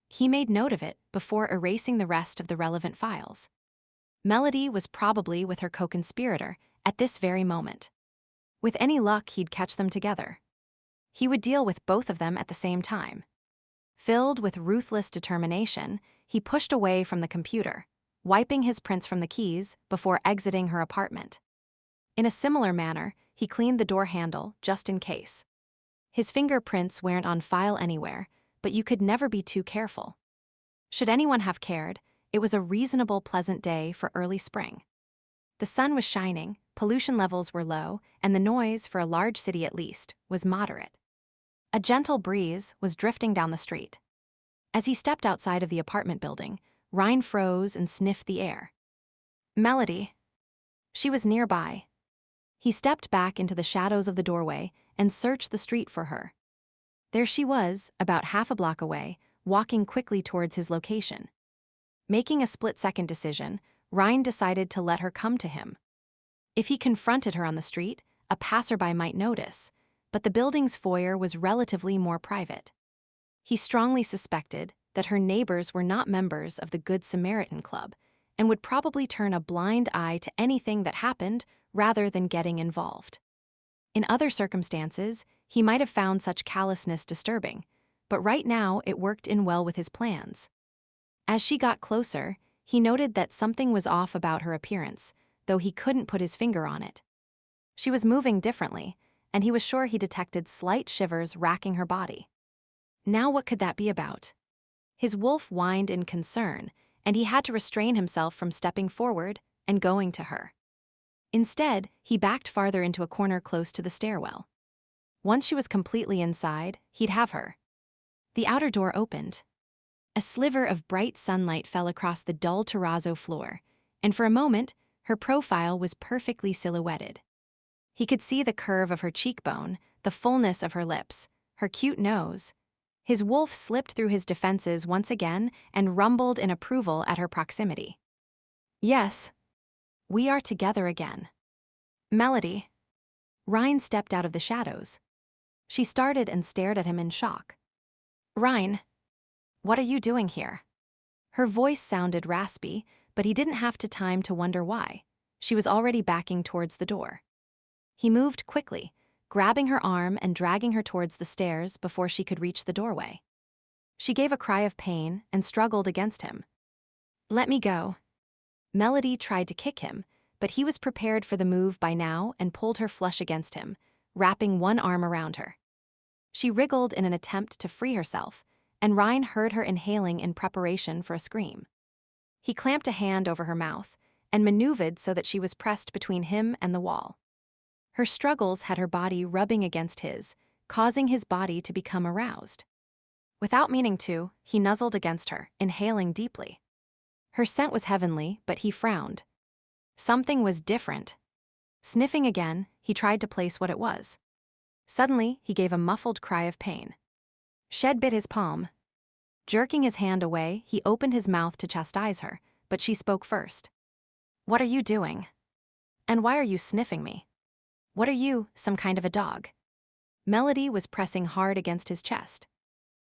he made note of it before erasing the rest of the relevant files. Melody was probably with her co-conspirator at this very moment. With any luck, he'd catch them together. He would deal with both of them at the same time. Filled with ruthless determination, he pushed away from the computer, wiping his prints from the keys before exiting her apartment. In a similar manner, he cleaned the door handle just in case. His fingerprints weren't on file anywhere, but you could never be too careful. Should anyone have cared, it was a reasonable, pleasant day for early spring. The sun was shining, pollution levels were low, and the noise, for a large city at least, was moderate. A gentle breeze was drifting down the street. As he stepped outside of the apartment building, Ryne froze and sniffed the air. Melody. She was nearby. He stepped back into the shadows of the doorway and searched the street for her. There she was, about half a block away, walking quickly towards his location. Making a split-second decision, Ryne decided to let her come to him. If he confronted her on the street, a passerby might notice, but the building's foyer was relatively more private. He strongly suspected, that her neighbors were not members of the Good Samaritan Club and would probably turn a blind eye to anything that happened rather than getting involved. In other circumstances, he might have found such callousness disturbing, but right now it worked in well with his plans. As she got closer, he noted that something was off about her appearance, though he couldn't put his finger on it. She was moving differently, and he was sure he detected slight shivers racking her body. Now what could that be about? His wolf whined in concern, and he had to restrain himself from stepping forward and going to her. Instead, he backed farther into a corner close to the stairwell. Once she was completely inside, he'd have her. The outer door opened. A sliver of bright sunlight fell across the dull terrazzo floor, and for a moment, her profile was perfectly silhouetted. He could see the curve of her cheekbone, the fullness of her lips, her cute nose. His wolf slipped through his defenses once again and rumbled in approval at her proximity. Yes, we are together again. Melody. Ryne stepped out of the shadows. She started and stared at him in shock. Ryne, what are you doing here? Her voice sounded raspy, but he didn't have time to wonder why. She was already backing towards the door. He moved quickly, grabbing her arm and dragging her towards the stairs before she could reach the doorway. She gave a cry of pain and struggled against him. Let me go. Melody tried to kick him, but he was prepared for the move by now and pulled her flush against him, wrapping one arm around her. She wriggled in an attempt to free herself, and Ryne heard her inhaling in preparation for a scream. He clamped a hand over her mouth and maneuvered so that she was pressed between him and the wall. Her struggles had her body rubbing against his, causing his body to become aroused. Without meaning to, he nuzzled against her, inhaling deeply. Her scent was heavenly, but he frowned. Something was different. Sniffing again, he tried to place what it was. Suddenly, he gave a muffled cry of pain. Shed bit his palm. Jerking his hand away, he opened his mouth to chastise her, but she spoke first. What are you doing? And why are you sniffing me? What are you, some kind of a dog? Melody was pressing hard against his chest.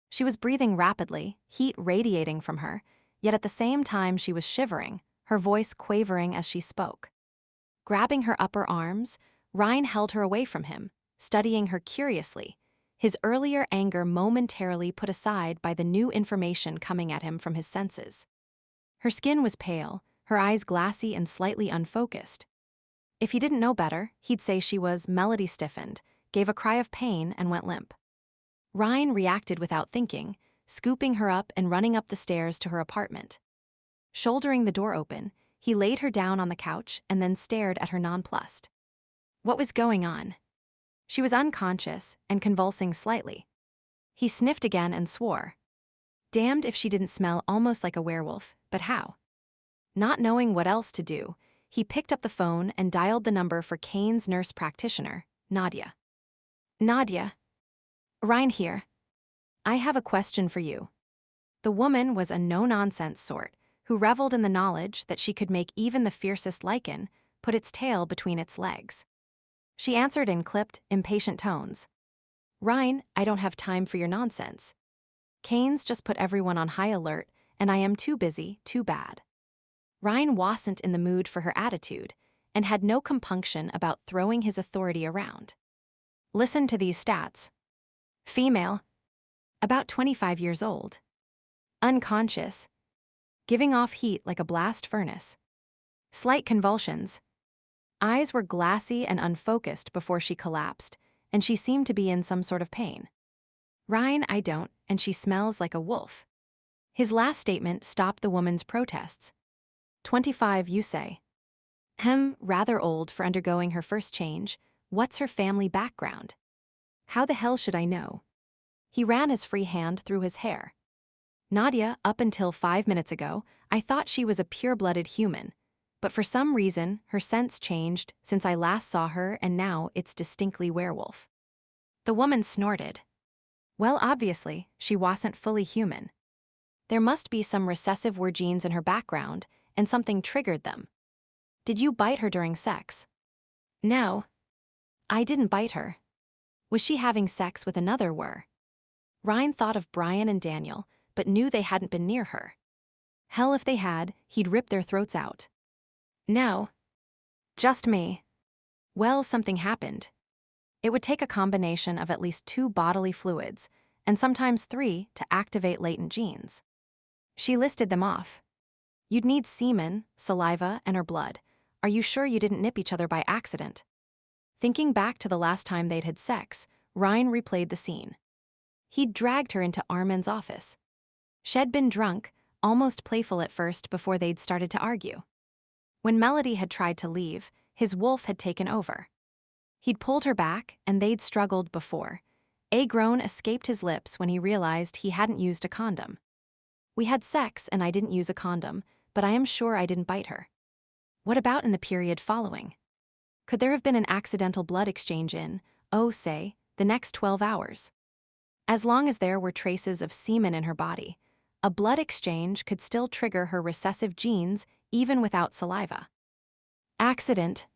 She was breathing rapidly, heat radiating from her, yet at the same time she was shivering, her voice quavering as she spoke. Grabbing her upper arms, Ryne held her away from him, studying her curiously, his earlier anger momentarily put aside by the new information coming at him from his senses. Her skin was pale, her eyes glassy and slightly unfocused. If he didn't know better, he'd say she was. Melody stiffened, gave a cry of pain, and went limp. Ryne reacted without thinking, scooping her up and running up the stairs to her apartment. Shouldering the door open, he laid her down on the couch and then stared at her nonplussed. What was going on? She was unconscious and convulsing slightly. He sniffed again and swore. Damned if she didn't smell almost like a werewolf, but how? Not knowing what else to do, he picked up the phone and dialed the number for Kane's nurse practitioner, Nadia. Nadia. Ryne here. I have a question for you. The woman was a no-nonsense sort who reveled in the knowledge that she could make even the fiercest lichen put its tail between its legs. She answered in clipped, impatient tones. Ryne, I don't have time for your nonsense. Kane's just put everyone on high alert, and I am too busy, too bad. Ryne wasn't in the mood for her attitude and had no compunction about throwing his authority around. Listen to these stats. Female. About 25 years old. Unconscious. Giving off heat like a blast furnace. Slight convulsions. Eyes were glassy and unfocused before she collapsed, and she seemed to be in some sort of pain. Ryne, I don't, and she smells like a wolf. His last statement stopped the woman's protests. 25, you say? Rather old for undergoing her first change. What's her family background? How the hell should I know? He ran his free hand through his hair. Nadia, up until 5 minutes ago, I thought she was a pure-blooded human, but for some reason, her scent's changed since I last saw her and now it's distinctly werewolf. The woman snorted. Well, obviously, she wasn't fully human. There must be some recessive were genes in her background, and something triggered them. Did you bite her during sex? No. I didn't bite her. Was she having sex with another were? Ryne thought of Brian and Daniel, but knew they hadn't been near her. Hell, if they had, he'd rip their throats out. No. Just me. Well, something happened. It would take a combination of at least 2 bodily fluids, and sometimes 3, to activate latent genes. She listed them off. You'd need semen, saliva, and her blood. Are you sure you didn't nip each other by accident? Thinking back to the last time they'd had sex, Ryne replayed the scene. He'd dragged her into Armin's office. She'd been drunk, almost playful at first before they'd started to argue. When Melody had tried to leave, his wolf had taken over. He'd pulled her back, and they'd struggled before. A groan escaped his lips when he realized he hadn't used a condom. We had sex and I didn't use a condom, but I am sure I didn't bite her. What about in the period following? Could there have been an accidental blood exchange in, say, the next 12 hours? As long as there were traces of semen in her body, a blood exchange could still trigger her recessive genes even without saliva. Accident.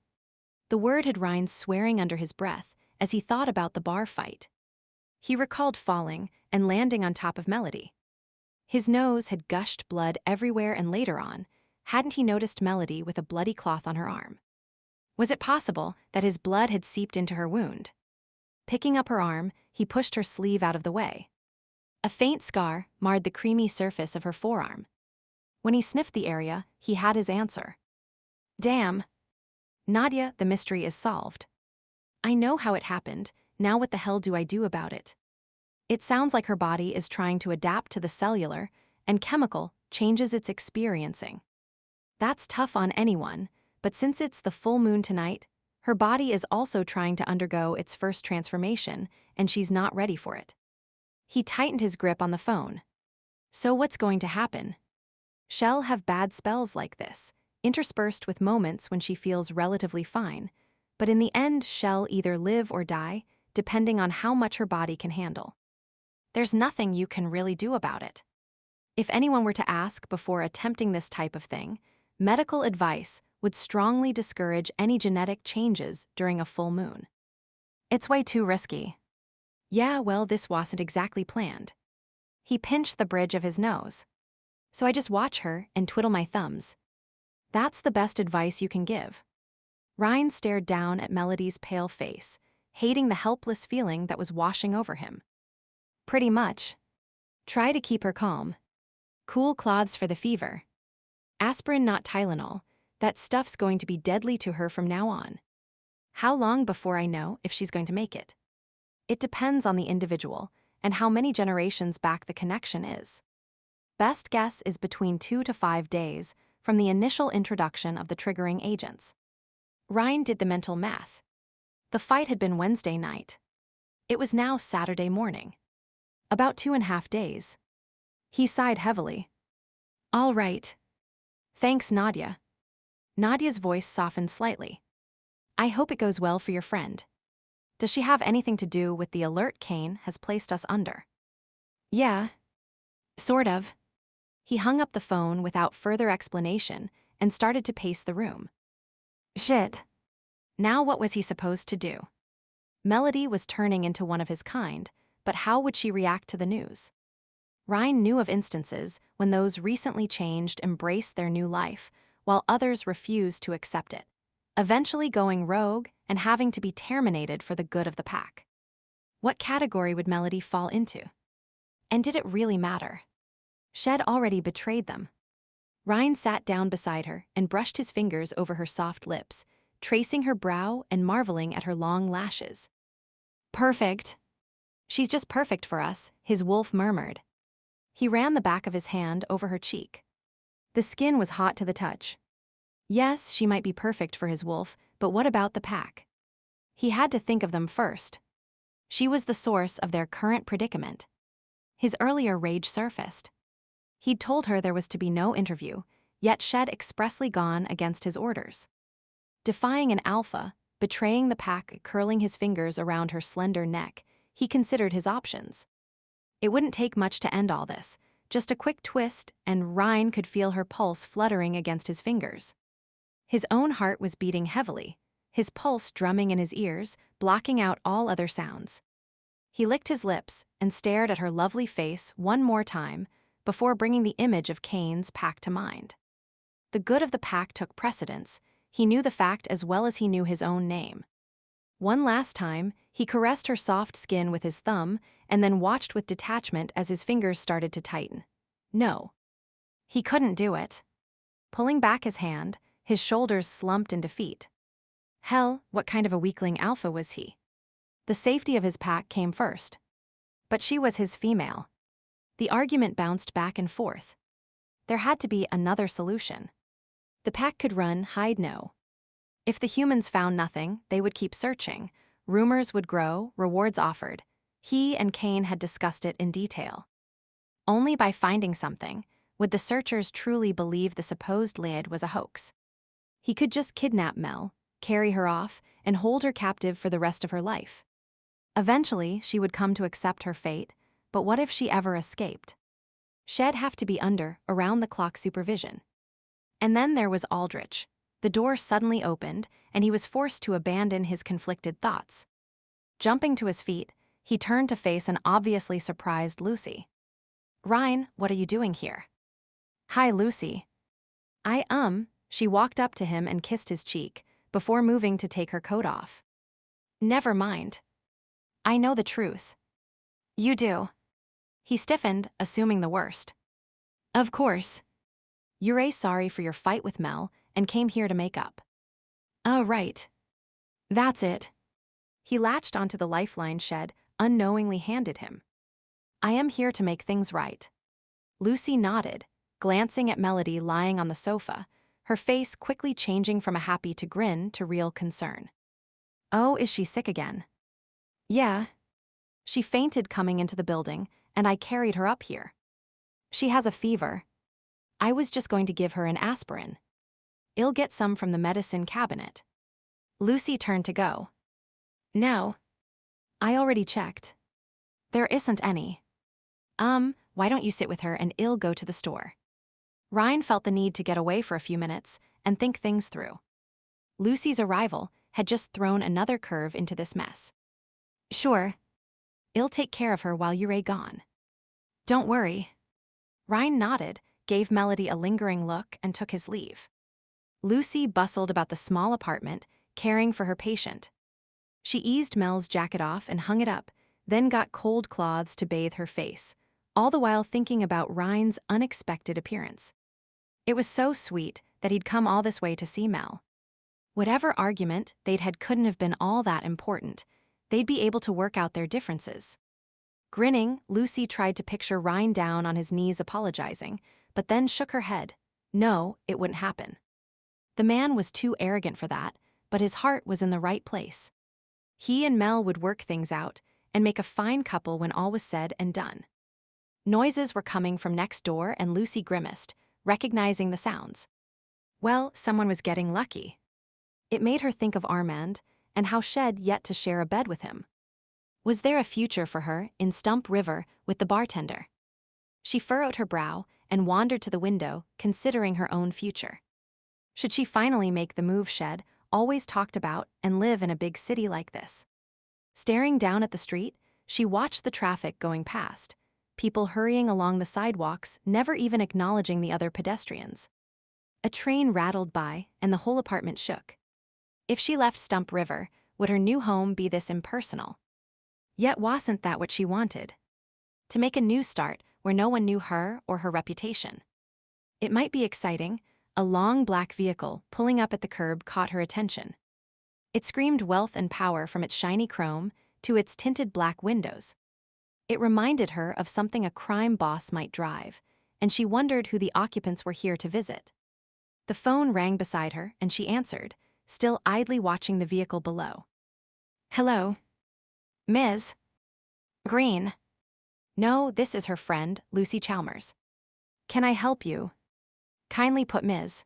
The word had Ryne swearing under his breath as he thought about the bar fight. He recalled falling and landing on top of Melody. His nose had gushed blood everywhere, and later on, hadn't he noticed Melody with a bloody cloth on her arm? Was it possible that his blood had seeped into her wound? Picking up her arm, he pushed her sleeve out of the way. A faint scar marred the creamy surface of her forearm. When he sniffed the area, he had his answer. Damn. Nadia, the mystery is solved. I know how it happened, now what the hell do I do about it? It sounds like her body is trying to adapt to the cellular and chemical changes it's experiencing. That's tough on anyone, but since it's the full moon tonight, her body is also trying to undergo its first transformation, and she's not ready for it. He tightened his grip on the phone. So what's going to happen? She'll have bad spells like this, interspersed with moments when she feels relatively fine, but in the end she'll either live or die, depending on how much her body can handle. There's nothing you can really do about it. If anyone were to ask before attempting this type of thing, medical advice would strongly discourage any genetic changes during a full moon. It's way too risky. Yeah, well, this wasn't exactly planned. He pinched the bridge of his nose. So I just watch her and twiddle my thumbs. That's the best advice you can give. Ryne stared down at Melody's pale face, hating the helpless feeling that was washing over him. Pretty much. Try to keep her calm. Cool cloths for the fever. Aspirin, not Tylenol. That stuff's going to be deadly to her from now on. How long before I know if she's going to make it? It depends on the individual and how many generations back the connection is. Best guess is between 2 to 5 days from the initial introduction of the triggering agents. Ryne did the mental math. The fight had been Wednesday night. It was now Saturday morning. About 2.5 days. He sighed heavily. All right. Thanks, Nadia. Nadia's voice softened slightly. I hope it goes well for your friend. Does she have anything to do with the alert Kane has placed us under? Yeah. Sort of. He hung up the phone without further explanation and started to pace the room. Shit. Now what was he supposed to do? Melody was turning into one of his kind, but how would she react to the news? Ryne knew of instances when those recently changed embraced their new life, while others refused to accept it, eventually going rogue and having to be terminated for the good of the pack. What category would Melody fall into? And did it really matter? She'd already betrayed them. Ryne sat down beside her and brushed his fingers over her soft lips, tracing her brow and marveling at her long lashes. Perfect. She's just perfect for us, his wolf murmured. He ran the back of his hand over her cheek. The skin was hot to the touch. Yes, she might be perfect for his wolf, but what about the pack? He had to think of them first. She was the source of their current predicament. His earlier rage surfaced. He'd told her there was to be no interview, yet she'd expressly gone against his orders. Defying an alpha, betraying the pack, curling his fingers around her slender neck, he considered his options. It wouldn't take much to end all this, just a quick twist, and Ryne could feel her pulse fluttering against his fingers. His own heart was beating heavily, his pulse drumming in his ears, blocking out all other sounds. He licked his lips and stared at her lovely face one more time, before bringing the image of Kane's pack to mind. The good of the pack took precedence. He knew the fact as well as he knew his own name. One last time, he caressed her soft skin with his thumb and then watched with detachment as his fingers started to tighten. No. He couldn't do it. Pulling back his hand, his shoulders slumped in defeat. Hell, what kind of a weakling alpha was he? The safety of his pack came first. But she was his female. The argument bounced back and forth. There had to be another solution. The pack could run, hide, no. If the humans found nothing, they would keep searching. Rumors would grow, rewards offered. He and Kane had discussed it in detail. Only by finding something would the searchers truly believe the supposed lid was a hoax. He could just kidnap Mel, carry her off, and hold her captive for the rest of her life. Eventually, she would come to accept her fate, but what if she ever escaped? She'd have to be under around-the-clock supervision. And then there was Aldrich. The door suddenly opened, and he was forced to abandon his conflicted thoughts. Jumping to his feet, he turned to face an obviously surprised Lucy. "Ryne, what are you doing here?" "Hi, Lucy." She walked up to him and kissed his cheek, before moving to take her coat off. "Never mind. I know the truth." "You do." He stiffened, assuming the worst. "Of course. You're sorry for your fight with Mel and came here to make up." "Oh, right. That's it." He latched onto the lifeline Shed unknowingly handed him. "I am here to make things right." Lucy nodded, glancing at Melody lying on the sofa, her face quickly changing from a happy to grin to real concern. "Oh, is she sick again?" "Yeah. She fainted coming into the building, and I carried her up here. She has a fever. I was just going to give her an aspirin. I'll get some from the medicine cabinet." Lucy turned to go. "No. I already checked. There isn't any." Why don't you sit with her and I'll go to the store?" Ryne felt the need to get away for a few minutes and think things through. Lucy's arrival had just thrown another curve into this mess. "Sure. I'll take care of her while you're gone." "Don't worry." Ryne nodded, gave Melody a lingering look, and took his leave. Lucy bustled about the small apartment, caring for her patient. She eased Mel's jacket off and hung it up, then got cold cloths to bathe her face, all the while thinking about Ryne's unexpected appearance. It was so sweet that he'd come all this way to see Mel. Whatever argument they'd had couldn't have been all that important. They'd be able to work out their differences. Grinning, Lucy tried to picture Ryne down on his knees apologizing, but then shook her head. No, it wouldn't happen. The man was too arrogant for that, but his heart was in the right place. He and Mel would work things out and make a fine couple when all was said and done. Noises were coming from next door, and Lucy grimaced, recognizing the sounds. Well, someone was getting lucky. It made her think of Armand and how Shed yet to share a bed with him. Was there a future for her in Stump River with the bartender? She furrowed her brow and wandered to the window, considering her own future. Should she finally make the move Shed always talked about and live in a big city like this? Staring down at the street, she watched the traffic going past, people hurrying along the sidewalks, never even acknowledging the other pedestrians. A train rattled by, and the whole apartment shook. If she left Stump River, would her new home be this impersonal? Yet wasn't that what she wanted? To make a new start where no one knew her or her reputation. It might be exciting. A long black vehicle pulling up at the curb caught her attention. It screamed wealth and power from its shiny chrome to its tinted black windows. It reminded her of something a crime boss might drive, and she wondered who the occupants were here to visit. The phone rang beside her, and she answered, still idly watching the vehicle below. "Hello? Ms. Greene?" "No, this is her friend, Lucy Chalmers." "Can I help you?" "Kindly put Ms.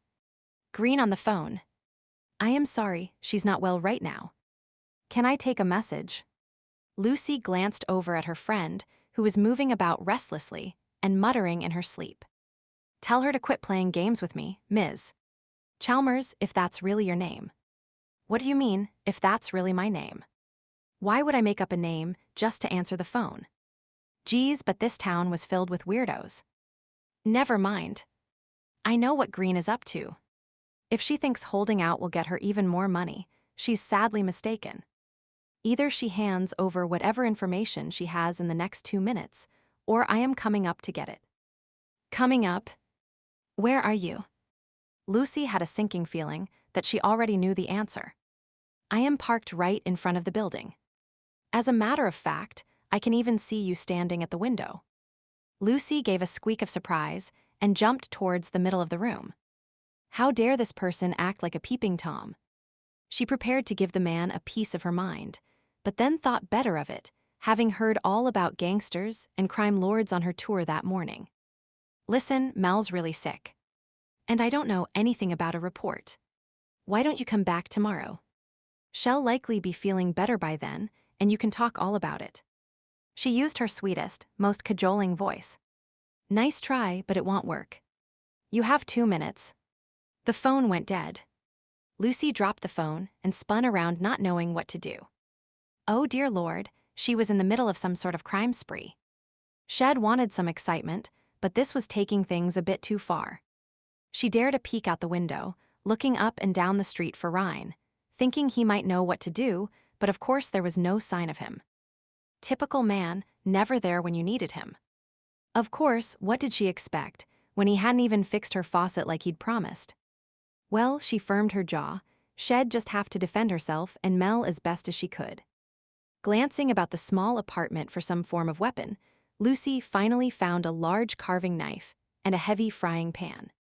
Greene on the phone." "I am sorry, she's not well right now." "Can I take a message?" Lucy glanced over at her friend, who was moving about restlessly and muttering in her sleep. "Tell her to quit playing games with me, Ms. Chalmers, if that's really your name." "What do you mean, if that's really my name?" "Why would I make up a name just to answer the phone?" Geez, but this town was filled with weirdos. Never mind. I know what Greene is up to. If she thinks holding out will get her even more money, she's sadly mistaken. Either she hands over whatever information she has in the next 2 minutes, or I am coming up to get it. Coming up? Where are you? Lucy had a sinking feeling that she already knew the answer. I am parked right in front of the building. As a matter of fact, I can even see you standing at the window. Lucy gave a squeak of surprise and jumped towards the middle of the room. How dare this person act like a peeping Tom? She prepared to give the man a piece of her mind, but then thought better of it, having heard all about gangsters and crime lords on her tour that morning. Listen, Mel's really sick. And I don't know anything about a report. Why don't you come back tomorrow? She'll likely be feeling better by then, and you can talk all about it. She used her sweetest, most cajoling voice. Nice try, but it won't work. You have 2 minutes. The phone went dead. Lucy dropped the phone and spun around, not knowing what to do. Oh dear Lord, she was in the middle of some sort of crime spree. Shed wanted some excitement, but this was taking things a bit too far. She dared a peek out the window, looking up and down the street for Ryne, thinking he might know what to do, but of course there was no sign of him. Typical man, never there when you needed him. Of course, what did she expect, when he hadn't even fixed her faucet like he'd promised? Well, she firmed her jaw. She'd just have to defend herself and Mel as best as she could. Glancing about the small apartment for some form of weapon, Lucy finally found a large carving knife and a heavy frying pan.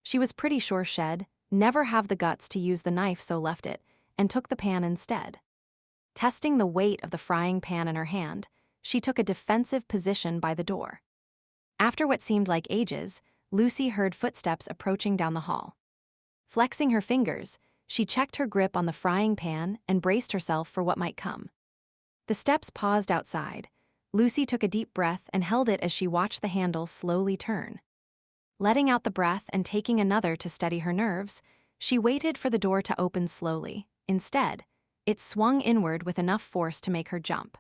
She was pretty sure she'd never have the guts to use the knife, so left it and took the pan instead. Testing the weight of the frying pan in her hand, she took a defensive position by the door. After what seemed like ages, Lucy heard footsteps approaching down the hall. Flexing her fingers, she checked her grip on the frying pan and braced herself for what might come. The steps paused outside. Lucy took a deep breath and held it as she watched the handle slowly turn. Letting out the breath and taking another to steady her nerves, she waited for the door to open slowly. Instead, it swung inward with enough force to make her jump.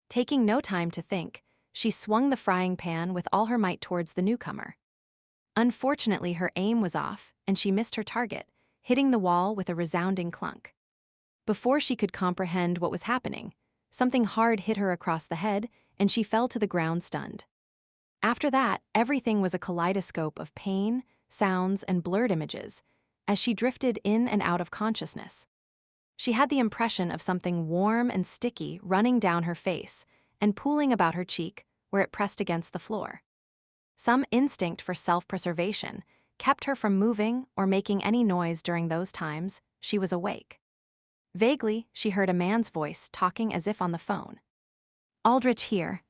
Taking no time to think, she swung the frying pan with all her might towards the newcomer. Unfortunately, her aim was off, and she missed her target, hitting the wall with a resounding clunk. Before she could comprehend what was happening, something hard hit her across the head, and she fell to the ground stunned. After that, everything was a kaleidoscope of pain, sounds, and blurred images, as she drifted in and out of consciousness. She had the impression of something warm and sticky running down her face and pooling about her cheek where it pressed against the floor. Some instinct for self-preservation kept her from moving or making any noise during those times she was awake. Vaguely, she heard a man's voice talking as if on the phone. Aldrich here.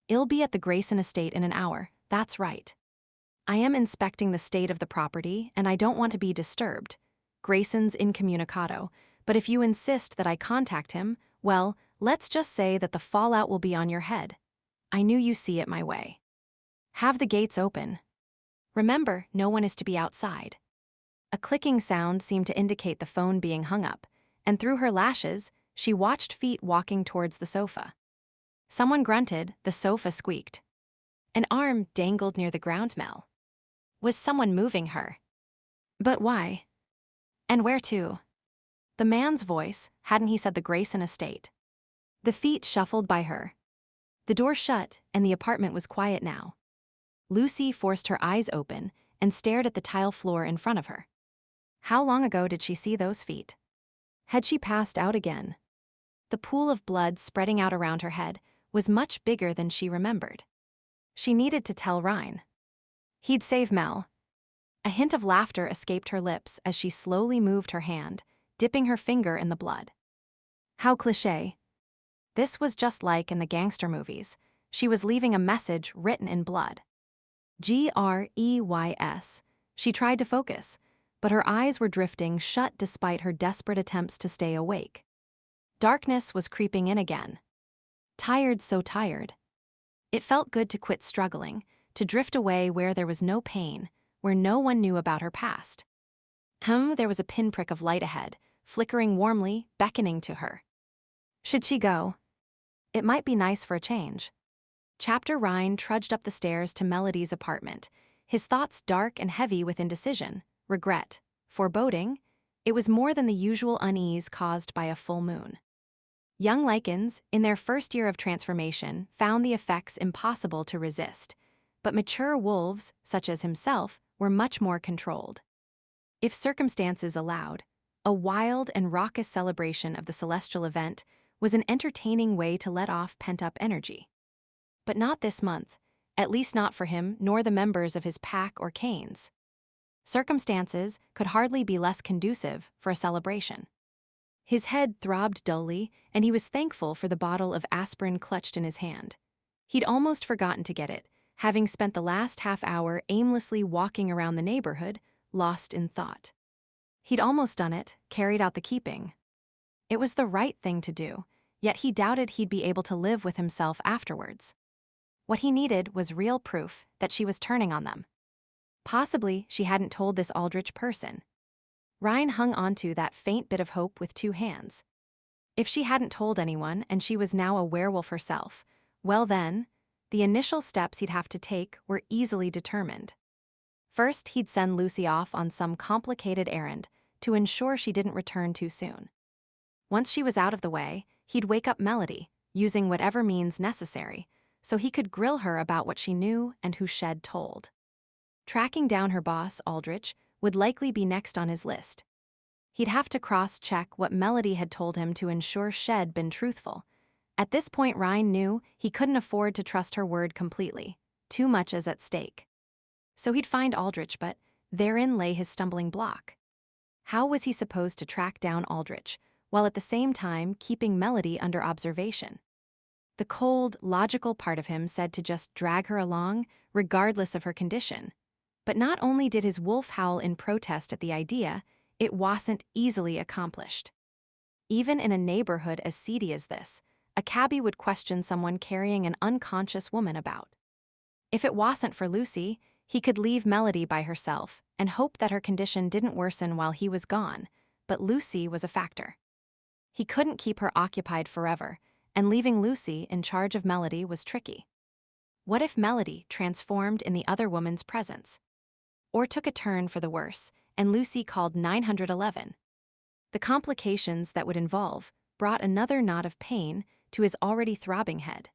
I'll be at the Grayson estate in an hour, that's right. I am inspecting the state of the property and I don't want to be disturbed. Grayson's incommunicado, but if you insist that I contact him, well, let's just say that the fallout will be on your head. I knew you see it my way. Have the gates open. Remember, no one is to be outside. A clicking sound seemed to indicate the phone being hung up, and through her lashes, she watched feet walking towards the sofa. Someone grunted, the sofa squeaked. An arm dangled near the ground. Mel. Was someone moving her? But why? And where to? The man's voice, hadn't he said the Grayson estate? The feet shuffled by her. The door shut, and the apartment was quiet now. Lucy forced her eyes open and stared at the tile floor in front of her. How long ago did she see those feet? Had she passed out again? The pool of blood spreading out around her head was much bigger than she remembered. She needed to tell Ryne. He'd save Mel. A hint of laughter escaped her lips as she slowly moved her hand, dipping her finger in the blood. How cliché. This was just like in the gangster movies. She was leaving a message written in blood. Greys. She tried to focus, but her eyes were drifting shut despite her desperate attempts to stay awake. Darkness was creeping in again. Tired, so tired. It felt good to quit struggling, to drift away where there was no pain, where no one knew about her past. There was a pinprick of light ahead, flickering warmly, beckoning to her. Should she go? It might be nice for a change. Chapter Ryne trudged up the stairs to Melody's apartment, his thoughts dark and heavy with indecision, regret, foreboding. It was more than the usual unease caused by a full moon. Young Lycans, in their first year of transformation, found the effects impossible to resist, but mature wolves, such as himself, were much more controlled. If circumstances allowed, a wild and raucous celebration of the celestial event was an entertaining way to let off pent-up energy. But not this month, at least not for him nor the members of his pack or canes. Circumstances could hardly be less conducive for a celebration. His head throbbed dully, and he was thankful for the bottle of aspirin clutched in his hand. He'd almost forgotten to get it, having spent the last half hour aimlessly walking around the neighborhood, lost in thought. He'd almost done it, carried out the keeping. It was the right thing to do, yet he doubted he'd be able to live with himself afterwards. What he needed was real proof that she was turning on them. Possibly she hadn't told this Aldrich person. Ryne hung onto that faint bit of hope with two hands. If she hadn't told anyone and she was now a werewolf herself, well then, the initial steps he'd have to take were easily determined. First, he'd send Lucy off on some complicated errand to ensure she didn't return too soon. Once she was out of the way, he'd wake up Melody, using whatever means necessary, so he could grill her about what she knew and who Shed told. Tracking down her boss, Aldrich, would likely be next on his list. He'd have to cross-check what Melody had told him to ensure Shed been truthful. At this point, Ryne knew he couldn't afford to trust her word completely. Too much is at stake. So he'd find Aldrich, but therein lay his stumbling block. How was he supposed to track down Aldrich, while at the same time keeping Melody under observation? The cold, logical part of him said to just drag her along, regardless of her condition. But not only did his wolf howl in protest at the idea, it wasn't easily accomplished. Even in a neighborhood as seedy as this, a cabbie would question someone carrying an unconscious woman about. If it wasn't for Lucy, he could leave Melody by herself and hope that her condition didn't worsen while he was gone, but Lucy was a factor. He couldn't keep her occupied forever, and leaving Lucy in charge of Melody was tricky. What if Melody transformed in the other woman's presence? Or took a turn for the worse, and Lucy called 911? The complications that would involve brought another knot of pain to his already throbbing head.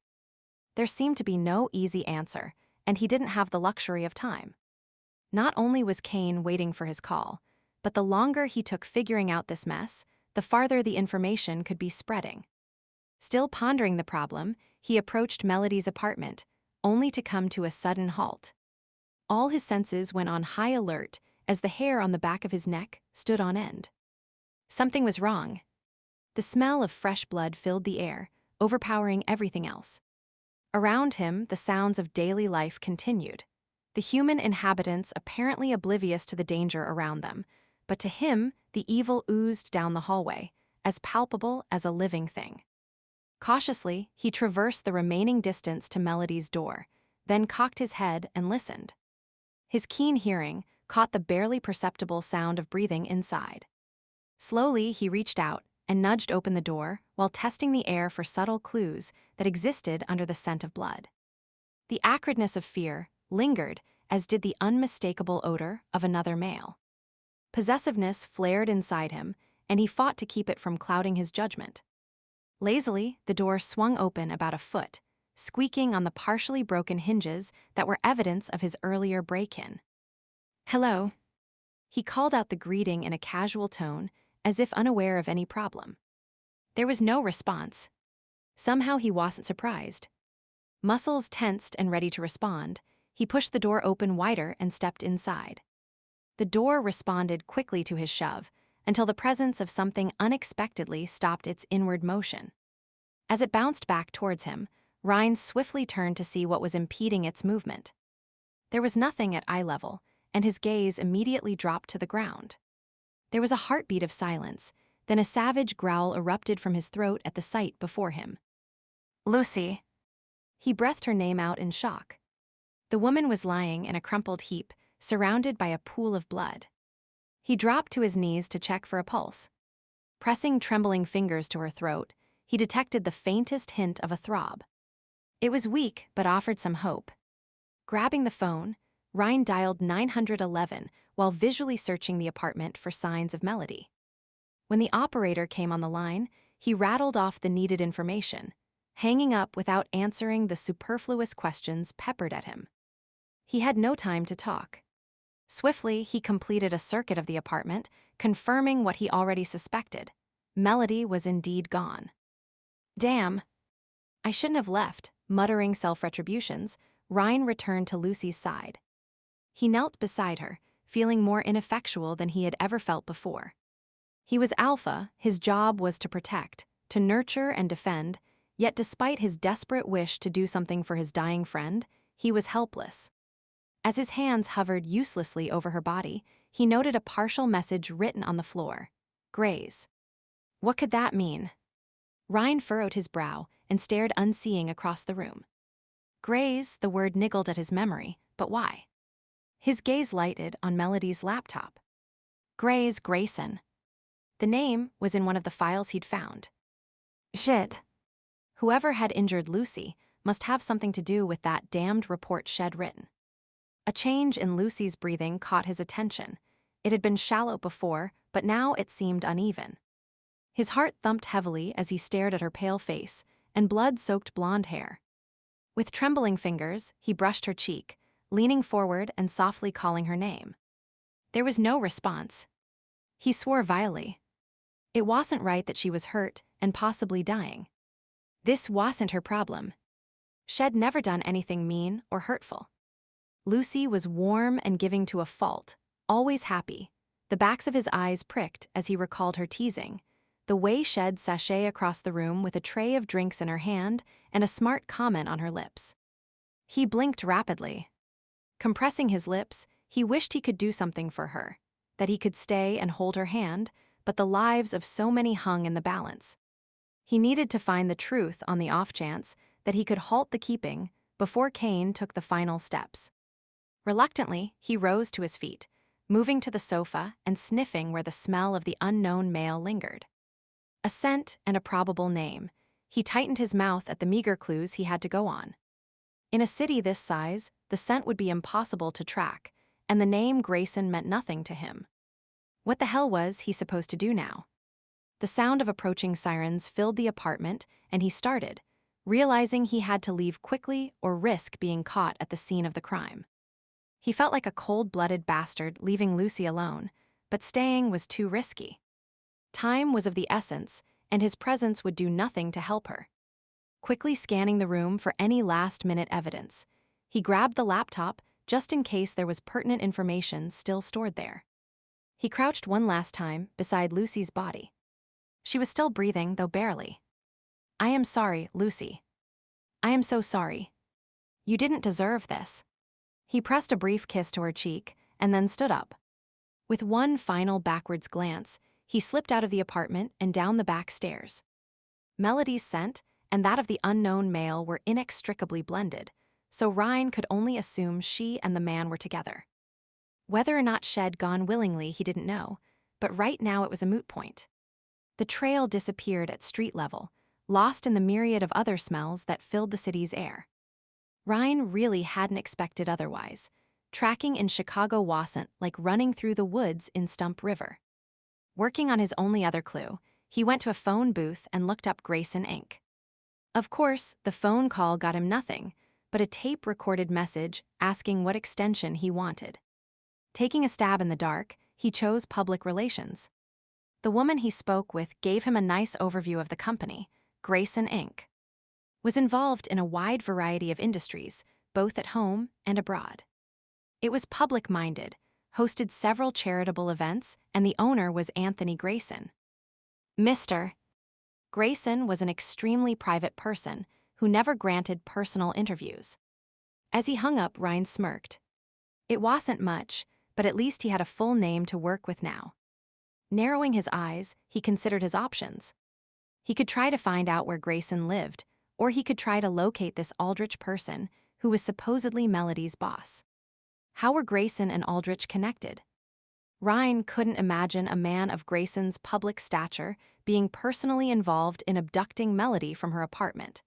There seemed to be no easy answer, and he didn't have the luxury of time. Not only was Kane waiting for his call, but the longer he took figuring out this mess, the farther the information could be spreading. Still pondering the problem, he approached Melody's apartment, only to come to a sudden halt. All his senses went on high alert as the hair on the back of his neck stood on end. Something was wrong. The smell of fresh blood filled the air, overpowering everything else. Around him, the sounds of daily life continued, the human inhabitants apparently oblivious to the danger around them, but to him, the evil oozed down the hallway, as palpable as a living thing. Cautiously, he traversed the remaining distance to Melody's door, then cocked his head and listened. His keen hearing caught the barely perceptible sound of breathing inside. Slowly, he reached out and nudged open the door while testing the air for subtle clues that existed under the scent of blood. The acridness of fear lingered, as did the unmistakable odor of another male. Possessiveness flared inside him, and he fought to keep it from clouding his judgment. Lazily, the door swung open about a foot, squeaking on the partially broken hinges that were evidence of his earlier break-in. "Hello." He called out the greeting in a casual tone, as if unaware of any problem. There was no response. Somehow he wasn't surprised. Muscles tensed and ready to respond, he pushed the door open wider and stepped inside. The door responded quickly to his shove, until the presence of something unexpectedly stopped its inward motion. As it bounced back towards him, Ryne swiftly turned to see what was impeding its movement. There was nothing at eye level, and his gaze immediately dropped to the ground. There was a heartbeat of silence, then a savage growl erupted from his throat at the sight before him. "Lucy." He breathed her name out in shock. The woman was lying in a crumpled heap, surrounded by a pool of blood. He dropped to his knees to check for a pulse. Pressing trembling fingers to her throat, he detected the faintest hint of a throb. It was weak, but offered some hope. Grabbing the phone, Ryne dialed 911 while visually searching the apartment for signs of Melody. When the operator came on the line, he rattled off the needed information, hanging up without answering the superfluous questions peppered at him. He had no time to talk. Swiftly, he completed a circuit of the apartment, confirming what he already suspected. Melody was indeed gone. Damn. I shouldn't have left, muttering self-retributions. Ryne returned to Lucy's side. He knelt beside her, feeling more ineffectual than he had ever felt before. He was alpha, his job was to protect, to nurture and defend, yet despite his desperate wish to do something for his dying friend, he was helpless. As his hands hovered uselessly over her body, he noted a partial message written on the floor. Graze. What could that mean? Ryne furrowed his brow and stared unseeing across the room. Graze, the word niggled at his memory, but why? His gaze lighted on Melody's laptop. Graze Grayson. The name was in one of the files he'd found. Shit. Whoever had injured Lucy must have something to do with that damned report Shed written. A change in Lucy's breathing caught his attention. It had been shallow before, but now it seemed uneven. His heart thumped heavily as he stared at her pale face and blood-soaked blonde hair. With trembling fingers, he brushed her cheek, leaning forward and softly calling her name. There was no response. He swore vilely. It wasn't right that she was hurt and possibly dying. This wasn't her problem. Shed never done anything mean or hurtful. Lucy was warm and giving to a fault, always happy. The backs of his eyes pricked as he recalled her teasing, the way Shed sashayed across the room with a tray of drinks in her hand and a smart comment on her lips. He blinked rapidly. Compressing his lips, he wished he could do something for her, that he could stay and hold her hand, but the lives of so many hung in the balance. He needed to find the truth on the off chance that he could halt the keeping before Kane took the final steps. Reluctantly, he rose to his feet, moving to the sofa and sniffing where the smell of the unknown male lingered. A scent and a probable name. He tightened his mouth at the meager clues he had to go on. In a city this size, the scent would be impossible to track, and the name Grayson meant nothing to him. What the hell was he supposed to do now? The sound of approaching sirens filled the apartment, and he started, realizing he had to leave quickly or risk being caught at the scene of the crime. He felt like a cold-blooded bastard leaving Lucy alone, but staying was too risky. Time was of the essence, and his presence would do nothing to help her. Quickly scanning the room for any last-minute evidence, he grabbed the laptop just in case there was pertinent information still stored there. He crouched one last time beside Lucy's body. She was still breathing, though barely. I am sorry, Lucy. I am so sorry. You didn't deserve this. He pressed a brief kiss to her cheek and then stood up. With one final backwards glance, he slipped out of the apartment and down the back stairs. Melody's scent and that of the unknown male were inextricably blended, so Ryne could only assume she and the man were together. Whether or not Shed gone willingly, he didn't know, but right now it was a moot point. The trail disappeared at street level, lost in the myriad of other smells that filled the city's air. Ryne really hadn't expected otherwise. Tracking in Chicago wasn't like running through the woods in Stump River. Working on his only other clue, he went to a phone booth and looked up Grayson Inc. Of course, the phone call got him nothing, but a tape-recorded message asking what extension he wanted. Taking a stab in the dark, he chose public relations. The woman he spoke with gave him a nice overview of the company, Grayson Inc. Was involved in a wide variety of industries, both at home and abroad. It was public-minded, hosted several charitable events, and the owner was Anthony Grayson. Mr. Grayson was an extremely private person who never granted personal interviews. As he hung up, Ryne smirked. It wasn't much, but at least he had a full name to work with now. Narrowing his eyes, he considered his options. He could try to find out where Grayson lived, or he could try to locate this Aldrich person who was supposedly Melody's boss. How were Grayson and Aldrich connected? Ryne couldn't imagine a man of Grayson's public stature being personally involved in abducting Melody from her apartment.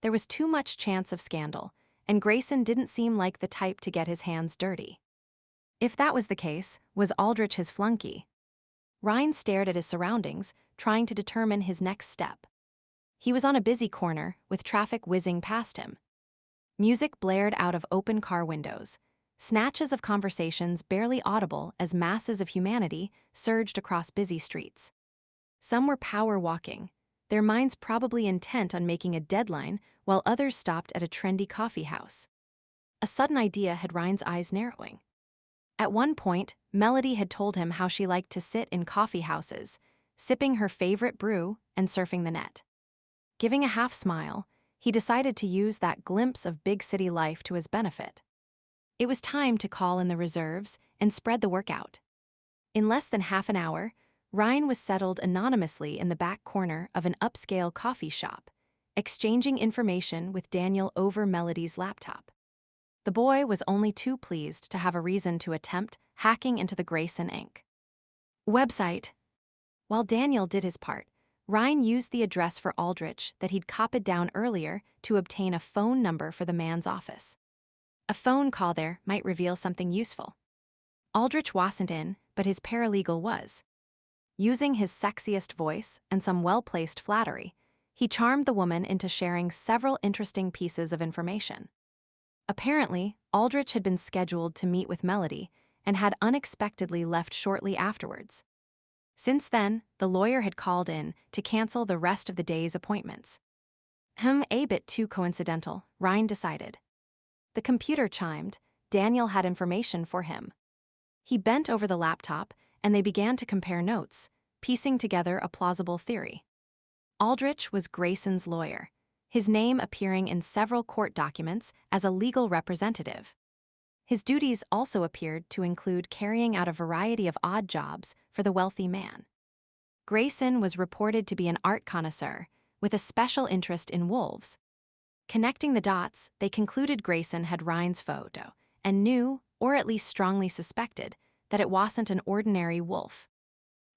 There was too much chance of scandal, and Grayson didn't seem like the type to get his hands dirty. If that was the case, was Aldrich his flunky? Ryne stared at his surroundings, trying to determine his next step. He was on a busy corner, with traffic whizzing past him. Music blared out of open car windows, snatches of conversations barely audible as masses of humanity surged across busy streets. Some were power walking, their minds probably intent on making a deadline, while others stopped at a trendy coffee house. A sudden idea had Ryne's eyes narrowing. At one point, Melody had told him how she liked to sit in coffee houses, sipping her favorite brew and surfing the net. Giving a half smile, he decided to use that glimpse of big city life to his benefit. It was time to call in the reserves and spread the work out. In less than half an hour, Ryne was settled anonymously in the back corner of an upscale coffee shop, exchanging information with Daniel over Melody's laptop. The boy was only too pleased to have a reason to attempt hacking into the Grayson Inc. website. While Daniel did his part, Ryne used the address for Aldrich that he'd copied down earlier to obtain a phone number for the man's office. A phone call there might reveal something useful. Aldrich wasn't in, but his paralegal was. Using his sexiest voice and some well-placed flattery, he charmed the woman into sharing several interesting pieces of information. Apparently, Aldrich had been scheduled to meet with Melody and had unexpectedly left shortly afterwards. Since then, the lawyer had called in to cancel the rest of the day's appointments. A bit too coincidental, Ryne decided. The computer chimed. Daniel had information for him. He bent over the laptop, and they began to compare notes, piecing together a plausible theory. Aldrich was Grayson's lawyer, his name appearing in several court documents as a legal representative. His duties also appeared to include carrying out a variety of odd jobs for the wealthy man. Grayson was reported to be an art connoisseur, with a special interest in wolves. Connecting the dots, they concluded Grayson had Ryne's photo, and knew, or at least strongly suspected, that it wasn't an ordinary wolf.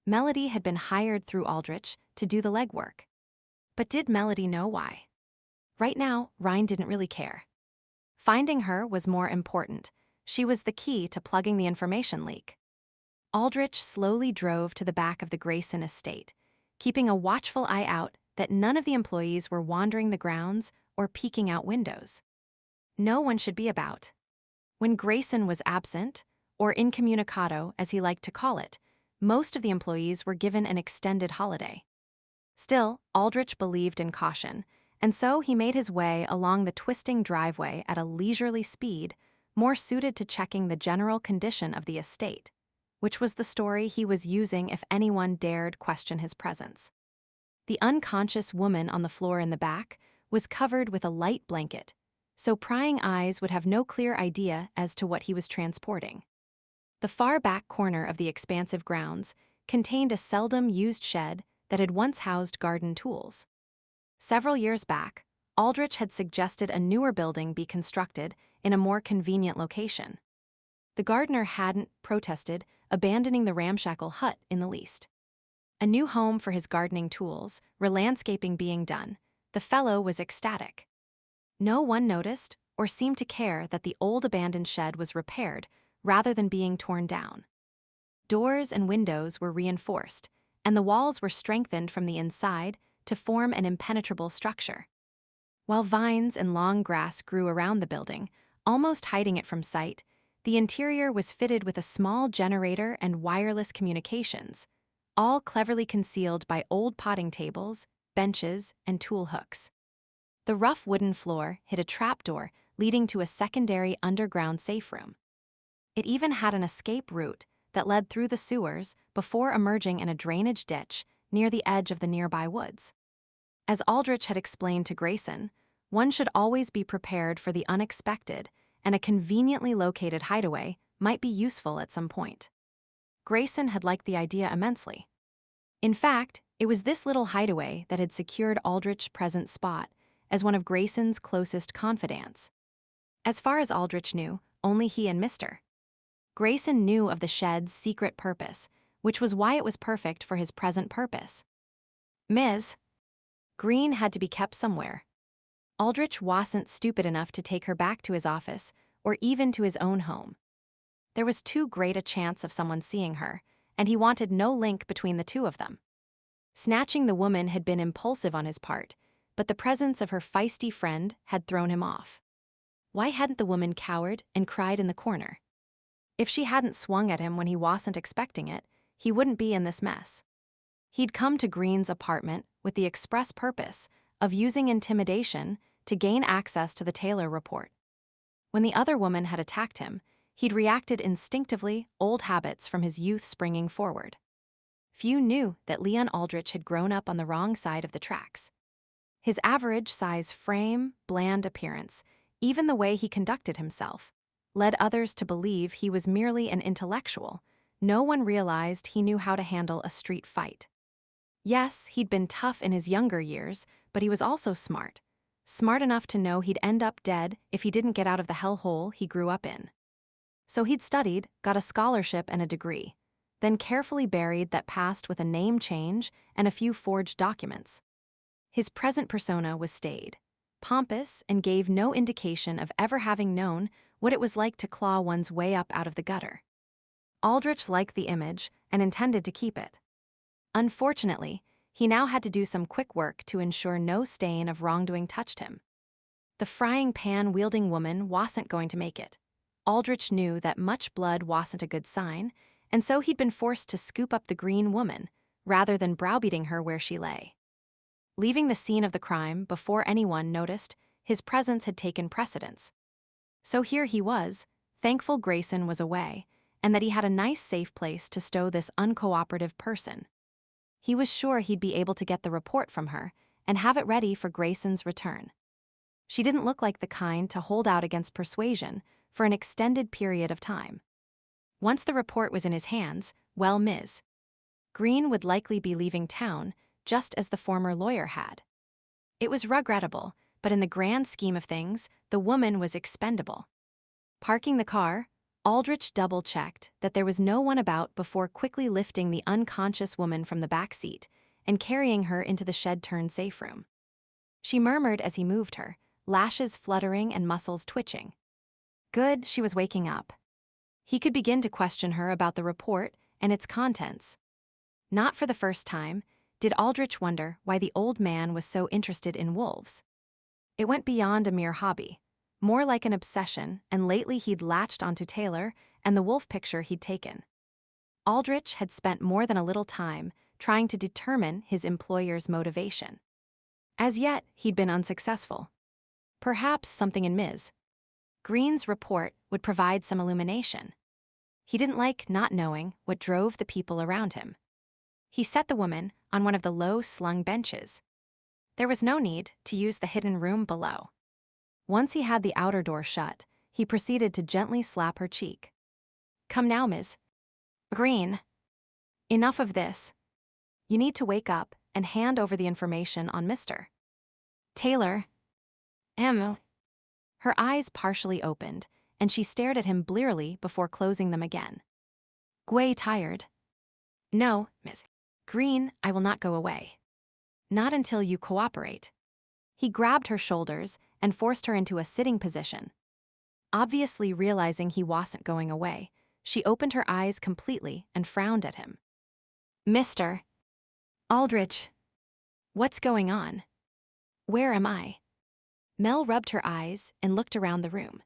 Melody had been hired through Aldrich to do the legwork. But did Melody know why? Right now, Ryne didn't really care. Finding her was more important. She was the key to plugging the information leak. Aldrich slowly drove to the back of the Grayson estate, keeping a watchful eye out that none of the employees were wandering the grounds or peeking out windows. No one should be about. When Grayson was absent, or incommunicado as he liked to call it, most of the employees were given an extended holiday. Still, Aldrich believed in caution, and so he made his way along the twisting driveway at a leisurely speed, more suited to checking the general condition of the estate, which was the story he was using if anyone dared question his presence. The unconscious woman on the floor in the back was covered with a light blanket, so prying eyes would have no clear idea as to what he was transporting. The far back corner of the expansive grounds contained a seldom-used shed that had once housed garden tools. Several years back, Aldrich had suggested a newer building be constructed in a more convenient location. The gardener hadn't protested, abandoning the ramshackle hut in the least. A new home for his gardening tools, re-landscaping being done, the fellow was ecstatic. No one noticed or seemed to care that the old abandoned shed was repaired rather than being torn down. Doors and windows were reinforced, and the walls were strengthened from the inside to form an impenetrable structure. While vines and long grass grew around the building, almost hiding it from sight, the interior was fitted with a small generator and wireless communications, all cleverly concealed by old potting tables, benches, and tool hooks. The rough wooden floor hid a trapdoor leading to a secondary underground safe room. It even had an escape route that led through the sewers before emerging in a drainage ditch near the edge of the nearby woods. As Aldrich had explained to Grayson, one should always be prepared for the unexpected, and a conveniently located hideaway might be useful at some point. Grayson had liked the idea immensely. In fact, it was this little hideaway that had secured Aldrich's present spot as one of Grayson's closest confidants. As far as Aldrich knew, only he and Mr. Grayson knew of the shed's secret purpose, which was why it was perfect for his present purpose. Ms. Greene had to be kept somewhere. Aldrich wasn't stupid enough to take her back to his office or even to his own home. There was too great a chance of someone seeing her, and he wanted no link between the two of them. Snatching the woman had been impulsive on his part, but the presence of her feisty friend had thrown him off. Why hadn't the woman cowered and cried in the corner? If she hadn't swung at him when he wasn't expecting it, he wouldn't be in this mess. He'd come to Greene's apartment with the express purpose of using intimidation to gain access to the Taylor report. When the other woman had attacked him, he'd reacted instinctively, old habits from his youth springing forward. Few knew that Leon Aldrich had grown up on the wrong side of the tracks. His average-size frame, bland appearance, even the way he conducted himself, led others to believe he was merely an intellectual. No one realized he knew how to handle a street fight. Yes, he'd been tough in his younger years, but he was also smart. Smart enough to know he'd end up dead if he didn't get out of the hellhole he grew up in. So he'd studied, got a scholarship and a degree, then carefully buried that past with a name change and a few forged documents. His present persona was staid, pompous, and gave no indication of ever having known what it was like to claw one's way up out of the gutter. Aldrich liked the image and intended to keep it. Unfortunately, he now had to do some quick work to ensure no stain of wrongdoing touched him. The frying pan-wielding woman wasn't going to make it. Aldrich knew that much blood wasn't a good sign, and so he'd been forced to scoop up the Greene woman, rather than browbeating her where she lay. Leaving the scene of the crime before anyone noticed, his presence had taken precedence. So here he was, thankful Grayson was away, and that he had a nice safe place to stow this uncooperative person. He was sure he'd be able to get the report from her and have it ready for Grayson's return. She didn't look like the kind to hold out against persuasion for an extended period of time. Once the report was in his hands, well, Ms. Greene would likely be leaving town, just as the former lawyer had. It was regrettable, but in the grand scheme of things, the woman was expendable. Parking the car, Aldrich double-checked that there was no one about before quickly lifting the unconscious woman from the back seat and carrying her into the shed-turned safe room. She murmured as he moved her, lashes fluttering and muscles twitching. Good, she was waking up. He could begin to question her about the report and its contents. Not for the first time did Aldrich wonder why the old man was so interested in wolves. It went beyond a mere hobby, more like an obsession, and lately he'd latched onto Taylor and the wolf picture he'd taken. Aldrich had spent more than a little time trying to determine his employer's motivation. As yet, he'd been unsuccessful. Perhaps something in Ms. Greene's report would provide some illumination. He didn't like not knowing what drove the people around him. He set the woman on one of the low-slung benches. There was no need to use the hidden room below. Once he had the outer door shut, he proceeded to gently slap her cheek. Come now, Ms. Greene. Enough of this. You need to wake up and hand over the information on Mr. Taylor. Her eyes partially opened, and she stared at him blearily before closing them again. Gway tired. No, Ms. Greene, I will not go away. Not until you cooperate. He grabbed her shoulders and forced her into a sitting position. Obviously realizing he wasn't going away, she opened her eyes completely and frowned at him. Mr. Aldrich. What's going on? Where am I? Mel rubbed her eyes and looked around the room.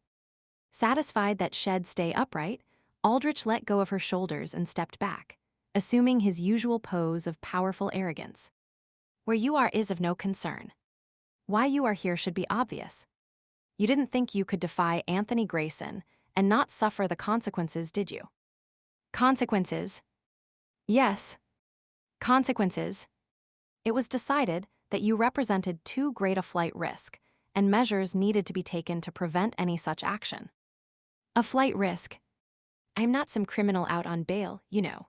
Satisfied that she'd stay upright, Aldrich let go of her shoulders and stepped back, assuming his usual pose of powerful arrogance. Where you are is of no concern. Why you are here should be obvious. You didn't think you could defy Anthony Grayson and not suffer the consequences, did you? Consequences? Yes. Consequences. It was decided that you represented too great a flight risk, and measures needed to be taken to prevent any such action. A flight risk. I'm not some criminal out on bail, you know.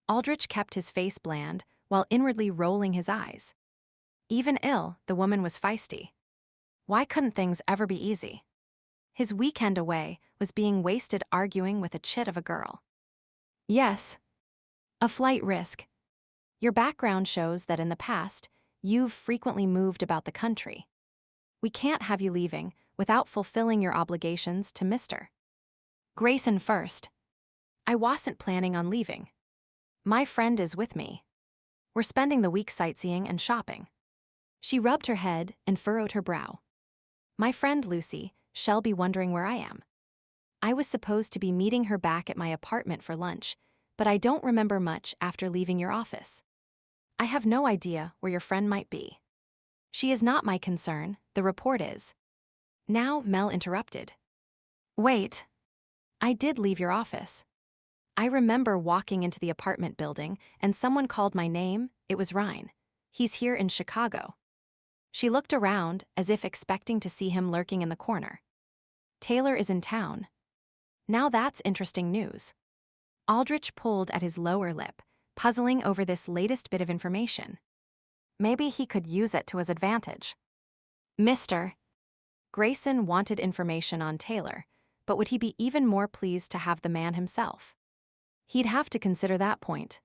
Aldrich kept his face bland while inwardly rolling his eyes. Even ill, the woman was feisty. Why couldn't things ever be easy? His weekend away was being wasted arguing with a chit of a girl. Yes. A flight risk. Your background shows that in the past, you've frequently moved about the country. We can't have you leaving without fulfilling your obligations to Mr. Grayson first. I wasn't planning on leaving. My friend is with me. We're spending the week sightseeing and shopping. She rubbed her head and furrowed her brow. My friend Lucy, she'll be wondering where I am. I was supposed to be meeting her back at my apartment for lunch, but I don't remember much after leaving your office. I have no idea where your friend might be. She is not my concern, the report is. Now Mel interrupted. Wait. I did leave your office. I remember walking into the apartment building and someone called my name. It was Ryne. He's here in Chicago. She looked around as if expecting to see him lurking in the corner. Taylor is in town. Now that's interesting news. Aldrich pulled at his lower lip, puzzling over this latest bit of information. Maybe he could use it to his advantage. Mr. Grayson wanted information on Taylor, but would he be even more pleased to have the man himself? He'd have to consider that point.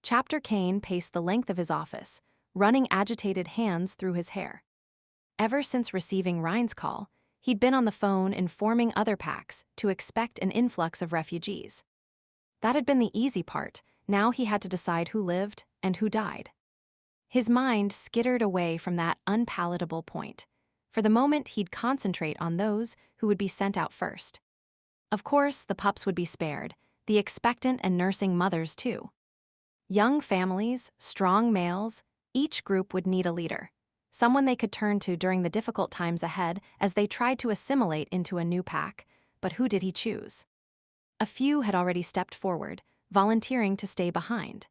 Chapter Kane paced the length of his office, running agitated hands through his hair. Ever since receiving Ryne's call, he'd been on the phone informing other packs to expect an influx of refugees. That had been the easy part. Now he had to decide who lived and who died. His mind skittered away from that unpalatable point. For the moment, he'd concentrate on those who would be sent out first. Of course, the pups would be spared, the expectant and nursing mothers too. Young families, strong males, each group would need a leader, someone they could turn to during the difficult times ahead as they tried to assimilate into a new pack. But who did he choose? A few had already stepped forward, volunteering to stay behind.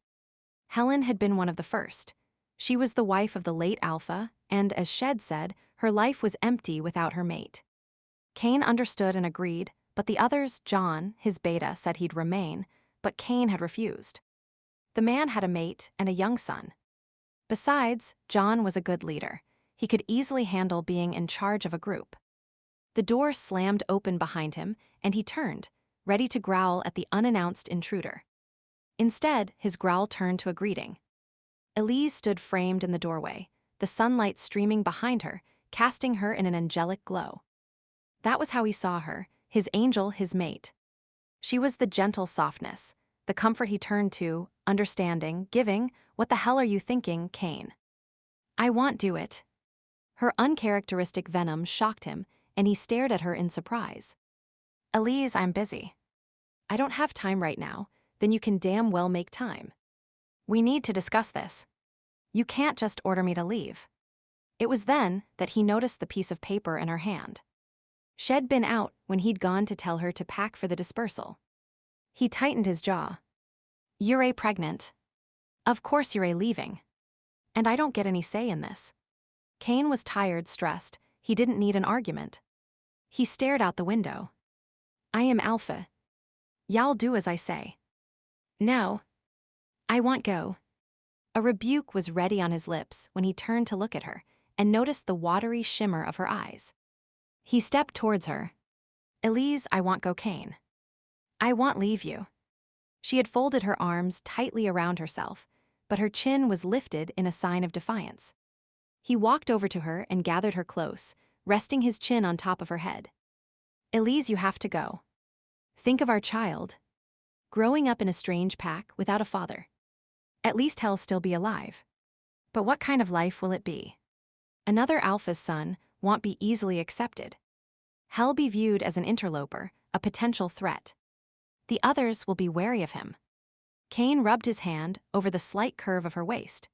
Helen had been one of the first. She was the wife of the late Alpha, and as Shed said, her life was empty without her mate. Kane understood and agreed, but the others, John, his beta, said he'd remain, but Kane had refused. The man had a mate and a young son. Besides, John was a good leader. He could easily handle being in charge of a group. The door slammed open behind him, and he turned, ready to growl at the unannounced intruder. Instead, his growl turned to a greeting. Elise stood framed in the doorway, the sunlight streaming behind her, casting her in an angelic glow. That was how he saw her, his angel, his mate. She was the gentle softness, the comfort he turned to, understanding, giving. What the hell are you thinking, Kane? I won't do it. Her uncharacteristic venom shocked him, and he stared at her in surprise. Elise, I'm busy. I don't have time right now. Then you can damn well make time. We need to discuss this. You can't just order me to leave. It was then that he noticed the piece of paper in her hand. She'd been out when he'd gone to tell her to pack for the dispersal. He tightened his jaw. You're pregnant. Of course you're leaving. And I don't get any say in this. Kane was tired, stressed. He didn't need an argument. He stared out the window. I am Alpha. Y'all do as I say. No. I won't go. A rebuke was ready on his lips when he turned to look at her and noticed the watery shimmer of her eyes. He stepped towards her. Elise, I won't go, Kane. I won't leave you. She had folded her arms tightly around herself, but her chin was lifted in a sign of defiance. He walked over to her and gathered her close, resting his chin on top of her head. Elise, you have to go. Think of our child. Growing up in a strange pack without a father. At least he'll still be alive. But what kind of life will it be? Another Alpha's son won't be easily accepted. He'll be viewed as an interloper, a potential threat. The others will be wary of him. Kane rubbed his hand over the slight curve of her waist.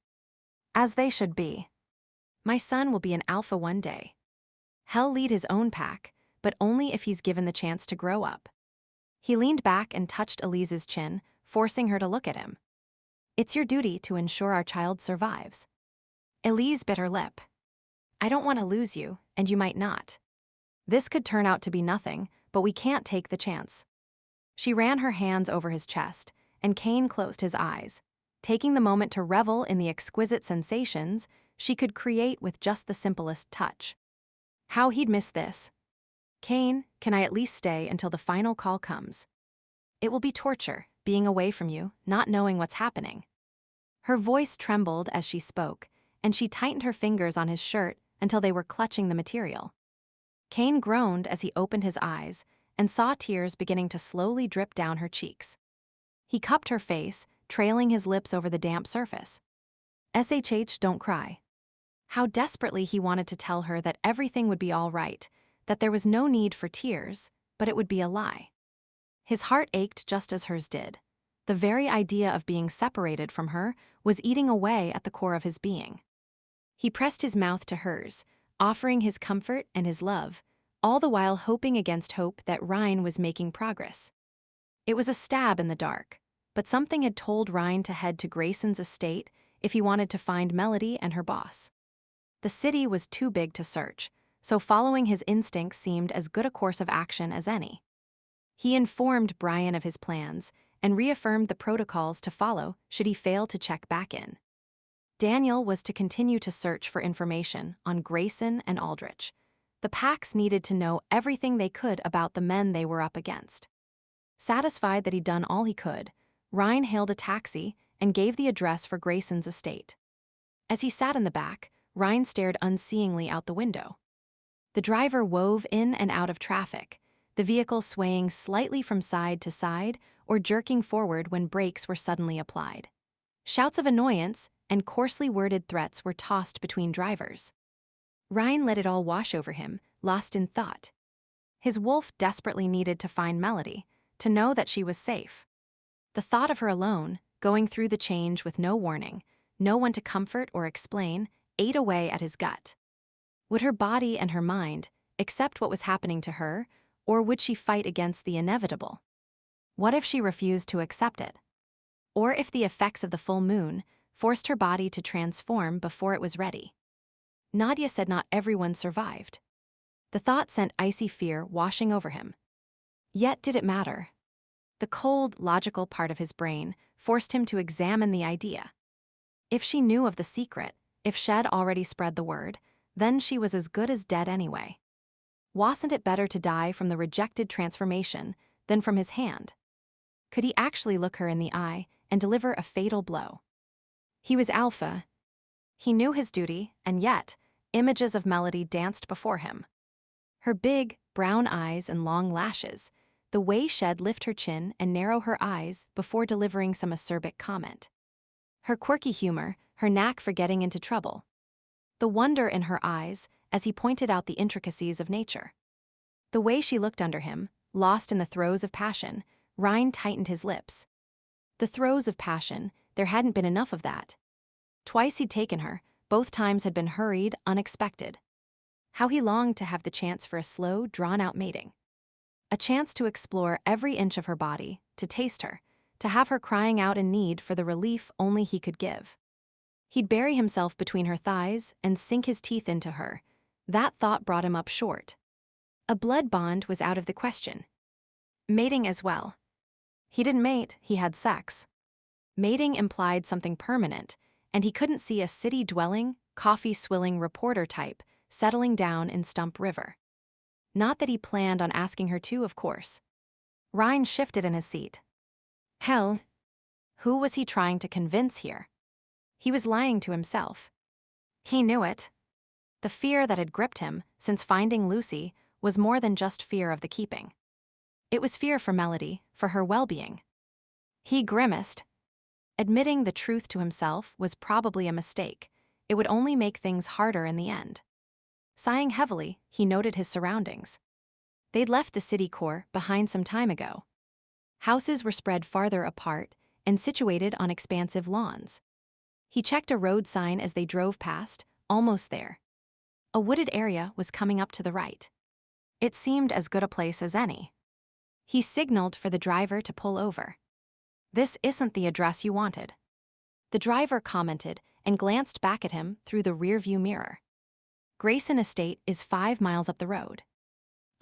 As they should be. My son will be an Alpha one day. He'll lead his own pack, but only if he's given the chance to grow up. He leaned back and touched Elise's chin, forcing her to look at him. It's your duty to ensure our child survives. Elise bit her lip. I don't want to lose you, and you might not. This could turn out to be nothing, but we can't take the chance. She ran her hands over his chest, and Kane closed his eyes, taking the moment to revel in the exquisite sensations she could create with just the simplest touch. How he'd miss this. Kane, can I at least stay until the final call comes? It will be torture, being away from you, not knowing what's happening. Her voice trembled as she spoke, and she tightened her fingers on his shirt until they were clutching the material. Kane groaned as he opened his eyes and saw tears beginning to slowly drip down her cheeks. He cupped her face, trailing his lips over the damp surface. "SHH, don't cry." How desperately he wanted to tell her that everything would be all right, that there was no need for tears, but it would be a lie. His heart ached just as hers did. The very idea of being separated from her was eating away at the core of his being. He pressed his mouth to hers, offering his comfort and his love, all the while hoping against hope that Ryne was making progress. It was a stab in the dark, but something had told Ryne to head to Grayson's estate if he wanted to find Melody and her boss. The city was too big to search, so following his instincts seemed as good a course of action as any. He informed Brian of his plans and reaffirmed the protocols to follow should he fail to check back in. Daniel was to continue to search for information on Grayson and Aldrich. The Packs needed to know everything they could about the men they were up against. Satisfied that he'd done all he could, Ryne hailed a taxi and gave the address for Grayson's estate. As he sat in the back, Ryne stared unseeingly out the window. The driver wove in and out of traffic, the vehicle swaying slightly from side to side or jerking forward when brakes were suddenly applied. Shouts of annoyance and coarsely worded threats were tossed between drivers. Ryne let it all wash over him, lost in thought. His wolf desperately needed to find Melody, to know that she was safe. The thought of her alone, going through the change with no warning, no one to comfort or explain, ate away at his gut. Would her body and her mind accept what was happening to her, or would she fight against the inevitable? What if she refused to accept it? Or if the effects of the full moon forced her body to transform before it was ready? Nadia said not everyone survived. The thought sent icy fear washing over him. Yet did it matter? The cold, logical part of his brain forced him to examine the idea. If she knew of the secret, if Shed already spread the word, then she was as good as dead anyway. Wasn't it better to die from the rejected transformation than from his hand? Could he actually look her in the eye and deliver a fatal blow? He was alpha. He knew his duty, and yet, images of Melody danced before him. Her big, brown eyes and long lashes, the way Shed lift her chin and narrow her eyes before delivering some acerbic comment. Her quirky humor, her knack for getting into trouble. The wonder in her eyes as he pointed out the intricacies of nature. The way she looked under him, lost in the throes of passion, Ryne tightened his lips. The throes of passion, there hadn't been enough of that. Twice he'd taken her, both times had been hurried, unexpected. How he longed to have the chance for a slow, drawn-out mating. A chance to explore every inch of her body, to taste her, to have her crying out in need for the relief only he could give. He'd bury himself between her thighs and sink his teeth into her. That thought brought him up short. A blood bond was out of the question. Mating as well. He didn't mate, he had sex. Mating implied something permanent, and he couldn't see a city-dwelling, coffee-swilling reporter type settling down in Stump River. Not that he planned on asking her to, of course. Ryne shifted in his seat. Hell, who was he trying to convince here? He was lying to himself. He knew it. The fear that had gripped him since finding Lucy was more than just fear of the keeping. It was fear for Melody, for her well-being. He grimaced. Admitting the truth to himself was probably a mistake. It would only make things harder in the end. Sighing heavily, he noted his surroundings. They'd left the city core behind some time ago. Houses were spread farther apart and situated on expansive lawns. He checked a road sign as they drove past, almost there. A wooded area was coming up to the right. It seemed as good a place as any. He signaled for the driver to pull over. "This isn't the address you wanted." The driver commented and glanced back at him through the rearview mirror. "Grayson Estate is 5 miles up the road.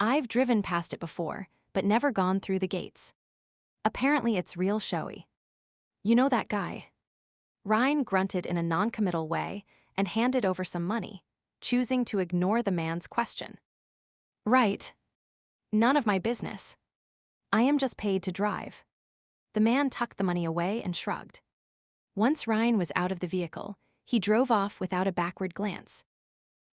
I've driven past it before, but never gone through the gates. Apparently it's real showy. You know that guy?" Ryne grunted in a noncommittal way and handed over some money, choosing to ignore the man's question. "Right. None of my business. I am just paid to drive." The man tucked the money away and shrugged. Once Ryne was out of the vehicle, he drove off without a backward glance.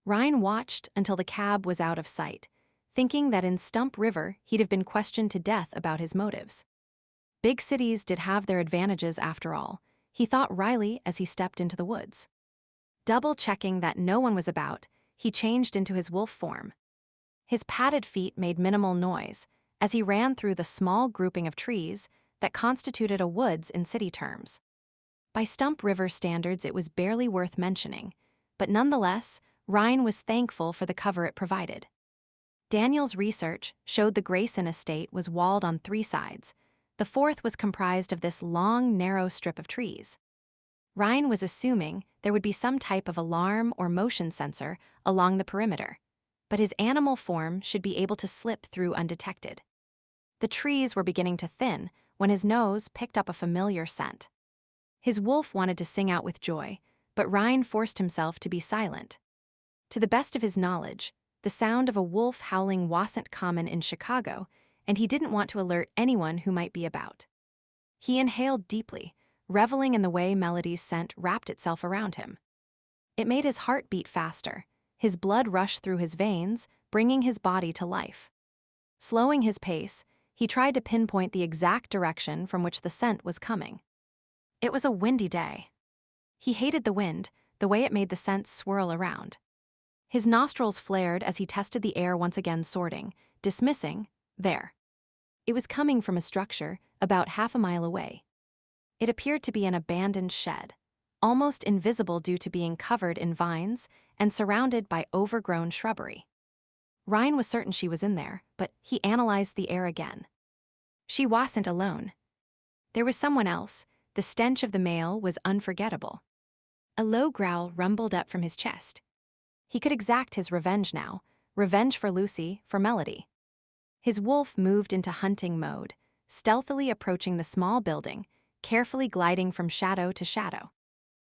Ryne watched until the cab was out of sight, thinking that in Stump River he'd have been questioned to death about his motives. Big cities did have their advantages after all, he thought wryly as he stepped into the woods. Double-checking that no one was about, he changed into his wolf form. His padded feet made minimal noise as he ran through the small grouping of trees that constituted a woods in city terms. By Stump River standards, it was barely worth mentioning, but nonetheless, Ryne was thankful for the cover it provided. Daniel's research showed the Grayson estate was walled on 3 sides. The 4th was comprised of this long, narrow strip of trees. Ryne was assuming there would be some type of alarm or motion sensor along the perimeter, but his animal form should be able to slip through undetected. The trees were beginning to thin when his nose picked up a familiar scent. His wolf wanted to sing out with joy, but Ryne forced himself to be silent. To the best of his knowledge, the sound of a wolf howling wasn't common in Chicago, and he didn't want to alert anyone who might be about. He inhaled deeply, reveling in the way Melody's scent wrapped itself around him. It made his heart beat faster, his blood rushed through his veins, bringing his body to life. Slowing his pace, he tried to pinpoint the exact direction from which the scent was coming. It was a windy day. He hated the wind, the way it made the scent swirl around. His nostrils flared as he tested the air once again, sorting, dismissing, there. It was coming from a structure about half a mile away. It appeared to be an abandoned shed, almost invisible due to being covered in vines and surrounded by overgrown shrubbery. Ryne was certain she was in there, but he analyzed the air again. She wasn't alone. There was someone else. The stench of the male was unforgettable. A low growl rumbled up from his chest. He could exact his revenge now, revenge for Lucy, for Melody. His wolf moved into hunting mode, stealthily approaching the small building, carefully gliding from shadow to shadow.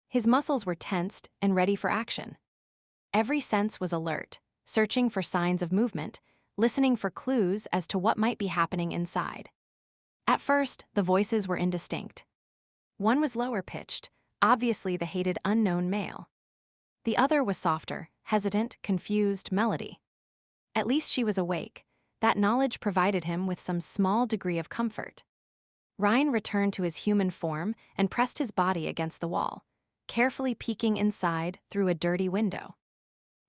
His muscles were tensed and ready for action. Every sense was alert, searching for signs of movement, listening for clues as to what might be happening inside. At first, the voices were indistinct. One was lower-pitched, obviously the hated unknown male. The other was softer, hesitant, confused Melody. At least she was awake. That knowledge provided him with some small degree of comfort. Ryne returned to his human form and pressed his body against the wall, carefully peeking inside through a dirty window.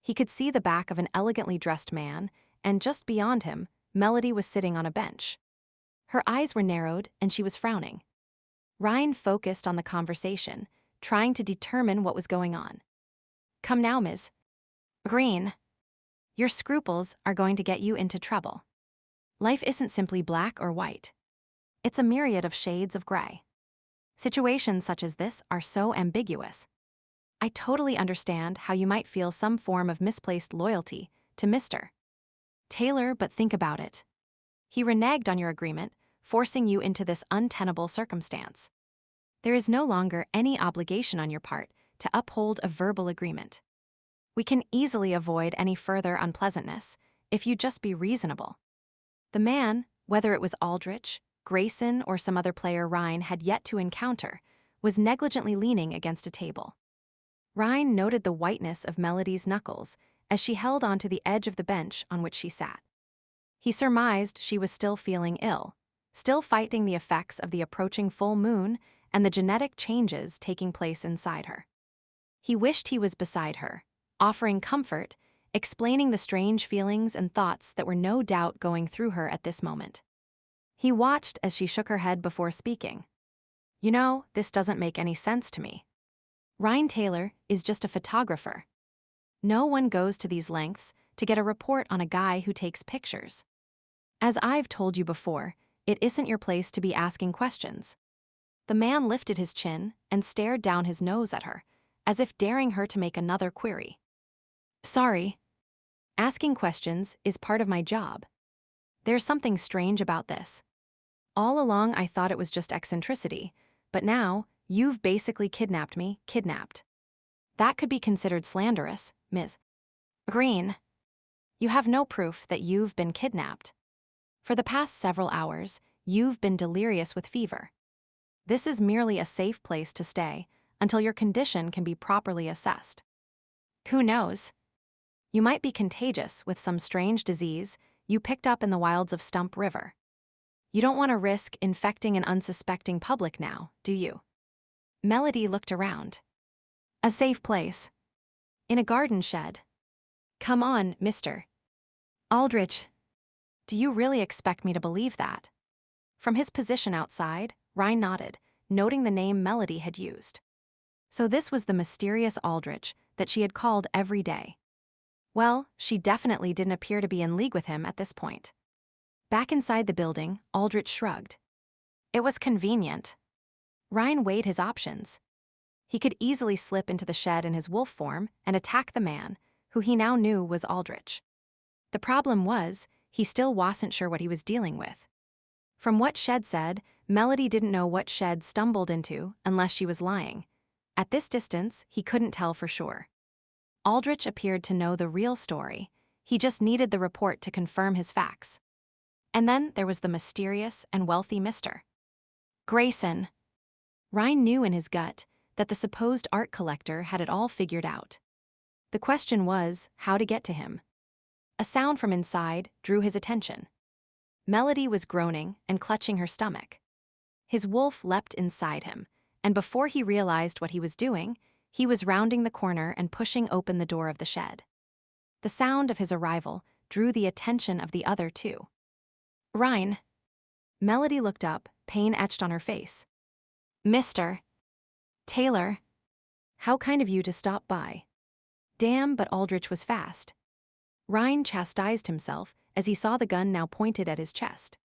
He could see the back of an elegantly dressed man, and just beyond him, Melody was sitting on a bench. Her eyes were narrowed, and she was frowning. Ryne focused on the conversation, trying to determine what was going on. "Come now, Ms. Greene. Your scruples are going to get you into trouble. Life isn't simply black or white. It's a myriad of shades of gray. Situations such as this are so ambiguous. I totally understand how you might feel some form of misplaced loyalty to Mr. Taylor, but think about it. He reneged on your agreement, forcing you into this untenable circumstance. There is no longer any obligation on your part to uphold a verbal agreement. We can easily avoid any further unpleasantness if you just be reasonable." The man, whether it was Aldrich, Grayson, or some other player Ryne had yet to encounter, was negligently leaning against a table. Ryne noted the whiteness of Melody's knuckles as she held onto the edge of the bench on which she sat. He surmised she was still feeling ill, still fighting the effects of the approaching full moon and the genetic changes taking place inside her. He wished he was beside her, offering comfort, explaining the strange feelings and thoughts that were no doubt going through her at this moment. He watched as she shook her head before speaking. "You know, this doesn't make any sense to me. Ryne Taylor is just a photographer. No one goes to these lengths to get a report on a guy who takes pictures. As I've told you before, it isn't your place to be asking questions." The man lifted his chin and stared down his nose at her, as if daring her to make another query. "Sorry. Asking questions is part of my job. There's something strange about this. All along I thought it was just eccentricity, but now you've basically kidnapped me, kidnapped. That could be considered slanderous, Ms. Greene. You have no proof that you've been kidnapped. For the past several hours, you've been delirious with fever. This is merely a safe place to stay until your condition can be properly assessed. Who knows? You might be contagious with some strange disease you picked up in the wilds of Stump River. You don't want to risk infecting an unsuspecting public now, do you? Melody looked around. A safe place. In a garden shed. Come on, mister. Aldrich. Do you really expect me to believe that? From his position outside, Ryne nodded, noting the name Melody had used. So this was the mysterious Aldrich that she had called every day. Well, she definitely didn't appear to be in league with him at this point. Back inside the building, Aldrich shrugged. It was convenient. Ryne weighed his options. He could easily slip into the shed in his wolf form and attack the man, who he now knew was Aldrich. The problem was, he still wasn't sure what he was dealing with. From what Shed said, Melody didn't know what Shed stumbled into unless she was lying. At this distance, he couldn't tell for sure. Aldrich appeared to know the real story. He just needed the report to confirm his facts. And then there was the mysterious and wealthy Mr. Grayson. Ryne knew in his gut that the supposed art collector had it all figured out. The question was how to get to him. A sound from inside drew his attention. Melody was groaning and clutching her stomach. His wolf leapt inside him, and before he realized what he was doing, he was rounding the corner and pushing open the door of the shed. The sound of his arrival drew the attention of the other two. Ryne. Melody looked up, pain etched on her face. Mr. Taylor. How kind of you to stop by. Damn, but Aldrich was fast. Ryne chastised himself as he saw the gun now pointed at his chest.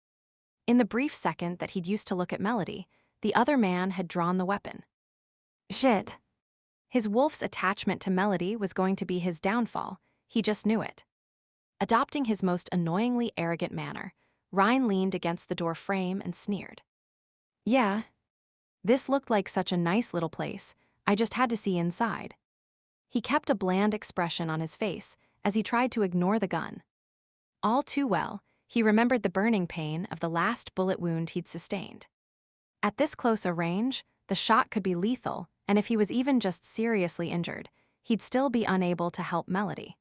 In the brief second that he'd used to look at Melody, the other man had drawn the weapon. Shit. His wolf's attachment to Melody was going to be his downfall, he just knew it. Adopting his most annoyingly arrogant manner, Ryne leaned against the door frame and sneered. Yeah. This looked like such a nice little place, I just had to see inside. He kept a bland expression on his face as he tried to ignore the gun. All too well, he remembered the burning pain of the last bullet wound he'd sustained. At this close a range, the shot could be lethal, and if he was even just seriously injured, he'd still be unable to help Melody.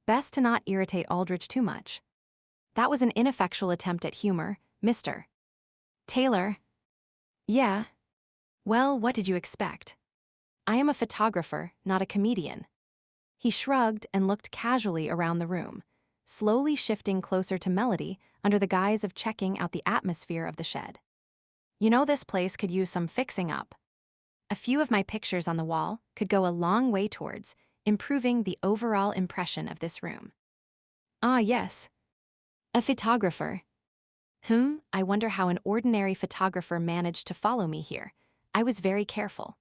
Best to not irritate Aldrich too much. That was an ineffectual attempt at humor, Mr. Taylor. Yeah. Well, what did you expect? I am a photographer, not a comedian. He shrugged and looked casually around the room, slowly shifting closer to Melody under the guise of checking out the atmosphere of the shed. You know, this place could use some fixing up. A few of my pictures on the wall could go a long way towards improving the overall impression of this room. Ah, yes. A photographer. I wonder how an ordinary photographer managed to follow me here. I was very careful.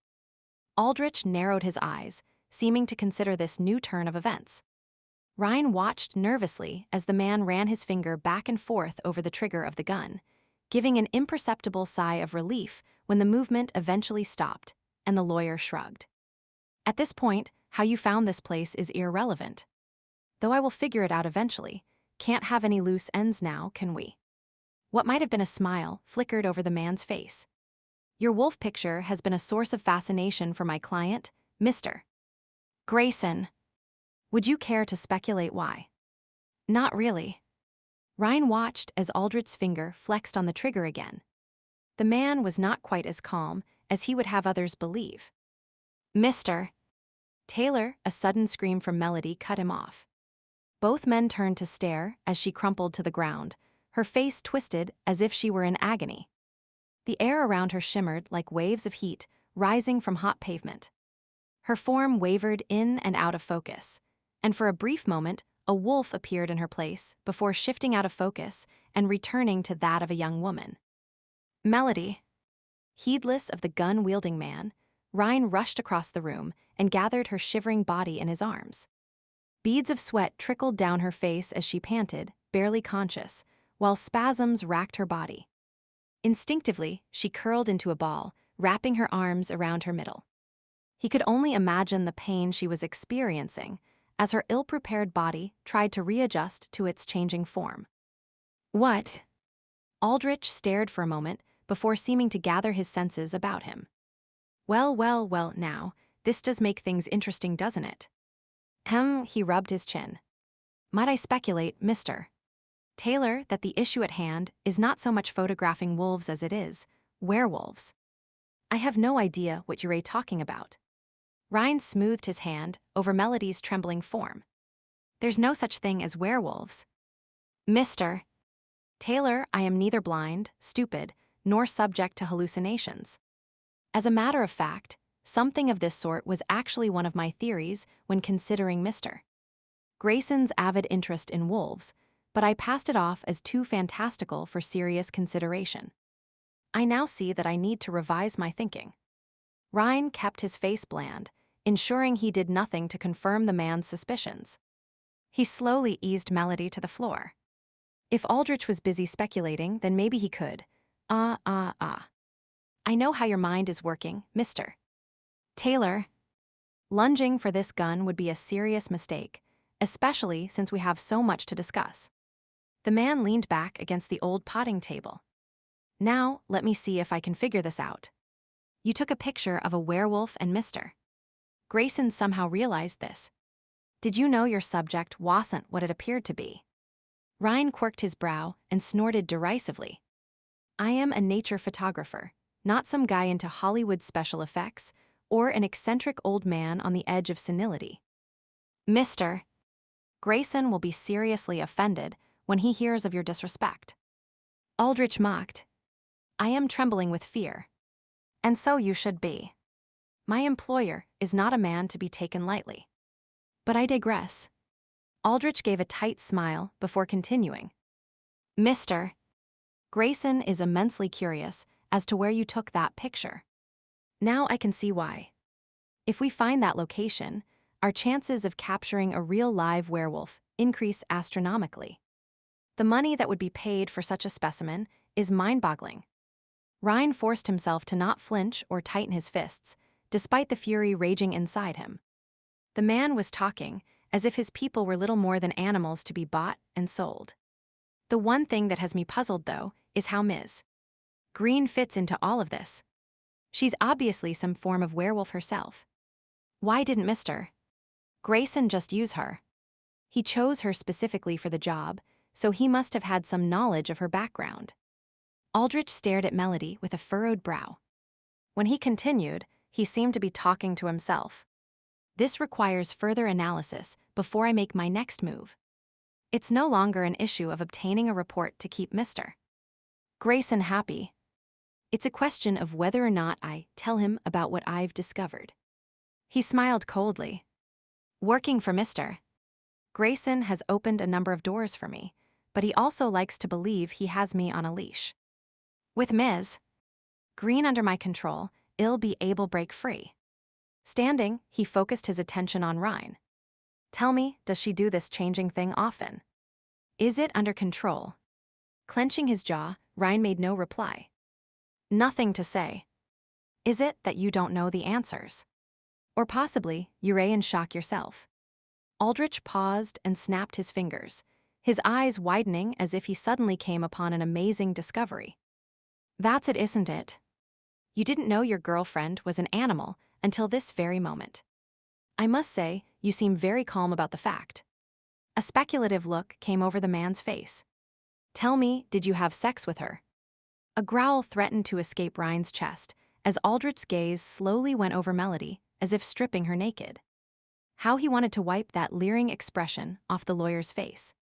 Aldrich narrowed his eyes, seeming to consider this new turn of events. Ryne watched nervously as the man ran his finger back and forth over the trigger of the gun, giving an imperceptible sigh of relief when the movement eventually stopped, and the lawyer shrugged. At this point, how you found this place is irrelevant. Though I will figure it out eventually, can't have any loose ends now, can we? What might have been a smile flickered over the man's face. Your wolf picture has been a source of fascination for my client, Mr. Grayson. Would you care to speculate why? Not really. Ryne watched as Aldrich's finger flexed on the trigger again. The man was not quite as calm as he would have others believe. Mr. Taylor, a sudden scream from Melody cut him off. Both men turned to stare as she crumpled to the ground, her face twisted as if she were in agony. The air around her shimmered like waves of heat rising from hot pavement. Her form wavered in and out of focus, and for a brief moment, a wolf appeared in her place before shifting out of focus and returning to that of a young woman. Melody. Heedless of the gun-wielding man, Ryne rushed across the room and gathered her shivering body in his arms. Beads of sweat trickled down her face as she panted, barely conscious, while spasms racked her body. Instinctively, she curled into a ball, wrapping her arms around her middle. He could only imagine the pain she was experiencing as her ill-prepared body tried to readjust to its changing form. What? Aldrich stared for a moment before seeming to gather his senses about him. Well, now, this does make things interesting, doesn't it? He rubbed his chin. Might I speculate, Mr. Taylor, that the issue at hand is not so much photographing wolves as it is werewolves? I have no idea what you're talking about. Ryne smoothed his hand over Melody's trembling form. There's no such thing as werewolves. Mr. Taylor, I am neither blind, stupid, nor subject to hallucinations. As a matter of fact, something of this sort was actually one of my theories when considering Mr. Grayson's avid interest in wolves, but I passed it off as too fantastical for serious consideration. I now see that I need to revise my thinking. Ryne kept his face bland, ensuring he did nothing to confirm the man's suspicions. He slowly eased Melody to the floor. If Aldrich was busy speculating, then maybe he could. I know how your mind is working, Mr. Taylor. Lunging for this gun would be a serious mistake, especially since we have so much to discuss. The man leaned back against the old potting table. Now, let me see if I can figure this out. You took a picture of a werewolf and Mr. Grayson somehow realized this. Did you know your subject wasn't what it appeared to be? Ryne quirked his brow and snorted derisively. I am a nature photographer, not some guy into Hollywood special effects or an eccentric old man on the edge of senility. Mr. Grayson will be seriously offended when he hears of your disrespect. Aldrich mocked. I am trembling with fear. And so you should be. My employer is not a man to be taken lightly. But I digress. Aldrich gave a tight smile before continuing. Mr. Grayson is immensely curious as to where you took that picture. Now I can see why. If we find that location, our chances of capturing a real live werewolf increase astronomically. The money that would be paid for such a specimen is mind-boggling. Ryne forced himself to not flinch or tighten his fists, despite the fury raging inside him. The man was talking as if his people were little more than animals to be bought and sold. The one thing that has me puzzled, though, is how Ms. Greene fits into all of this. She's obviously some form of werewolf herself. Why didn't Mr. Grayson just use her? He chose her specifically for the job, so he must have had some knowledge of her background. Aldrich stared at Melody with a furrowed brow. When he continued, he seemed to be talking to himself. This requires further analysis before I make my next move. It's no longer an issue of obtaining a report to keep Mr. Grayson happy. It's a question of whether or not I tell him about what I've discovered. He smiled coldly. Working for Mr. Grayson has opened a number of doors for me, but he also likes to believe he has me on a leash. With Ms. Greene under my control, I'll be able to break free. Standing, he focused his attention on Ryne. Tell me, does she do this changing thing often? Is it under control? Clenching his jaw, Ryne made no reply. Nothing to say. Is it that you don't know the answers? Or possibly, you're in shock yourself? Aldrich paused and snapped his fingers, his eyes widening as if he suddenly came upon an amazing discovery. That's it, isn't it? You didn't know your girlfriend was an animal until this very moment. I must say, you seem very calm about the fact. A speculative look came over the man's face. Tell me, did you have sex with her? A growl threatened to escape Ryne's chest as Aldrich's gaze slowly went over Melody, as if stripping her naked. How he wanted to wipe that leering expression off the lawyer's face.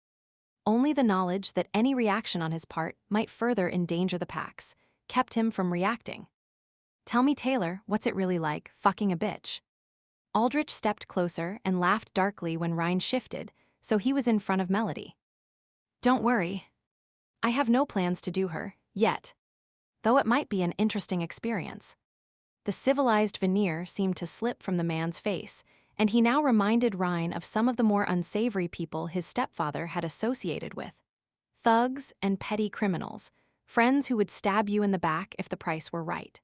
Only the knowledge that any reaction on his part might further endanger the Pax kept him from reacting. Tell me, Taylor, what's it really like, fucking a bitch? Aldrich stepped closer and laughed darkly when Ryne shifted, so he was in front of Melody. Don't worry. I have no plans to do her, yet. Though it might be an interesting experience. The civilized veneer seemed to slip from the man's face, and he now reminded Ryne of some of the more unsavory people his stepfather had associated with. Thugs and petty criminals, friends who would stab you in the back if the price were right.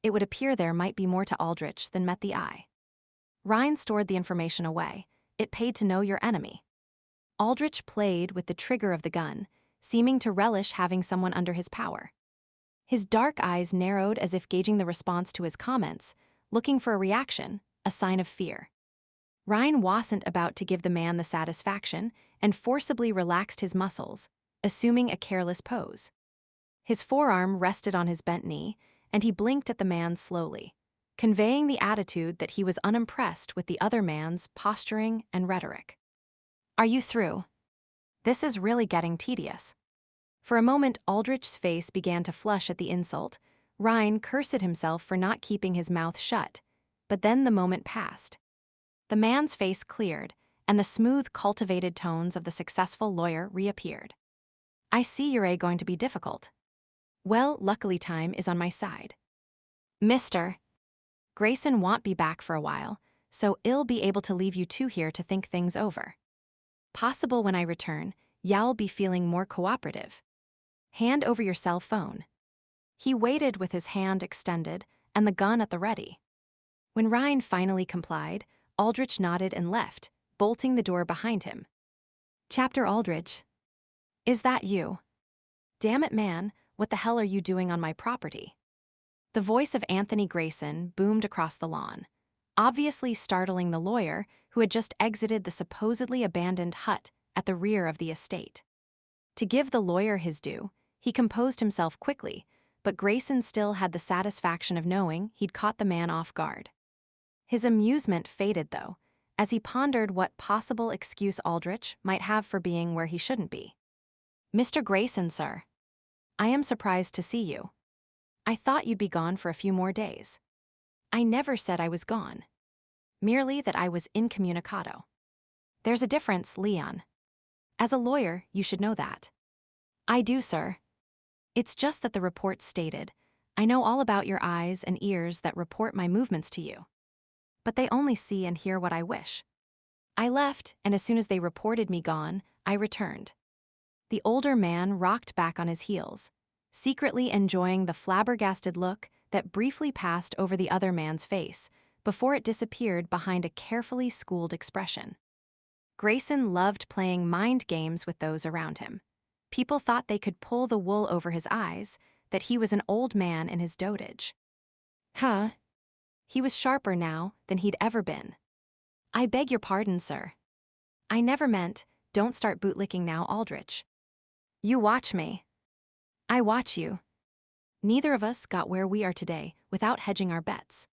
It would appear there might be more to Aldrich than met the eye. Ryne stored the information away. It paid to know your enemy. Aldrich played with the trigger of the gun, seeming to relish having someone under his power. His dark eyes narrowed as if gauging the response to his comments, looking for a reaction, a sign of fear. Ryne wasn't about to give the man the satisfaction and forcibly relaxed his muscles, assuming a careless pose. His forearm rested on his bent knee, and he blinked at the man slowly, conveying the attitude that he was unimpressed with the other man's posturing and rhetoric. "Are you through? This is really getting tedious." For a moment, Aldrich's face began to flush at the insult. Ryne cursed himself for not keeping his mouth shut, but then the moment passed. The man's face cleared, and the smooth, cultivated tones of the successful lawyer reappeared. "I see you're going to be difficult. Well, luckily time is on my side. Mr. Grayson won't be back for a while, so I'll be able to leave you two here to think things over. Possible when I return, you'll be feeling more cooperative. Hand over your cell phone." He waited with his hand extended and the gun at the ready. When Ryne finally complied, Aldrich nodded and left, bolting the door behind him. Chapter Aldrich. "Is that you? Damn it, man, what the hell are you doing on my property?" The voice of Anthony Grayson boomed across the lawn, obviously startling the lawyer who had just exited the supposedly abandoned hut at the rear of the estate. To give the lawyer his due, he composed himself quickly, but Grayson still had the satisfaction of knowing he'd caught the man off guard. His amusement faded, though, as he pondered what possible excuse Aldrich might have for being where he shouldn't be. "Mr. Grayson, sir. I am surprised to see you. I thought you'd be gone for a few more days." "I never said I was gone. Merely that I was incommunicado. There's a difference, Leon. As a lawyer, you should know that." "I do, sir. It's just that the report stated, I know all about your eyes and ears that report my movements to you. But they only see and hear what I wish. I left, and as soon as they reported me gone, I returned." The older man rocked back on his heels, secretly enjoying the flabbergasted look that briefly passed over the other man's face before it disappeared behind a carefully schooled expression. Grayson loved playing mind games with those around him. People thought they could pull the wool over his eyes, that he was an old man in his dotage. Huh? He was sharper now than he'd ever been. "I beg your pardon, sir. I never meant, don't start bootlicking now, Aldrich. You watch me. I watch you. Neither of us got where we are today without hedging our bets.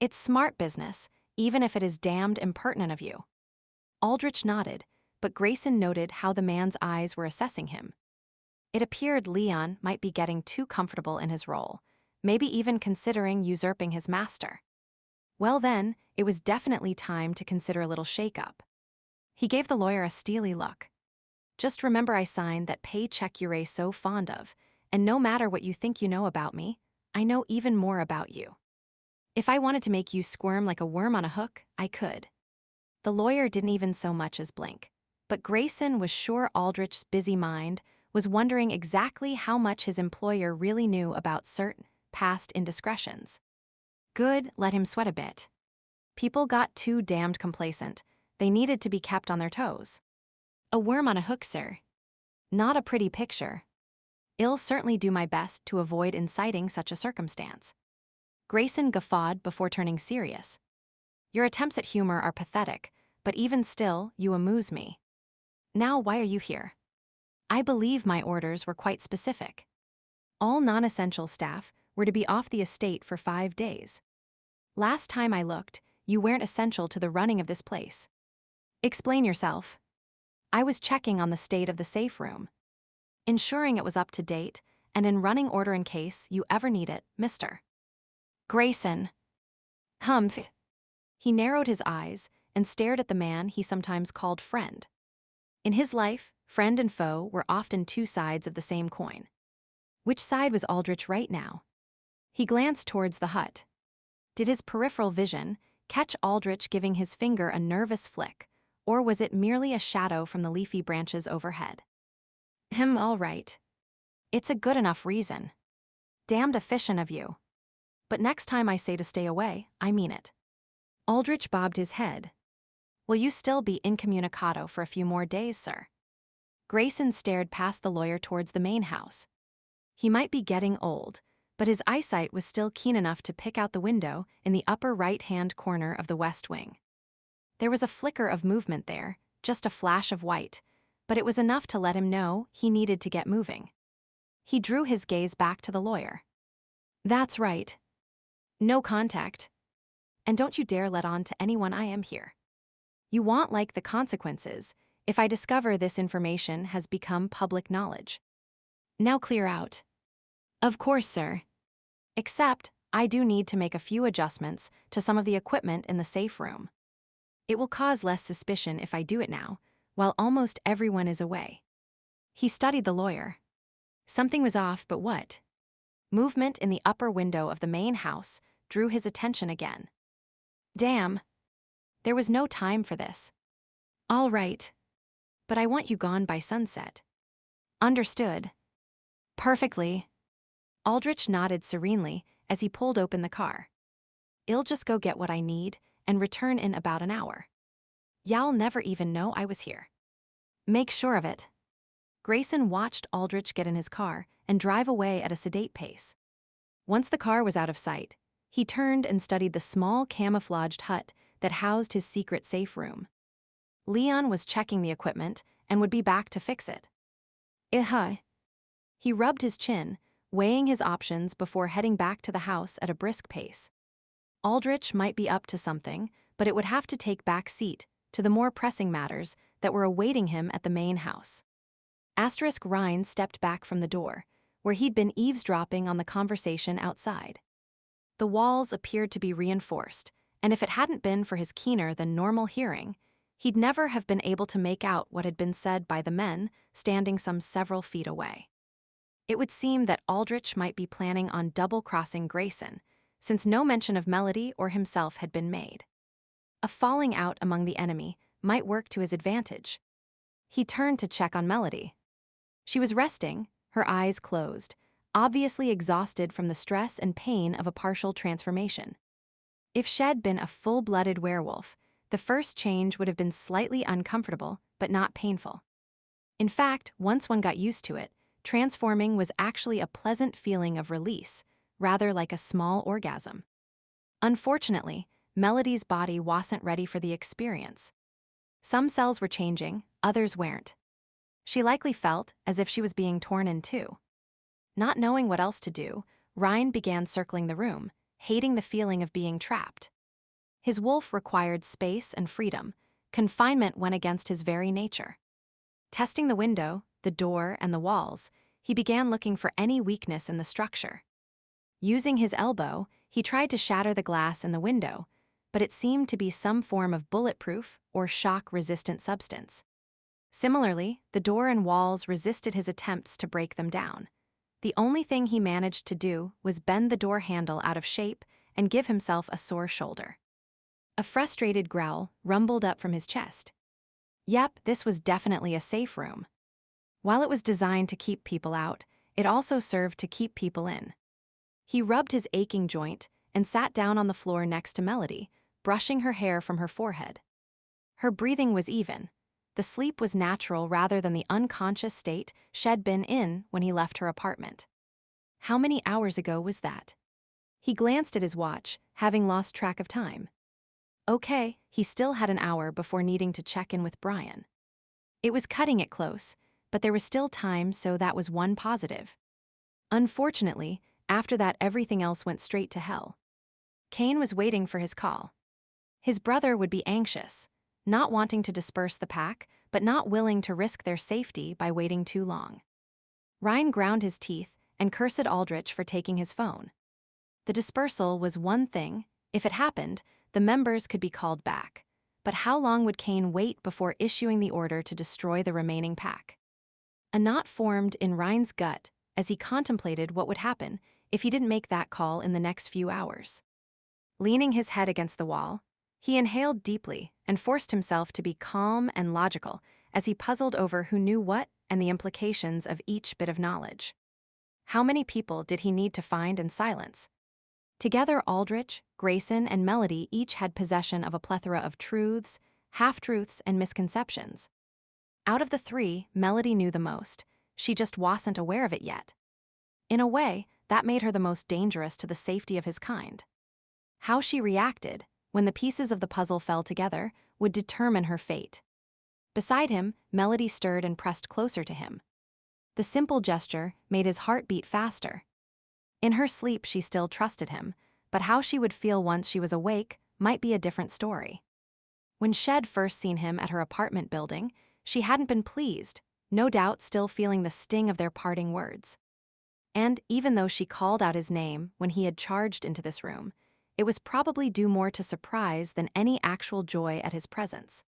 It's smart business, even if it is damned impertinent of you." Aldrich nodded, but Grayson noted how the man's eyes were assessing him. It appeared Leon might be getting too comfortable in his role, maybe even considering usurping his master. Well then, it was definitely time to consider a little shake-up. He gave the lawyer a steely look. "Just remember I signed that paycheck you're so fond of, and no matter what you think you know about me, I know even more about you. If I wanted to make you squirm like a worm on a hook, I could." The lawyer didn't even so much as blink, but Grayson was sure Aldrich's busy mind was wondering exactly how much his employer really knew about certain past indiscretions. Good, let him sweat a bit. People got too damned complacent. They needed to be kept on their toes. "A worm on a hook, sir. Not a pretty picture. I'll certainly do my best to avoid inciting such a circumstance." Grayson guffawed before turning serious. "Your attempts at humor are pathetic, but even still, you amuse me. Now, why are you here?" "I believe my orders were quite specific. All non-essential staff were to be off the estate for 5 days. Last time I looked, you weren't essential to the running of this place. Explain yourself." "I was checking on the state of the safe room, ensuring it was up to date, and in running order in case you ever need it, Mr. Grayson." Humph. He narrowed his eyes and stared at the man he sometimes called friend. In his life, friend and foe were often two sides of the same coin. Which side was Aldrich right now? He glanced towards the hut. Did his peripheral vision catch Aldrich giving his finger a nervous flick, or was it merely a shadow from the leafy branches overhead? All right. It's a good enough reason. Damned efficient of you. But next time I say to stay away, I mean it." Aldrich bobbed his head. "Will you still be incommunicado for a few more days, sir?" Grayson stared past the lawyer towards the main house. He might be getting old, but his eyesight was still keen enough to pick out the window in the upper right-hand corner of the west wing. There was a flicker of movement there, just a flash of white, but it was enough to let him know he needed to get moving. He drew his gaze back to the lawyer. That's right. No contact. And don't you dare let on to anyone I am here. You want like the consequences if I discover this information has become public knowledge. Now clear out. Of course, sir. Except, I do need to make a few adjustments to some of the equipment in the safe room. It will cause less suspicion if I do it now, while almost everyone is away. He studied the lawyer. Something was off, but what? Movement in the upper window of the main house drew his attention again. Damn. There was no time for this. All right. But I want you gone by sunset. Understood. Perfectly. Aldrich nodded serenely as he pulled open the car. I'll just go get what I need and return in about an hour. Y'all never even know I was here. Make sure of it. Grayson watched Aldrich get in his car and drive away at a sedate pace. Once the car was out of sight, he turned and studied the small camouflaged hut that housed his secret safe room. Leon was checking the equipment and would be back to fix it. He rubbed his chin, weighing his options before heading back to the house at a brisk pace. Aldrich might be up to something, but it would have to take back seat to the more pressing matters that were awaiting him at the main house. Ryne stepped back from the door, where he'd been eavesdropping on the conversation outside. The walls appeared to be reinforced, and if it hadn't been for his keener than normal hearing, he'd never have been able to make out what had been said by the men standing some several feet away. It would seem that Aldrich might be planning on double-crossing Grayson, since no mention of Melody or himself had been made. A falling out among the enemy might work to his advantage. He turned to check on Melody. She was resting, her eyes closed, obviously exhausted from the stress and pain of a partial transformation. If she'd been a full-blooded werewolf, the first change would have been slightly uncomfortable, but not painful. In fact, once one got used to it, transforming was actually a pleasant feeling of release, rather like a small orgasm. Unfortunately, Melody's body wasn't ready for the experience. Some cells were changing, others weren't. She likely felt as if she was being torn in two. Not knowing what else to do, Ryne began circling the room, hating the feeling of being trapped. His wolf required space and freedom. Confinement went against his very nature. Testing the window, the door, and the walls, he began looking for any weakness in the structure. Using his elbow, he tried to shatter the glass in the window, but it seemed to be some form of bulletproof or shock-resistant substance. Similarly, the door and walls resisted his attempts to break them down. The only thing he managed to do was bend the door handle out of shape and give himself a sore shoulder. A frustrated growl rumbled up from his chest. Yep, this was definitely a safe room. While it was designed to keep people out, it also served to keep people in. He rubbed his aching joint and sat down on the floor next to Melody, brushing her hair from her forehead. Her breathing was even. The sleep was natural rather than the unconscious state she'd been in when he left her apartment. How many hours ago was that? He glanced at his watch, having lost track of time. Okay, he still had an hour before needing to check in with Brian. It was cutting it close, but there was still time, so that was one positive. Unfortunately, after that everything else went straight to hell. Kane was waiting for his call. His brother would be anxious, not wanting to disperse the pack, but not willing to risk their safety by waiting too long. Ryne ground his teeth and cursed Aldrich for taking his phone. The dispersal was one thing. If it happened, the members could be called back. But how long would Kane wait before issuing the order to destroy the remaining pack? A knot formed in Ryne's gut as he contemplated what would happen if he didn't make that call in the next few hours. Leaning his head against the wall, he inhaled deeply and forced himself to be calm and logical as he puzzled over who knew what and the implications of each bit of knowledge. How many people did he need to find and silence? Together, Aldrich, Grayson, and Melody each had possession of a plethora of truths, half-truths, and misconceptions. Out of the three, Melody knew the most. She just wasn't aware of it yet. In a way, that made her the most dangerous to the safety of his kind. How she reacted, when the pieces of the puzzle fell together, would determine her fate. Beside him, Melody stirred and pressed closer to him. The simple gesture made his heart beat faster. In her sleep, she still trusted him, but how she would feel once she was awake might be a different story. When Shed first seen him at her apartment building, she hadn't been pleased, no doubt still feeling the sting of their parting words. And even though she called out his name when he had charged into this room, it was probably due more to surprise than any actual joy at his presence.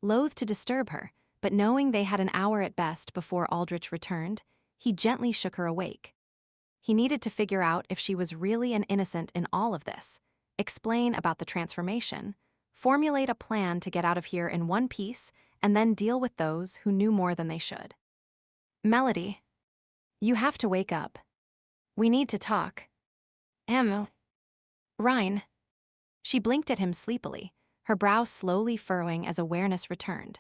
Loath to disturb her, but knowing they had an hour at best before Aldrich returned, he gently shook her awake. He needed to figure out if she was really an innocent in all of this, explain about the transformation, formulate a plan to get out of here in one piece, and then deal with those who knew more than they should. Melody, you have to wake up. We need to talk. Ryne. She blinked at him sleepily, her brow slowly furrowing as awareness returned.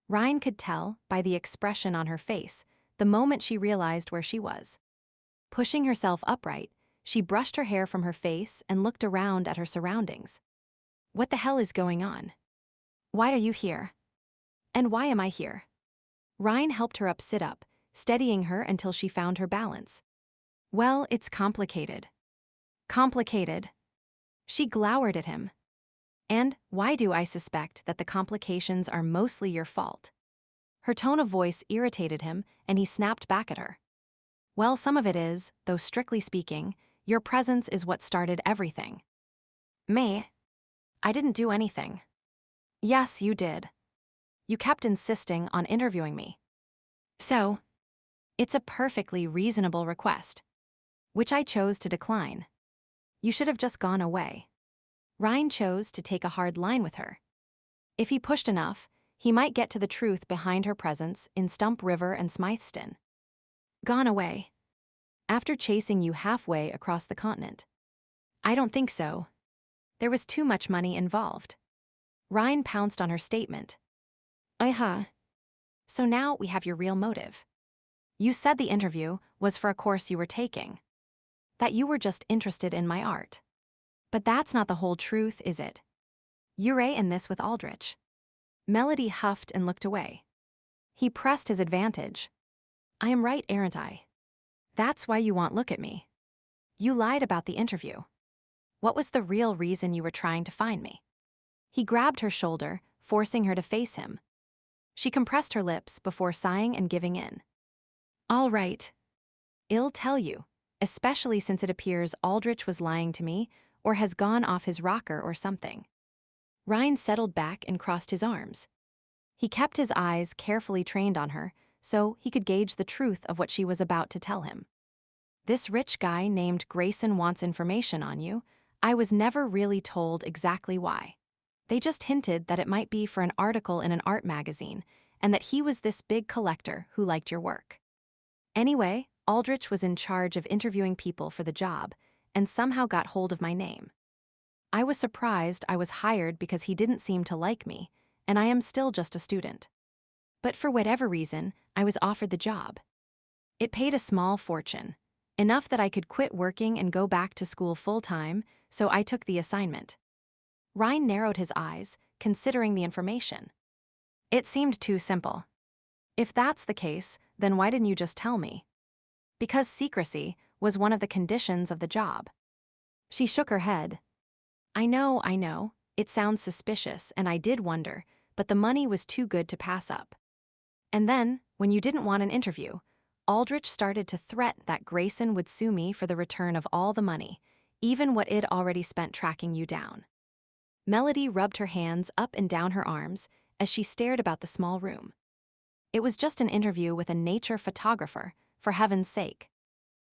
Ryne could tell, by the expression on her face, the moment she realized where she was. Pushing herself upright, she brushed her hair from her face and looked around at her surroundings. What the hell is going on? Why are you here? And why am I here? Ryne helped her sit up, steadying her until she found her balance. Well, it's complicated. Complicated. She glowered at him. And why do I suspect that the complications are mostly your fault? Her tone of voice irritated him, and he snapped back at her. Well, some of it is, though strictly speaking, your presence is what started everything. Me? I didn't do anything. Yes, you did. You kept insisting on interviewing me. So, it's a perfectly reasonable request, which I chose to decline. You should have just gone away. Ryne chose to take a hard line with her. If he pushed enough, he might get to the truth behind her presence in Stump River and Smytheston. Gone away. After chasing you halfway across the continent. I don't think so. There was too much money involved. Ryne pounced on her statement. So now we have your real motive. You said the interview was for a course you were taking. That you were just interested in my art. But that's not the whole truth, is it? You're in this with Aldrich. Melody huffed and looked away. He pressed his advantage. I am right, aren't I? That's why you won't look at me. You lied about the interview. What was the real reason you were trying to find me? He grabbed her shoulder, forcing her to face him. She compressed her lips before sighing and giving in. All right. I'll tell you, especially since it appears Aldrich was lying to me or has gone off his rocker or something. Ryne settled back and crossed his arms. He kept his eyes carefully trained on her so he could gauge the truth of what she was about to tell him. This rich guy named Grayson wants information on you. I was never really told exactly why. They just hinted that it might be for an article in an art magazine and that he was this big collector who liked your work. Anyway, Aldrich was in charge of interviewing people for the job and somehow got hold of my name. I was surprised I was hired because he didn't seem to like me, and I am still just a student. But for whatever reason, I was offered the job. It paid a small fortune, enough that I could quit working and go back to school full-time, so I took the assignment. Ryne narrowed his eyes, considering the information. It seemed too simple. If that's the case, then why didn't you just tell me? Because secrecy was one of the conditions of the job. She shook her head. I know, it sounds suspicious, and I did wonder, but the money was too good to pass up. And then, when you didn't want an interview, Aldrich started to threaten that Grayson would sue me for the return of all the money, even what I'd already spent tracking you down. Melody rubbed her hands up and down her arms as she stared about the small room. It was just an interview with a nature photographer, for heaven's sake.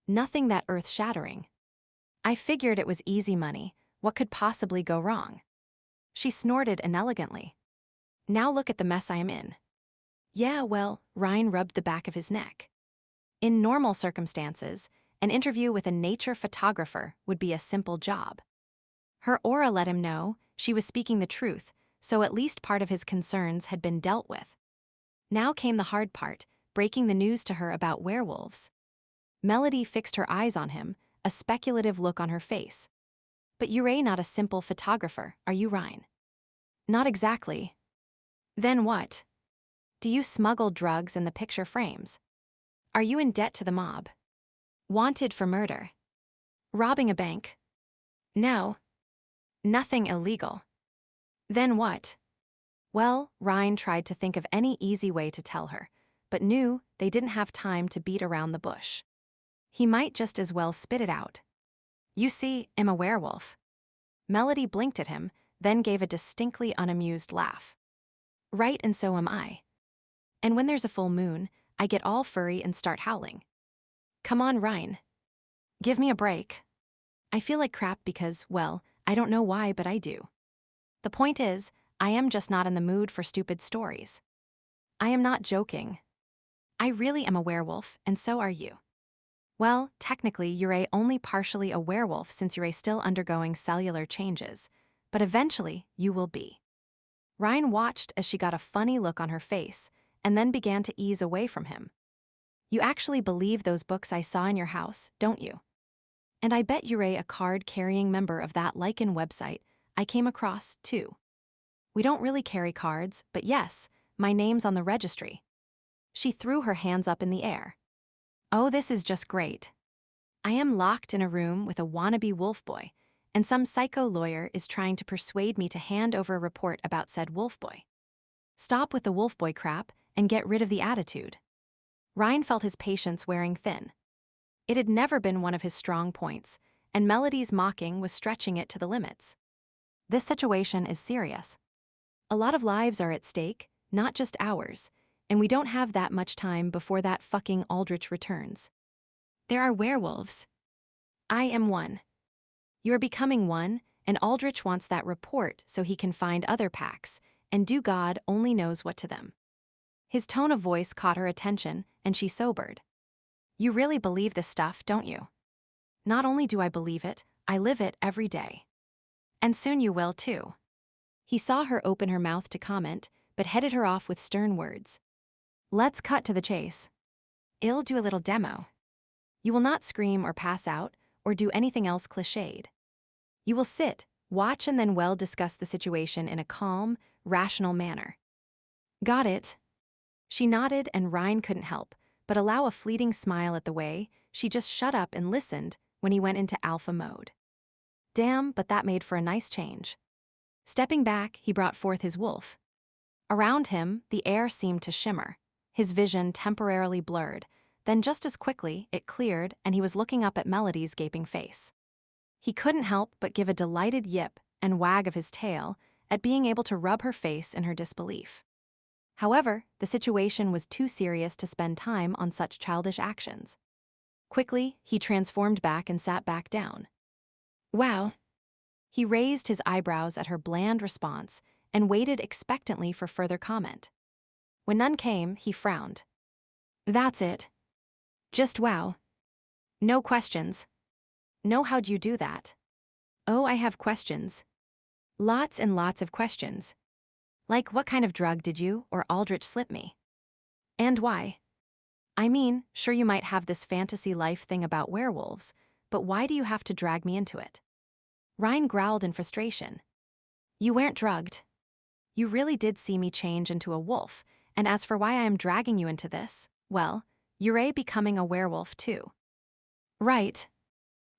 Nothing that earth-shattering. I figured it was easy money. What could possibly go wrong? She snorted inelegantly. Now look at the mess I am in. Yeah, well, Ryne rubbed the back of his neck. In normal circumstances, an interview with a nature photographer would be a simple job. Her aura let him know she was speaking the truth, so at least part of his concerns had been dealt with. Now came the hard part, breaking the news to her about werewolves. Melody fixed her eyes on him, a speculative look on her face. But you're not a simple photographer, are you, Ryne? Not exactly. Then what? Do you smuggle drugs in the picture frames? Are you in debt to the mob? Wanted for murder? Robbing a bank? No. Nothing illegal. Then what? Well, Ryne tried to think of any easy way to tell her, but knew they didn't have time to beat around the bush. He might just as well spit it out. You see, I'm a werewolf. Melody blinked at him, then gave a distinctly unamused laugh. Right, and so am I. And when there's a full moon, I get all furry and start howling. Come on, Ryne. Give me a break. I feel like crap because, well, I don't know why, but I do. The point is, I am just not in the mood for stupid stories. I am not joking. I really am a werewolf, and so are you. Well, technically, you're only partially a werewolf since you're still undergoing cellular changes, but eventually you will be. Ryne watched as she got a funny look on her face and then began to ease away from him. You actually believe those books I saw in your house, don't you? And I bet you're a card-carrying member of that Lycan website I came across, too. We don't really carry cards, but yes, my name's on the registry. She threw her hands up in the air. Oh, this is just great. I am locked in a room with a wannabe wolf boy, and some psycho lawyer is trying to persuade me to hand over a report about said wolf boy. Stop with the wolf boy crap and get rid of the attitude. Ryne felt his patience wearing thin. It had never been one of his strong points, and Melody's mocking was stretching it to the limits. This situation is serious. A lot of lives are at stake, not just ours, and we don't have that much time before that fucking Aldrich returns. There are werewolves. I am one. You're becoming one, and Aldrich wants that report so he can find other packs, and do God only knows what to them. His tone of voice caught her attention, and she sobered. You really believe this stuff, don't you? Not only do I believe it, I live it every day. And soon you will, too. He saw her open her mouth to comment, but headed her off with stern words. Let's cut to the chase. I'll do a little demo. You will not scream or pass out, or do anything else cliched. You will sit, watch, and then discuss the situation in a calm, rational manner. Got it? She nodded, and Ryne couldn't help but allow a fleeting smile at the way she just shut up and listened when he went into alpha mode. Damn, but that made for a nice change. Stepping back, he brought forth his wolf. Around him, the air seemed to shimmer, his vision temporarily blurred, then just as quickly it cleared and he was looking up at Melody's gaping face. He couldn't help but give a delighted yip and wag of his tail at being able to rub her face in her disbelief. However, the situation was too serious to spend time on such childish actions. Quickly, he transformed back and sat back down. Wow. He raised his eyebrows at her bland response and waited expectantly for further comment. When none came, he frowned. That's it. Just wow. No questions. No, how'd you do that? Oh, I have questions. Lots and lots of questions. Like, what kind of drug did you or Aldrich slip me? And why? I mean, sure, you might have this fantasy life thing about werewolves, but why do you have to drag me into it? Ryne growled in frustration. You weren't drugged. You really did see me change into a wolf, and as for why I am dragging you into this, well, you're becoming a werewolf too. Right.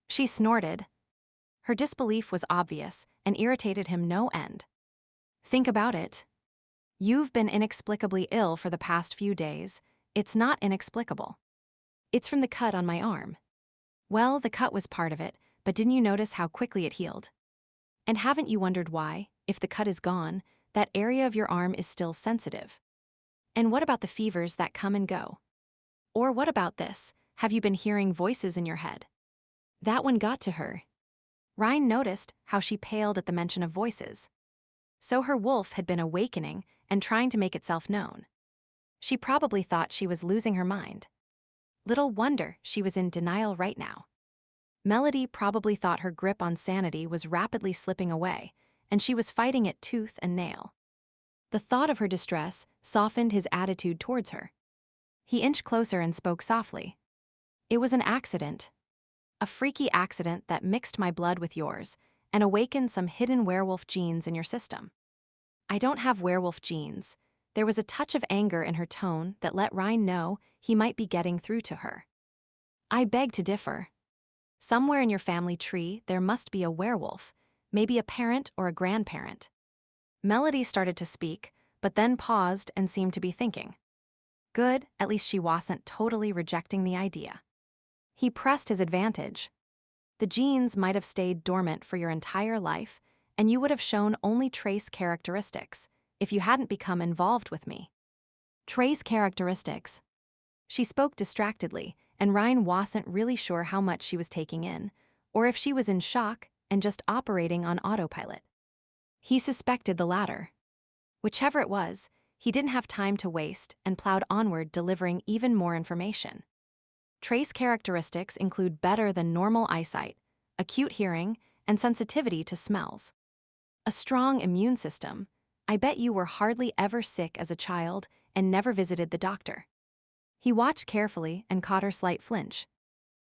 She snorted. Her disbelief was obvious and irritated him no end. Think about it. You've been inexplicably ill for the past few days. It's not inexplicable. It's from the cut on my arm. Well, the cut was part of it, but didn't you notice how quickly it healed? And haven't you wondered why, if the cut is gone, that area of your arm is still sensitive? And what about the fevers that come and go? Or what about this? Have you been hearing voices in your head? That one got to her. Ryne noticed how she paled at the mention of voices. So her wolf had been awakening and trying to make itself known. She probably thought she was losing her mind. Little wonder she was in denial right now. Melody probably thought her grip on sanity was rapidly slipping away, and she was fighting it tooth and nail. The thought of her distress softened his attitude towards her. He inched closer and spoke softly. It was an accident. A freaky accident that mixed my blood with yours and awakened some hidden werewolf genes in your system. I don't have werewolf genes. There was a touch of anger in her tone that let Ryne know he might be getting through to her. I beg to differ. Somewhere in your family tree, there must be a werewolf, maybe a parent or a grandparent. Melody started to speak, but then paused and seemed to be thinking. Good, at least she wasn't totally rejecting the idea. He pressed his advantage. The genes might have stayed dormant for your entire life, and you would have shown only trace characteristics if you hadn't become involved with me. Trace characteristics. She spoke distractedly, and Ryne wasn't really sure how much she was taking in, or if she was in shock and just operating on autopilot. He suspected the latter. Whichever it was, he didn't have time to waste and plowed onward, delivering even more information. Trace characteristics include better than normal eyesight, acute hearing, and sensitivity to smells. A strong immune system. I bet you were hardly ever sick as a child and never visited the doctor. He watched carefully and caught her slight flinch.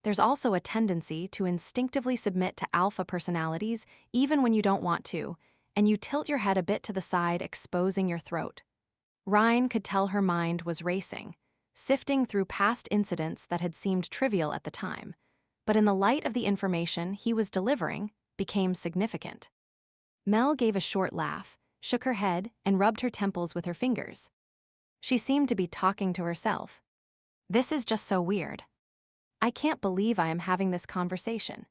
There's also a tendency to instinctively submit to alpha personalities even when you don't want to, and you tilt your head a bit to the side, exposing your throat. Ryne could tell her mind was racing, sifting through past incidents that had seemed trivial at the time, but in the light of the information he was delivering, became significant. Mel gave a short laugh, shook her head, and rubbed her temples with her fingers. She seemed to be talking to herself. This is just so weird. I can't believe I am having this conversation.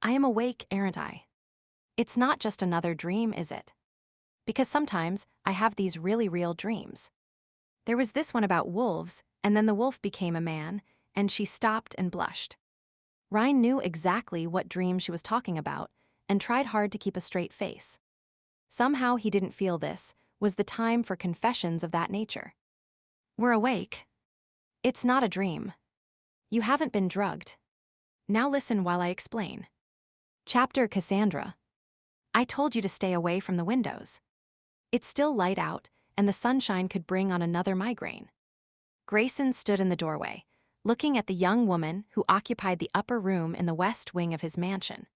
I am awake, aren't I? It's not just another dream, is it? Because sometimes I have these really real dreams. There was this one about wolves, and then the wolf became a man, and she stopped and blushed. Ryne knew exactly what dream she was talking about and tried hard to keep a straight face. Somehow he didn't feel this was the time for confessions of that nature. We're awake. It's not a dream. You haven't been drugged. Now listen while I explain. Chapter Cassandra. I told you to stay away from the windows. It's still light out, and the sunshine could bring on another migraine. Grayson stood in the doorway, looking at the young woman who occupied the upper room in the west wing of his mansion.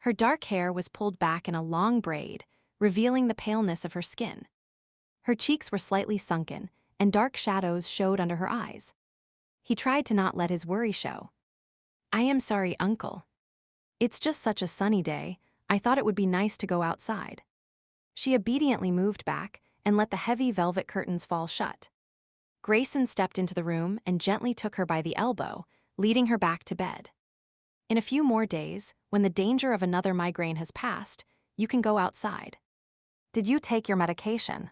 Her dark hair was pulled back in a long braid, revealing the paleness of her skin. Her cheeks were slightly sunken, and dark shadows showed under her eyes. He tried to not let his worry show. I am sorry, Uncle. It's just such a sunny day, I thought it would be nice to go outside. She obediently moved back and let the heavy velvet curtains fall shut. Grayson stepped into the room and gently took her by the elbow, leading her back to bed. In a few more days, when the danger of another migraine has passed, you can go outside. Did you take your medication?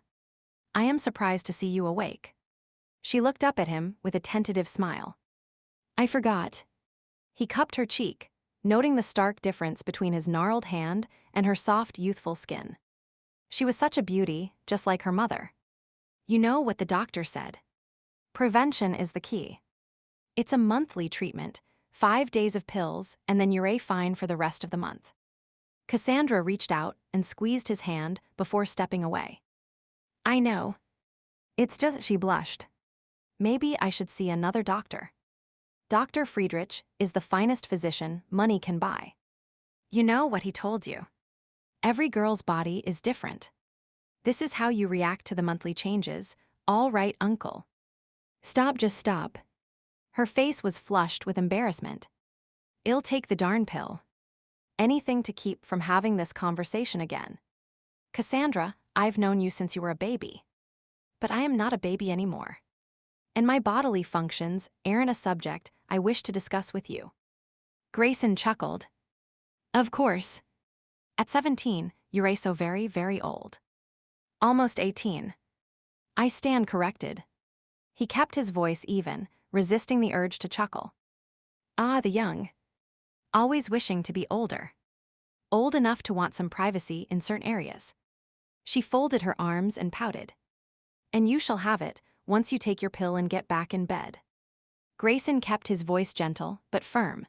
I am surprised to see you awake. She looked up at him with a tentative smile. I forgot. He cupped her cheek, noting the stark difference between his gnarled hand and her soft, youthful skin. She was such a beauty, just like her mother. You know what the doctor said. Prevention is the key. It's a monthly treatment, 5 days of pills, and then you're fine for the rest of the month. Cassandra reached out and squeezed his hand before stepping away. I know. It's just she blushed. Maybe I should see another doctor. Dr. Friedrich is the finest physician money can buy. You know what he told you. Every girl's body is different. This is how you react to the monthly changes. All right, Uncle. Stop, just stop. Her face was flushed with embarrassment. I'll take the darn pill. Anything to keep from having this conversation again. Cassandra, I've known you since you were a baby. But I am not a baby anymore. And my bodily functions aren't a subject I wish to discuss with you. Grayson chuckled. Of course. At 17, you're so very, very old. Almost 18. I stand corrected. He kept his voice even, resisting the urge to chuckle. Ah, the young. Always wishing to be older. Old enough to want some privacy in certain areas. She folded her arms and pouted. And you shall have it, once you take your pill and get back in bed. Grayson kept his voice gentle, but firm.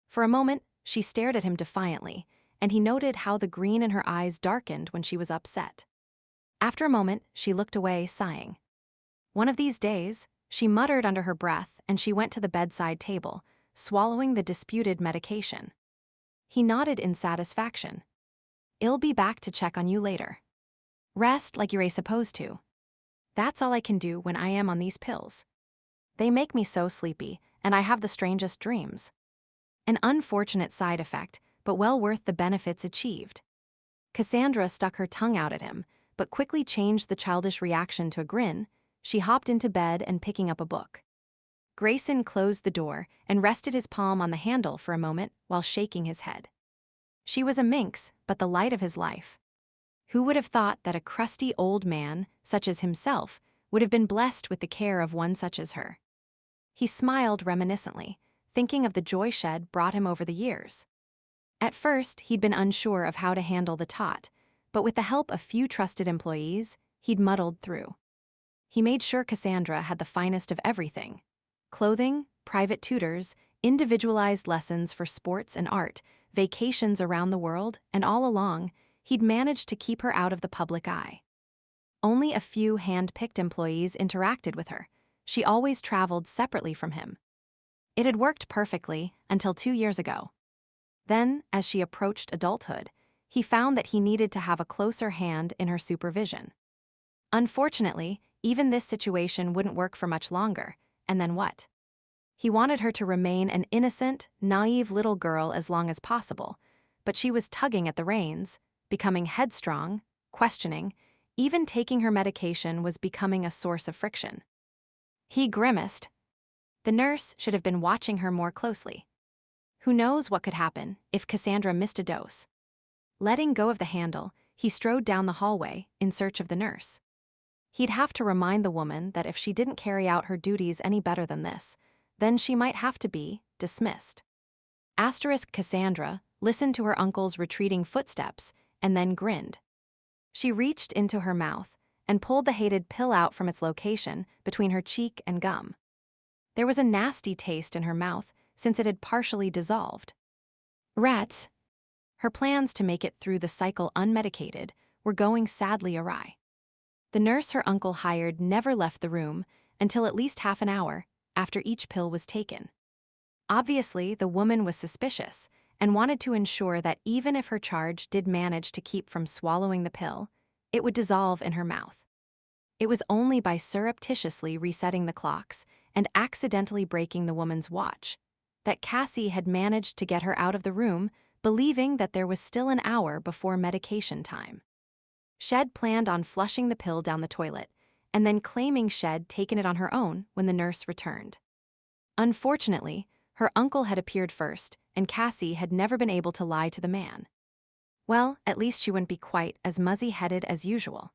For a moment, she stared at him defiantly, and he noted how the green in her eyes darkened when she was upset. After a moment, she looked away, sighing. One of these days, she muttered under her breath, and she went to the bedside table, swallowing the disputed medication. He nodded in satisfaction. I'll be back to check on you later. Rest like you're supposed to. That's all I can do when I am on these pills. They make me so sleepy, and I have the strangest dreams. An unfortunate side effect, but well worth the benefits achieved. Cassandra stuck her tongue out at him, but quickly changed the childish reaction to a grin. She hopped into bed and picking up a book. Grayson closed the door and rested his palm on the handle for a moment while shaking his head. She was a minx, but the light of his life. Who would have thought that a crusty old man, such as himself, would have been blessed with the care of one such as her? He smiled reminiscently, thinking of the joy Shed brought him over the years. At first, he'd been unsure of how to handle the tot, but with the help of few trusted employees, he'd muddled through. He made sure Cassandra had the finest of everything: clothing, private tutors, individualized lessons for sports and art, vacations around the world, and all along, he'd managed to keep her out of the public eye. Only a few hand-picked employees interacted with her. She always traveled separately from him. It had worked perfectly until 2 years ago. Then, as she approached adulthood, he found that he needed to have a closer hand in her supervision. Unfortunately, even this situation wouldn't work for much longer, and then what? He wanted her to remain an innocent, naive little girl as long as possible, but she was tugging at the reins, becoming headstrong, questioning, even taking her medication was becoming a source of friction. He grimaced. The nurse should have been watching her more closely. Who knows what could happen if Cassandra missed a dose? Letting go of the handle, he strode down the hallway in search of the nurse. He'd have to remind the woman that if she didn't carry out her duties any better than this, then she might have to be dismissed. Cassandra listened to her uncle's retreating footsteps and then grinned. She reached into her mouth and pulled the hated pill out from its location between her cheek and gum. There was a nasty taste in her mouth since it had partially dissolved. Rats. Her plans to make it through the cycle unmedicated were going sadly awry. The nurse her uncle hired never left the room until at least half an hour after each pill was taken. Obviously, the woman was suspicious and wanted to ensure that even if her charge did manage to keep from swallowing the pill, it would dissolve in her mouth. It was only by surreptitiously resetting the clocks and accidentally breaking the woman's watch that Cassie had managed to get her out of the room, believing that there was still an hour before medication time. Shed planned on flushing the pill down the toilet and then claiming Shed taken it on her own when the nurse returned. Unfortunately, her uncle had appeared first, and Cassie had never been able to lie to the man. Well, at least she wouldn't be quite as muzzy-headed as usual.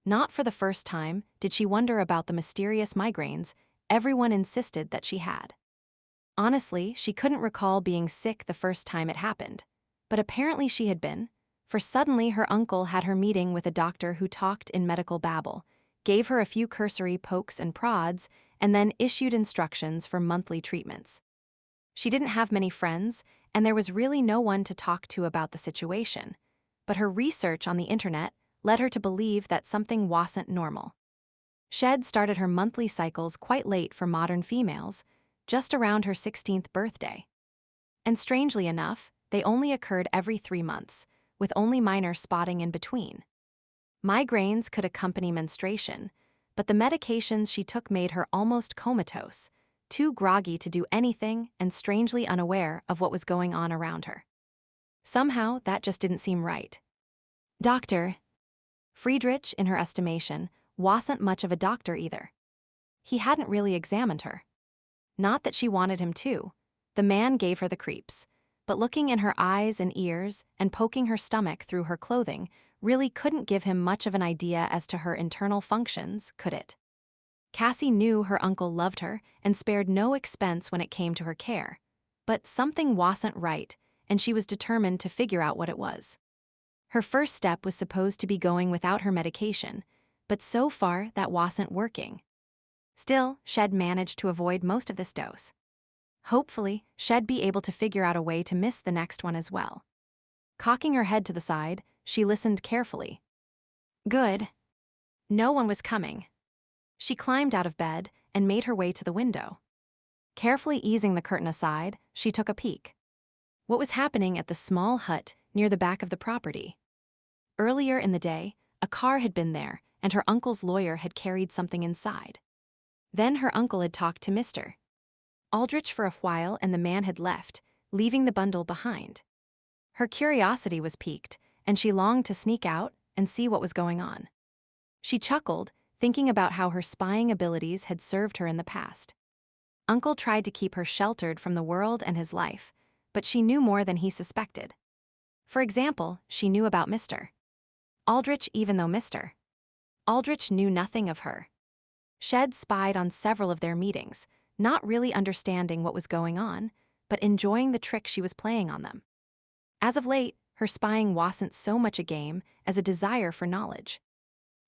Not for the first time did she wonder about the mysterious migraines everyone insisted that she had. Honestly, she couldn't recall being sick the first time it happened, but apparently she had been, for suddenly her uncle had her meeting with a doctor who talked in medical babble, gave her a few cursory pokes and prods, and then issued instructions for monthly treatments. She didn't have many friends, and there was really no one to talk to about the situation, but her research on the internet led her to believe that something wasn't normal. Shed started her monthly cycles quite late for modern females, just around her 16th birthday. And strangely enough, they only occurred every 3 months, with only minor spotting in between. Migraines could accompany menstruation, but the medications she took made her almost comatose, too groggy to do anything and strangely unaware of what was going on around her. Somehow, that just didn't seem right. Doctor. Friedrich, in her estimation, wasn't much of a doctor either. He hadn't really examined her. Not that she wanted him to. The man gave her the creeps, but looking in her eyes and ears and poking her stomach through her clothing really couldn't give him much of an idea as to her internal functions, could it? Cassie knew her uncle loved her and spared no expense when it came to her care, but something wasn't right, and she was determined to figure out what it was. Her first step was supposed to be going without her medication, but so far that wasn't working. Still, Shed managed to avoid most of this dose. Hopefully, Shed be able to figure out a way to miss the next one as well. Cocking her head to the side, she listened carefully. Good. No one was coming. She climbed out of bed and made her way to the window. Carefully easing the curtain aside, she took a peek. What was happening at the small hut near the back of the property? Earlier in the day, A car had been there, and her uncle's lawyer had carried something inside. Then her uncle had talked to Mr. Aldrich for a while, and the man had left, leaving the bundle behind. Her curiosity was piqued, and she longed to sneak out and see what was going on. She chuckled, thinking about how her spying abilities had served her in the past. Uncle tried to keep her sheltered from the world and his life, but she knew more than he suspected. For example, she knew about Mr. Aldrich, even though Mr. Aldrich knew nothing of her. Shed spied on several of their meetings, not really understanding what was going on, but enjoying the trick she was playing on them. As of late, her spying wasn't so much a game as a desire for knowledge.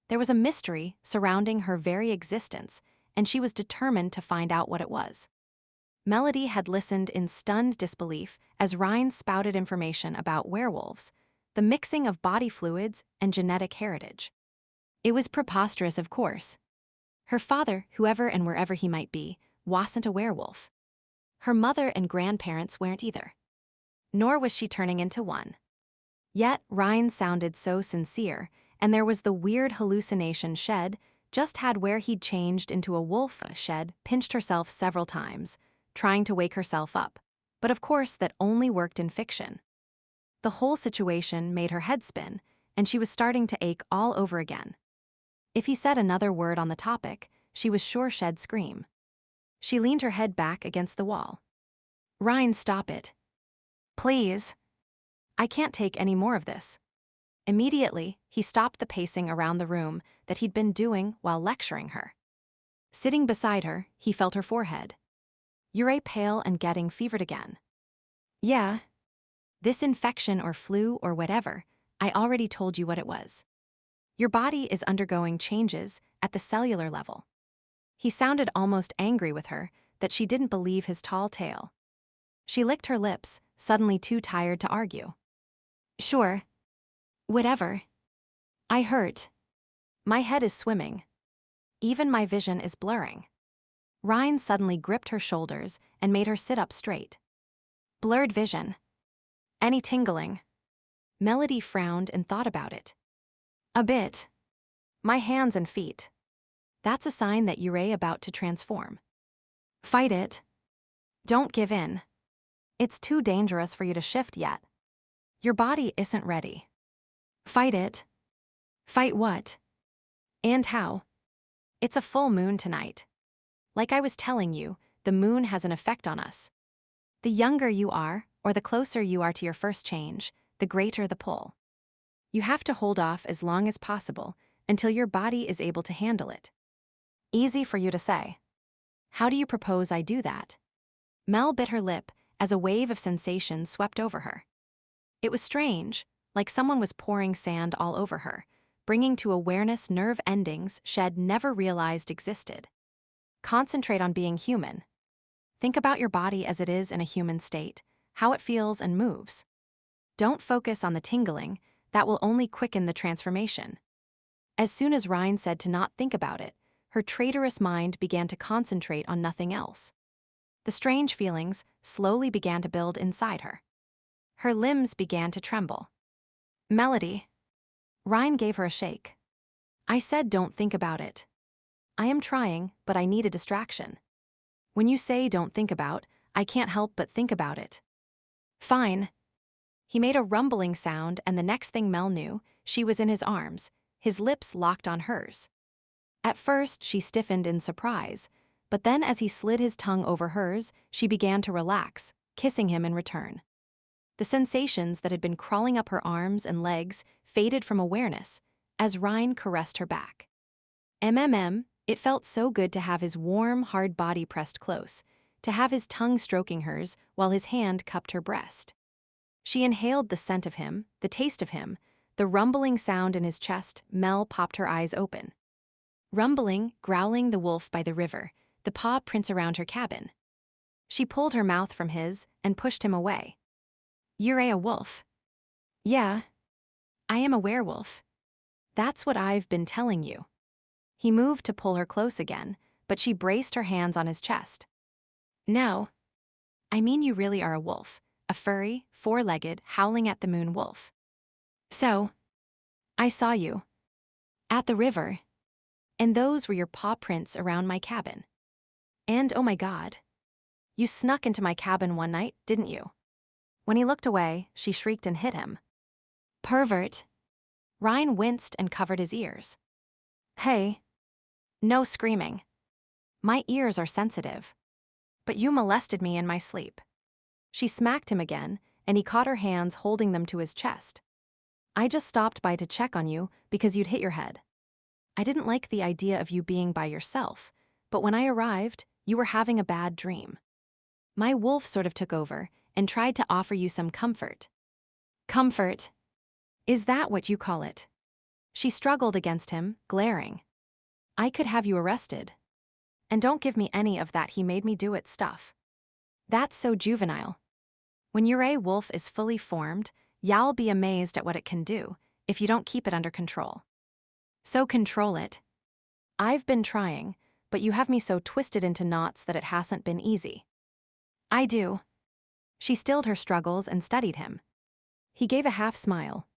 There was a mystery surrounding her very existence, and she was determined to find out what it was. Melody had listened in stunned disbelief as Ryne spouted information about werewolves, the mixing of body fluids and genetic heritage. It was preposterous, of course. Her father, whoever and wherever he might be, wasn't a werewolf. Her mother and grandparents weren't either. Nor was she turning into one. Yet Ryne sounded so sincere, and there was the weird hallucination Shed just had where he'd changed into a wolf. Shed pinched herself several times, trying to wake herself up, but of course that only worked in fiction. The whole situation made her head spin, and she was starting to ache all over again. If he said another word on the topic, she was sure Shed'd scream. She leaned her head back against the wall. Ryne, stop it. Please. I can't take any more of this. Immediately, he stopped the pacing around the room that he'd been doing while lecturing her. Sitting beside her, he felt her forehead. You're pale and getting fevered again. Yeah. This infection or flu or whatever, I already told you what it was. Your body is undergoing changes at the cellular level. He sounded almost angry with her that she didn't believe his tall tale. She licked her lips, suddenly too tired to argue. Sure. Whatever. I hurt. My head is swimming. Even my vision is blurring. Ryne suddenly gripped her shoulders and made her sit up straight. Blurred vision. Any tingling? Melody frowned and thought about it. A bit. My hands and feet. That's a sign that you're about to transform. Fight it. Don't give in. It's too dangerous for you to shift yet. Your body isn't ready. Fight it. Fight what? And how? It's a full moon tonight. Like I was telling you, the moon has an effect on us. The younger you are, or the closer you are to your first change, the greater the pull. You have to hold off as long as possible until your body is able to handle it. Easy for you to say. How do you propose I do that? Mel bit her lip as a wave of sensation swept over her. It was strange, like someone was pouring sand all over her, bringing to awareness nerve endings Shed never realized existed. Concentrate on being human. Think about your body as it is in a human state, how it feels and moves. Don't focus on the tingling, that will only quicken the transformation. As soon as Ryne said to not think about it, her traitorous mind began to concentrate on nothing else. The strange feelings slowly began to build inside her. Her limbs began to tremble. Melody. Ryne gave her a shake. I said don't think about it. I am trying, but I need a distraction. When you say don't think about, I can't help but think about it. Fine. He made a rumbling sound, and the next thing Mel knew, she was in his arms, his lips locked on hers. At first, she stiffened in surprise, but then as he slid his tongue over hers, she began to relax, kissing him in return. The sensations that had been crawling up her arms and legs faded from awareness as Ryne caressed her back. It felt so good to have his warm, hard body pressed close, to have his tongue stroking hers while his hand cupped her breast. She inhaled the scent of him, the taste of him, the rumbling sound in his chest. Mel popped her eyes open. Rumbling, growling the wolf by the river, the paw prints around her cabin. She pulled her mouth from his and pushed him away. You're a wolf. Yeah. I am a werewolf. That's what I've been telling you. He moved to pull her close again, but she braced her hands on his chest. No. I mean you really are a wolf, a furry, four-legged, howling at the moon wolf. So. I saw you. At the river. And those were your paw prints around my cabin. And oh my God. You snuck into my cabin one night, didn't you? When he looked away, she shrieked and hit him. Pervert. Ryne winced and covered his ears. Hey. No screaming. My ears are sensitive. But you molested me in my sleep. She smacked him again, and he caught her hands holding them to his chest. I just stopped by to check on you because you'd hit your head. I didn't like the idea of you being by yourself, but when I arrived, you were having a bad dream. My wolf sort of took over and tried to offer you some comfort. Comfort? Is that what you call it? She struggled against him, glaring. I could have you arrested. And don't give me any of that he made me do it stuff. That's so juvenile. When your wolf is fully formed, y'all be amazed at what it can do if you don't keep it under control. So control it. I've been trying, but you have me so twisted into knots that it hasn't been easy. I do. She stilled her struggles and studied him. He gave a half smile.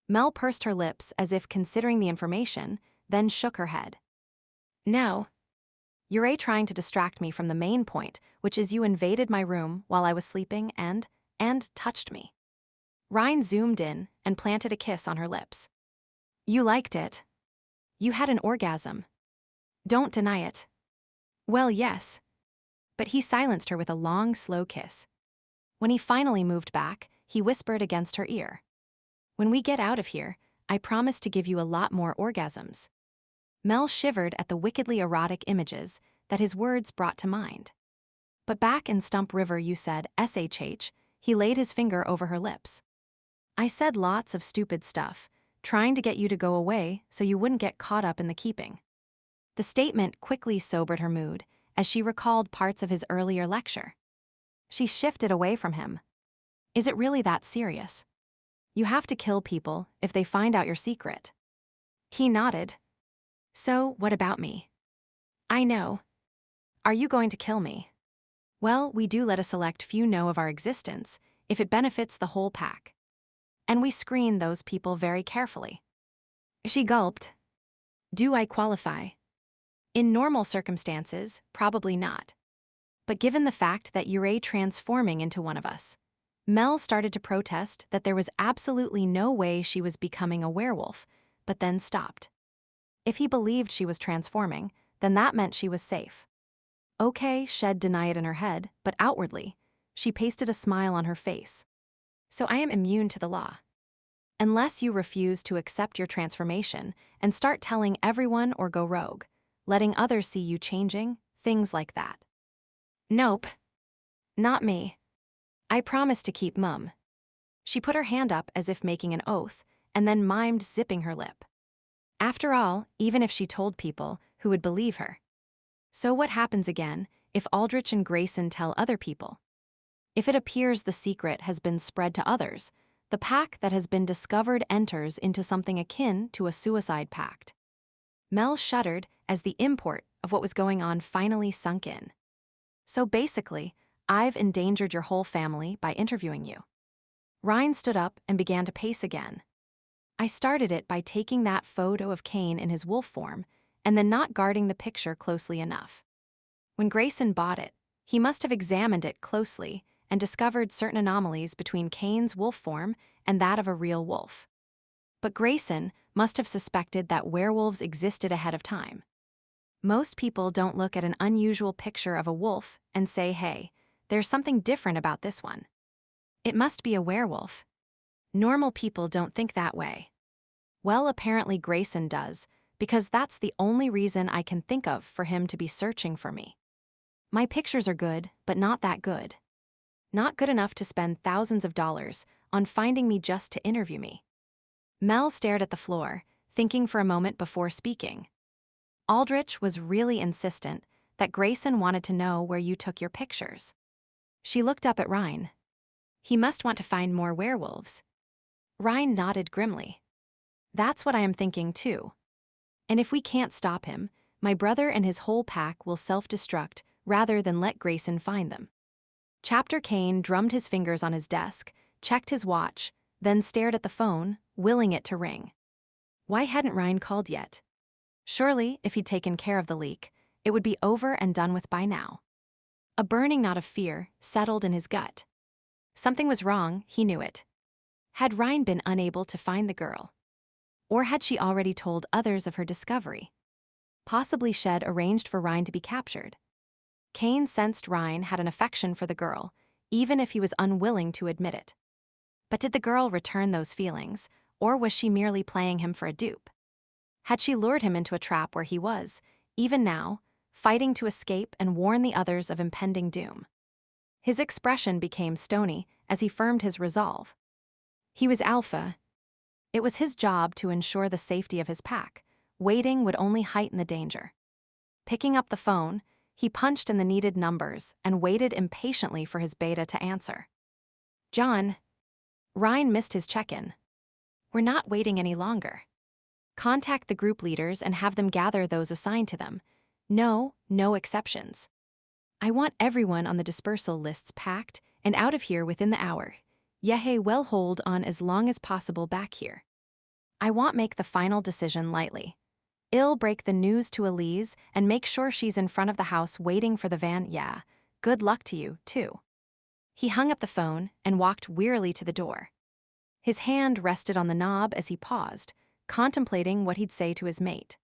Mel pursed her lips as if considering the information, then shook her head. No. You're trying to distract me from the main point, which is you invaded my room while I was sleeping and touched me. Ryne zoomed in and planted a kiss on her lips. You liked it. You had an orgasm. Don't deny it. Well, yes. But he silenced her with a long, slow kiss. When he finally moved back, he whispered against her ear. When we get out of here, I promise to give you a lot more orgasms. Mel shivered at the wickedly erotic images that his words brought to mind. But back in Stump River you said SHH, he laid his finger over her lips. I said lots of stupid stuff, trying to get you to go away so you wouldn't get caught up in the keeping. The statement quickly sobered her mood as she recalled parts of his earlier lecture. She shifted away from him. Is it really that serious? You have to kill people if they find out your secret. He nodded. So, what about me? I know. Are you going to kill me? Well, we do let a select few know of our existence if it benefits the whole pack. And we screen those people very carefully. She gulped. Do I qualify? In normal circumstances, probably not. But given the fact that you're transforming into one of us, Mel started to protest that there was absolutely no way she was becoming a werewolf, but then stopped. If he believed she was transforming, then that meant she was safe. Okay, she'd deny it in her head, but outwardly, she pasted a smile on her face. So I am immune to the law. Unless you refuse to accept your transformation and start telling everyone or go rogue, letting others see you changing, things like that. Nope. Not me. I promise to keep mum. She put her hand up as if making an oath, and then mimed zipping her lip. After all, even if she told people, who would believe her? So what happens again if Aldrich and Grayson tell other people? If it appears the secret has been spread to others, the pack that has been discovered enters into something akin to a suicide pact. Mel shuddered as the import of what was going on finally sunk in. So basically, I've endangered your whole family by interviewing you. Ryne stood up and began to pace again. I started it by taking that photo of Cain in his wolf form and then not guarding the picture closely enough. When Grayson bought it, he must have examined it closely and discovered certain anomalies between Cain's wolf form and that of a real wolf. But Grayson must have suspected that werewolves existed ahead of time. Most people don't look at an unusual picture of a wolf and say, hey, there's something different about this one. It must be a werewolf. Normal people don't think that way. Well, apparently Grayson does, because that's the only reason I can think of for him to be searching for me. My pictures are good, but not that good. Not good enough to spend thousands of dollars on finding me just to interview me. Mel stared at the floor, thinking for a moment before speaking. Aldrich was really insistent that Grayson wanted to know where you took your pictures. She looked up at Ryne. He must want to find more werewolves. Ryne nodded grimly. That's what I am thinking too. And if we can't stop him, my brother and his whole pack will self-destruct rather than let Grayson find them. Chapter Cain drummed his fingers on his desk, checked his watch, then stared at the phone, willing it to ring. Why hadn't Ryne called yet? Surely, if he'd taken care of the leak, it would be over and done with by now. A burning knot of fear settled in his gut. Something was wrong, he knew it. Had Ryne been unable to find the girl? Or had she already told others of her discovery? Possibly Shed arranged for Ryne to be captured. Kane sensed Ryne had an affection for the girl, even if he was unwilling to admit it. But did the girl return those feelings, or was she merely playing him for a dupe? Had she lured him into a trap where he was, even now, fighting to escape and warn the others of impending doom? His expression became stony as he firmed his resolve. He was alpha. It was his job to ensure the safety of his pack. Waiting would only heighten the danger. Picking up the phone, he punched in the needed numbers and waited impatiently for his beta to answer. John. Ryne missed his check-in. We're not waiting any longer. Contact the group leaders and have them gather those assigned to them. No exceptions. I want everyone on the dispersal lists packed and out of here within the hour. Yehe will hold on as long as possible back here. I won't make the final decision lightly. I'll break the news to Elise and make sure she's in front of the house waiting for the van. Yeah, good luck to you, too. He hung up the phone and walked wearily to the door. His hand rested on the knob as he paused, contemplating what he'd say to his mate.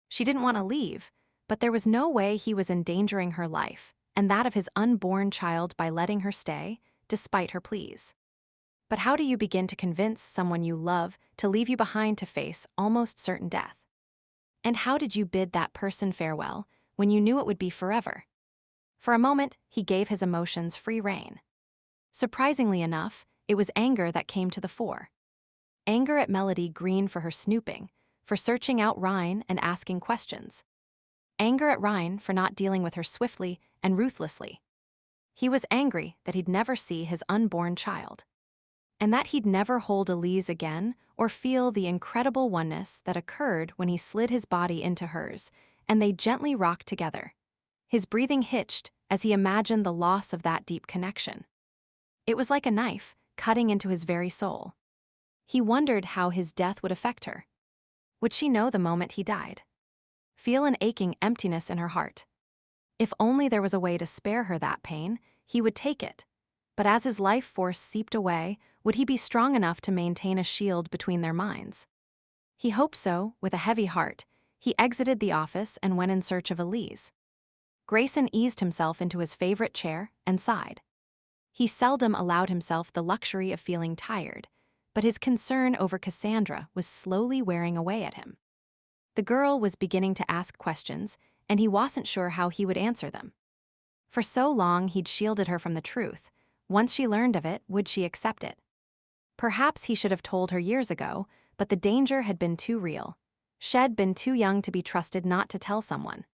She didn't want to leave, but there was no way he was endangering her life and that of his unborn child by letting her stay, despite her pleas. But how do you begin to convince someone you love to leave you behind to face almost certain death? And how did you bid that person farewell when you knew it would be forever? For a moment, he gave his emotions free rein. Surprisingly enough, it was anger that came to the fore. Anger at Melody Greene for her snooping, for searching out Ryne and asking questions. Anger at Ryne for not dealing with her swiftly and ruthlessly. He was angry that he'd never see his unborn child, and that he'd never hold Elise again or feel the incredible oneness that occurred when he slid his body into hers, and they gently rocked together. His breathing hitched as he imagined the loss of that deep connection. It was like a knife cutting into his very soul. He wondered how his death would affect her. Would she know the moment he died? Feel an aching emptiness in her heart. If only there was a way to spare her that pain, he would take it. But as his life force seeped away, would he be strong enough to maintain a shield between their minds? He hoped so. With a heavy heart, he exited the office and went in search of Elise. Grayson eased himself into his favorite chair and sighed. He seldom allowed himself the luxury of feeling tired, but his concern over Cassandra was slowly wearing away at him. The girl was beginning to ask questions, and he wasn't sure how he would answer them. For so long he'd shielded her from the truth. Once she learned of it, would she accept it? Perhaps he should have told her years ago, but the danger had been too real. She'd been too young to be trusted not to tell someone.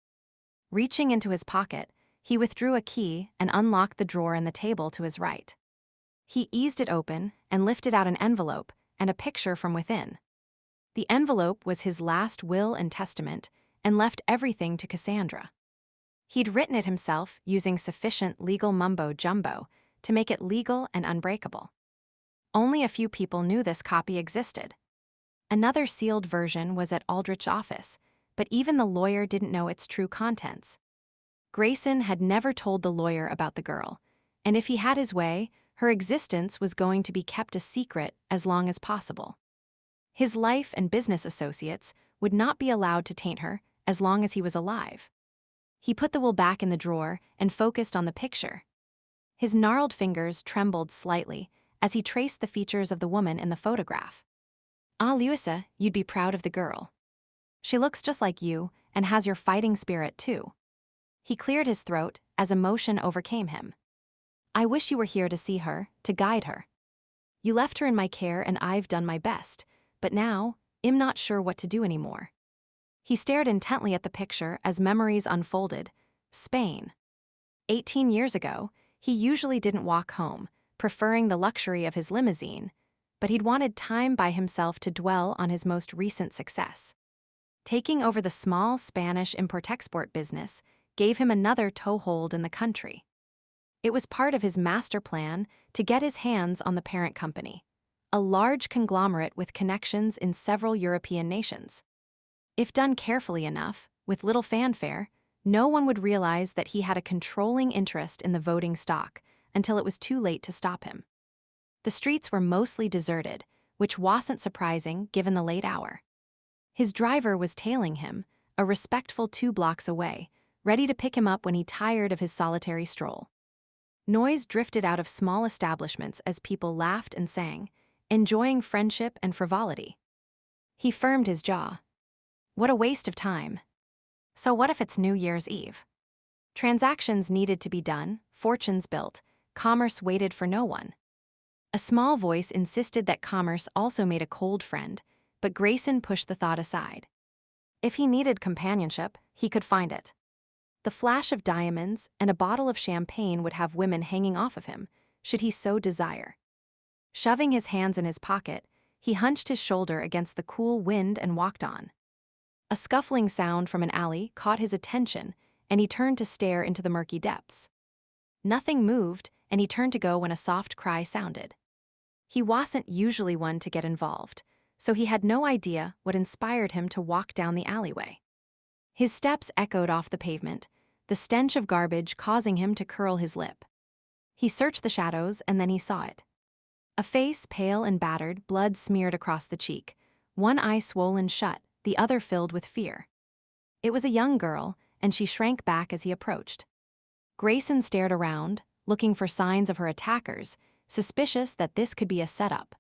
Reaching into his pocket, he withdrew a key and unlocked the drawer in the table to his right. He eased it open and lifted out an envelope and a picture from within. The envelope was his last will and testament and left everything to Cassandra. He'd written it himself using sufficient legal mumbo-jumbo to make it legal and unbreakable. Only a few people knew this copy existed. Another sealed version was at Aldrich's office, but even the lawyer didn't know its true contents. Grayson had never told the lawyer about the girl, and if he had his way, her existence was going to be kept a secret as long as possible. His life and business associates would not be allowed to taint her as long as he was alive. He put the will back in the drawer and focused on the picture. His gnarled fingers trembled slightly as he traced the features of the woman in the photograph. Ah, Louisa, you'd be proud of the girl. She looks just like you and has your fighting spirit too. He cleared his throat as emotion overcame him. I wish you were here to see her, to guide her. You left her in my care and I've done my best, but now, I'm not sure what to do anymore. He stared intently at the picture as memories unfolded. Spain. 18 years ago, he usually didn't walk home, preferring the luxury of his limousine, but he'd wanted time by himself to dwell on his most recent success. Taking over the small Spanish import-export business gave him another toehold in the country. It was part of his master plan to get his hands on the parent company, a large conglomerate with connections in several European nations. If done carefully enough, with little fanfare, no one would realize that he had a controlling interest in the voting stock until it was too late to stop him. The streets were mostly deserted, which wasn't surprising given the late hour. His driver was tailing him, a respectful 2 blocks away, ready to pick him up when he tired of his solitary stroll. Noise drifted out of small establishments as people laughed and sang, enjoying friendship and frivolity. He firmed his jaw. What a waste of time. So what if it's New Year's Eve? Transactions needed to be done, fortunes built, commerce waited for no one. A small voice insisted that commerce also made a cold friend, but Grayson pushed the thought aside. If he needed companionship, he could find it. The flash of diamonds and a bottle of champagne would have women hanging off of him, should he so desire. Shoving his hands in his pocket, he hunched his shoulder against the cool wind and walked on. A scuffling sound from an alley caught his attention, and he turned to stare into the murky depths. Nothing moved, and he turned to go when a soft cry sounded. He wasn't usually one to get involved, so he had no idea what inspired him to walk down the alleyway. His steps echoed off the pavement, the stench of garbage causing him to curl his lip. He searched the shadows, and then he saw it. A face pale and battered, blood smeared across the cheek, one eye swollen shut, the other filled with fear. It was a young girl, and she shrank back as he approached. Grayson stared around, looking for signs of her attackers, suspicious that this could be a setup.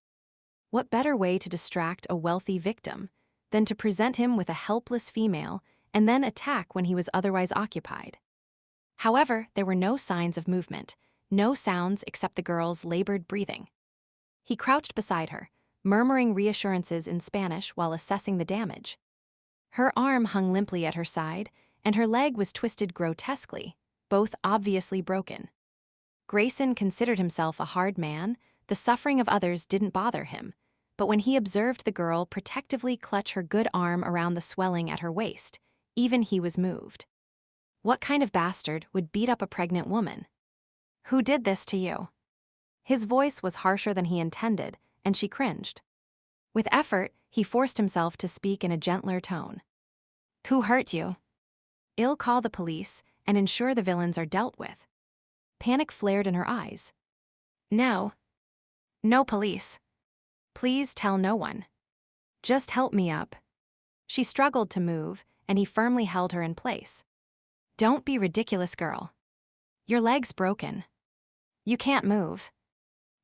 What better way to distract a wealthy victim than to present him with a helpless female and then attack when he was otherwise occupied? However, there were no signs of movement, no sounds except the girl's labored breathing. He crouched beside her, murmuring reassurances in Spanish while assessing the damage. Her arm hung limply at her side, and her leg was twisted grotesquely, both obviously broken. Grayson considered himself a hard man. The suffering of others didn't bother him, but when he observed the girl protectively clutch her good arm around the swelling at her waist, even he was moved. What kind of bastard would beat up a pregnant woman? Who did this to you? His voice was harsher than he intended, and she cringed. With effort, he forced himself to speak in a gentler tone. Who hurt you? I'll call the police and ensure the villains are dealt with. Panic flared in her eyes. No. No police. Please tell no one. Just help me up. She struggled to move, and he firmly held her in place. Don't be ridiculous, girl. Your leg's broken. You can't move.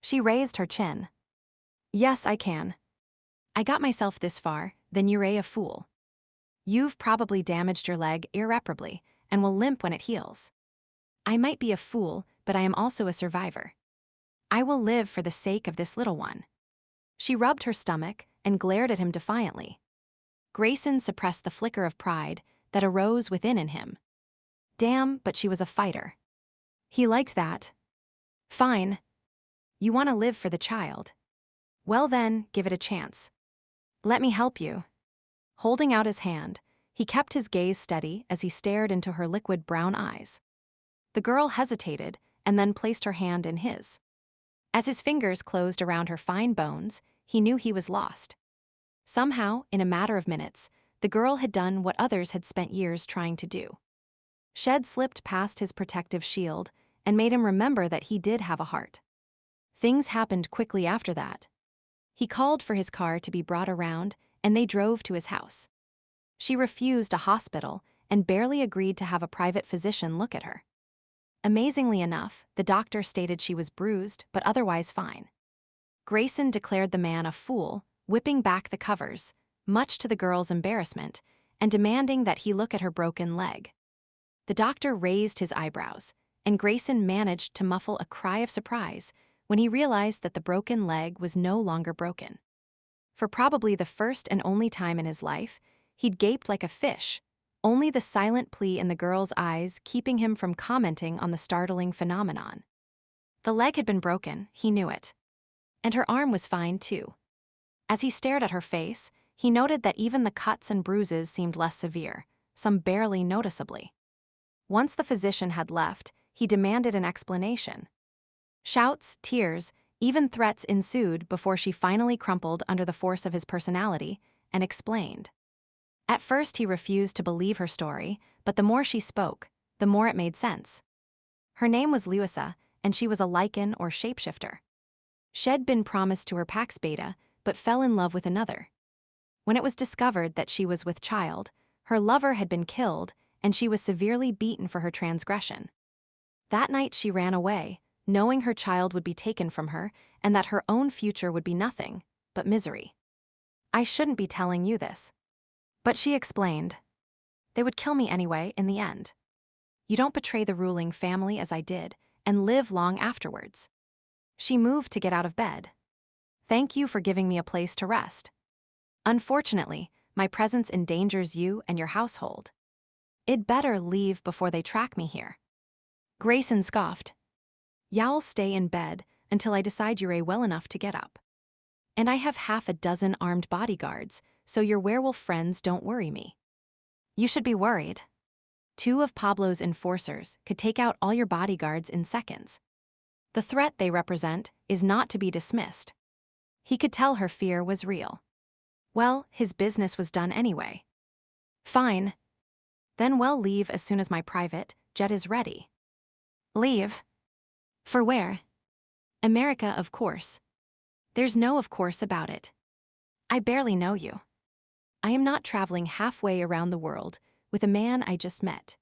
She raised her chin. Yes, I can. I got myself this far, then you're a fool. You've probably damaged your leg irreparably and will limp when it heals. I might be a fool, but I am also a survivor. I will live for the sake of this little one. She rubbed her stomach and glared at him defiantly. Grayson suppressed the flicker of pride that arose within in him. Damn, but she was a fighter. He liked that. Fine. You want to live for the child. Well then, give it a chance. Let me help you. Holding out his hand, he kept his gaze steady as he stared into her liquid brown eyes. The girl hesitated and then placed her hand in his. As his fingers closed around her fine bones, he knew he was lost. Somehow, in a matter of minutes, the girl had done what others had spent years trying to do. Shed slipped past his protective shield and made him remember that he did have a heart. Things happened quickly after that. He called for his car to be brought around, and they drove to his house. She refused a hospital and barely agreed to have a private physician look at her. Amazingly enough, the doctor stated she was bruised but otherwise fine. Grayson declared the man a fool, whipping back the covers, much to the girl's embarrassment, and demanding that he look at her broken leg. The doctor raised his eyebrows, and Grayson managed to muffle a cry of surprise when he realized that the broken leg was no longer broken. For probably the first and only time in his life, he'd gaped like a fish, only the silent plea in the girl's eyes keeping him from commenting on the startling phenomenon. The leg had been broken, he knew it. And her arm was fine, too. As he stared at her face, he noted that even the cuts and bruises seemed less severe, some barely noticeably. Once the physician had left, he demanded an explanation. Shouts, tears, Even threats ensued before she finally crumpled under the force of his personality and explained. At first he refused to believe her story, but the more she spoke, the more it made sense. Her name was Louisa, and she was a Lycan or shapeshifter. She'd been promised to her Pax Beta, but fell in love with another. When it was discovered that she was with child, her lover had been killed, and she was severely beaten for her transgression. That night she ran away, knowing her child would be taken from her and that her own future would be nothing but misery. I shouldn't be telling you this. But she explained. They would kill me anyway in the end. You don't betray the ruling family as I did and live long afterwards. She moved to get out of bed. Thank you for giving me a place to rest. Unfortunately, my presence endangers you and your household. It'd better leave before they track me here. Grayson scoffed. You'll stay in bed until I decide you're well enough to get up. And I have half a dozen armed bodyguards, so your werewolf friends don't worry me. You should be worried. 2 of Pablo's enforcers could take out all your bodyguards in seconds. The threat they represent is not to be dismissed. He could tell her fear was real. Well, his business was done anyway. Fine. Then we'll leave as soon as my private jet is ready. Leave? For where? America, of course. There's no of course about it. I barely know you. I am not traveling halfway around the world with a man I just met.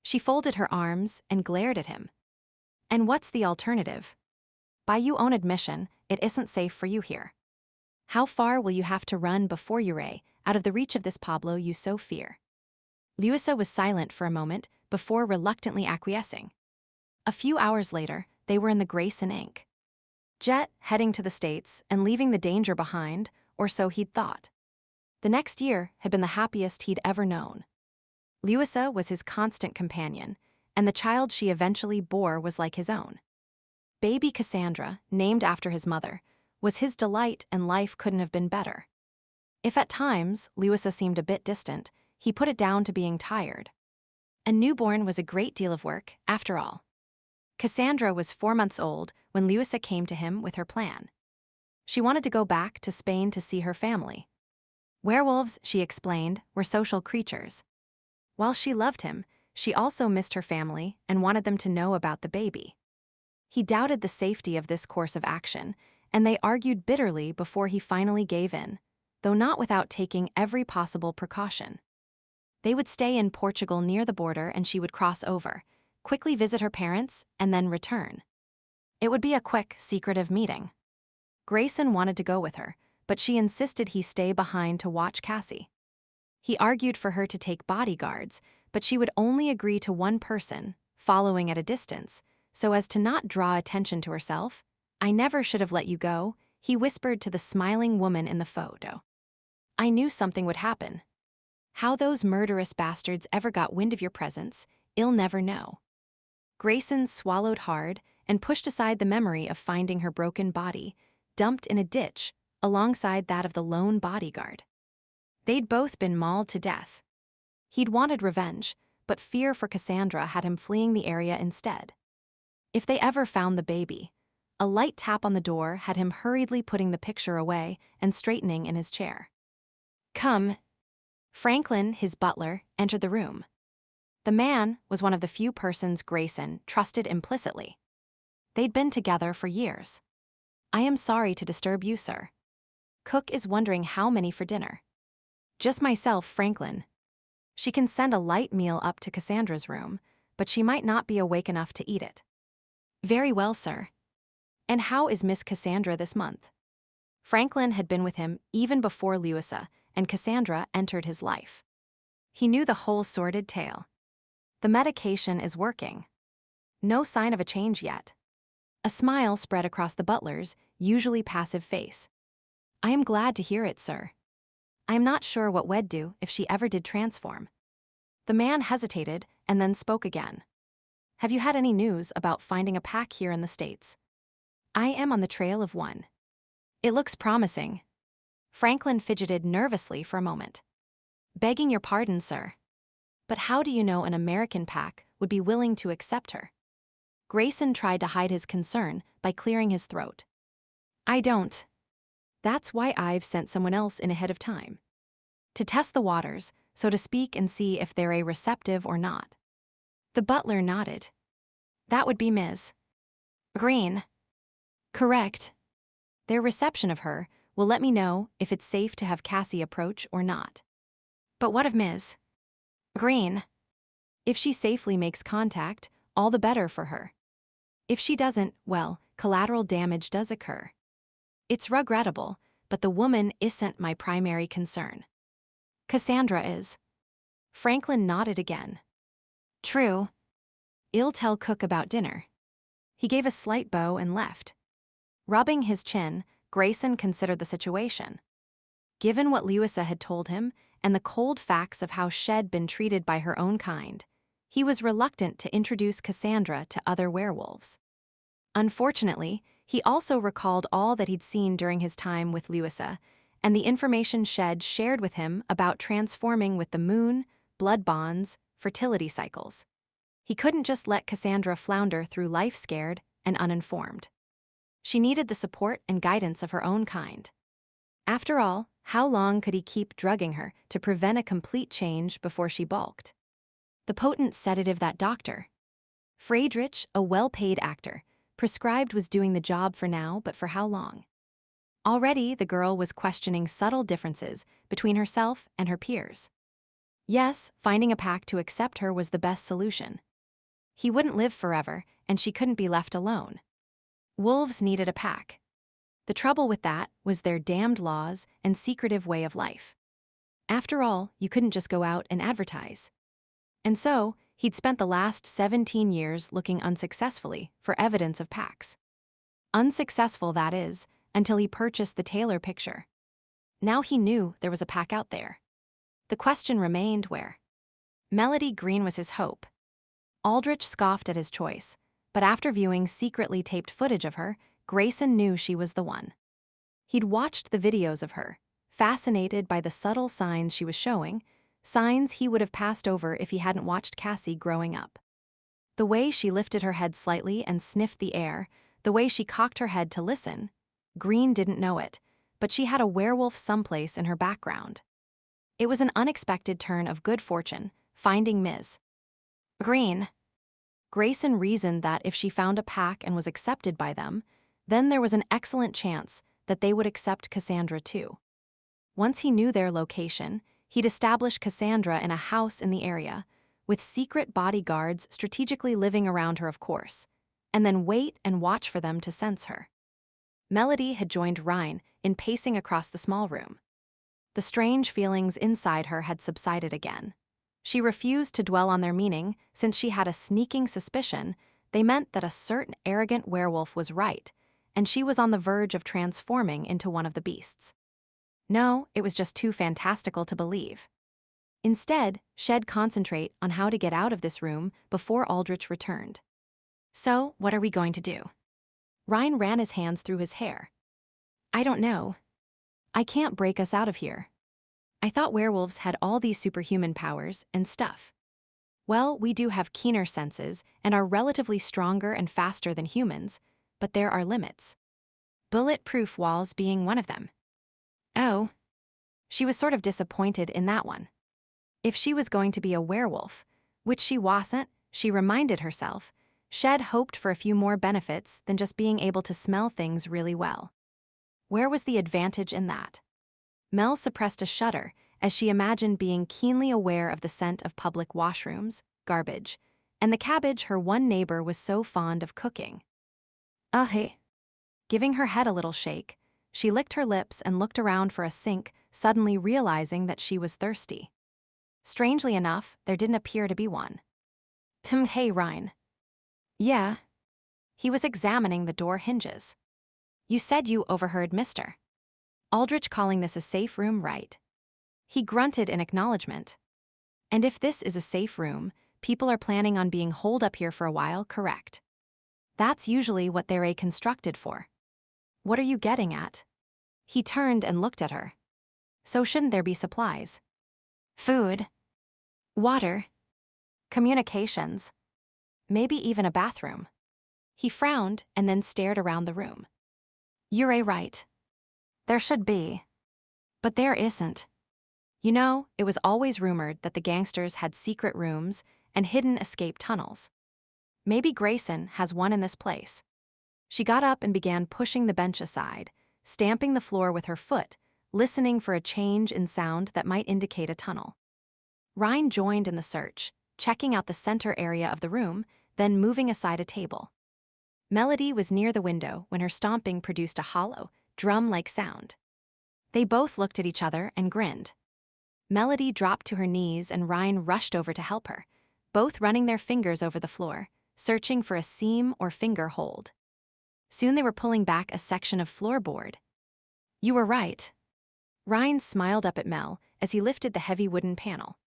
She folded her arms and glared at him. And what's the alternative? By your own admission, it isn't safe for you here. How far will you have to run before you're out of the reach of this Pablo you so fear? Louisa was silent for a moment before reluctantly acquiescing. A few hours later, they were in the Grayson Inc. jet, heading to the States and leaving the danger behind, or so he'd thought. The next year had been the happiest he'd ever known. Louisa was his constant companion, and the child she eventually bore was like his own. Baby Cassandra, named after his mother, was his delight, and life couldn't have been better. If at times Louisa seemed a bit distant, he put it down to being tired. A newborn was a great deal of work, after all. Cassandra was 4 months old when Louisa came to him with her plan. She wanted to go back to Spain to see her family. Werewolves, she explained, were social creatures. While she loved him, she also missed her family and wanted them to know about the baby. He doubted the safety of this course of action, and they argued bitterly before he finally gave in, though not without taking every possible precaution. They would stay in Portugal near the border, and she would cross over, quickly visit her parents, and then return. It would be a quick, secretive meeting. Grayson wanted to go with her, but she insisted he stay behind to watch Cassie. He argued for her to take bodyguards, but she would only agree to one person, following at a distance, so as to not draw attention to herself. I never should have let you go, he whispered to the smiling woman in the photo. I knew something would happen. How those murderous bastards ever got wind of your presence, I'll never know. Grayson swallowed hard and pushed aside the memory of finding her broken body, dumped in a ditch, alongside that of the lone bodyguard. They'd both been mauled to death. He'd wanted revenge, but fear for Cassandra had him fleeing the area instead. If they ever found the baby, a light tap on the door had him hurriedly putting the picture away and straightening in his chair. Come. Franklin, his butler, entered the room. The man was one of the few persons Grayson trusted implicitly. They'd been together for years. I am sorry to disturb you, sir. Cook is wondering how many for dinner. Just myself, Franklin. She can send a light meal up to Cassandra's room, but she might not be awake enough to eat it. Very well, sir. And how is Miss Cassandra this month? Franklin had been with him even before Louisa and Cassandra entered his life. He knew the whole sordid tale. The medication is working. No sign of a change yet. A smile spread across the butler's usually passive face. I am glad to hear it, sir. I am not sure what we'd do if she ever did transform. The man hesitated and then spoke again. Have you had any news about finding a pack here in the States? I am on the trail of one. It looks promising. Franklin fidgeted nervously for a moment. Begging your pardon, sir. But how do you know an American pack would be willing to accept her? Grayson tried to hide his concern by clearing his throat. I don't. That's why I've sent someone else in ahead of time. To test the waters, so to speak, and see if they're receptive or not. The butler nodded. That would be Ms. Greene. Correct. Their reception of her will let me know if it's safe to have Cassie approach or not. But what of Ms. Greene? If she safely makes contact, all the better for her. If she doesn't, well, collateral damage does occur. It's regrettable, but the woman isn't my primary concern. Cassandra is. Franklin nodded again. True. I'll tell Cook about dinner. He gave a slight bow and left. Rubbing his chin, Grayson considered the situation. Given what Louisa had told him and the cold facts of how she'd been treated by her own kind, he was reluctant to introduce Cassandra to other werewolves. Unfortunately, he also recalled all that he'd seen during his time with Louisa and the information Shed shared with him about transforming with the moon, blood bonds, fertility cycles. He couldn't just let Cassandra flounder through life scared and uninformed. She needed the support and guidance of her own kind. After all, how long could he keep drugging her to prevent a complete change before she balked? The potent sedative that Dr. Friedrich, a well-paid actor, prescribed was doing the job for now, but for how long? Already, the girl was questioning subtle differences between herself and her peers. Yes, finding a pack to accept her was the best solution. He wouldn't live forever, and she couldn't be left alone. Wolves needed a pack. The trouble with that was their damned laws and secretive way of life. After all, you couldn't just go out and advertise. And so, he'd spent the last 17 years looking unsuccessfully for evidence of packs. Unsuccessful, that is, until he purchased the Taylor picture. Now he knew there was a pack out there. The question remained where. Melody Greene was his hope. Aldrich scoffed at his choice, but after viewing secretly taped footage of her, Grayson knew she was the one. He'd watched the videos of her, fascinated by the subtle signs she was showing, signs he would have passed over if he hadn't watched Cassie growing up. The way she lifted her head slightly and sniffed the air, the way she cocked her head to listen. Greene didn't know it, but she had a werewolf someplace in her background. It was an unexpected turn of good fortune, finding Ms. Greene. Grayson reasoned that if she found a pack and was accepted by them, then there was an excellent chance that they would accept Cassandra too. Once he knew their location, he'd establish Cassandra in a house in the area, with secret bodyguards strategically living around her, of course, and then wait and watch for them to sense her. Melody had joined Ryne in pacing across the small room. The strange feelings inside her had subsided again. She refused to dwell on their meaning since she had a sneaking suspicion they meant that a certain arrogant werewolf was right, and she was on the verge of transforming into one of the beasts. No, it was just too fantastical to believe. Instead, she'd concentrate on how to get out of this room before Aldrich returned. So, what are we going to do? Ryne ran his hands through his hair. I don't know. I can't break us out of here. I thought werewolves had all these superhuman powers and stuff. Well, we do have keener senses and are relatively stronger and faster than humans, but there are limits. Bulletproof walls being one of them. Oh. She was sort of disappointed in that one. If she was going to be a werewolf, which she wasn't, she reminded herself, she'd hoped for a few more benefits than just being able to smell things really well. Where was the advantage in that? Mel suppressed a shudder as she imagined being keenly aware of the scent of public washrooms, garbage, and the cabbage her one neighbor was so fond of cooking. Hey. Giving her head a little shake, she licked her lips and looked around for a sink, suddenly realizing that she was thirsty. Strangely enough, there didn't appear to be one. Hey, Ryne. Yeah. He was examining the door hinges. You said you overheard Mr. Aldrich calling this a safe room, right? He grunted in acknowledgement. And if this is a safe room, people are planning on being holed up here for a while, correct? That's usually what they're constructed for. What are you getting at? He turned and looked at her. So shouldn't there be supplies? Food. Water. Communications. Maybe even a bathroom. He frowned and then stared around the room. You're right. There should be. But there isn't. You know, it was always rumored that the gangsters had secret rooms and hidden escape tunnels. Maybe Grayson has one in this place. She got up and began pushing the bench aside, stamping the floor with her foot, listening for a change in sound that might indicate a tunnel. Ryne joined in the search, checking out the center area of the room, then moving aside a table. Melody was near the window when her stomping produced a hollow, drum-like sound. They both looked at each other and grinned. Melody dropped to her knees and Ryne rushed over to help her, both running their fingers over the floor, searching for a seam or finger hold. Soon they were pulling back a section of floorboard. You were right. Ryne smiled up at Mel as he lifted the heavy wooden panel.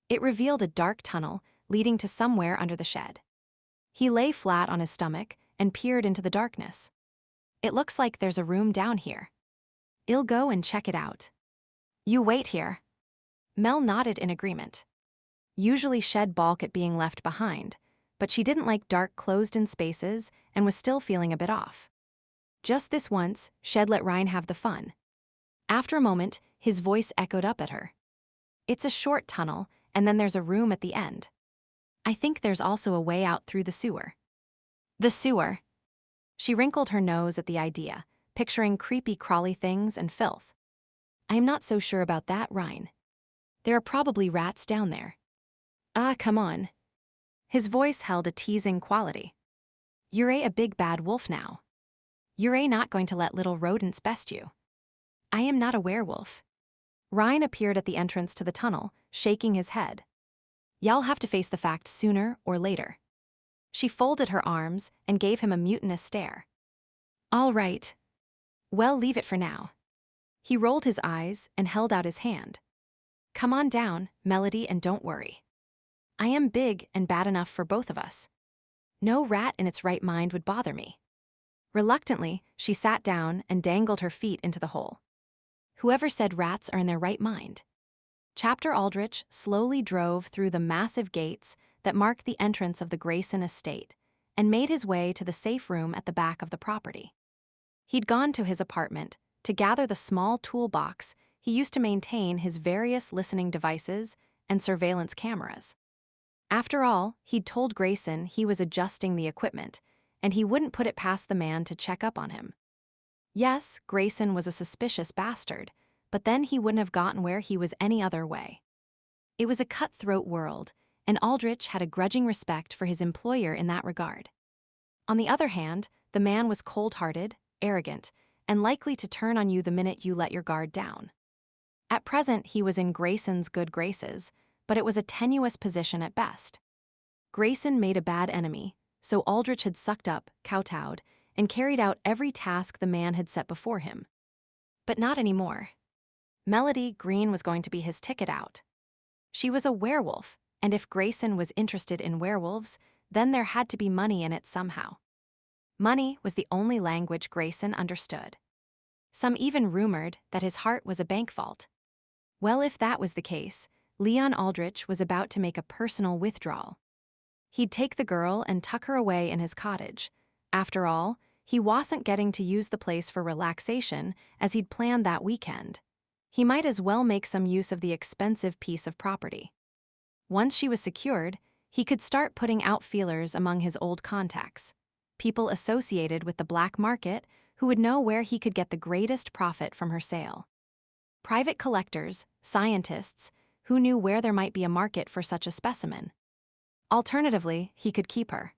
It revealed a dark tunnel leading to somewhere under the shed. He lay flat on his stomach and peered into the darkness. It looks like there's a room down here. I'll go and check it out. You wait here. Mel nodded in agreement. Usually Shed balk at being left behind, but she didn't like dark closed-in spaces and was still feeling a bit off. Just this once, Shed let Ryne have the fun. After a moment, his voice echoed up at her. It's a short tunnel, and then there's a room at the end. I think there's also a way out through the sewer. The sewer. She wrinkled her nose at the idea, picturing creepy crawly things and filth. I am not so sure about that, Ryne. There are probably rats down there. Ah, come on. His voice held a teasing quality. You're a big bad wolf now. You're not going to let little rodents best you. I am not a werewolf. Ryne appeared at the entrance to the tunnel, shaking his head. Y'all have to face the fact sooner or later. She folded her arms and gave him a mutinous stare. All right. Well, leave it for now. He rolled his eyes and held out his hand. Come on down, Melody, and don't worry. I am big and bad enough for both of us. No rat in its right mind would bother me. Reluctantly, she sat down and dangled her feet into the hole. Whoever said rats are in their right mind? Chapter Aldrich slowly drove through the massive gates that marked the entrance of the Grayson estate and made his way to the safe room at the back of the property. He'd gone to his apartment to gather the small toolbox he used to maintain his various listening devices and surveillance cameras. After all, he'd told Grayson he was adjusting the equipment, and he wouldn't put it past the man to check up on him. Yes, Grayson was a suspicious bastard, but then he wouldn't have gotten where he was any other way. It was a cutthroat world, and Aldrich had a grudging respect for his employer in that regard. On the other hand, the man was cold-hearted, arrogant, and likely to turn on you the minute you let your guard down. At present, he was in Grayson's good graces, but it was a tenuous position at best. Grayson made a bad enemy, so Aldrich had sucked up, kowtowed, and carried out every task the man had set before him. But not anymore. Melody Greene was going to be his ticket out. She was a werewolf, and if Grayson was interested in werewolves, then there had to be money in it somehow. Money was the only language Grayson understood. Some even rumored that his heart was a bank vault. Well, if that was the case, Leon Aldrich was about to make a personal withdrawal. He'd take the girl and tuck her away in his cottage. After all, he wasn't getting to use the place for relaxation as he'd planned that weekend. He might as well make some use of the expensive piece of property. Once she was secured, he could start putting out feelers among his old contacts, people associated with the black market who would know where he could get the greatest profit from her sale. Private collectors, scientists, who knew where there might be a market for such a specimen. Alternatively, he could keep her.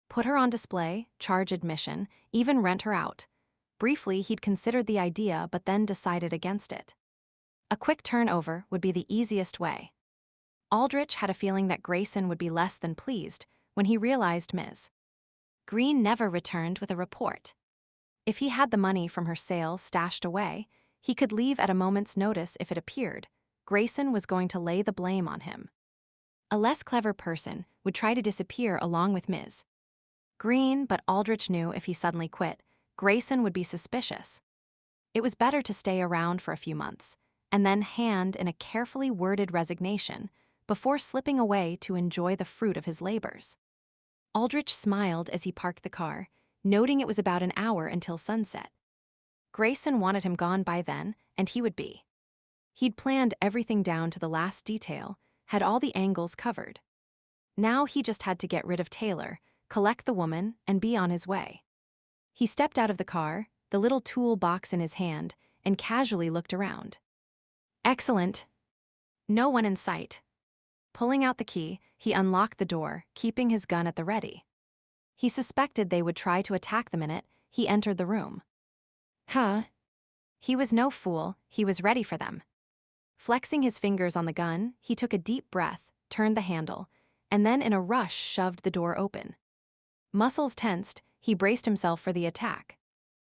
Put her on display, charge admission, even rent her out. Briefly, he'd considered the idea but then decided against it. A quick turnover would be the easiest way. Aldrich had a feeling that Grayson would be less than pleased when he realized Ms. Greene never returned with a report. If he had the money from her sale stashed away, he could leave at a moment's notice if it appeared. Grayson was going to lay the blame on him. A less clever person would try to disappear along with Ms. Greene, but Aldrich knew if he suddenly quit, Grayson would be suspicious. It was better to stay around for a few months, and then hand in a carefully worded resignation before slipping away to enjoy the fruit of his labors. Aldrich smiled as he parked the car, noting it was about an hour until sunset. Grayson wanted him gone by then, and he would be. He'd planned everything down to the last detail, had all the angles covered. Now he just had to get rid of Taylor, collect the woman, and be on his way. He stepped out of the car, the little tool box in his hand, and casually looked around. Excellent. No one in sight. Pulling out the key, he unlocked the door, keeping his gun at the ready. He suspected they would try to attack the minute he entered the room. He was no fool, he was ready for them. Flexing his fingers on the gun, he took a deep breath, turned the handle, and then in a rush shoved the door open. Muscles tensed, he braced himself for the attack.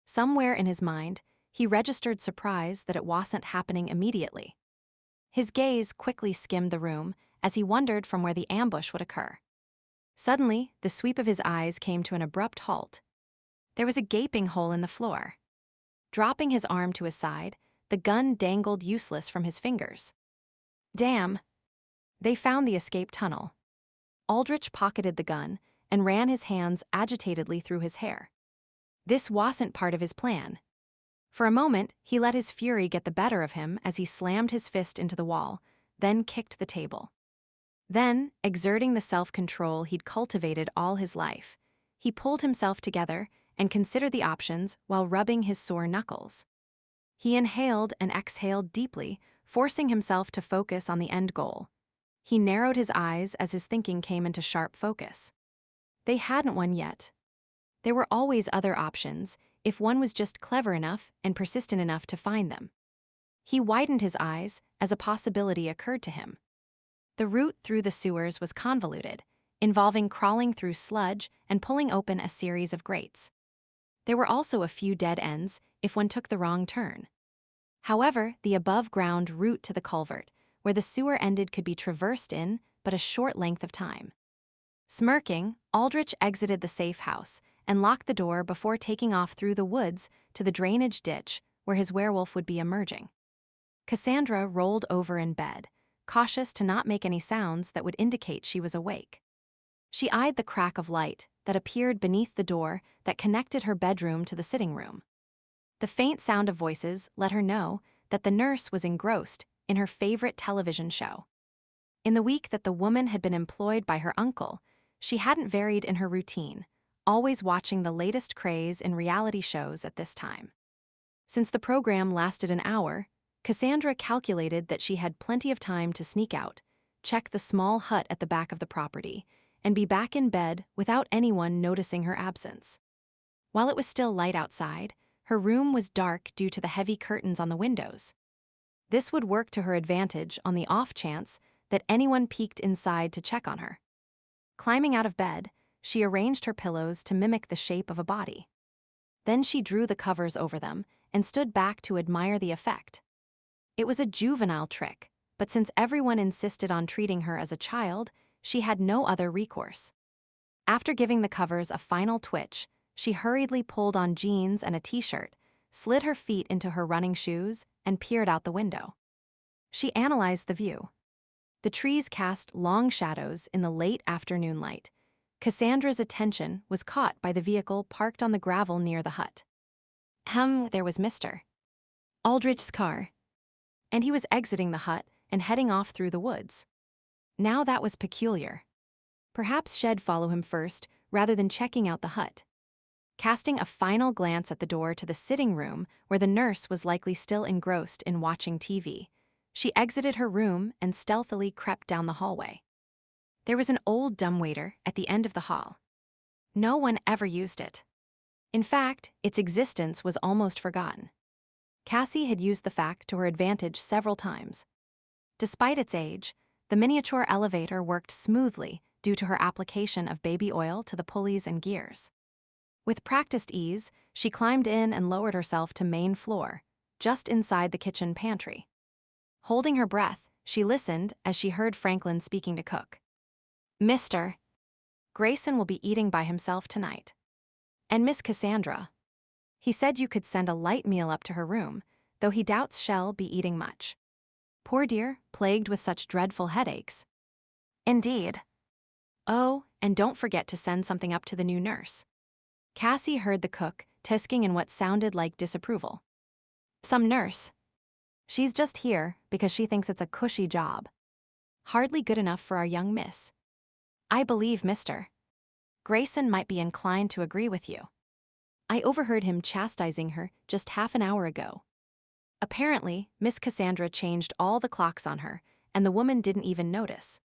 Somewhere in his mind, he registered surprise that it wasn't happening immediately. His gaze quickly skimmed the room as he wondered from where the ambush would occur. Suddenly, the sweep of his eyes came to an abrupt halt. There was a gaping hole in the floor. Dropping his arm to his side, the gun dangled useless from his fingers. Damn! They found the escape tunnel. Aldrich pocketed the gun and ran his hands agitatedly through his hair. This wasn't part of his plan. For a moment, he let his fury get the better of him as he slammed his fist into the wall, then kicked the table. Then, exerting the self-control he'd cultivated all his life, he pulled himself together and considered the options while rubbing his sore knuckles. He inhaled and exhaled deeply, forcing himself to focus on the end goal. He narrowed his eyes as his thinking came into sharp focus. They hadn't won yet. There were always other options, if one was just clever enough and persistent enough to find them. He widened his eyes as a possibility occurred to him. The route through the sewers was convoluted, involving crawling through sludge and pulling open a series of grates. There were also a few dead ends if one took the wrong turn. However, the above-ground route to the culvert, where the sewer ended, could be traversed in but a short length of time. Smirking, Aldrich exited the safe house and locked the door before taking off through the woods to the drainage ditch where his werewolf would be emerging. Cassandra rolled over in bed, cautious to not make any sounds that would indicate she was awake. She eyed the crack of light that appeared beneath the door that connected her bedroom to the sitting room. The faint sound of voices let her know that the nurse was engrossed in her favorite television show. In the week that the woman had been employed by her uncle, she hadn't varied in her routine, always watching the latest craze in reality shows at this time. Since the program lasted an hour, Cassandra calculated that she had plenty of time to sneak out, check the small hut at the back of the property, and be back in bed without anyone noticing her absence. While it was still light outside, her room was dark due to the heavy curtains on the windows. This would work to her advantage on the off chance that anyone peeked inside to check on her. Climbing out of bed, she arranged her pillows to mimic the shape of a body. Then she drew the covers over them and stood back to admire the effect. It was a juvenile trick, but since everyone insisted on treating her as a child, she had no other recourse. After giving the covers a final twitch, she hurriedly pulled on jeans and a t-shirt, slid her feet into her running shoes, and peered out the window. She analyzed the view. The trees cast long shadows in the late afternoon light. Cassandra's attention was caught by the vehicle parked on the gravel near the hut. There was Mr. Aldrich's car. And he was exiting the hut and heading off through the woods. Now that was peculiar. Perhaps she'd follow him first, rather than checking out the hut. Casting a final glance at the door to the sitting room, where the nurse was likely still engrossed in watching TV, she exited her room and stealthily crept down the hallway. There was an old dumbwaiter at the end of the hall. No one ever used it. In fact, its existence was almost forgotten. Cassie had used the fact to her advantage several times. Despite its age, the miniature elevator worked smoothly due to her application of baby oil to the pulleys and gears. With practiced ease, she climbed in and lowered herself to main floor, just inside the kitchen pantry. Holding her breath, she listened as she heard Franklin speaking to Cook. Mr. Grayson will be eating by himself tonight. And Miss Cassandra. He said you could send a light meal up to her room, though he doubts she'll be eating much. Poor dear, plagued with such dreadful headaches. Indeed. Oh, and don't forget to send something up to the new nurse. Cassie heard the cook tisking in what sounded like disapproval. Some nurse. She's just here because she thinks it's a cushy job. Hardly good enough for our young miss. I believe, Mr. Grayson might be inclined to agree with you. I overheard him chastising her just half an hour ago. Apparently, Miss Cassandra changed all the clocks on her, and the woman didn't even notice.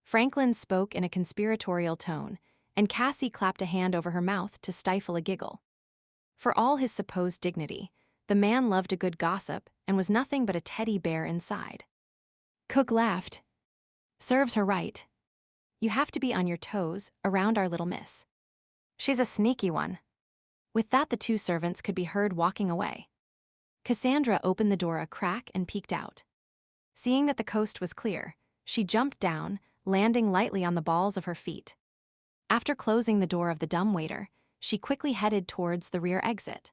Franklin spoke in a conspiratorial tone, and Cassie clapped a hand over her mouth to stifle a giggle. For all his supposed dignity, the man loved a good gossip and was nothing but a teddy bear inside. Cook laughed. Serves her right. You have to be on your toes around our little miss. She's a sneaky one. With that, the two servants could be heard walking away. Cassandra opened the door a crack and peeked out. Seeing that the coast was clear, she jumped down, landing lightly on the balls of her feet. After closing the door of the dumbwaiter, she quickly headed towards the rear exit.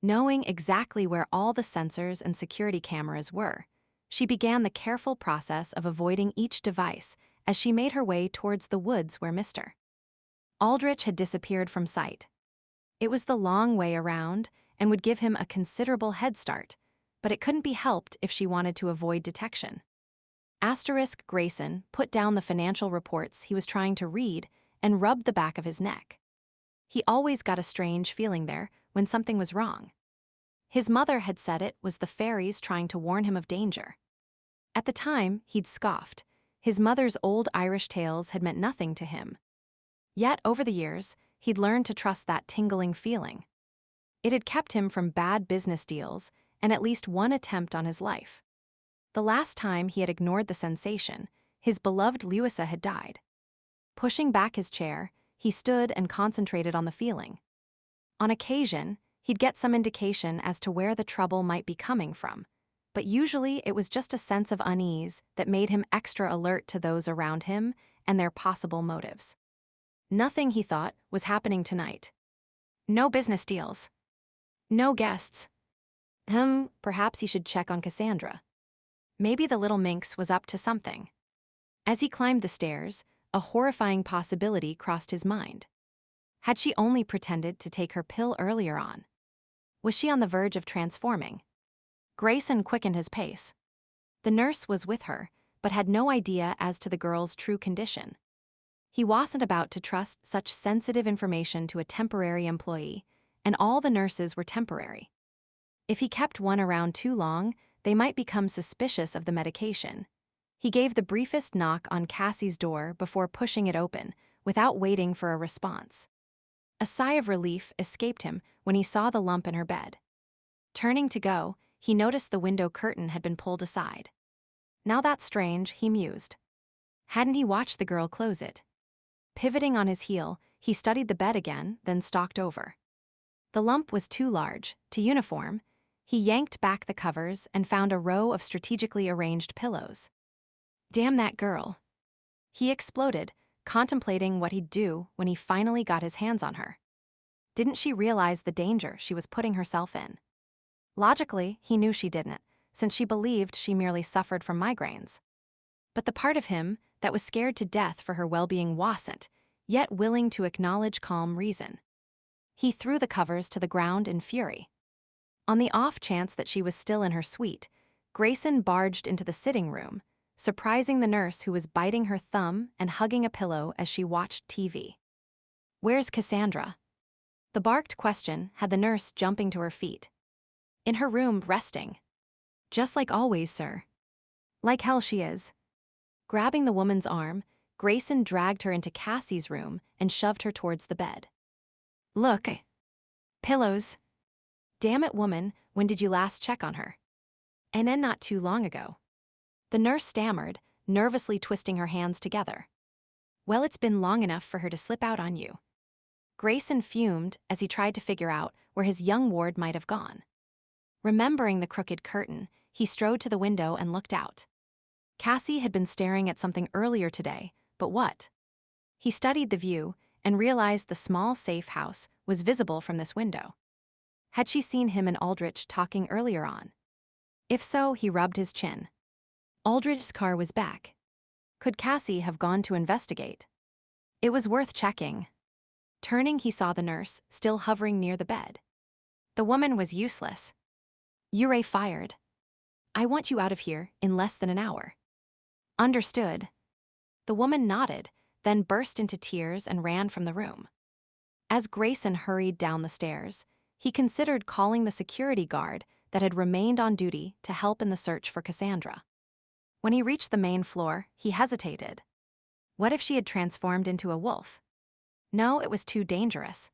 Knowing exactly where all the sensors and security cameras were, she began the careful process of avoiding each device as she made her way towards the woods where Mr. Aldrich had disappeared from sight. It was the long way around and would give him a considerable head start, but it couldn't be helped if she wanted to avoid detection. Grayson put down the financial reports he was trying to read and rubbed the back of his neck. He always got a strange feeling there when something was wrong. His mother had said it was the fairies trying to warn him of danger. At the time, he'd scoffed. His mother's old Irish tales had meant nothing to him. Yet, over the years, he'd learned to trust that tingling feeling. It had kept him from bad business deals and at least one attempt on his life. The last time he had ignored the sensation, his beloved Louisa had died. Pushing back his chair, he stood and concentrated on the feeling. On occasion, he'd get some indication as to where the trouble might be coming from, but usually it was just a sense of unease that made him extra alert to those around him and their possible motives. Nothing, he thought, was happening tonight. No business deals. No guests. Perhaps he should check on Cassandra. Maybe the little minx was up to something. As he climbed the stairs, a horrifying possibility crossed his mind. Had she only pretended to take her pill earlier on? Was she on the verge of transforming? Grayson quickened his pace. The nurse was with her, but had no idea as to the girl's true condition. He wasn't about to trust such sensitive information to a temporary employee, and all the nurses were temporary. If he kept one around too long, they might become suspicious of the medication. He gave the briefest knock on Cassie's door before pushing it open, without waiting for a response. A sigh of relief escaped him when he saw the lump in her bed. Turning to go, he noticed the window curtain had been pulled aside. Now that's strange, he mused. Hadn't he watched the girl close it? Pivoting on his heel, he studied the bed again, then stalked over. The lump was too large. To uniform, he yanked back the covers and found a row of strategically arranged pillows. Damn that girl. He exploded, contemplating what he'd do when he finally got his hands on her. Didn't she realize the danger she was putting herself in? Logically, he knew she didn't, since she believed she merely suffered from migraines. But the part of him that was scared to death for her well-being wasn't, yet willing to acknowledge calm reason. He threw the covers to the ground in fury. On the off chance that she was still in her suite, Grayson barged into the sitting room, surprising the nurse who was biting her thumb and hugging a pillow as she watched TV. Where's Cassandra? The barked question had the nurse jumping to her feet. In her room, resting. Just like always, sir. Like hell she is. Grabbing the woman's arm, Grayson dragged her into Cassie's room and shoved her towards the bed. Look. Pillows. Damn it, woman, when did you last check on her? And then not too long ago. The nurse stammered, nervously twisting her hands together. Well, it's been long enough for her to slip out on you. Grayson fumed as he tried to figure out where his young ward might have gone. Remembering the crooked curtain, he strode to the window and looked out. Cassie had been staring at something earlier today, but what? He studied the view and realized the small safe house was visible from this window. Had she seen him and Aldrich talking earlier on? If so, he rubbed his chin. Aldrich's car was back. Could Cassie have gone to investigate? It was worth checking. Turning, he saw the nurse, still hovering near the bed. The woman was useless. Yurei fired. I want you out of here in less than an hour. Understood. The woman nodded, then burst into tears and ran from the room. As Grayson hurried down the stairs, he considered calling the security guard that had remained on duty to help in the search for Cassandra. When he reached the main floor, he hesitated. What if she had transformed into a wolf? No, it was too dangerous.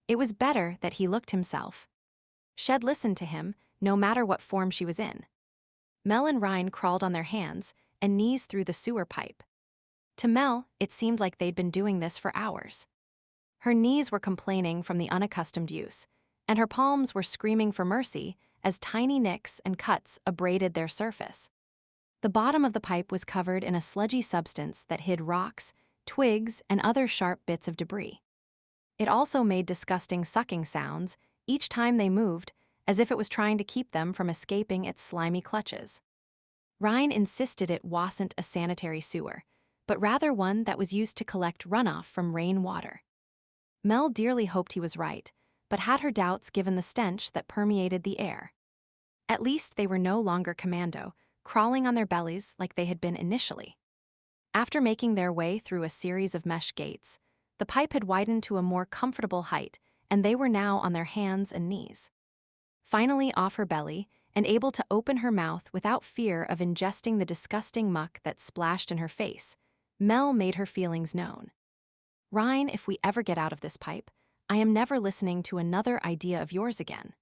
It was better that he looked himself. Shed listened to him, no matter what form she was in. Mel and Ryne crawled on their hands and knees through the sewer pipe. To Mel, it seemed like they'd been doing this for hours. Her knees were complaining from the unaccustomed use, and her palms were screaming for mercy as tiny nicks and cuts abraded their surface. The bottom of the pipe was covered in a sludgy substance that hid rocks, twigs, and other sharp bits of debris. It also made disgusting sucking sounds each time they moved, as if it was trying to keep them from escaping its slimy clutches. Ryne insisted it wasn't a sanitary sewer, but rather one that was used to collect runoff from rainwater. Mel dearly hoped he was right, but had her doubts given the stench that permeated the air. At least they were no longer commando, crawling on their bellies like they had been initially. After making their way through a series of mesh gates, the pipe had widened to a more comfortable height, and they were now on their hands and knees. Finally off her belly, and able to open her mouth without fear of ingesting the disgusting muck that splashed in her face, Mel made her feelings known. Ryne, if we ever get out of this pipe, I am never listening to another idea of yours again.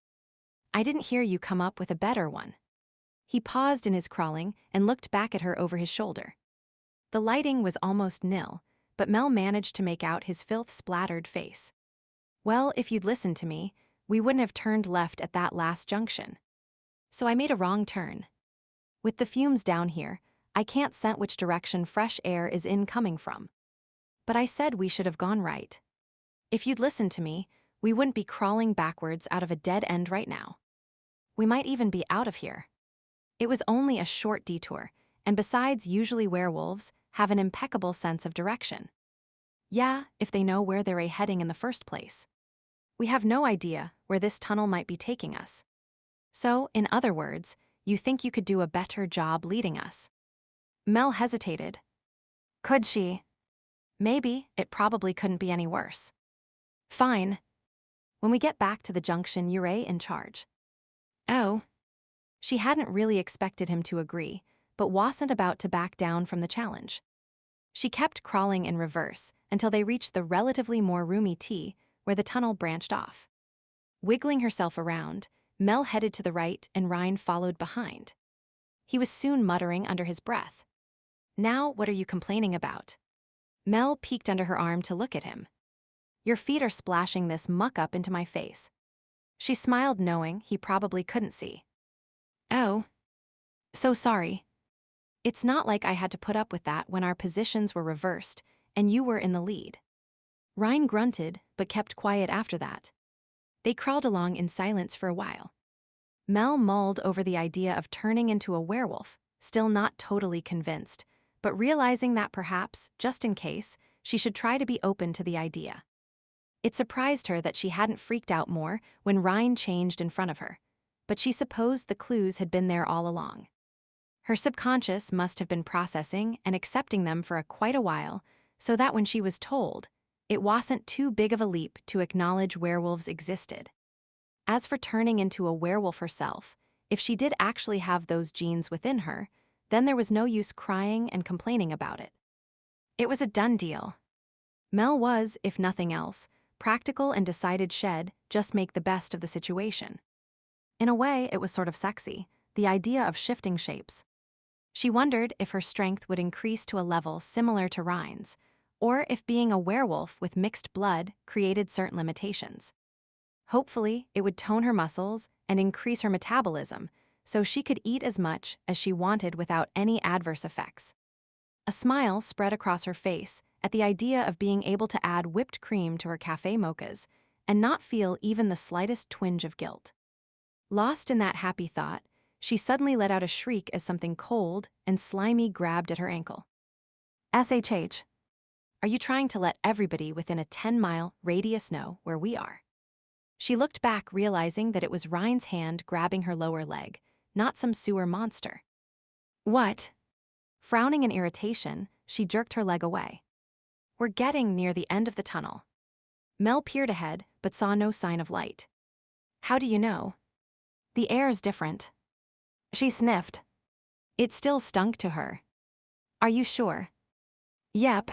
I didn't hear you come up with a better one. He paused in his crawling and looked back at her over his shoulder. The lighting was almost nil, but Mel managed to make out his filth-splattered face. Well, if you'd listened to me, we wouldn't have turned left at that last junction. So I made a wrong turn. With the fumes down here, I can't scent which direction fresh air is coming from. But I said we should have gone right. If you'd listened to me, we wouldn't be crawling backwards out of a dead end right now. We might even be out of here. It was only a short detour, and besides, usually werewolves have an impeccable sense of direction. Yeah, if they know where they're heading in the first place. We have no idea where this tunnel might be taking us. So, in other words, you think you could do a better job leading us. Mel hesitated. Could she? Maybe, it probably couldn't be any worse. Fine. When we get back to the junction, you're in charge. Oh. She hadn't really expected him to agree, but wasn't about to back down from the challenge. She kept crawling in reverse until they reached the relatively more roomy T where the tunnel branched off. Wiggling herself around, Mel headed to the right and Ryne followed behind. He was soon muttering under his breath. Now, what are you complaining about? Mel peeked under her arm to look at him. Your feet are splashing this muck up into my face. She smiled, knowing he probably couldn't see. Oh. So sorry. It's not like I had to put up with that when our positions were reversed and you were in the lead. Ryne grunted, but kept quiet after that. They crawled along in silence for a while. Mel mulled over the idea of turning into a werewolf, still not totally convinced, but realizing that perhaps, just in case, she should try to be open to the idea. It surprised her that she hadn't freaked out more when Ryne changed in front of her, but she supposed the clues had been there all along. Her subconscious must have been processing and accepting them for quite a while, so that when she was told, it wasn't too big of a leap to acknowledge werewolves existed. As for turning into a werewolf herself, if she did actually have those genes within her, then there was no use crying and complaining about it. It was a done deal. Mel was, if nothing else, practical and decided she'd just make the best of the situation. In a way, it was sort of sexy, the idea of shifting shapes. She wondered if her strength would increase to a level similar to Ryne's, or if being a werewolf with mixed blood created certain limitations. Hopefully, it would tone her muscles and increase her metabolism, so she could eat as much as she wanted without any adverse effects. A smile spread across her face at the idea of being able to add whipped cream to her cafe mochas and not feel even the slightest twinge of guilt. Lost in that happy thought, she suddenly let out a shriek as something cold and slimy grabbed at her ankle. SHH. Are you trying to let everybody within a 10-mile radius know where we are? She looked back, realizing that it was Ryne's hand grabbing her lower leg, not some sewer monster. What? Frowning in irritation, she jerked her leg away. We're getting near the end of the tunnel. Mel peered ahead, but saw no sign of light. How do you know? The air's different. She sniffed. It still stunk to her. Are you sure? Yep.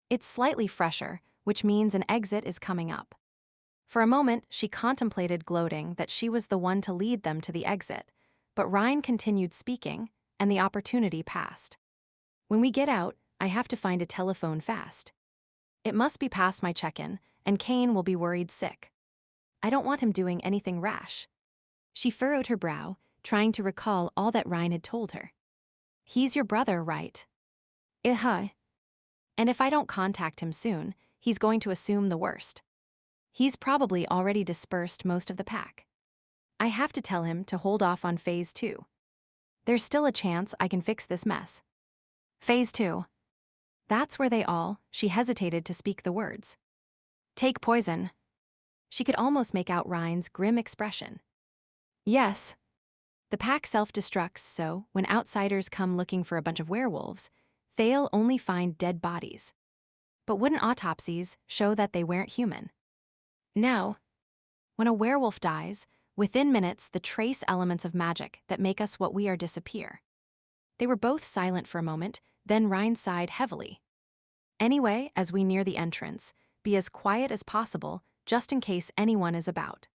It's slightly fresher, which means an exit is coming up. For a moment, she contemplated, gloating that she was the one to lead them to the exit, but Ryne continued speaking, and the opportunity passed. When we get out, I have to find a telephone fast. It must be past my check-in, and Kane will be worried sick. I don't want him doing anything rash. She furrowed her brow, trying to recall all that Ryne had told her. He's your brother, right? And if I don't contact him soon, he's going to assume the worst. He's probably already dispersed most of the pack. I have to tell him to hold off on Phase 2. There's still a chance I can fix this mess. Phase 2. That's where she hesitated to speak the words. Take poison. She could almost make out Ryne's grim expression. Yes. The pack self-destructs, so when outsiders come looking for a bunch of werewolves, they'll only find dead bodies. But wouldn't autopsies show that they weren't human? No. When a werewolf dies, within minutes the trace elements of magic that make us what we are disappear. They were both silent for a moment, then Ryne sighed heavily. Anyway, as we near the entrance, be as quiet as possible, just in case anyone is about.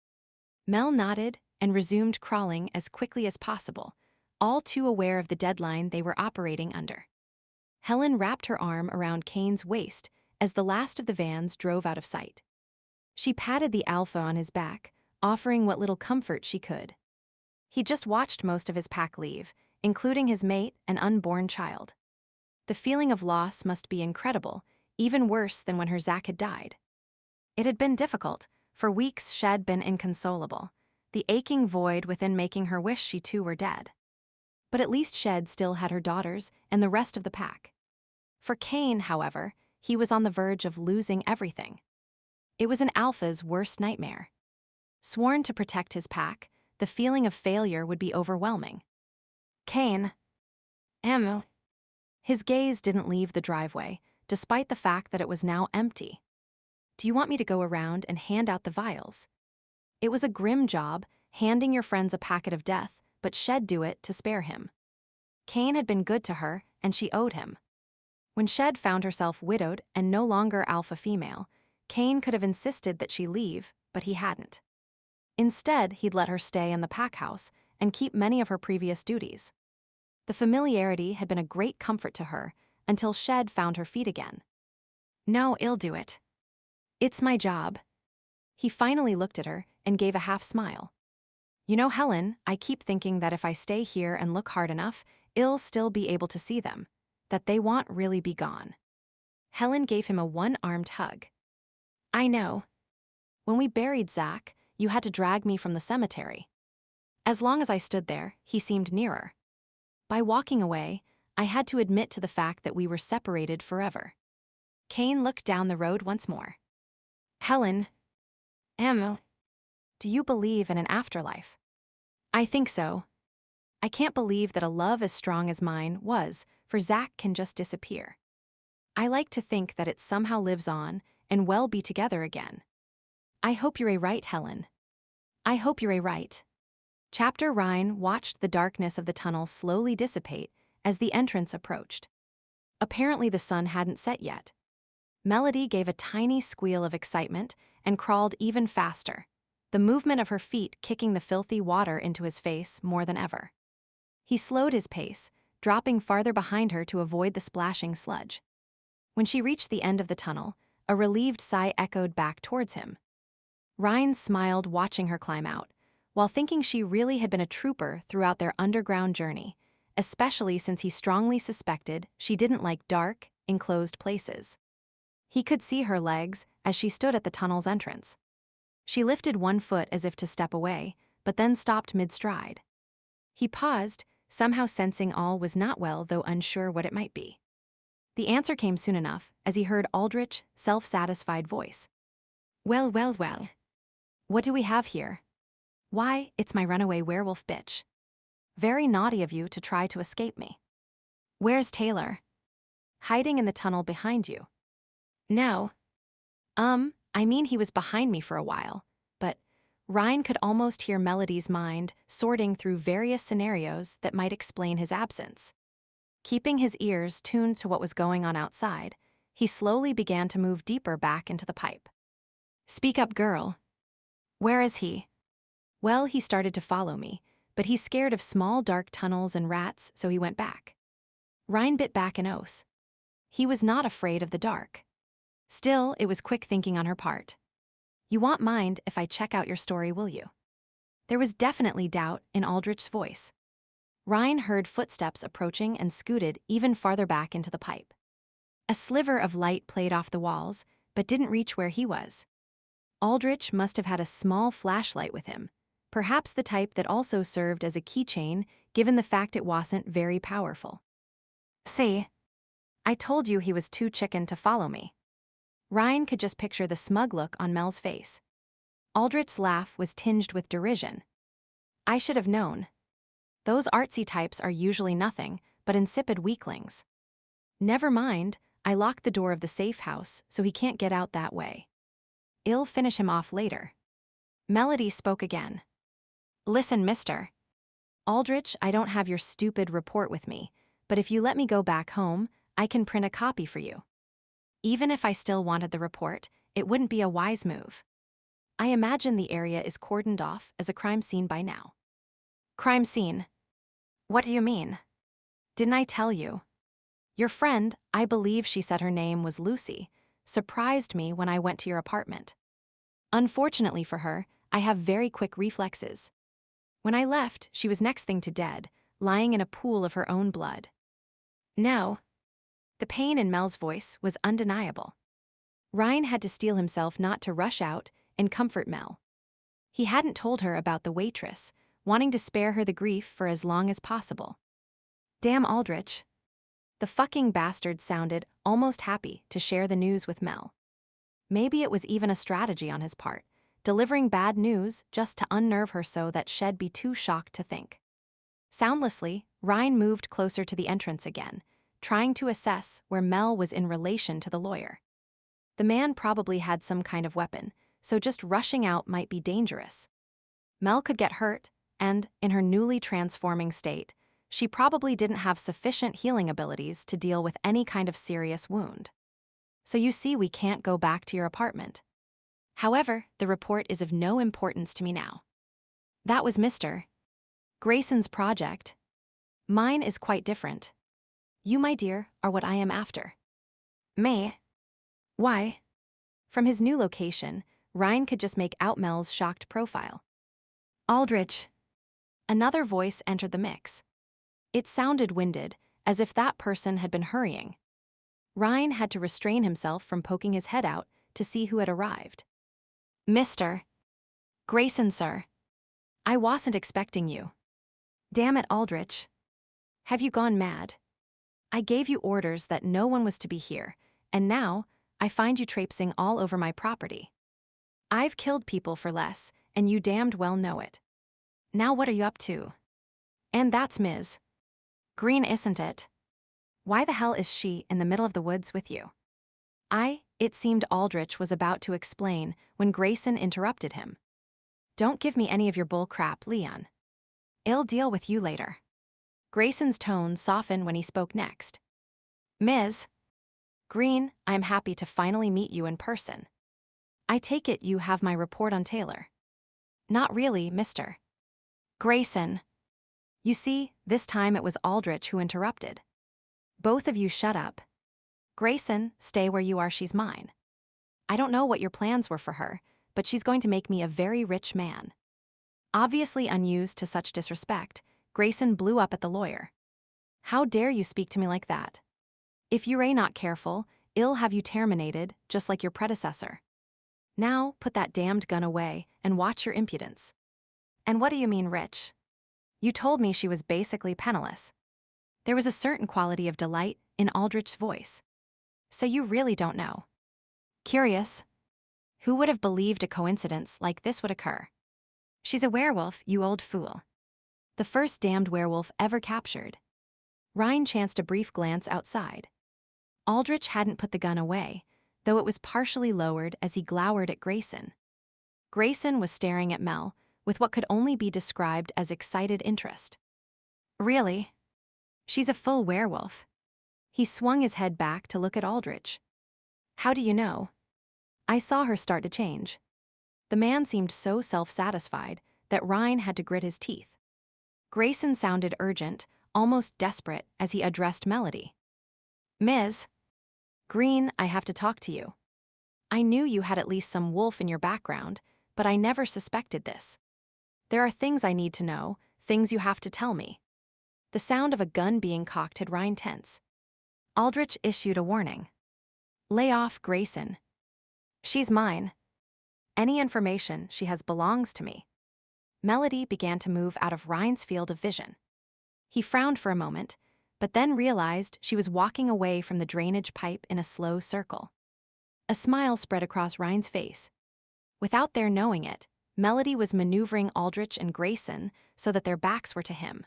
Mel nodded and resumed crawling as quickly as possible, all too aware of the deadline they were operating under. Helen wrapped her arm around Kane's waist as the last of the vans drove out of sight. She patted the alpha on his back, offering what little comfort she could. He just watched most of his pack leave, including his mate and unborn child. The feeling of loss must be incredible, even worse than when her Zach had died. It had been difficult. For weeks she'd been inconsolable, the aching void within making her wish she too were dead. But at least Shed still had her daughters and the rest of the pack. For Kane, however, he was on the verge of losing everything. It was an alpha's worst nightmare. Sworn to protect his pack, the feeling of failure would be overwhelming. Kane. Emu. His gaze didn't leave the driveway, despite the fact that it was now empty. Do you want me to go around and hand out the vials? It was a grim job, handing your friends a packet of death, but Shed do it to spare him. Kane had been good to her, and she owed him. When Shed found herself widowed and no longer alpha female, Kane could have insisted that she leave, but he hadn't. Instead, he'd let her stay in the pack house and keep many of her previous duties. The familiarity had been a great comfort to her until Shed found her feet again. No, I'll do it. It's my job. He finally looked at her and gave a half smile. You know, Helen, I keep thinking that if I stay here and look hard enough, I'll still be able to see them, that they won't really be gone. Helen gave him a one-armed hug. I know. When we buried Zach, you had to drag me from the cemetery. As long as I stood there, he seemed nearer. By walking away, I had to admit to the fact that we were separated forever. Kane looked down the road once more. Helen. Emu. Do you believe in an afterlife? I think so. I can't believe that a love as strong as mine for Zach can just disappear. I like to think that it somehow lives on and we'll be together again. I hope you're right, Helen. I hope you're right. Chapter Ryne watched the darkness of the tunnel slowly dissipate as the entrance approached. Apparently the sun hadn't set yet. Melody gave a tiny squeal of excitement and crawled even faster, the movement of her feet kicking the filthy water into his face more than ever. He slowed his pace, dropping farther behind her to avoid the splashing sludge. When she reached the end of the tunnel, a relieved sigh echoed back towards him. Ryne smiled, watching her climb out, while thinking she really had been a trooper throughout their underground journey, especially since he strongly suspected she didn't like dark, enclosed places. He could see her legs as she stood at the tunnel's entrance. She lifted one foot as if to step away, but then stopped mid-stride. He paused, somehow sensing all was not well, though unsure what it might be. The answer came soon enough as he heard Aldrich's self-satisfied voice. Well. What do we have here? Why, it's my runaway werewolf bitch. Very naughty of you to try to escape me. Where's Taylor? Hiding in the tunnel behind you. No. I mean he was behind me for a while, but Ryne could almost hear Melody's mind sorting through various scenarios that might explain his absence. Keeping his ears tuned to what was going on outside, he slowly began to move deeper back into the pipe. Speak up, girl. Where is he? Well, he started to follow me, but he's scared of small dark tunnels and rats, so he went back. Ryne bit back an oath. He was not afraid of the dark. Still, it was quick thinking on her part. You won't mind if I check out your story, will you? There was definitely doubt in Aldrich's voice. Ryne heard footsteps approaching and scooted even farther back into the pipe. A sliver of light played off the walls, but didn't reach where he was. Aldrich must have had a small flashlight with him, perhaps the type that also served as a keychain, given the fact it wasn't very powerful. See, I told you he was too chicken to follow me. Ryne could just picture the smug look on Mel's face. Aldrich's laugh was tinged with derision. I should have known. Those artsy types are usually nothing but insipid weaklings. Never mind, I locked the door of the safe house so he can't get out that way. I'll finish him off later. Melody spoke again. Listen, mister. Aldrich, I don't have your stupid report with me, but if you let me go back home, I can print a copy for you. Even if I still wanted the report, it wouldn't be a wise move. I imagine the area is cordoned off as a crime scene by now. Crime scene? What do you mean? Didn't I tell you? Your friend, I believe she said her name was Lucy, surprised me when I went to your apartment. Unfortunately for her, I have very quick reflexes. When I left, she was next thing to dead, lying in a pool of her own blood. No. The pain in Mel's voice was undeniable. Ryne had to steel himself not to rush out and comfort Mel. He hadn't told her about the waitress, wanting to spare her the grief for as long as possible. Damn Aldrich. The fucking bastard sounded almost happy to share the news with Mel. Maybe it was even a strategy on his part, delivering bad news just to unnerve her so that she'd be too shocked to think. Soundlessly, Ryne moved closer to the entrance again, trying to assess where Mel was in relation to the lawyer. The man probably had some kind of weapon, so just rushing out might be dangerous. Mel could get hurt, and, in her newly transforming state, she probably didn't have sufficient healing abilities to deal with any kind of serious wound. So you see, we can't go back to your apartment. However, the report is of no importance to me now. That was Mr. Grayson's project. Mine is quite different. You, my dear, are what I am after. Me? Why? From his new location, Ryne could just make out Mel's shocked profile. Aldrich. Another voice entered the mix. It sounded winded, as if that person had been hurrying. Ryne had to restrain himself from poking his head out to see who had arrived. Mr. Grayson, sir. I wasn't expecting you. Damn it, Aldrich. Have you gone mad? I gave you orders that no one was to be here, and now I find you traipsing all over my property. I've killed people for less, and you damned well know it. Now what are you up to? And that's Ms. Greene, isn't it? Why the hell is she in the middle of the woods with you? It seemed Aldrich was about to explain when Grayson interrupted him. Don't give me any of your bull crap, Leon. I'll deal with you later. Grayson's tone softened when he spoke next. Ms. Greene, I'm happy to finally meet you in person. I take it you have my report on Taylor. Not really, Mr. Grayson. You see, this time it was Aldrich who interrupted. Both of you shut up. Grayson, stay where you are, she's mine. I don't know what your plans were for her, but she's going to make me a very rich man. Obviously unused to such disrespect, Grayson blew up at the lawyer. How dare you speak to me like that? If you're not careful, I'll have you terminated, just like your predecessor. Now, put that damned gun away and watch your impudence. And what do you mean rich? You told me she was basically penniless. There was a certain quality of delight in Aldrich's voice. So you really don't know. Curious? Who would have believed a coincidence like this would occur? She's a werewolf, you old fool. The first damned werewolf ever captured. Ryne chanced a brief glance outside. Aldrich hadn't put the gun away, though it was partially lowered as he glowered at Grayson. Grayson was staring at Mel with what could only be described as excited interest. Really? She's a full werewolf. He swung his head back to look at Aldrich. How do you know? I saw her start to change. The man seemed so self-satisfied that Ryne had to grit his teeth. Grayson sounded urgent, almost desperate, as he addressed Melody. Ms. Greene, I have to talk to you. I knew you had at least some wolf in your background, but I never suspected this. There are things I need to know, things you have to tell me. The sound of a gun being cocked had Ryne tense. Aldrich issued a warning. Lay off, Grayson. She's mine. Any information she has belongs to me. Melody began to move out of Ryne's field of vision. He frowned for a moment, but then realized she was walking away from the drainage pipe in a slow circle. A smile spread across Ryne's face. Without their knowing it, Melody was maneuvering Aldrich and Grayson so that their backs were to him.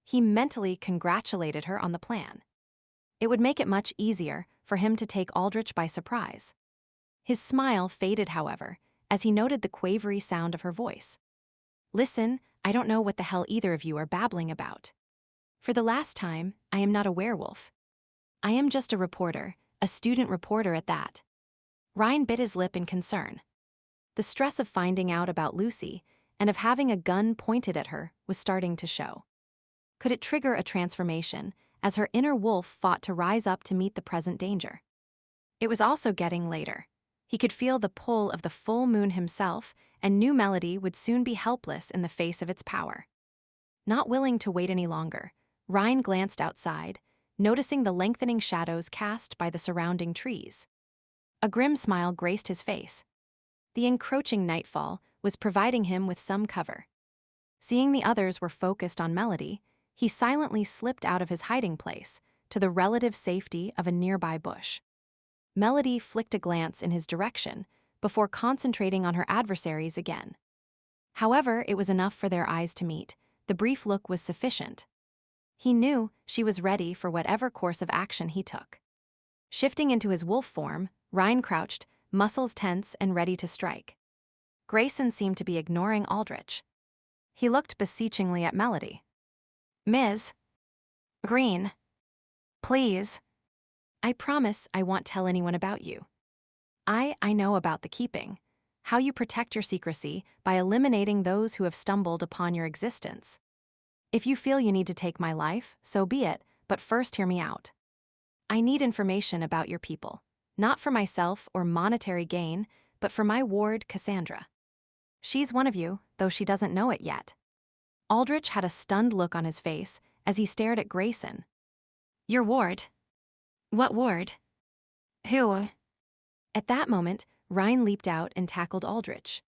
He mentally congratulated her on the plan. It would make it much easier for him to take Aldrich by surprise. His smile faded, however, as he noted the quavery sound of her voice. Listen, I don't know what the hell either of you are babbling about. For the last time, I am not a werewolf. I am just a reporter, a student reporter at that. Ryne bit his lip in concern. The stress of finding out about Lucy and of having a gun pointed at her was starting to show. Could it trigger a transformation as her inner wolf fought to rise up to meet the present danger? It was also getting later. He could feel the pull of the full moon himself and knew Melody would soon be helpless in the face of its power. Not willing to wait any longer, Ryne glanced outside, noticing the lengthening shadows cast by the surrounding trees. A grim smile graced his face. The encroaching nightfall was providing him with some cover. Seeing the others were focused on Melody, he silently slipped out of his hiding place to the relative safety of a nearby bush. Melody flicked a glance in his direction before concentrating on her adversaries again. However, it was enough for their eyes to meet. The brief look was sufficient. He knew she was ready for whatever course of action he took. Shifting into his wolf form, Ryne crouched, muscles tense and ready to strike. Grayson seemed to be ignoring Aldrich. He looked beseechingly at Melody. Ms. Greene, please. I promise I won't tell anyone about you. I know about the keeping, how you protect your secrecy by eliminating those who have stumbled upon your existence. If you feel you need to take my life, so be it, but first hear me out. I need information about your people, not for myself or monetary gain, but for my ward, Cassandra. She's one of you, though she doesn't know it yet. Aldrich had a stunned look on his face as he stared at Grayson. Your ward? What ward? Who? At that moment, Ryne leaped out and tackled Aldrich.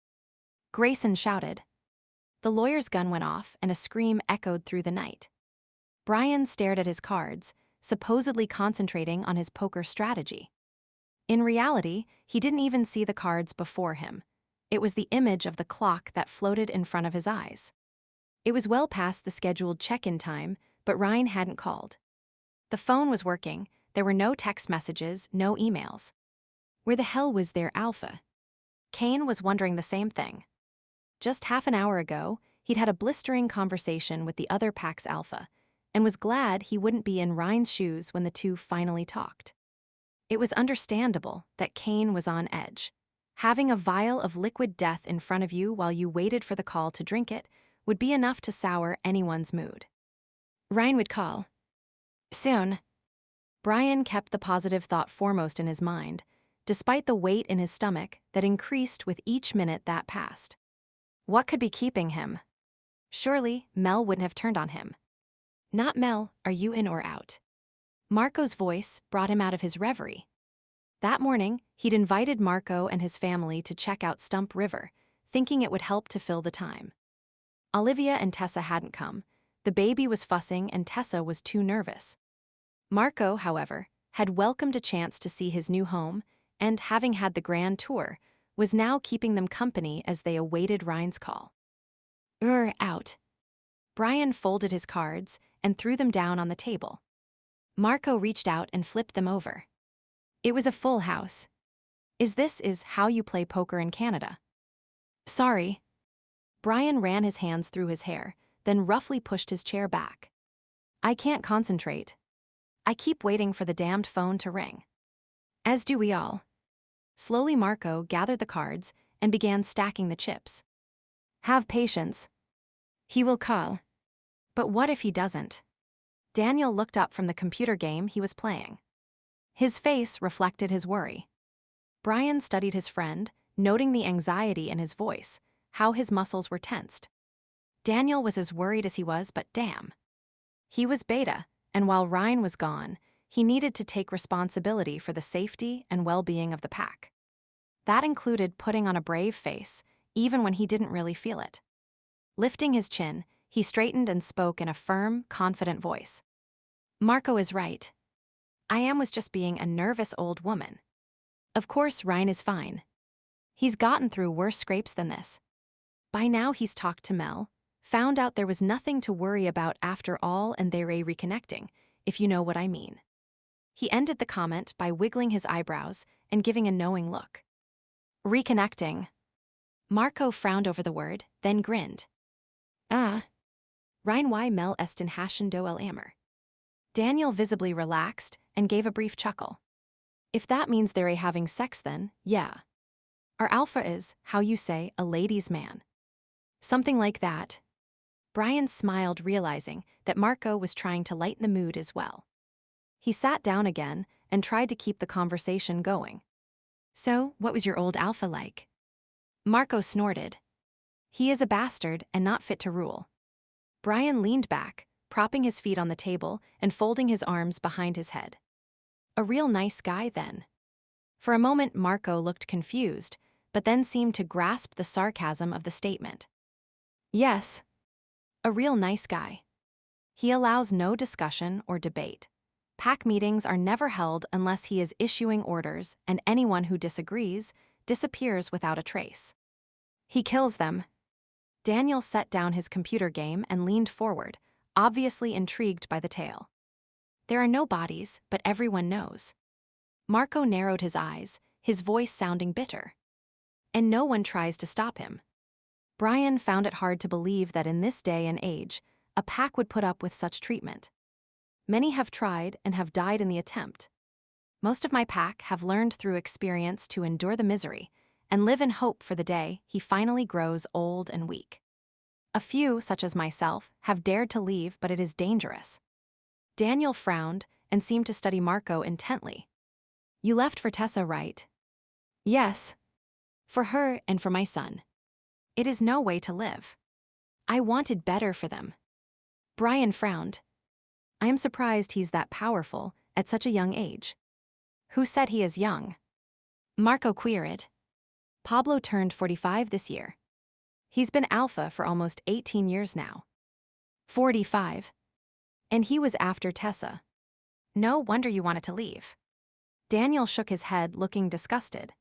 Grayson shouted. The lawyer's gun went off and a scream echoed through the night. Brian stared at his cards, supposedly concentrating on his poker strategy. In reality, he didn't even see the cards before him. It was the image of the clock that floated in front of his eyes. It was well past the scheduled check-in time, but Ryne hadn't called. The phone was working. There were no text messages, no emails. Where the hell was their alpha? Kane was wondering the same thing. Just half an hour ago, he'd had a blistering conversation with the other pack's alpha, and was glad he wouldn't be in Ryne's shoes when the two finally talked. It was understandable that Kane was on edge. Having a vial of liquid death in front of you while you waited for the call to drink it would be enough to sour anyone's mood. Ryne would call. Soon. Brian kept the positive thought foremost in his mind, despite the weight in his stomach that increased with each minute that passed. What could be keeping him? Surely Mel wouldn't have turned on him. Not Mel, are you in or out? Marco's voice brought him out of his reverie. That morning, he'd invited Marco and his family to check out Stump River, thinking it would help to fill the time. Olivia and Tessa hadn't come. The baby was fussing and Tessa was too nervous. Marco, however, had welcomed a chance to see his new home and, having had the grand tour, was now keeping them company as they awaited Ryne's call. Out. Brian folded his cards and threw them down on the table. Marco reached out and flipped them over. It was a full house. Is how you play poker in Canada? Sorry. Brian ran his hands through his hair, then roughly pushed his chair back. I can't concentrate. I keep waiting for the damned phone to ring. As do we all. Slowly Marco gathered the cards and began stacking the chips. Have patience. He will call. But what if he doesn't? Daniel looked up from the computer game he was playing. His face reflected his worry. Brian studied his friend, noting the anxiety in his voice, how his muscles were tensed. Daniel was as worried as he was, but damn. He was beta, and while Ryne was gone, he needed to take responsibility for the safety and well-being of the pack. That included putting on a brave face, even when he didn't really feel it. Lifting his chin, he straightened and spoke in a firm, confident voice. Marco is right. I was just being a nervous old woman. Of course, Ryne is fine. He's gotten through worse scrapes than this. By now he's talked to Mel, found out there was nothing to worry about after all, and they're reconnecting, if you know what I mean. He ended the comment by wiggling his eyebrows and giving a knowing look. Reconnecting. Marco frowned over the word, then grinned. Ryne y Mel esten hashen do el amer. Daniel visibly relaxed and gave a brief chuckle. If that means they're having sex then, yeah. Our alpha is, how you say, a ladies' man. Something like that. Brian smiled, realizing that Marco was trying to lighten the mood as well. He sat down again and tried to keep the conversation going. So, what was your old alpha like? Marco snorted. He is a bastard and not fit to rule. Brian leaned back, propping his feet on the table and folding his arms behind his head. A real nice guy, then. For a moment, Marco looked confused, but then seemed to grasp the sarcasm of the statement. Yes. A real nice guy. He allows no discussion or debate. Pack meetings are never held unless he is issuing orders, and anyone who disagrees disappears without a trace. He kills them. Daniel set down his computer game and leaned forward, obviously intrigued by the tale. There are no bodies, but everyone knows. Marco narrowed his eyes, his voice sounding bitter. And no one tries to stop him. Brian found it hard to believe that in this day and age, a pack would put up with such treatment. Many have tried and have died in the attempt. Most of my pack have learned through experience to endure the misery and live in hope for the day he finally grows old and weak. A few, such as myself, have dared to leave, but it is dangerous. Daniel frowned and seemed to study Marco intently. You left for Tessa, right? Yes. For her and for my son. It is no way to live. I wanted better for them. Brian frowned. I am surprised he's that powerful at such a young age. Who said he is young? Marco queried. Pablo turned 45 this year. He's been alpha for almost 18 years now. 45. And he was after Tessa. No wonder you wanted to leave. Daniel shook his head, looking disgusted.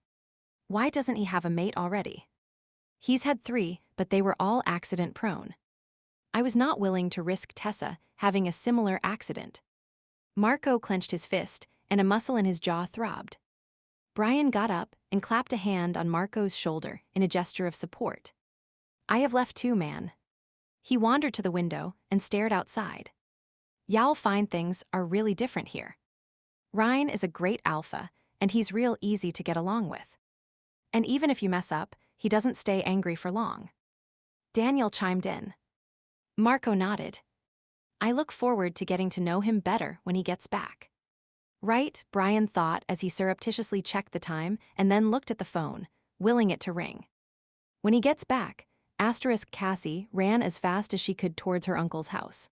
Why doesn't he have a mate already? He's had 3, but they were all accident-prone. I was not willing to risk Tessa having a similar accident. Marco clenched his fist, and a muscle in his jaw throbbed. Brian got up and clapped a hand on Marco's shoulder in a gesture of support. I have left too, man. He wandered to the window and stared outside. Y'all find things are really different here. Ryne is a great alpha, and he's real easy to get along with. And even if you mess up, he doesn't stay angry for long. Daniel chimed in. Marco nodded. I look forward to getting to know him better when he gets back. Right, Brian thought as he surreptitiously checked the time and then looked at the phone, willing it to ring. When he gets back, Cassie ran as fast as she could towards her uncle's house.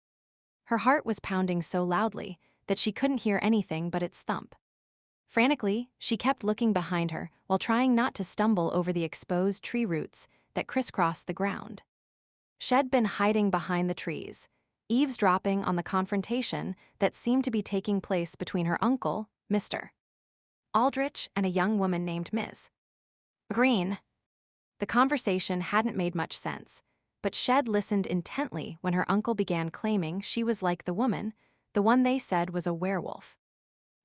Her heart was pounding so loudly that she couldn't hear anything but its thump. Frantically, she kept looking behind her while trying not to stumble over the exposed tree roots that crisscrossed the ground. She'd been hiding behind the trees, eavesdropping on the confrontation that seemed to be taking place between her uncle, Mr. Aldrich, and a young woman named Ms. Greene. The conversation hadn't made much sense, but Shed listened intently when her uncle began claiming she was like the woman, the one they said was a werewolf.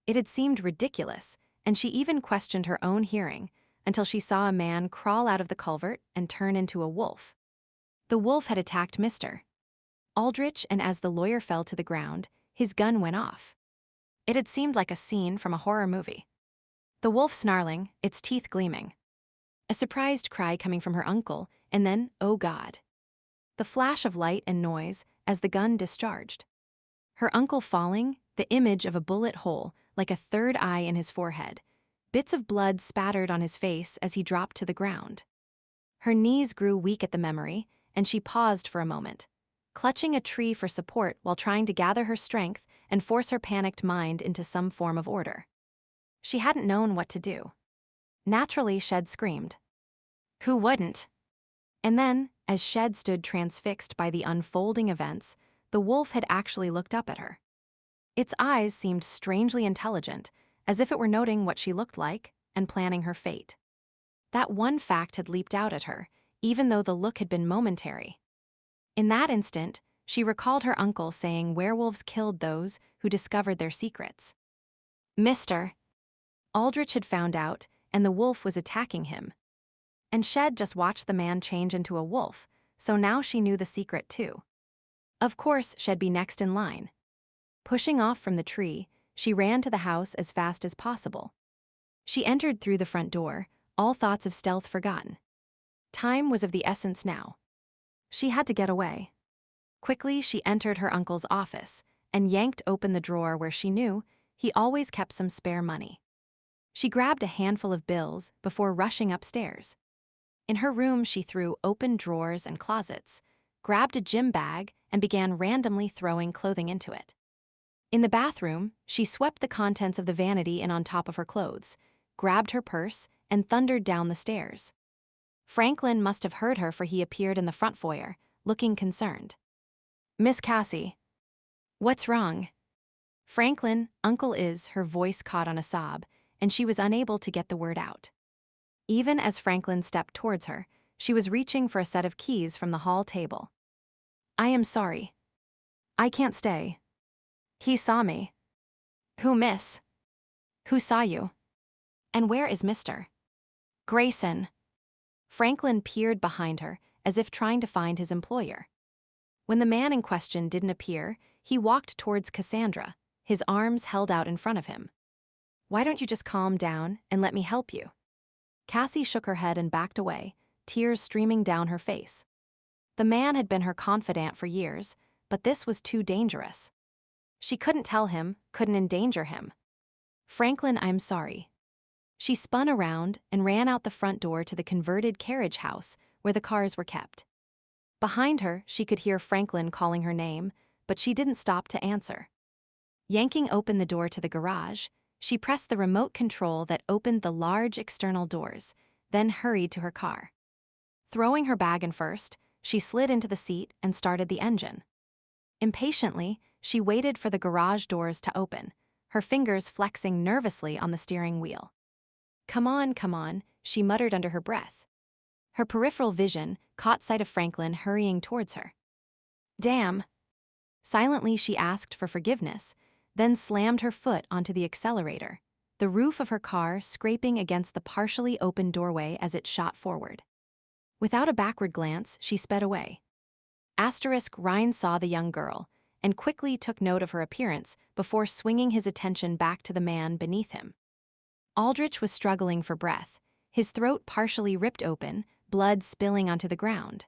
It had seemed ridiculous, and she even questioned her own hearing until she saw a man crawl out of the culvert and turn into a wolf. The wolf had attacked Mr. Aldrich, and as the lawyer fell to the ground, his gun went off. It had seemed like a scene from a horror movie. The wolf snarling, its teeth gleaming. A surprised cry coming from her uncle, and then, oh God. The flash of light and noise as the gun discharged. Her uncle falling, the image of a bullet hole, like a third eye in his forehead. Bits of blood spattered on his face as he dropped to the ground. Her knees grew weak at the memory, and she paused for a moment, clutching a tree for support while trying to gather her strength and force her panicked mind into some form of order. She hadn't known what to do. Naturally, Shed screamed. Who wouldn't? And then, as Shed stood transfixed by the unfolding events, the wolf had actually looked up at her. Its eyes seemed strangely intelligent, as if it were noting what she looked like and planning her fate. That one fact had leaped out at her, even though the look had been momentary. In that instant, she recalled her uncle saying werewolves killed those who discovered their secrets. Mr. Aldrich had found out, and the wolf was attacking him. And Shed just watched the man change into a wolf, so now she knew the secret too. Of course, she'd be next in line. Pushing off from the tree, she ran to the house as fast as possible. She entered through the front door, all thoughts of stealth forgotten. Time was of the essence now. She had to get away. Quickly, she entered her uncle's office and yanked open the drawer where she knew he always kept some spare money. She grabbed a handful of bills before rushing upstairs. In her room, she threw open drawers and closets, grabbed a gym bag, and began randomly throwing clothing into it. In the bathroom, she swept the contents of the vanity in on top of her clothes, grabbed her purse, and thundered down the stairs. Franklin must have heard her, for he appeared in the front foyer, looking concerned. Miss Cassie. What's wrong? Franklin, Uncle is, her voice caught on a sob, and she was unable to get the word out. Even as Franklin stepped towards her, she was reaching for a set of keys from the hall table. I am sorry. I can't stay. He saw me. Who, miss? Who saw you? And where is Mr. Grayson? Franklin peered behind her, as if trying to find his employer. When the man in question didn't appear, he walked towards Cassandra, his arms held out in front of him. Why don't you just calm down and let me help you? Cassie shook her head and backed away, tears streaming down her face. The man had been her confidant for years, but this was too dangerous. She couldn't tell him, couldn't endanger him. Franklin, I'm sorry. She spun around and ran out the front door to the converted carriage house where the cars were kept. Behind her, she could hear Franklin calling her name, but she didn't stop to answer. Yanking open the door to the garage, she pressed the remote control that opened the large external doors, then hurried to her car. Throwing her bag in first, she slid into the seat and started the engine. Impatiently, she waited for the garage doors to open, her fingers flexing nervously on the steering wheel. Come on, she muttered under her breath. Her peripheral vision caught sight of Franklin hurrying towards her. Damn. Silently, she asked for forgiveness, then slammed her foot onto the accelerator, the roof of her car scraping against the partially open doorway as it shot forward. Without a backward glance, she sped away. Ryne saw the young girl and quickly took note of her appearance before swinging his attention back to the man beneath him. Aldrich was struggling for breath, his throat partially ripped open, blood spilling onto the ground.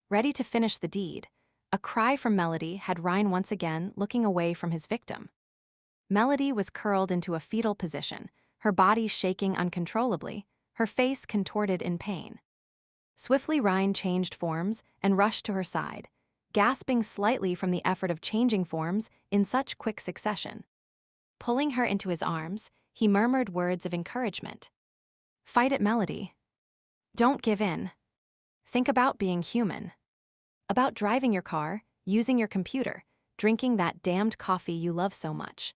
Ready to finish the deed, a cry from Melody had Ryne once again looking away from his victim. Melody was curled into a fetal position, her body shaking uncontrollably, her face contorted in pain. Swiftly, Ryne changed forms and rushed to her side, gasping slightly from the effort of changing forms in such quick succession. Pulling her into his arms, he murmured words of encouragement. Fight it, Melody. Don't give in. Think about being human. About driving your car, using your computer, drinking that damned coffee you love so much.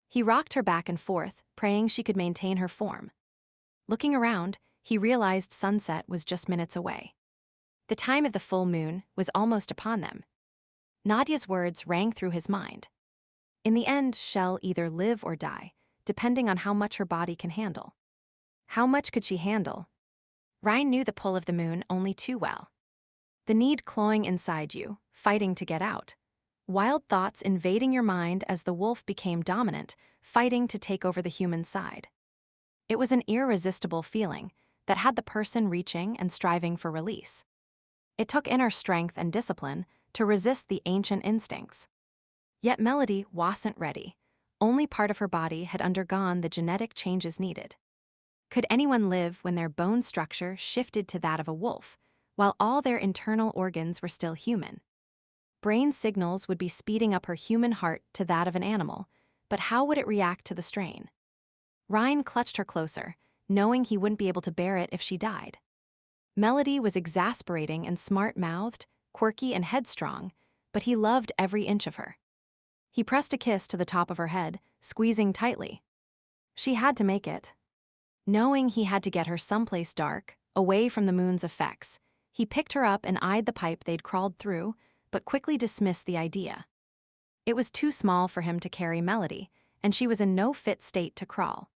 He rocked her back and forth, praying she could maintain her form. Looking around, he realized sunset was just minutes away. The time of the full moon was almost upon them. Nadia's words rang through his mind. In the end, she'll either live or die, depending on how much her body can handle. How much could she handle? Ryne knew the pull of the moon only too well. The need clawing inside you, fighting to get out. Wild thoughts invading your mind as the wolf became dominant, fighting to take over the human side. It was an irresistible feeling that had the person reaching and striving for release. It took inner strength and discipline to resist the ancient instincts. Yet Melody wasn't ready. Only part of her body had undergone the genetic changes needed. Could anyone live when their bone structure shifted to that of a wolf, while all their internal organs were still human? Brain signals would be speeding up her human heart to that of an animal, but how would it react to the strain? Ryne clutched her closer, knowing he wouldn't be able to bear it if she died. Melody was exasperating and smart-mouthed, quirky and headstrong, but he loved every inch of her. He pressed a kiss to the top of her head, squeezing tightly. She had to make it. Knowing he had to get her someplace dark, away from the moon's effects, he picked her up and eyed the pipe they'd crawled through, but quickly dismissed the idea. It was too small for him to carry Melody, and she was in no fit state to crawl.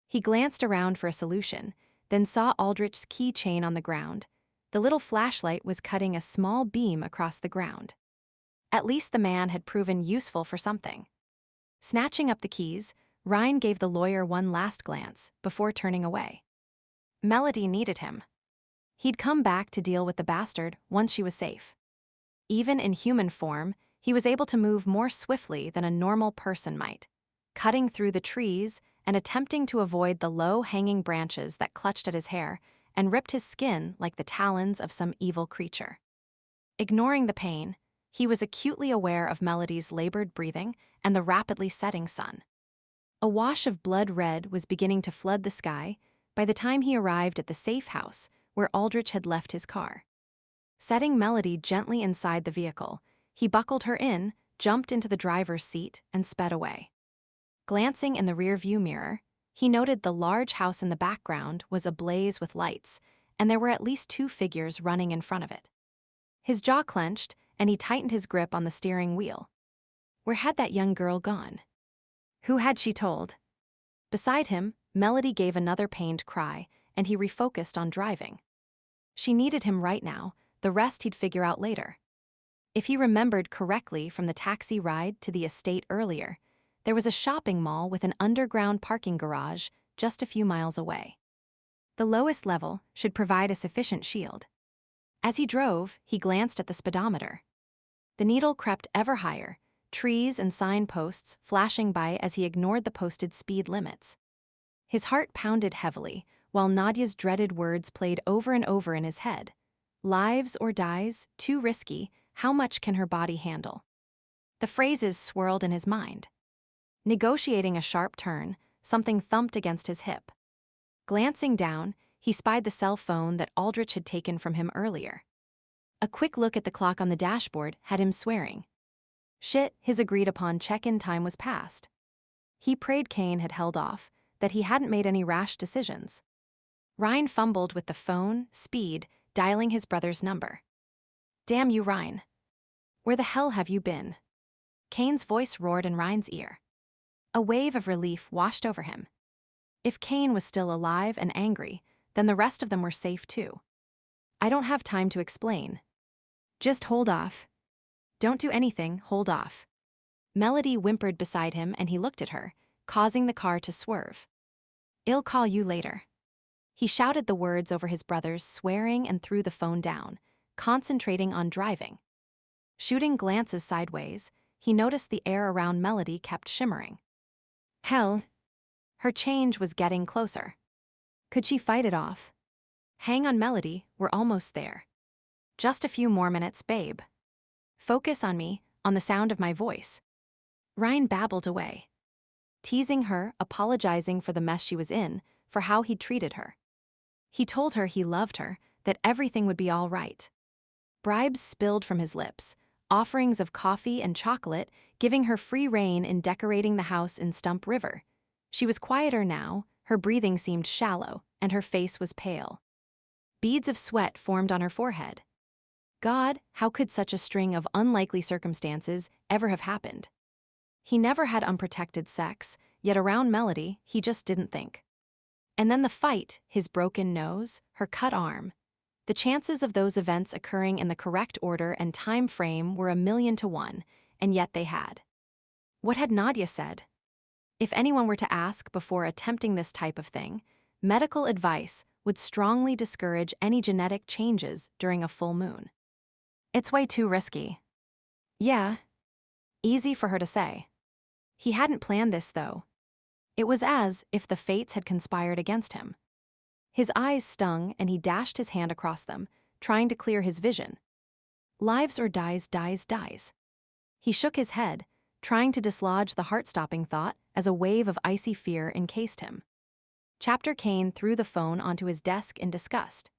He glanced around for a solution, then saw Aldrich's keychain on the ground. The little flashlight was cutting a small beam across the ground. At least the man had proven useful for something. Snatching up the keys, Ryne gave the lawyer one last glance before turning away. Melody needed him. He'd come back to deal with the bastard once she was safe. Even in human form, he was able to move more swiftly than a normal person might, cutting through the trees and attempting to avoid the low-hanging branches that clutched at his hair and ripped his skin like the talons of some evil creature. Ignoring the pain, he was acutely aware of Melody's labored breathing and the rapidly setting sun. A wash of blood red was beginning to flood the sky by the time he arrived at the safe house where Aldrich had left his car. Setting Melody gently inside the vehicle, he buckled her in, jumped into the driver's seat, and sped away. Glancing in the rearview mirror, he noted the large house in the background was ablaze with lights, and there were at least 2 figures running in front of it. His jaw clenched, and he tightened his grip on the steering wheel. Where had that young girl gone? Who had she told? Beside him, Melody gave another pained cry, and he refocused on driving. She needed him right now, the rest he'd figure out later. If he remembered correctly from the taxi ride to the estate earlier, there was a shopping mall with an underground parking garage just a few miles away. The lowest level should provide a sufficient shield. As he drove, he glanced at the speedometer. The needle crept ever higher, trees and signposts flashing by as he ignored the posted speed limits. His heart pounded heavily, while Nadia's dreaded words played over and over in his head. Lives or dies, too risky, how much can her body handle? The phrases swirled in his mind. Negotiating a sharp turn, something thumped against his hip. Glancing down, he spied the cell phone that Aldrich had taken from him earlier. A quick look at the clock on the dashboard had him swearing. Shit, his agreed-upon check-in time was past. He prayed Kane had held off, that he hadn't made any rash decisions. Ryne fumbled with the phone, speed, dialing his brother's number. Damn you, Ryne. Where the hell have you been? Kane's voice roared in Ryne's ear. A wave of relief washed over him. If Kane was still alive and angry, then the rest of them were safe too. I don't have time to explain. Just hold off. Don't do anything, hold off. Melody whimpered beside him and he looked at her, causing the car to swerve. I'll call you later. He shouted the words over his brother's swearing and threw the phone down, concentrating on driving. Shooting glances sideways, he noticed the air around Melody kept shimmering. Hell, her change was getting closer. Could she fight it off? Hang on, Melody, we're almost there. Just a few more minutes, babe. Focus on me, on the sound of my voice. Ryne babbled away, teasing her, apologizing for the mess she was in, for how he'd treated her. He told her he loved her, that everything would be all right. Bribes spilled from his lips, offerings of coffee and chocolate, giving her free rein in decorating the house in Stump River. She was quieter now, her breathing seemed shallow, and her face was pale. Beads of sweat formed on her forehead. God, how could such a string of unlikely circumstances ever have happened? He never had unprotected sex, yet around Melody, he just didn't think. And then the fight, his broken nose, her cut arm. The chances of those events occurring in the correct order and time frame were 1,000,000 to 1, and yet they had. What had Nadia said? If anyone were to ask before attempting this type of thing, medical advice would strongly discourage any genetic changes during a full moon. It's way too risky. Yeah. Easy for her to say. He hadn't planned this, though. It was as if the fates had conspired against him. His eyes stung, and he dashed his hand across them, trying to clear his vision. Lives or dies, dies, dies. He shook his head, trying to dislodge the heart-stopping thought as a wave of icy fear encased him. Chapter Kane threw the phone onto his desk in disgust.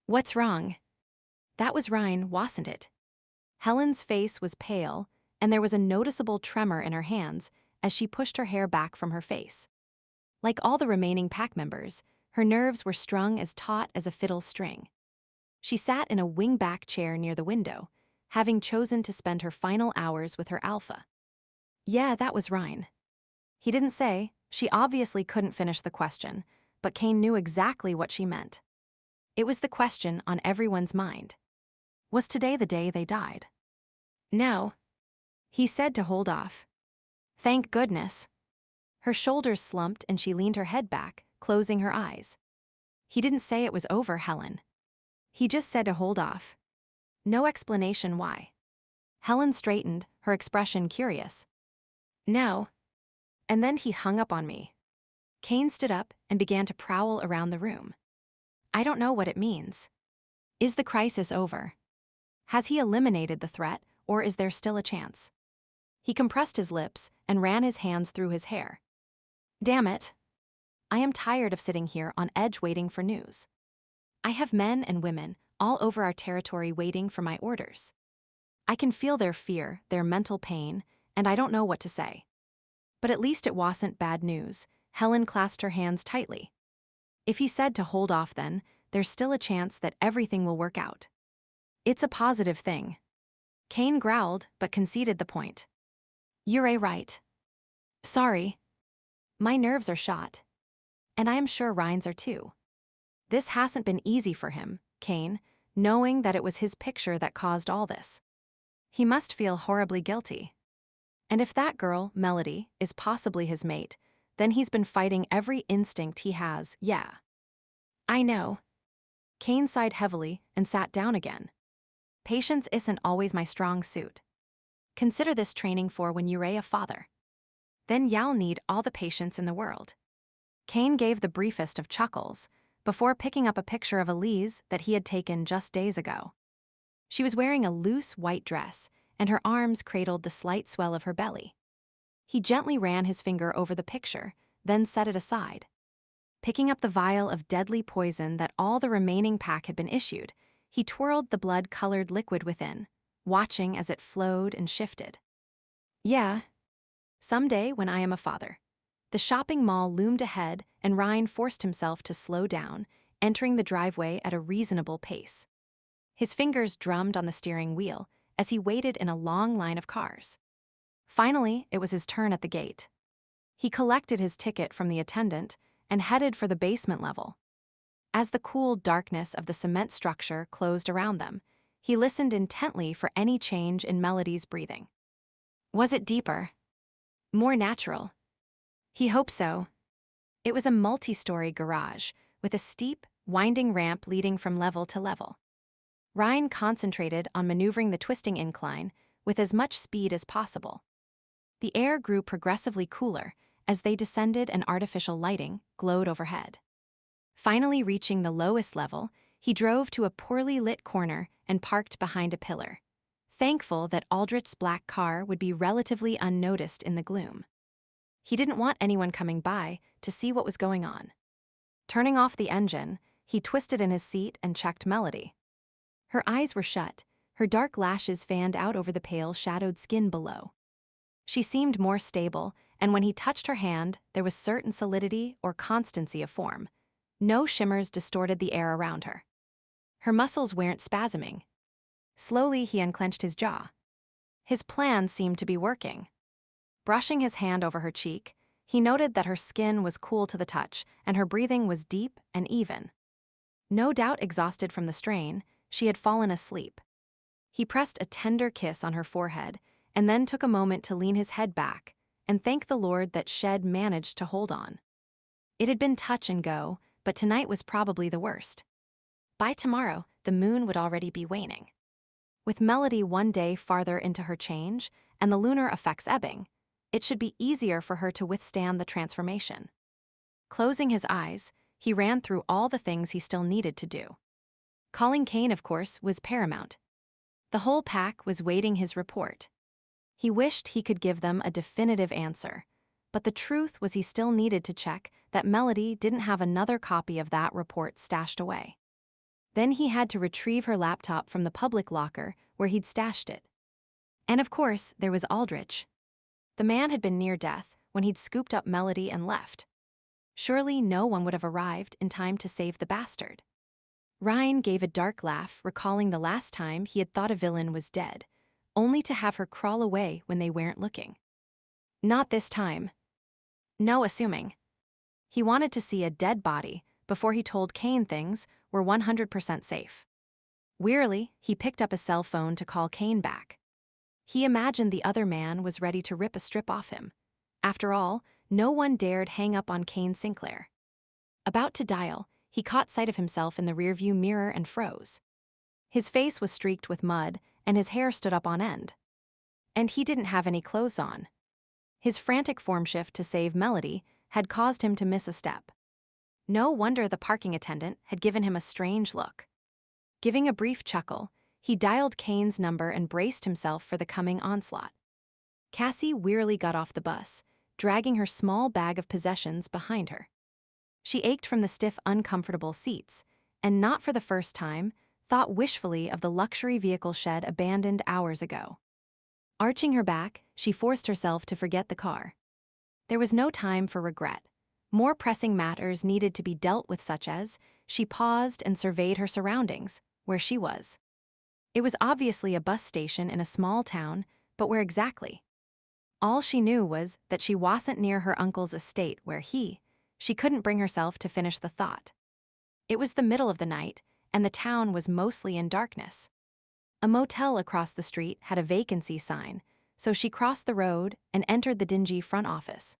What's wrong? That was Ryne, wasn't it? Helen's face was pale, and there was a noticeable tremor in her hands as she pushed her hair back from her face. Like all the remaining pack members, her nerves were strung as taut as a fiddle string. She sat in a wing-back chair near the window, having chosen to spend her final hours with her alpha. Yeah, that was Ryne. He didn't say. She obviously couldn't finish the question, but Kane knew exactly what she meant. It was the question on everyone's mind. Was today the day they died? No. He said to hold off. Thank goodness. Her shoulders slumped and she leaned her head back, closing her eyes. He didn't say it was over, Helen. He just said to hold off. No explanation why. Helen straightened, her expression curious. No. And then he hung up on me. Kane stood up and began to prowl around the room. I don't know what it means. Is the crisis over? Has he eliminated the threat, or is there still a chance? He compressed his lips and ran his hands through his hair. Damn it. I am tired of sitting here on edge waiting for news. I have men and women all over our territory waiting for my orders. I can feel their fear, their mental pain, and I don't know what to say. But at least it wasn't bad news. Helen clasped her hands tightly. If he said to hold off then, there's still a chance that everything will work out. It's a positive thing. Kane growled, but conceded the point. You're right. Sorry. My nerves are shot. And I am sure Ryne's are too. This hasn't been easy for him, Kane, knowing that it was his picture that caused all this. He must feel horribly guilty. And if that girl, Melody, is possibly his mate, then he's been fighting every instinct he has, yeah. I know. Kane sighed heavily and sat down again. Patience isn't always my strong suit. Consider this training for when you're a father. Then you'll need all the patience in the world. Kane gave the briefest of chuckles, before picking up a picture of Elise that he had taken just days ago. She was wearing a loose white dress, and her arms cradled the slight swell of her belly. He gently ran his finger over the picture, then set it aside. Picking up the vial of deadly poison that all the remaining pack had been issued, he twirled the blood-colored liquid within, watching as it flowed and shifted. Yeah. Someday when I am a father. The shopping mall loomed ahead, and Ryne forced himself to slow down, entering the driveway at a reasonable pace. His fingers drummed on the steering wheel as he waited in a long line of cars. Finally, it was his turn at the gate. He collected his ticket from the attendant and headed for the basement level. As the cool darkness of the cement structure closed around them, he listened intently for any change in Melody's breathing. Was it deeper? More natural? He hoped so. It was a multi-story garage with a steep, winding ramp leading from level to level. Ryne concentrated on maneuvering the twisting incline with as much speed as possible. The air grew progressively cooler as they descended and artificial lighting glowed overhead. Finally reaching the lowest level, he drove to a poorly lit corner and parked behind a pillar, thankful that Aldrich's black car would be relatively unnoticed in the gloom. He didn't want anyone coming by to see what was going on. Turning off the engine, he twisted in his seat and checked Melody. Her eyes were shut, her dark lashes fanned out over the pale, shadowed skin below. She seemed more stable, and when he touched her hand, there was certain solidity or constancy of form. No shimmers distorted the air around her. Her muscles weren't spasming. Slowly, he unclenched his jaw. His plan seemed to be working. Brushing his hand over her cheek, he noted that her skin was cool to the touch and her breathing was deep and even. No doubt exhausted from the strain, she had fallen asleep. He pressed a tender kiss on her forehead and then took a moment to lean his head back and thank the Lord that Shed managed to hold on. It had been touch and go, but tonight was probably the worst. By tomorrow, the moon would already be waning. With Melody one day farther into her change and the lunar effects ebbing, it should be easier for her to withstand the transformation. Closing his eyes, he ran through all the things he still needed to do. Calling Kane, of course, was paramount. The whole pack was waiting his report. He wished he could give them a definitive answer, but the truth was he still needed to check that Melody didn't have another copy of that report stashed away. Then he had to retrieve her laptop from the public locker where he'd stashed it. And of course, there was Aldrich. The man had been near death when he'd scooped up Melody and left. Surely no one would have arrived in time to save the bastard. Ryne gave a dark laugh, recalling the last time he had thought a villain was dead, only to have her crawl away when they weren't looking. Not this time. No assuming. He wanted to see a dead body before he told Kane things were 100% safe. Wearily, he picked up a cell phone to call Kane back. He imagined the other man was ready to rip a strip off him. After all, no one dared hang up on Kane Sinclair. About to dial, he caught sight of himself in the rearview mirror and froze. His face was streaked with mud, and his hair stood up on end. And he didn't have any clothes on. His frantic form shift to save Melody had caused him to miss a step. No wonder the parking attendant had given him a strange look. Giving a brief chuckle, he dialed Kane's number and braced himself for the coming onslaught. Cassie wearily got off the bus, dragging her small bag of possessions behind her. She ached from the stiff, uncomfortable seats, and not for the first time, thought wishfully of the luxury vehicle Shed abandoned hours ago. Arching her back, she forced herself to forget the car. There was no time for regret. More pressing matters needed to be dealt with, such as, she paused and surveyed her surroundings, where she was. It was obviously a bus station in a small town, but where exactly? All she knew was that she wasn't near her uncle's estate where she couldn't bring herself to finish the thought. It was the middle of the night, and the town was mostly in darkness. A motel across the street had a vacancy sign, so she crossed the road and entered the dingy front office.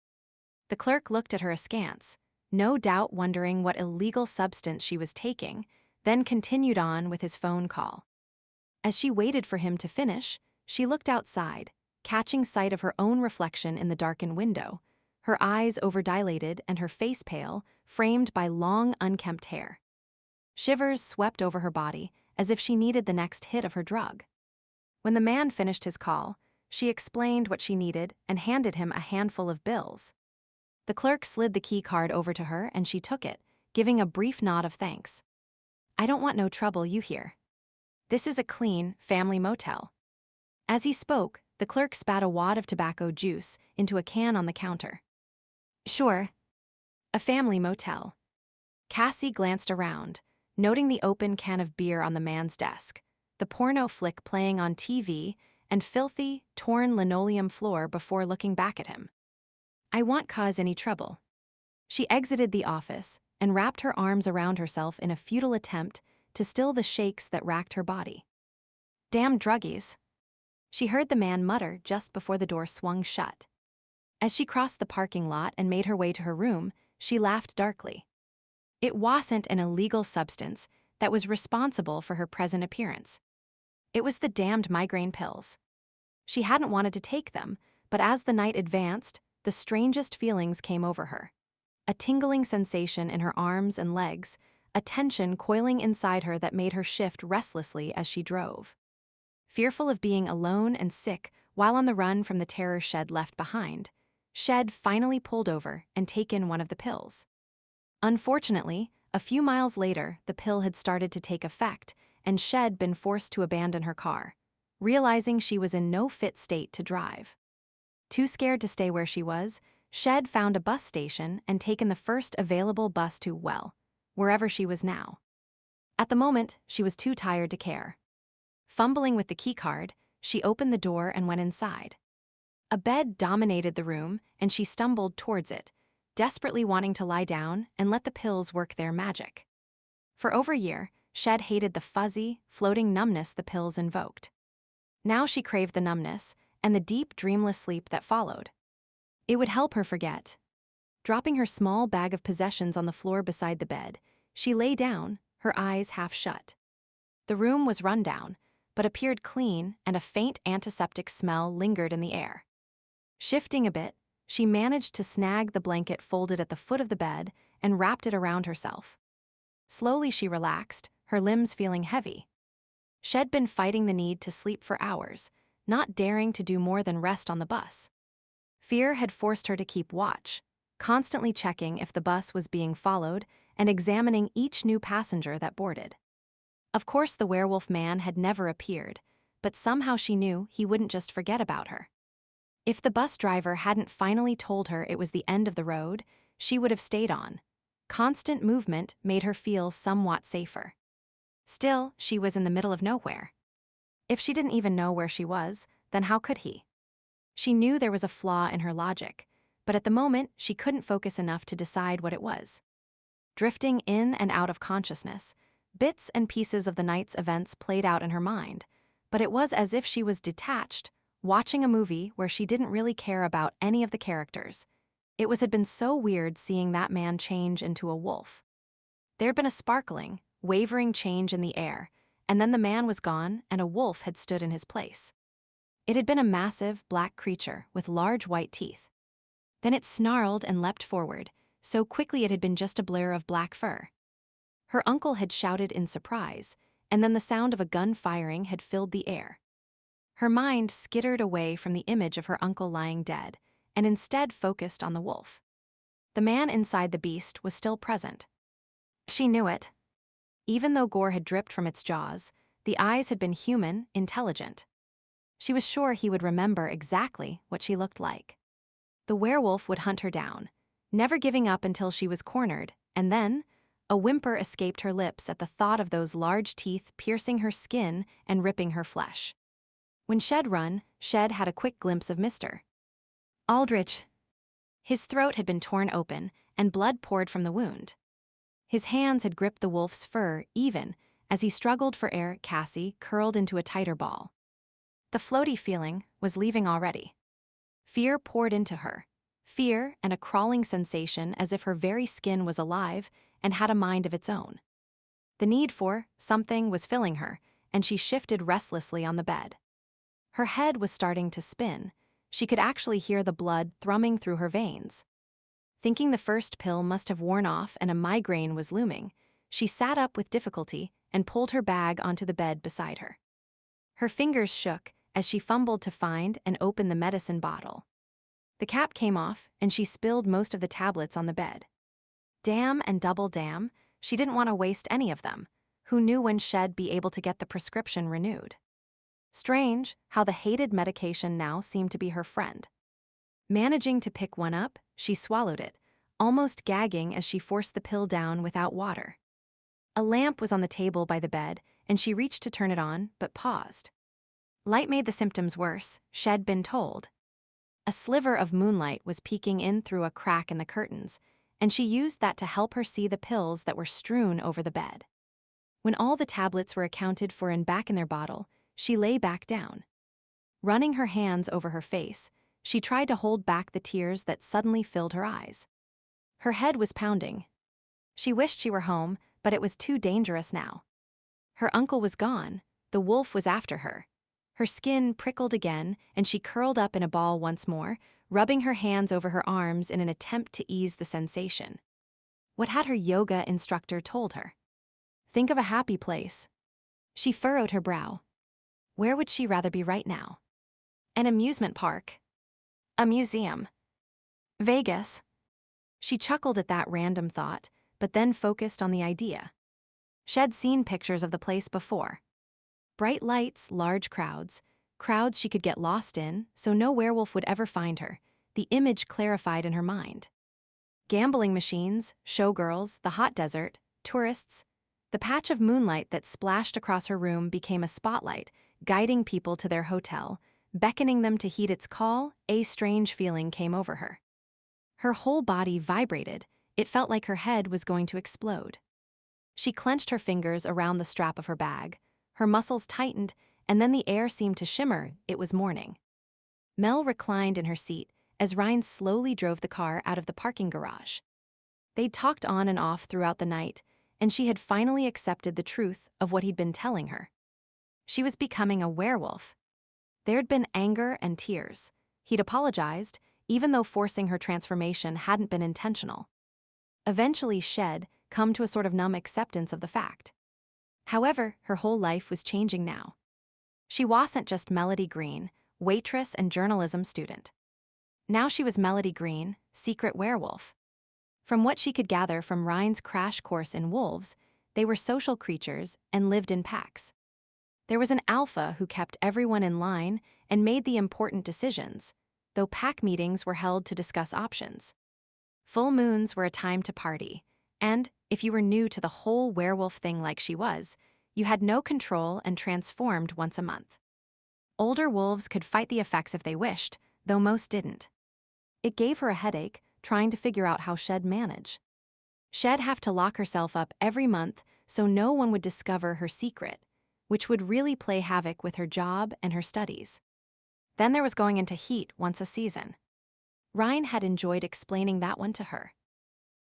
The clerk looked at her askance, no doubt wondering what illegal substance she was taking, then continued on with his phone call. As she waited for him to finish, she looked outside, catching sight of her own reflection in the darkened window, her eyes overdilated and her face pale, framed by long, unkempt hair. Shivers swept over her body, as if she needed the next hit of her drug. When the man finished his call, she explained what she needed and handed him a handful of bills. The clerk slid the key card over to her and she took it, giving a brief nod of thanks. "I don't want no trouble, you hear. This is a clean, family motel." As he spoke, the clerk spat a wad of tobacco juice into a can on the counter. "Sure. A family motel." Cassie glanced around, noting the open can of beer on the man's desk, the porno flick playing on TV, and filthy, torn linoleum floor before looking back at him. "I won't cause any trouble." She exited the office and wrapped her arms around herself in a futile attempt to still the shakes that racked her body. "Damn druggies," she heard the man mutter just before the door swung shut. As she crossed the parking lot and made her way to her room, she laughed darkly. It wasn't an illegal substance that was responsible for her present appearance. It was the damned migraine pills. She hadn't wanted to take them, but as the night advanced, the strangest feelings came over her. A tingling sensation in her arms and legs, a tension coiling inside her that made her shift restlessly as she drove. Fearful of being alone and sick while on the run from the terror Shed left behind, Shed finally pulled over and taken one of the pills. Unfortunately, a few miles later, the pill had started to take effect, and Shed been forced to abandon her car, realizing she was in no fit state to drive. Too scared to stay where she was, Shed found a bus station and taken the first available bus to, well, wherever she was now. At the moment, she was too tired to care. Fumbling with the keycard, she opened the door and went inside. A bed dominated the room, and she stumbled towards it, desperately wanting to lie down and let the pills work their magic. For over a year, Shed hated the fuzzy, floating numbness the pills invoked. Now she craved the numbness and the deep, dreamless sleep that followed. It would help her forget. Dropping her small bag of possessions on the floor beside the bed, she lay down, her eyes half shut. The room was run down, but appeared clean, and a faint antiseptic smell lingered in the air. Shifting a bit, she managed to snag the blanket folded at the foot of the bed and wrapped it around herself. Slowly she relaxed, her limbs feeling heavy. She'd been fighting the need to sleep for hours, not daring to do more than rest on the bus. Fear had forced her to keep watch, constantly checking if the bus was being followed and examining each new passenger that boarded. Of course, the werewolf man had never appeared, but somehow she knew he wouldn't just forget about her. If the bus driver hadn't finally told her it was the end of the road, she would have stayed on. Constant movement made her feel somewhat safer. Still, she was in the middle of nowhere. If she didn't even know where she was, then how could he? She knew there was a flaw in her logic, but at the moment she couldn't focus enough to decide what it was. Drifting in and out of consciousness, bits and pieces of the night's events played out in her mind, but it was as if she was detached, watching a movie where she didn't really care about any of the characters. Had been so weird seeing that man change into a wolf. There'd been a sparkling, wavering change in the air, and then the man was gone and a wolf had stood in his place. It had been a massive, black creature with large white teeth. Then it snarled and leapt forward, so quickly it had been just a blur of black fur. Her uncle had shouted in surprise, and then the sound of a gun firing had filled the air. Her mind skittered away from the image of her uncle lying dead, and instead focused on the wolf. The man inside the beast was still present. She knew it. Even though gore had dripped from its jaws, the eyes had been human, intelligent. She was sure he would remember exactly what she looked like. The werewolf would hunt her down, never giving up until she was cornered, and then a whimper escaped her lips at the thought of those large teeth piercing her skin and ripping her flesh. When Shed had a quick glimpse of Mr. Aldrich. His throat had been torn open, and blood poured from the wound. His hands had gripped the wolf's fur even as he struggled for air. Cassie curled into a tighter ball. The floaty feeling was leaving already. Fear poured into her. Fear and a crawling sensation as if her very skin was alive and had a mind of its own. The need for something was filling her, and she shifted restlessly on the bed. Her head was starting to spin. She could actually hear the blood thrumming through her veins. Thinking the first pill must have worn off and a migraine was looming, she sat up with difficulty and pulled her bag onto the bed beside her. Her fingers shook as she fumbled to find and open the medicine bottle. The cap came off, and she spilled most of the tablets on the bed. Damn and double damn, she didn't want to waste any of them. Who knew when she'd be able to get the prescription renewed? Strange how the hated medication now seemed to be her friend. Managing to pick one up, she swallowed it, almost gagging as she forced the pill down without water. A lamp was on the table by the bed, and she reached to turn it on, but paused. Light made the symptoms worse, she'd been told. A sliver of moonlight was peeking in through a crack in the curtains, and she used that to help her see the pills that were strewn over the bed. When all the tablets were accounted for and back in their bottle, she lay back down. Running her hands over her face, she tried to hold back the tears that suddenly filled her eyes. Her head was pounding. She wished she were home, but it was too dangerous now. Her uncle was gone. The wolf was after her. Her skin prickled again, and she curled up in a ball once more, rubbing her hands over her arms in an attempt to ease the sensation. What had her yoga instructor told her? Think of a happy place. She furrowed her brow. Where would she rather be right now? An amusement park. A museum. Vegas. She chuckled at that random thought, but then focused on the idea. She'd seen pictures of the place before. Bright lights, large crowds she could get lost in, so no werewolf would ever find her. The image clarified in her mind. Gambling machines, showgirls, the hot desert, tourists. The patch of moonlight that splashed across her room became a spotlight, guiding people to their hotel, beckoning them to heed its call. A strange feeling came over her. Her whole body vibrated. It felt like her head was going to explode. She clenched her fingers around the strap of her bag. Her muscles tightened, and then the air seemed to shimmer. It was morning. Mel reclined in her seat as Ryne slowly drove the car out of the parking garage. They'd talked on and off throughout the night, and she had finally accepted the truth of what he'd been telling her. She was becoming a werewolf. There'd been anger and tears. He'd apologized, even though forcing her transformation hadn't been intentional. Eventually, she'd come to a sort of numb acceptance of the fact. However, her whole life was changing now. She wasn't just Melody Greene, waitress and journalism student. Now she was Melody Greene, secret werewolf. From what she could gather from Ryne's crash course in wolves, they were social creatures and lived in packs. There was an alpha who kept everyone in line and made the important decisions, though pack meetings were held to discuss options. Full moons were a time to party, and if you were new to the whole werewolf thing like she was, you had no control and transformed once a month. Older wolves could fight the effects if they wished, though most didn't. It gave her a headache trying to figure out how she'd manage. She'd have to lock herself up every month so no one would discover her secret, which would really play havoc with her job and her studies. Then there was going into heat once a season. Ryne had enjoyed explaining that one to her.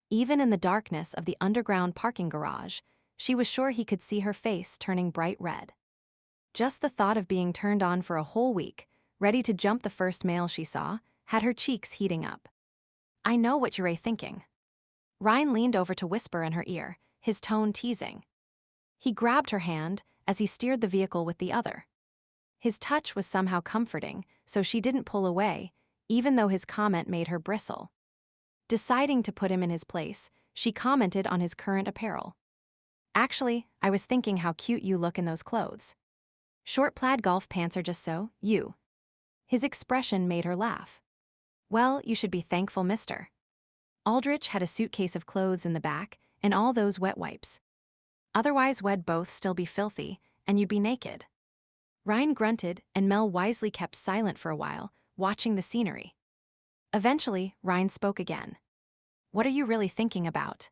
Even in the darkness of the underground parking garage, she was sure he could see her face turning bright red. Just the thought of being turned on for a whole week, ready to jump the first male she saw, had her cheeks heating up. "I know what you're thinking." Ryne leaned over to whisper in her ear, his tone teasing. He grabbed her hand as he steered the vehicle with the other. His touch was somehow comforting, so she didn't pull away, even though his comment made her bristle. Deciding to put him in his place, she commented on his current apparel. "Actually, I was thinking how cute you look in those clothes. Short plaid golf pants are just so, you." His expression made her laugh. "Well, you should be thankful, mister." Aldrich had a suitcase of clothes in the back and all those wet wipes. Otherwise, we'd both still be filthy, and you'd be naked. Ryne grunted, and Mel wisely kept silent for a while, watching the scenery. Eventually, Ryne spoke again. "What are you really thinking about?"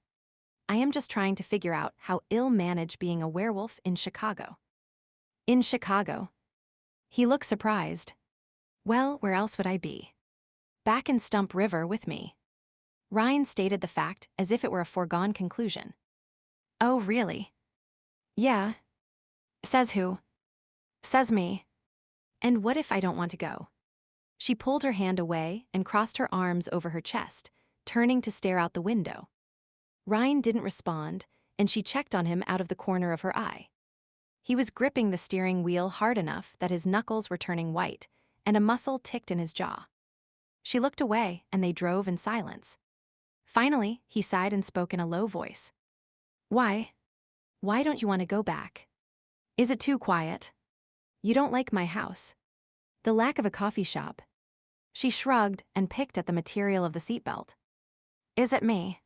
"I am just trying to figure out how ill-managed being a werewolf in Chicago." "In Chicago?" He looked surprised. "Well, where else would I be? Back in Stump River with me." Ryne stated the fact as if it were a foregone conclusion. "Oh, really?" "Yeah." "Says who?" "Says me." "And what if I don't want to go?" She pulled her hand away and crossed her arms over her chest, turning to stare out the window. Ryne didn't respond, and she checked on him out of the corner of her eye. He was gripping the steering wheel hard enough that his knuckles were turning white, and a muscle ticked in his jaw. She looked away, and they drove in silence. Finally, he sighed and spoke in a low voice. "Why? Why don't you want to go back? Is it too quiet? You don't like my house? The lack of a coffee shop?" She shrugged and picked at the material of the seatbelt. "Is it me?"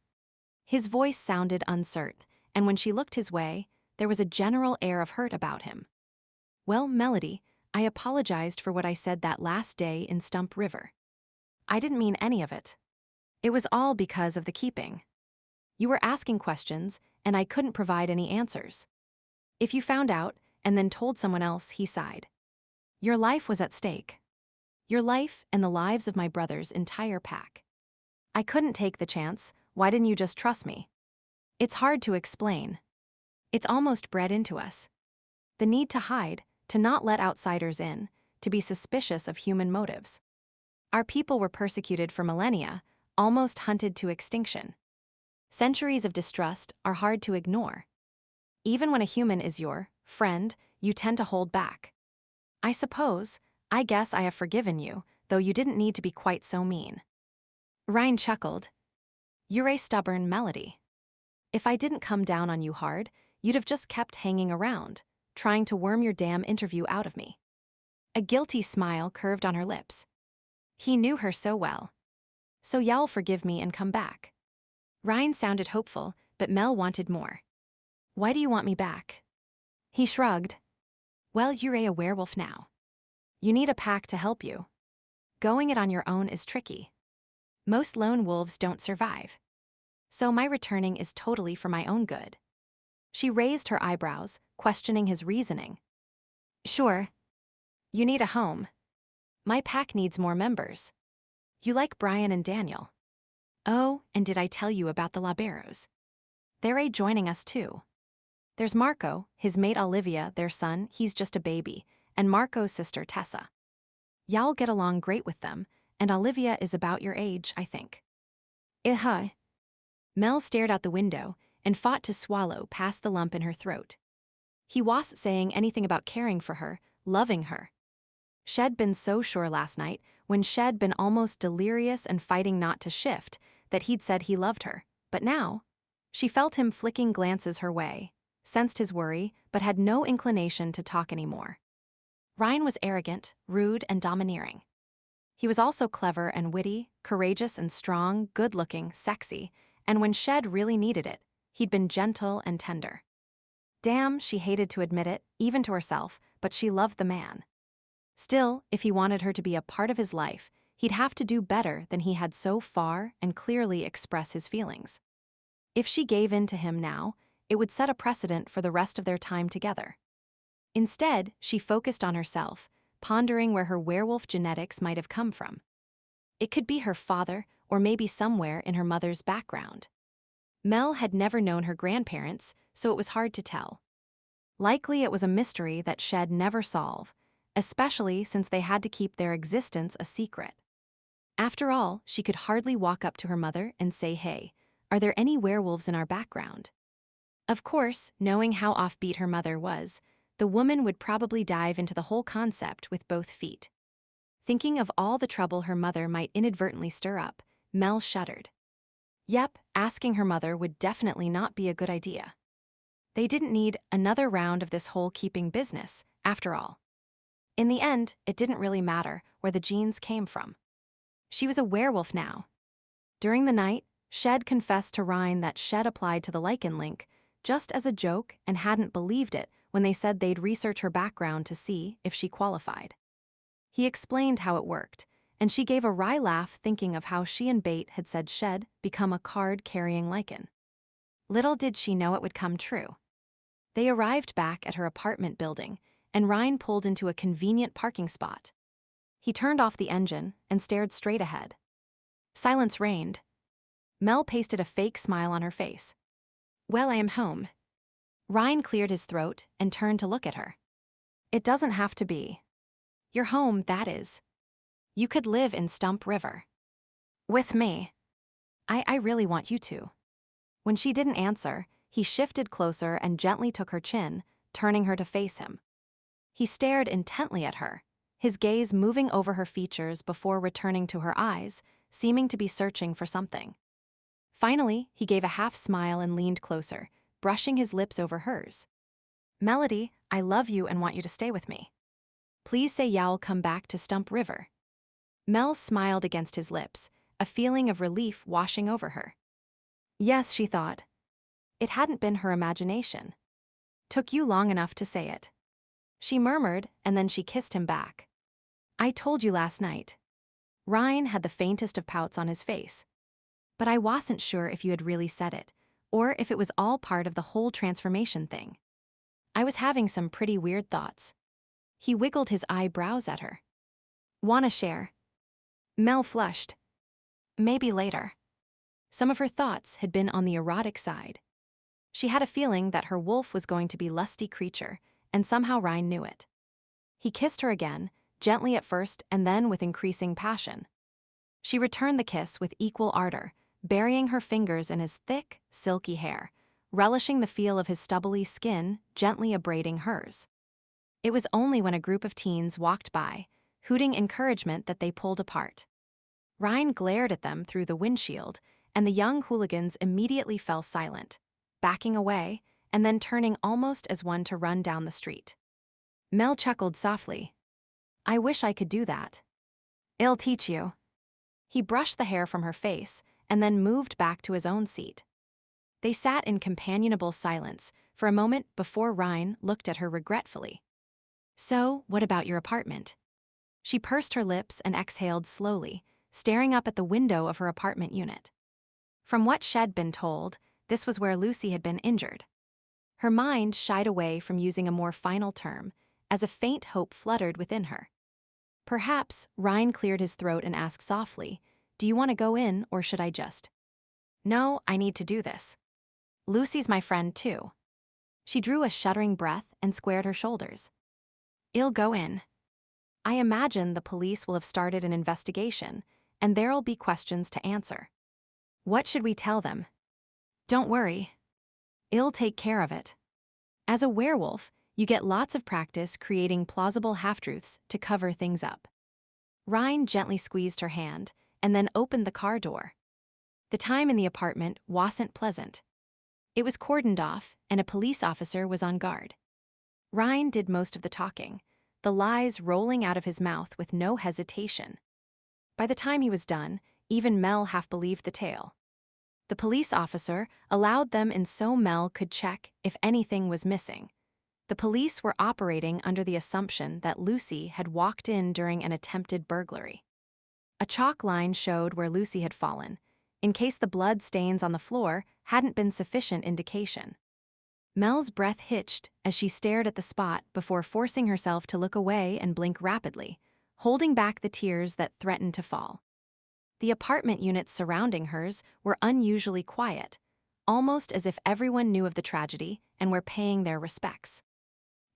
His voice sounded uncertain, and when she looked his way, there was a general air of hurt about him. "Well, Melody, I apologized for what I said that last day in Stump River. I didn't mean any of it. It was all because of the keeping. You were asking questions, and I couldn't provide any answers. If you found out and then told someone else," he sighed. "Your life was at stake. Your life and the lives of my brother's entire pack. I couldn't take the chance. Why didn't you just trust me? It's hard to explain. It's almost bred into us. The need to hide, to not let outsiders in, to be suspicious of human motives. Our people were persecuted for millennia, almost hunted to extinction. Centuries of distrust are hard to ignore. Even when a human is your friend, you tend to hold back. I guess I have forgiven you, though you didn't need to be quite so mean." Ryne chuckled. "You're a stubborn Melody. If I didn't come down on you hard, you'd have just kept hanging around, trying to worm your damn interview out of me." A guilty smile curved on her lips. He knew her so well. "So y'all forgive me and come back?" Ryne sounded hopeful, but Mel wanted more. Why do you want me back? He shrugged. Well, you're a werewolf now. You need a pack to help you. Going it on your own is tricky. Most lone wolves don't survive. So my returning is totally for my own good. She raised her eyebrows, questioning his reasoning. Sure. You need a home. My pack needs more members. You like Brian and Daniel. Oh, and did I tell you about the Liberos? They're joining us too. There's Marco, his mate Olivia, their son, he's just a baby, and Marco's sister Tessa. Y'all get along great with them, and Olivia is about your age, I think. Huh. Mel stared out the window and fought to swallow past the lump in her throat. He wasn't saying anything about caring for her, loving her. She'd been so sure last night, when she'd been almost delirious and fighting not to shift, that he'd said he loved her. But now, she felt him flicking glances her way, sensed his worry, but had no inclination to talk anymore. Ryne was arrogant, rude, and domineering. He was also clever and witty, courageous and strong, good-looking, sexy, and when Shed really needed it, he'd been gentle and tender. Damn, she hated to admit it, even to herself, but she loved the man. Still, if he wanted her to be a part of his life, he'd have to do better than he had so far and clearly express his feelings. If she gave in to him now, it would set a precedent for the rest of their time together. Instead, she focused on herself, pondering where her werewolf genetics might have come from. It could be her father, or maybe somewhere in her mother's background. Mel had never known her grandparents, so it was hard to tell. Likely it was a mystery that Shed never solve, especially since they had to keep their existence a secret. After all, she could hardly walk up to her mother and say, "Hey, are there any werewolves in our background?" Of course, knowing how offbeat her mother was, the woman would probably dive into the whole concept with both feet. Thinking of all the trouble her mother might inadvertently stir up, Mel shuddered. Yep, asking her mother would definitely not be a good idea. They didn't need another round of this whole keeping business, after all. In the end, it didn't really matter where the genes came from. She was a werewolf now. During the night, Shed confessed to Ryne that Shed applied to the Lycan link just as a joke and hadn't believed it when they said they'd research her background to see if she qualified. He explained how it worked, and she gave a wry laugh thinking of how she and Bate had said Shed become a card-carrying Lycan. Little did she know it would come true. They arrived back at her apartment building, and Ryne pulled into a convenient parking spot. He turned off the engine and stared straight ahead. Silence reigned. Mel pasted a fake smile on her face. Well, I am home. Ryne cleared his throat and turned to look at her. It doesn't have to be. You're home, that is. You could live in Stump River. With me. I really want you to. When she didn't answer, he shifted closer and gently took her chin, turning her to face him. He stared intently at her, his gaze moving over her features before returning to her eyes, seeming to be searching for something. Finally, he gave a half smile and leaned closer, brushing his lips over hers. Melody, I love you and want you to stay with me. Please say y'all come back to Stump River. Mel smiled against his lips, a feeling of relief washing over her. Yes, she thought. It hadn't been her imagination. Took you long enough to say it. She murmured, and then she kissed him back. I told you last night. Ryne had the faintest of pouts on his face. But I wasn't sure if you had really said it, or if it was all part of the whole transformation thing. I was having some pretty weird thoughts. He wiggled his eyebrows at her. Wanna share? Mel flushed. Maybe later. Some of her thoughts had been on the erotic side. She had a feeling that her wolf was going to be a lusty creature, and somehow Ryne knew it. He kissed her again, gently at first and then with increasing passion. She returned the kiss with equal ardor, burying her fingers in his thick, silky hair, relishing the feel of his stubbly skin gently abrading hers. It was only when a group of teens walked by, hooting encouragement, that they pulled apart. Ryne glared at them through the windshield, and the young hooligans immediately fell silent, backing away and then turning almost as one to run down the street. Mel chuckled softly. I wish I could do that. I'll teach you. He brushed the hair from her face and then moved back to his own seat. They sat in companionable silence for a moment before Ryne looked at her regretfully. "So, what about your apartment?" She pursed her lips and exhaled slowly, staring up at the window of her apartment unit. From what she'd been told, this was where Lucy had been injured. Her mind shied away from using a more final term, as a faint hope fluttered within her. Perhaps Ryne cleared his throat and asked softly, "Do you want to go in, or should I just?" "No, I need to do this. Lucy's my friend, too." She drew a shuddering breath and squared her shoulders. "I'll go in. I imagine the police will have started an investigation, and there'll be questions to answer. What should we tell them?" "Don't worry. I'll take care of it." As a werewolf, you get lots of practice creating plausible half-truths to cover things up. Ryne gently squeezed her hand and then opened the car door. The time in the apartment wasn't pleasant. It was cordoned off, and a police officer was on guard. Ryne did most of the talking, the lies rolling out of his mouth with no hesitation. By the time he was done, even Mel half believed the tale. The police officer allowed them in so Mel could check if anything was missing. The police were operating under the assumption that Lucy had walked in during an attempted burglary. A chalk line showed where Lucy had fallen, in case the blood stains on the floor hadn't been sufficient indication. Mel's breath hitched as she stared at the spot before forcing herself to look away and blink rapidly, holding back the tears that threatened to fall. The apartment units surrounding hers were unusually quiet, almost as if everyone knew of the tragedy and were paying their respects.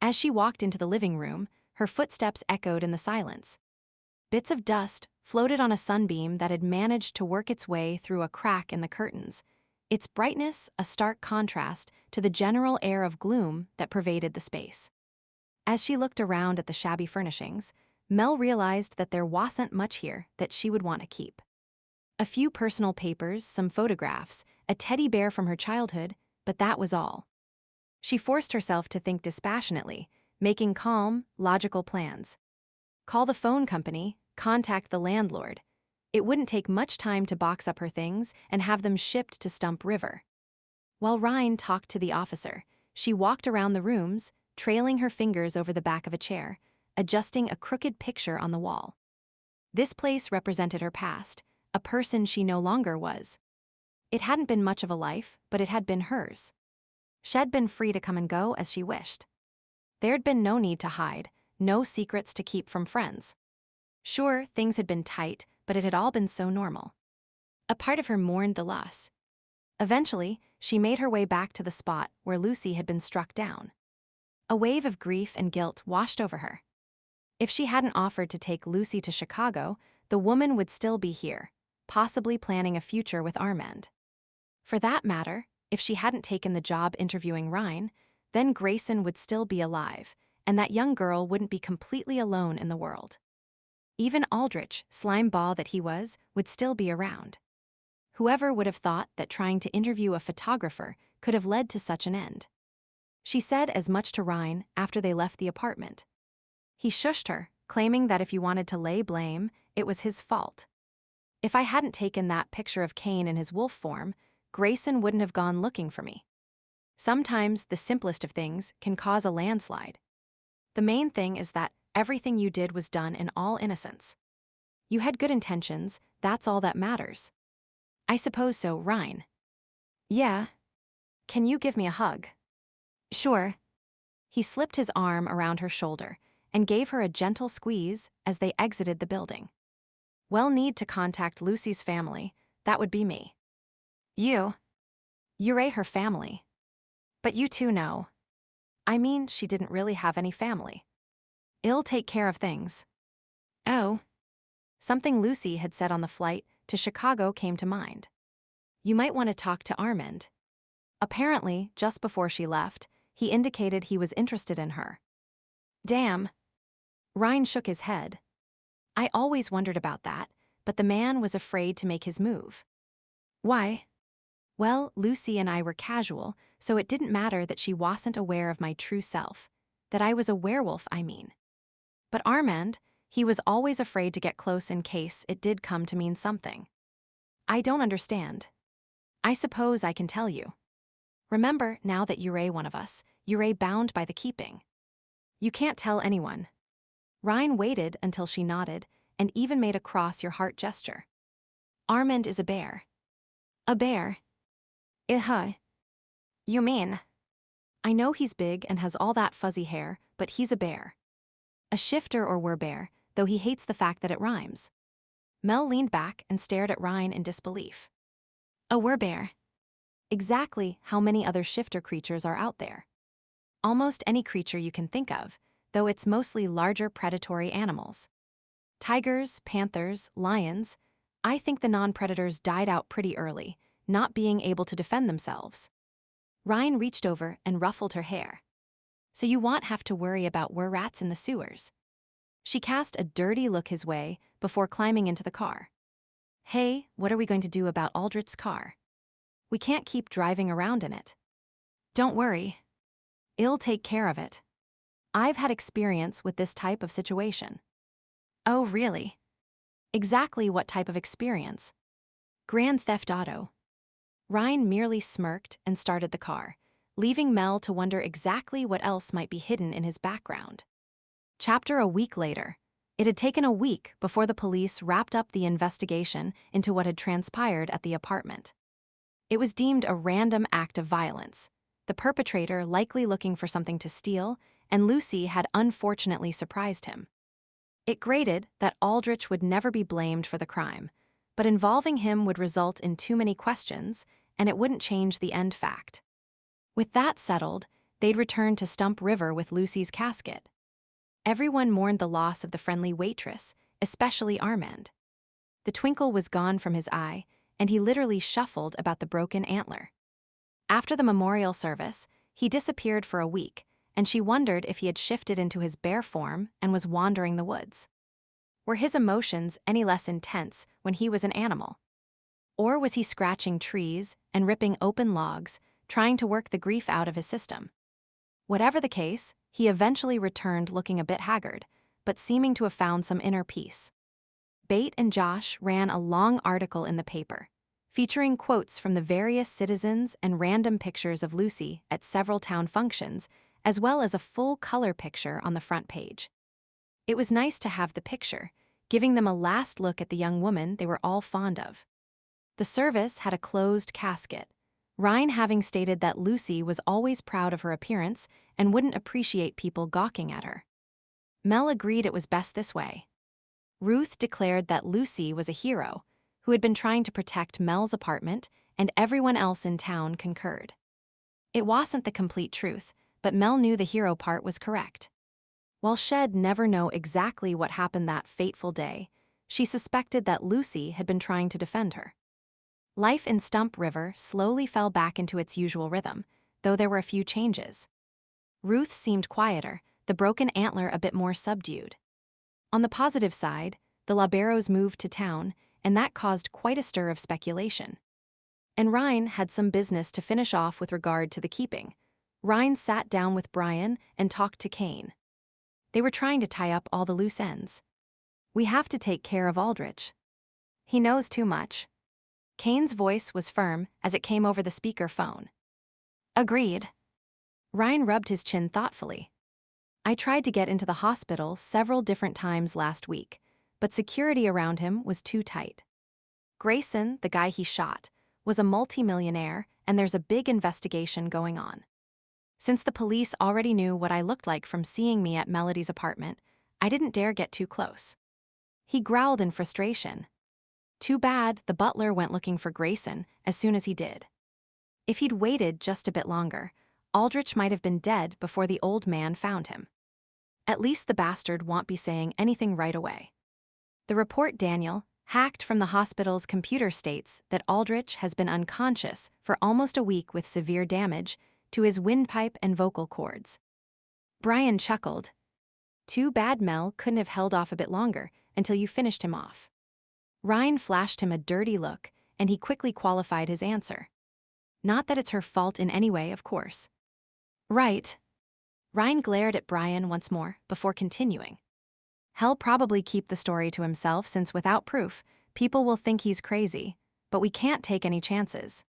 As she walked into the living room, her footsteps echoed in the silence. Bits of dust floated on a sunbeam that had managed to work its way through a crack in the curtains, its brightness a stark contrast to the general air of gloom that pervaded the space. As she looked around at the shabby furnishings, Mel realized that there wasn't much here that she would want to keep. A few personal papers, some photographs, a teddy bear from her childhood, but that was all. She forced herself to think dispassionately, making calm, logical plans. Call the phone company, contact the landlord. It wouldn't take much time to box up her things and have them shipped to Stump River. While Ryne talked to the officer, she walked around the rooms, trailing her fingers over the back of a chair, adjusting a crooked picture on the wall. This place represented her past, a person she no longer was. It hadn't been much of a life, but it had been hers. She'd been free to come and go as she wished. There'd been no need to hide, no secrets to keep from friends. Sure, things had been tight, but it had all been so normal. A part of her mourned the loss. Eventually, she made her way back to the spot where Lucy had been struck down. A wave of grief and guilt washed over her. If she hadn't offered to take Lucy to Chicago, the woman would still be here, possibly planning a future with Armand. For that matter, if she hadn't taken the job interviewing Ryne, then Grayson would still be alive, and that young girl wouldn't be completely alone in the world. Even Aldrich, slime ball that he was, would still be around. Whoever would have thought that trying to interview a photographer could have led to such an end? She said as much to Ryne after they left the apartment. He shushed her, claiming that if you wanted to lay blame, it was his fault. If I hadn't taken that picture of Cain in his wolf form, Grayson wouldn't have gone looking for me. Sometimes the simplest of things can cause a landslide. The main thing is that everything you did was done in all innocence. You had good intentions, that's all that matters. I suppose so, Ryne. Yeah. Can you give me a hug? Sure. He slipped his arm around her shoulder and gave her a gentle squeeze as they exited the building. We'll need to contact Lucy's family, that would be me. You're her family. But you two know. I mean, she didn't really have any family. I'll take care of things. Oh. Something Lucy had said on the flight to Chicago came to mind. You might want to talk to Armand. Apparently, just before she left, he indicated he was interested in her. Damn. Ryne shook his head. I always wondered about that, but the man was afraid to make his move. Why? Well, Lucy and I were casual, so it didn't matter that she wasn't aware of my true self. That I was a werewolf, I mean. But Armand, he was always afraid to get close in case it did come to mean something. I don't understand. I suppose I can tell you. Remember, now that you're one of us, you're bound by the keeping. You can't tell anyone. Ryne waited until she nodded and even made a cross-your-heart gesture. Armand is a bear. A bear? You mean? I know he's big and has all that fuzzy hair, but he's a bear. A shifter or werbear, though he hates the fact that it rhymes. Mel leaned back and stared at Ryne in disbelief. A werbear? Exactly how many other shifter creatures are out there? Almost any creature you can think of, though it's mostly larger predatory animals. Tigers, panthers, lions. I think the non-predators died out pretty early, not being able to defend themselves. Ryne reached over and ruffled her hair. So you won't have to worry about were-rats in the sewers. She cast a dirty look his way before climbing into the car. Hey, what are we going to do about Aldrich's car? We can't keep driving around in it. Don't worry. I'll take care of it. I've had experience with this type of situation. Oh, really? Exactly what type of experience? Grand Theft Auto. Ryne merely smirked and started the car, leaving Mel to wonder exactly what else might be hidden in his background. Chapter a week later. It had taken a week before the police wrapped up the investigation into what had transpired at the apartment. It was deemed a random act of violence, the perpetrator likely looking for something to steal, and Lucy had unfortunately surprised him. It grated that Aldrich would never be blamed for the crime, but involving him would result in too many questions, and it wouldn't change the end fact. With that settled, they'd return to Stump River with Lucy's casket. Everyone mourned the loss of the friendly waitress, especially Armand. The twinkle was gone from his eye, and he literally shuffled about the broken antler. After the memorial service, he disappeared for a week, and she wondered if he had shifted into his bear form and was wandering the woods. Were his emotions any less intense when he was an animal? Or was he scratching trees and ripping open logs, trying to work the grief out of his system? Whatever the case, he eventually returned looking a bit haggard, but seeming to have found some inner peace. Bate and Josh ran a long article in the paper, featuring quotes from the various citizens and random pictures of Lucy at several town functions, as well as a full color picture on the front page. It was nice to have the picture, giving them a last look at the young woman they were all fond of. The service had a closed casket, Ryne having stated that Lucy was always proud of her appearance and wouldn't appreciate people gawking at her. Mel agreed it was best this way. Ruth declared that Lucy was a hero, who had been trying to protect Mel's apartment, and everyone else in town concurred. It wasn't the complete truth, but Mel knew the hero part was correct. While she'd never know exactly what happened that fateful day, she suspected that Lucy had been trying to defend her. Life in Stump River slowly fell back into its usual rhythm, though there were a few changes. Ruth seemed quieter, the broken antler a bit more subdued. On the positive side, the Laberos moved to town, and that caused quite a stir of speculation. And Ryne had some business to finish off with regard to the keeping. Ryne sat down with Brian and talked to Kane. They were trying to tie up all the loose ends. We have to take care of Aldrich. He knows too much. Kane's voice was firm as it came over the speaker phone. Agreed. Ryne rubbed his chin thoughtfully. I tried to get into the hospital several different times last week, but security around him was too tight. Grayson, the guy he shot, was a multimillionaire, and there's a big investigation going on. Since the police already knew what I looked like from seeing me at Melody's apartment, I didn't dare get too close. He growled in frustration. Too bad the butler went looking for Grayson as soon as he did. If he'd waited just a bit longer, Aldrich might have been dead before the old man found him. At least the bastard won't be saying anything right away. The report Daniel hacked from the hospital's computer states that Aldrich has been unconscious for almost a week with severe damage to his windpipe and vocal cords. Brian chuckled. Too bad Mel couldn't have held off a bit longer until you finished him off. Ryne flashed him a dirty look, and he quickly qualified his answer. Not that it's her fault in any way, of course. Right. Ryne glared at Brian once more before continuing. He'll probably keep the story to himself since without proof, people will think he's crazy, but we can't take any chances.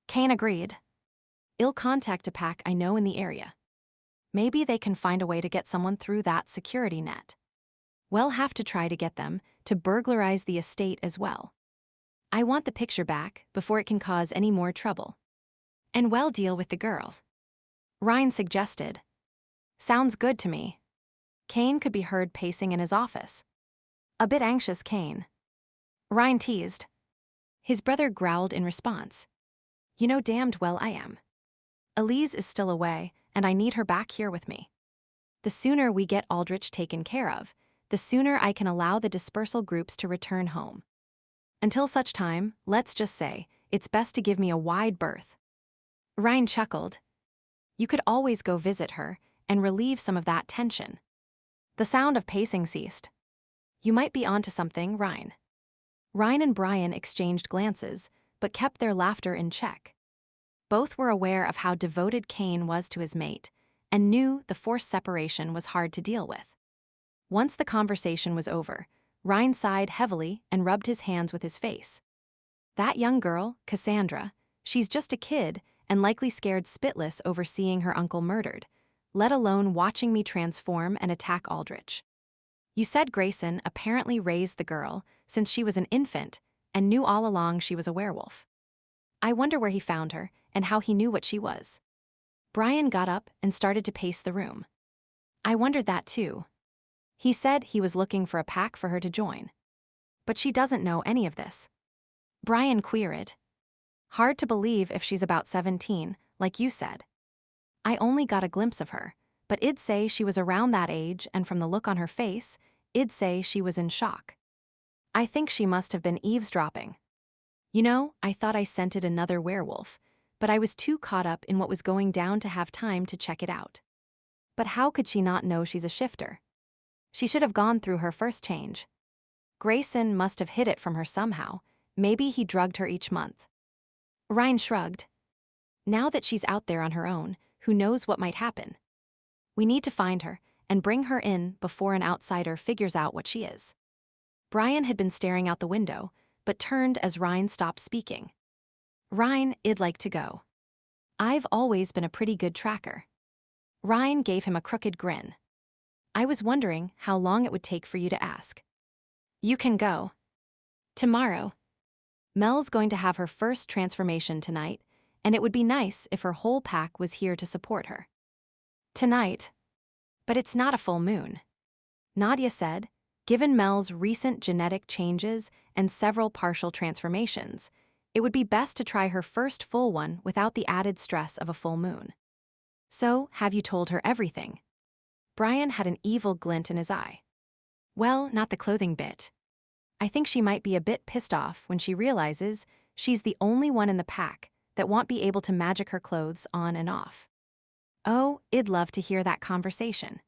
Kane agreed. I'll contact a pack I know in the area. Maybe they can find a way to get someone through that security net. We'll have to try to get them to burglarize the estate as well. I want the picture back before it can cause any more trouble. And we'll deal with the girl. Ryne suggested. Sounds good to me. Kane could be heard pacing in his office. A bit anxious Kane. Ryne teased. His brother growled in response. You know damned well I am. Elise is still away, and I need her back here with me. The sooner we get Aldrich taken care of, the sooner I can allow the dispersal groups to return home. Until such time, let's just say, it's best to give me a wide berth. Ryne chuckled. You could always go visit her and relieve some of that tension. The sound of pacing ceased. You might be onto something, Ryne. Ryne and Brian exchanged glances, but kept their laughter in check. Both were aware of how devoted Kane was to his mate, and knew the forced separation was hard to deal with. Once the conversation was over, Ryne sighed heavily and rubbed his hands with his face. That young girl, Cassandra, she's just a kid and likely scared spitless over seeing her uncle murdered, let alone watching me transform and attack Aldrich. You said Grayson apparently raised the girl since she was an infant and knew all along she was a werewolf. I wonder where he found her and how he knew what she was. Brian got up and started to pace the room. I wondered that too. He said he was looking for a pack for her to join. But she doesn't know any of this. Brian queried. Hard to believe if she's about 17, like you said. I only got a glimpse of her, but I'd say she was around that age, and from the look on her face, I'd say she was in shock. I think she must have been eavesdropping. You know, I thought I scented another werewolf, but I was too caught up in what was going down to have time to check it out. But how could she not know she's a shifter? She should have gone through her first change. Grayson must have hid it from her somehow. Maybe he drugged her each month. Ryne shrugged. Now that she's out there on her own, who knows what might happen? We need to find her and bring her in before an outsider figures out what she is. Brian had been staring out the window, but turned as Ryne stopped speaking. Ryne, I'd like to go. I've always been a pretty good tracker. Ryne gave him a crooked grin. I was wondering how long it would take for you to ask. You can go. Tomorrow. Mel's going to have her first transformation tonight, and it would be nice if her whole pack was here to support her. Tonight. But it's not a full moon. Nadia said, given Mel's recent genetic changes and several partial transformations, it would be best to try her first full one without the added stress of a full moon. So, have you told her everything? Brian had an evil glint in his eye. Well, not the clothing bit. I think she might be a bit pissed off when she realizes she's the only one in the pack that won't be able to magic her clothes on and off. Oh, I'd love to hear that conversation.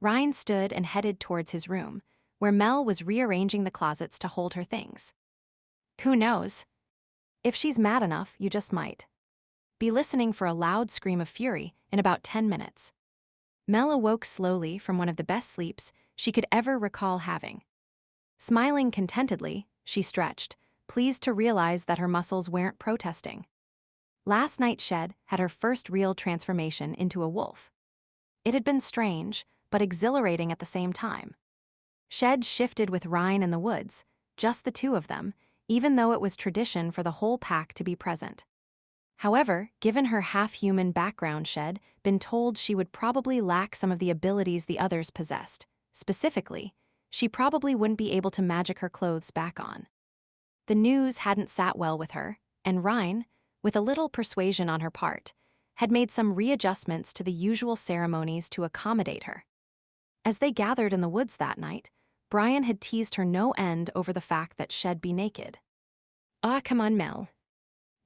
Ryne stood and headed towards his room, where Mel was rearranging the closets to hold her things. Who knows? If she's mad enough, you just might be listening for a loud scream of fury in about 10 minutes. Mel awoke slowly from one of the best sleeps she could ever recall having. Smiling contentedly, she stretched, pleased to realize that her muscles weren't protesting. Last night Shed had her first real transformation into a wolf. It had been strange, but exhilarating at the same time. Shed shifted with Ryne in the woods, just the two of them, even though it was tradition for the whole pack to be present. However, given her half-human background, Shed been told she would probably lack some of the abilities the others possessed. Specifically, she probably wouldn't be able to magic her clothes back on. The news hadn't sat well with her, and Ryne, with a little persuasion on her part, had made some readjustments to the usual ceremonies to accommodate her. As they gathered in the woods that night, Brian had teased her no end over the fact that Shed be naked. Ah, come on, Mel.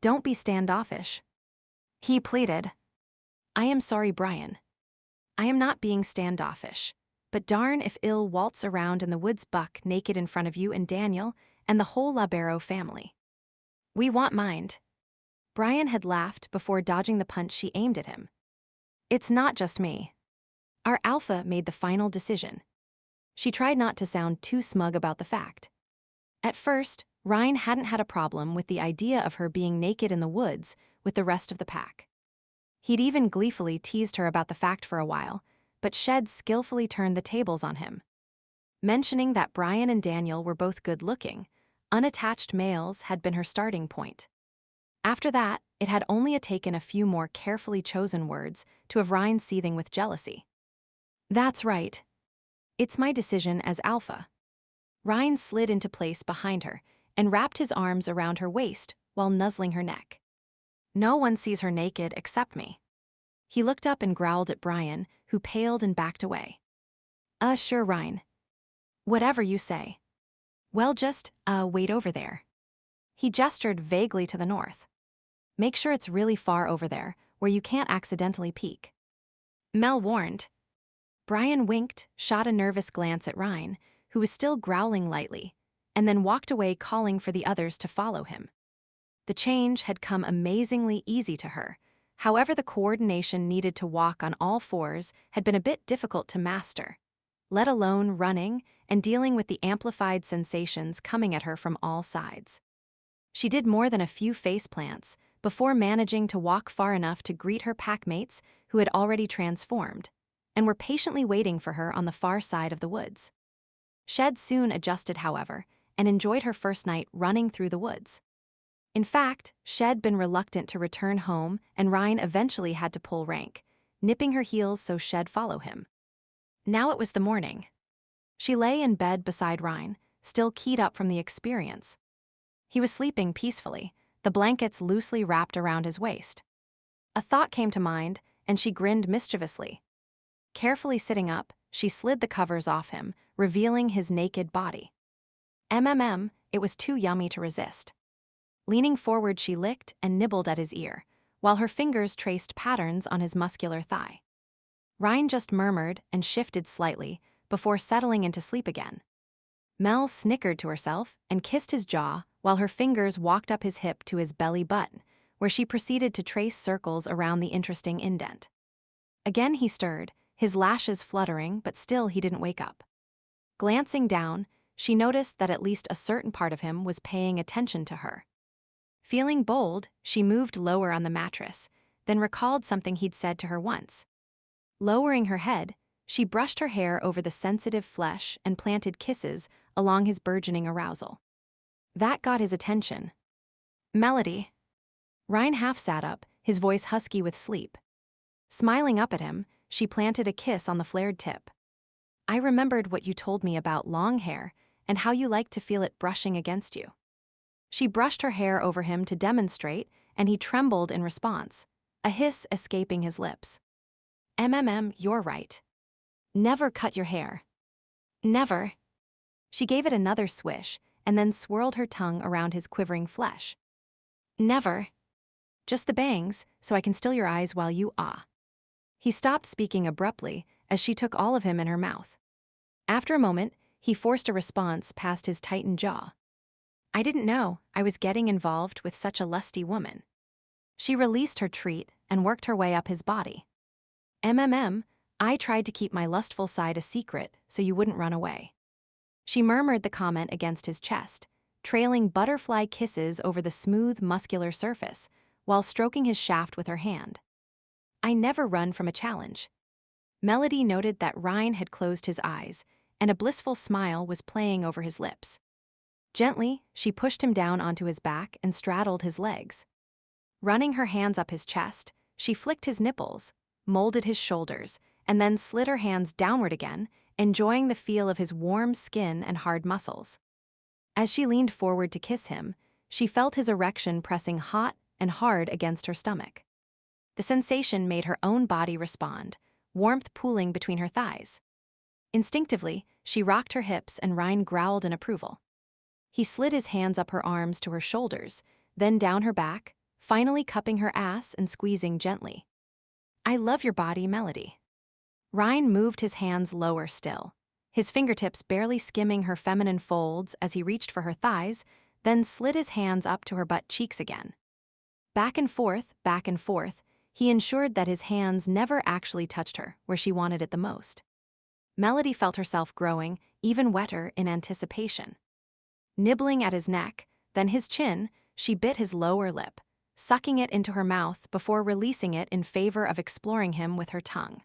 Don't be standoffish. He pleaded. I am sorry, Brian. I am not being standoffish, but darn if I'll waltz around in the woods buck naked in front of you and Daniel and the whole Labero family. We want mind. Brian had laughed before dodging the punch she aimed at him. It's not just me. Our alpha made the final decision. She tried not to sound too smug about the fact. At first, Ryne hadn't had a problem with the idea of her being naked in the woods with the rest of the pack. He'd even gleefully teased her about the fact for a while, but Shed skillfully turned the tables on him. Mentioning that Brian and Daniel were both good-looking, unattached males had been her starting point. After that, it had only taken a few more carefully chosen words to have Ryne seething with jealousy. That's right. It's my decision as alpha. Ryne slid into place behind her and wrapped his arms around her waist while nuzzling her neck. No one sees her naked except me. He looked up and growled at Brian, who paled and backed away. Sure, Ryne. Whatever you say. Well, just, wait over there. He gestured vaguely to the north. Make sure it's really far over there, where you can't accidentally peek. Mel warned. Brian winked, shot a nervous glance at Ryne, who was still growling lightly, and then walked away calling for the others to follow him. The change had come amazingly easy to her. However, the coordination needed to walk on all fours had been a bit difficult to master, let alone running and dealing with the amplified sensations coming at her from all sides. She did more than a few faceplants before managing to walk far enough to greet her packmates who had already transformed and were patiently waiting for her on the far side of the woods. Shed soon adjusted, however, and enjoyed her first night running through the woods. In fact, Shed been reluctant to return home, and Ryne eventually had to pull rank, nipping her heels so Shed follow him. Now it was the morning. She lay in bed beside Ryne, still keyed up from the experience. He was sleeping peacefully, the blankets loosely wrapped around his waist. A thought came to mind, and she grinned mischievously. Carefully sitting up, she slid the covers off him, revealing his naked body. It was too yummy to resist. Leaning forward, she licked and nibbled at his ear, while her fingers traced patterns on his muscular thigh. Ryne just murmured and shifted slightly before settling into sleep again. Mel snickered to herself and kissed his jaw while her fingers walked up his hip to his belly button, where she proceeded to trace circles around the interesting indent. Again he stirred, his lashes fluttering, but still he didn't wake up. Glancing down, she noticed that at least a certain part of him was paying attention to her. Feeling bold, she moved lower on the mattress, then recalled something he'd said to her once. Lowering her head, she brushed her hair over the sensitive flesh and planted kisses along his burgeoning arousal. That got his attention. Melody. Ryne half sat up, his voice husky with sleep. Smiling up at him, she planted a kiss on the flared tip. I remembered what you told me about long hair and how you like to feel it brushing against you. She brushed her hair over him to demonstrate, and he trembled in response, a hiss escaping his lips. You're right. Never cut your hair. Never. She gave it another swish and then swirled her tongue around his quivering flesh. Never. Just the bangs, so I can still your eyes while you ah. He stopped speaking abruptly as she took all of him in her mouth. After a moment, he forced a response past his tightened jaw. I didn't know I was getting involved with such a lusty woman. She released her treat and worked her way up his body. I tried to keep my lustful side a secret so you wouldn't run away. She murmured the comment against his chest, trailing butterfly kisses over the smooth, muscular surface, while stroking his shaft with her hand. I never run from a challenge. Melody noted that Ryne had closed his eyes, and a blissful smile was playing over his lips. Gently, she pushed him down onto his back and straddled his legs. Running her hands up his chest, she flicked his nipples, molded his shoulders, and then slid her hands downward again, enjoying the feel of his warm skin and hard muscles. As she leaned forward to kiss him, she felt his erection pressing hot and hard against her stomach. The sensation made her own body respond, warmth pooling between her thighs. Instinctively, she rocked her hips and Ryne growled in approval. He slid his hands up her arms to her shoulders, then down her back, finally cupping her ass and squeezing gently. I love your body, Melody. Ryne moved his hands lower still, his fingertips barely skimming her feminine folds as he reached for her thighs, then slid his hands up to her butt cheeks again. Back and forth, he ensured that his hands never actually touched her where she wanted it the most. Melody felt herself growing, even wetter in anticipation. Nibbling at his neck, then his chin, she bit his lower lip, sucking it into her mouth before releasing it in favor of exploring him with her tongue.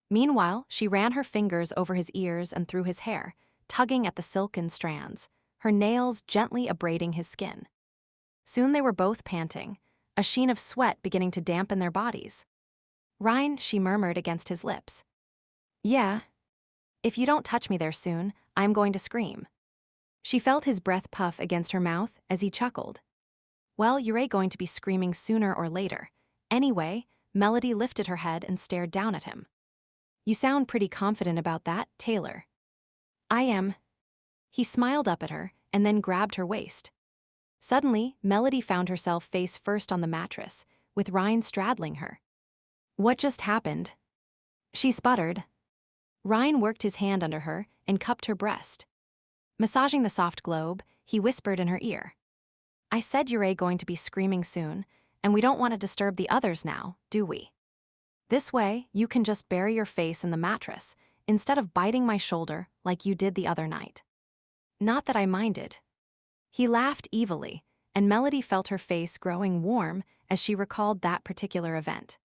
Meanwhile, she ran her fingers over his ears and through his hair, tugging at the silken strands, her nails gently abrading his skin. Soon they were both panting, a sheen of sweat beginning to dampen their bodies. "Ryne," she murmured against his lips. "Yeah. If you don't touch me there soon, I'm going to scream." She felt his breath puff against her mouth as he chuckled. "Well, you're going to be screaming sooner or later. Anyway," Melody lifted her head and stared down at him. "You sound pretty confident about that, Taylor." "I am." He smiled up at her and then grabbed her waist. Suddenly, Melody found herself face first on the mattress, with Ryne straddling her. "What just happened?" she sputtered. Ryne worked his hand under her and cupped her breast. Massaging the soft globe, he whispered in her ear. "I said you're going to be screaming soon, and we don't want to disturb the others now, do we? This way, you can just bury your face in the mattress, instead of biting my shoulder like you did the other night." "Not that I minded." He laughed evilly, and Melody felt her face growing warm as she recalled that particular event.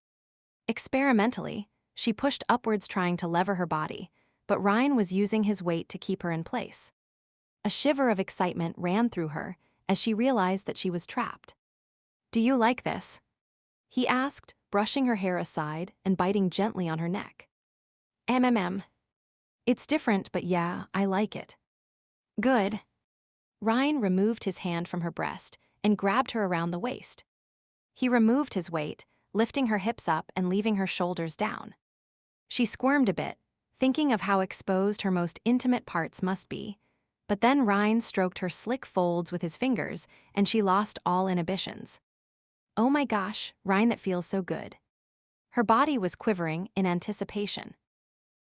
Experimentally, she pushed upwards trying to lever her body, but Ryne was using his weight to keep her in place. A shiver of excitement ran through her as she realized that she was trapped. "Do you like this?" he asked, brushing her hair aside and biting gently on her neck. It's different, but yeah, I like it." "Good." Ryne removed his hand from her breast and grabbed her around the waist. He removed his weight, lifting her hips up and leaving her shoulders down. She squirmed a bit, thinking of how exposed her most intimate parts must be, but then Ryne stroked her slick folds with his fingers and she lost all inhibitions. "Oh my gosh, Ryne, that feels so good." Her body was quivering in anticipation.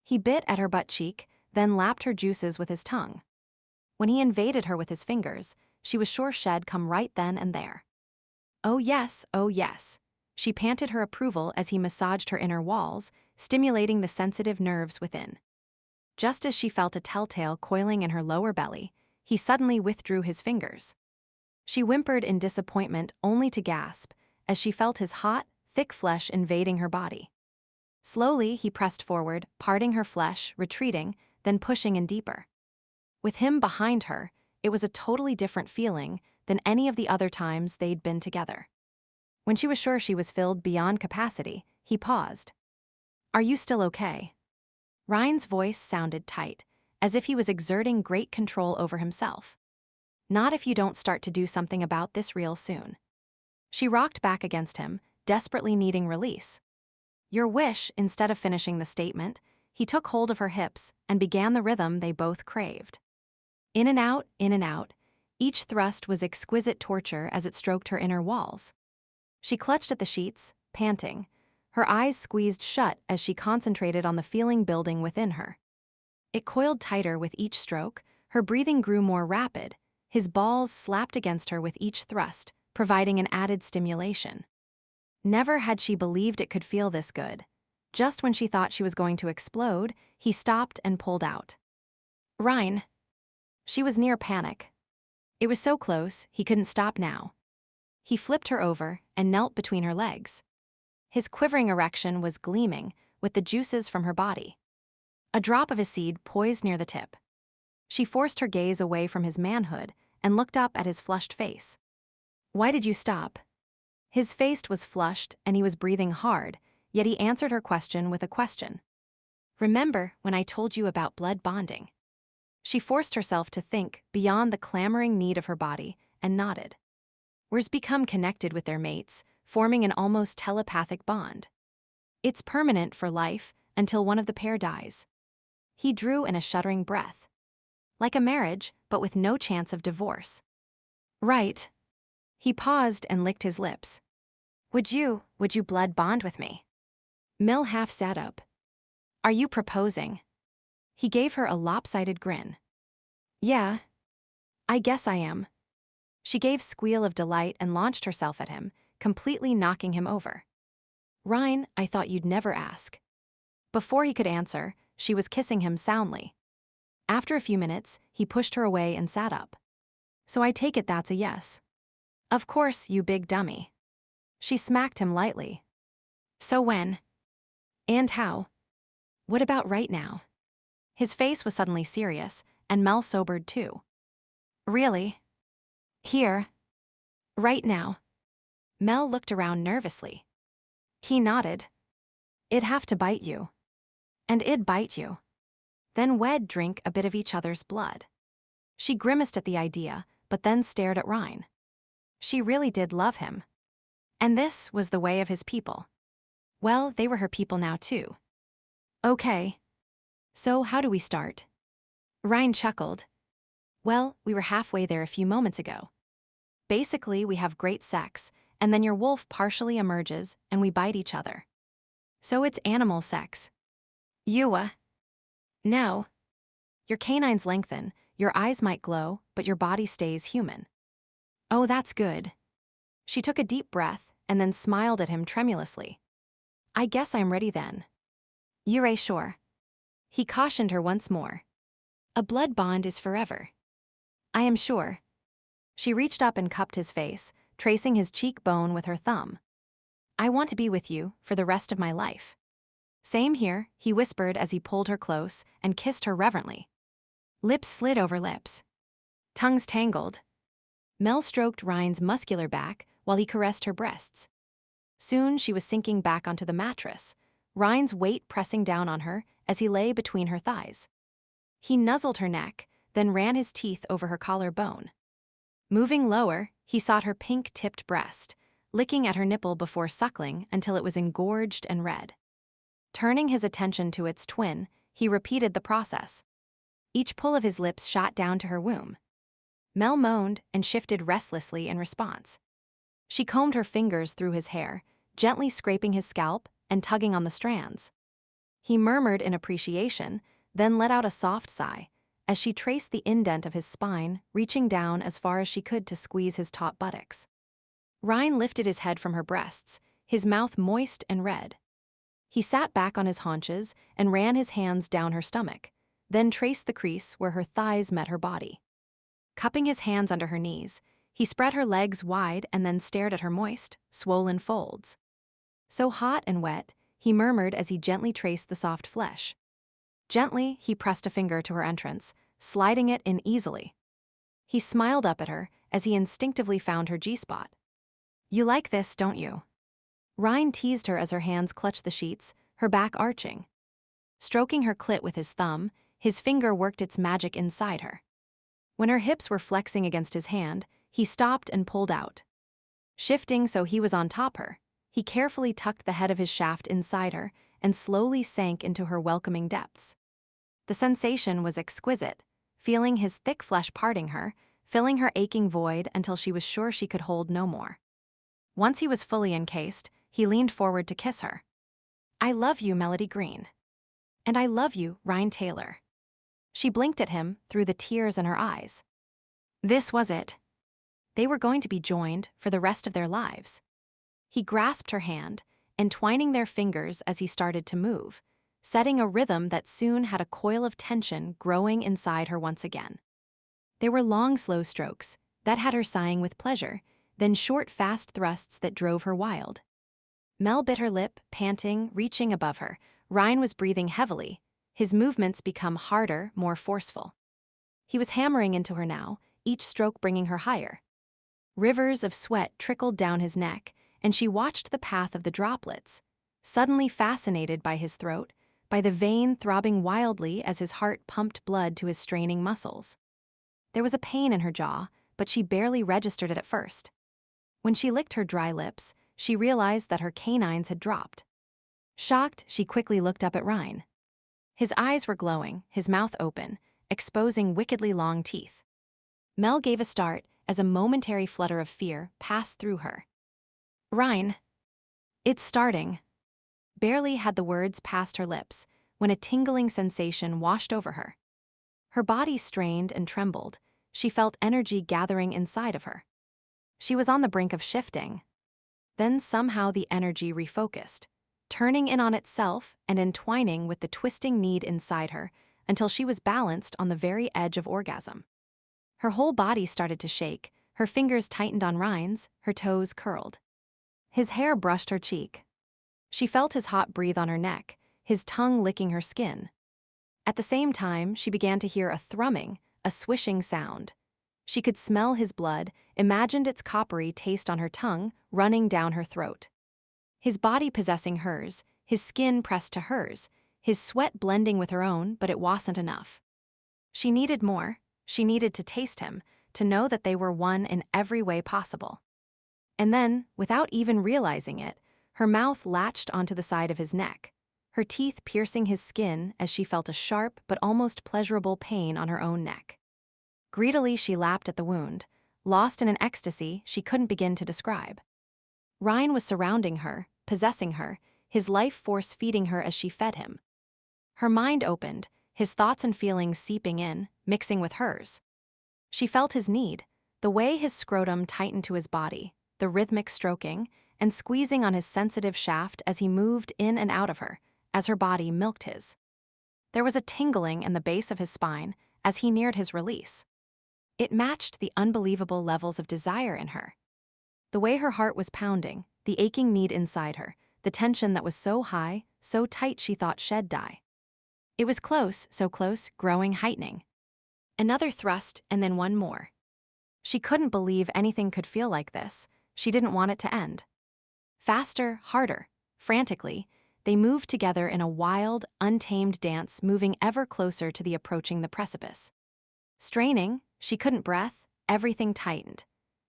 He bit at her butt cheek, then lapped her juices with his tongue. When he invaded her with his fingers, she was sure she'd come right then and there. "Oh yes, oh yes." She panted her approval as he massaged her inner walls, stimulating the sensitive nerves within. Just as she felt a telltale coiling in her lower belly, he suddenly withdrew his fingers. She whimpered in disappointment only to gasp as she felt his hot, thick flesh invading her body. Slowly, he pressed forward, parting her flesh, retreating, then pushing in deeper. With him behind her, it was a totally different feeling than any of the other times they'd been together. When she was sure she was filled beyond capacity, he paused. "Are you still okay?" Ryne's voice sounded tight, as if he was exerting great control over himself. "Not if you don't start to do something about this real soon." She rocked back against him, desperately needing release. "Your wish," instead of finishing the statement, he took hold of her hips and began the rhythm they both craved. In and out, in and out. Each thrust was exquisite torture as it stroked her inner walls. She clutched at the sheets, panting, her eyes squeezed shut as she concentrated on the feeling building within her. It coiled tighter with each stroke, her breathing grew more rapid, his balls slapped against her with each thrust, providing an added stimulation. Never had she believed it could feel this good. Just when she thought she was going to explode, he stopped and pulled out. "Ryne." She was near panic. It was so close, he couldn't stop now. He flipped her over and knelt between her legs. His quivering erection was gleaming with the juices from her body. A drop of his seed poised near the tip. She forced her gaze away from his manhood and looked up at his flushed face. "Why did you stop?" His face was flushed and he was breathing hard, yet he answered her question with a question. "Remember when I told you about blood bonding?" She forced herself to think beyond the clamoring need of her body and nodded. Wers become connected with their mates, forming an almost telepathic bond. It's permanent for life until one of the pair dies. He drew in a shuddering breath. Like a marriage, but with no chance of divorce. "Right." He paused and licked his lips. Would you blood bond with me?" Mill half sat up. "Are you proposing?" He gave her a lopsided grin. "Yeah. I guess I am." She gave a squeal of delight and launched herself at him, completely knocking him over. "Ryne, I thought you'd never ask." Before he could answer, she was kissing him soundly. After a few minutes, he pushed her away and sat up. "So I take it that's a yes." "Of course, you big dummy." She smacked him lightly. So when? And how? What about right now? His face was suddenly serious, and Mel sobered too. Really? Here? Right now? Mel looked around nervously. He nodded. It'd have to bite you. And it'd bite you. Then we'd drink a bit of each other's blood. She grimaced at the idea, but then stared at Ryne. She really did love him. And this was the way of his people. Well, they were her people now too. Okay. So how do we start? Ryne chuckled. Well, we were halfway there a few moments ago. Basically, we have great sex, and then your wolf partially emerges and we bite each other. So it's animal sex. No. Your canines lengthen, your eyes might glow, but your body stays human. Oh, that's good. She took a deep breath and then smiled at him tremulously. I guess I'm ready then. You're sure? He cautioned her once more. A blood bond is forever. I am sure. She reached up and cupped his face, tracing his cheekbone with her thumb. I want to be with you for the rest of my life. Same here, he whispered as he pulled her close and kissed her reverently. Lips slid over lips. Tongues tangled. Mel stroked Ryne's muscular back while he caressed her breasts. Soon she was sinking back onto the mattress, Ryne's weight pressing down on her as he lay between her thighs. He nuzzled her neck, then ran his teeth over her collarbone. Moving lower, he sought her pink-tipped breast, licking at her nipple before suckling until it was engorged and red. Turning his attention to its twin, he repeated the process. Each pull of his lips shot down to her womb. Mel moaned and shifted restlessly in response. She combed her fingers through his hair, gently scraping his scalp and tugging on the strands. He murmured in appreciation, then let out a soft sigh, as she traced the indent of his spine, reaching down as far as she could to squeeze his taut buttocks. Ryne lifted his head from her breasts, his mouth moist and red. He sat back on his haunches and ran his hands down her stomach, then traced the crease where her thighs met her body. Cupping his hands under her knees, he spread her legs wide and then stared at her moist, swollen folds. So hot and wet, he murmured as he gently traced the soft flesh. Gently, he pressed a finger to her entrance, sliding it in easily. He smiled up at her as he instinctively found her G-spot. You like this, don't you? Ryne teased her as her hands clutched the sheets, her back arching. Stroking her clit with his thumb, his finger worked its magic inside her. When her hips were flexing against his hand, he stopped and pulled out. Shifting so he was on top her, he carefully tucked the head of his shaft inside her and slowly sank into her welcoming depths. The sensation was exquisite, feeling his thick flesh parting her, filling her aching void until she was sure she could hold no more. Once he was fully encased, he leaned forward to kiss her. I love you, Melody Greene. And I love you, Ryne Taylor. She blinked at him through the tears in her eyes. This was it. They were going to be joined for the rest of their lives. He grasped her hand, entwining their fingers as he started to move, setting a rhythm that soon had a coil of tension growing inside her once again. There were long, slow strokes that had her sighing with pleasure, then short, fast thrusts that drove her wild. Mel bit her lip, panting, reaching above her. Ryne was breathing heavily, his movements become harder, more forceful. He was hammering into her now, each stroke bringing her higher. Rivers of sweat trickled down his neck, and she watched the path of the droplets, suddenly fascinated by his throat, by the vein throbbing wildly as his heart pumped blood to his straining muscles. There was a pain in her jaw, but she barely registered it at first. When she licked her dry lips, she realized that her canines had dropped. Shocked, she quickly looked up at Ryne. His eyes were glowing, his mouth open, exposing wickedly long teeth. Mel gave a start as a momentary flutter of fear passed through her. Ryne. It's starting. Barely had the words passed her lips when a tingling sensation washed over her. Her body strained and trembled. She felt energy gathering inside of her. She was on the brink of shifting. Then somehow the energy refocused, turning in on itself and entwining with the twisting need inside her until she was balanced on the very edge of orgasm. Her whole body started to shake, her fingers tightened on Ryne's, her toes curled. His hair brushed her cheek. She felt his hot breath on her neck, his tongue licking her skin. At the same time, she began to hear a thrumming, a swishing sound. She could smell his blood, imagined its coppery taste on her tongue, running down her throat. His body possessing hers, his skin pressed to hers, his sweat blending with her own, but it wasn't enough. She needed more. She needed to taste him, to know that they were one in every way possible. And then, without even realizing it, her mouth latched onto the side of his neck, her teeth piercing his skin as she felt a sharp but almost pleasurable pain on her own neck. Greedily she lapped at the wound, lost in an ecstasy she couldn't begin to describe. Ryne was surrounding her, possessing her, his life force feeding her as she fed him. Her mind opened, his thoughts and feelings seeping in, mixing with hers. She felt his need, the way his scrotum tightened to his body, the rhythmic stroking, and squeezing on his sensitive shaft as he moved in and out of her, as her body milked his. There was a tingling in the base of his spine as he neared his release. It matched the unbelievable levels of desire in her. The way her heart was pounding, the aching need inside her, the tension that was so high, so tight she thought she'd die. It was close, so close, growing, heightening. Another thrust, and then one more. She couldn't believe anything could feel like this. She didn't want it to end. Faster, harder, frantically, they moved together in a wild, untamed dance, moving ever closer to the approaching the precipice. Straining, she couldn't breathe, everything tightened.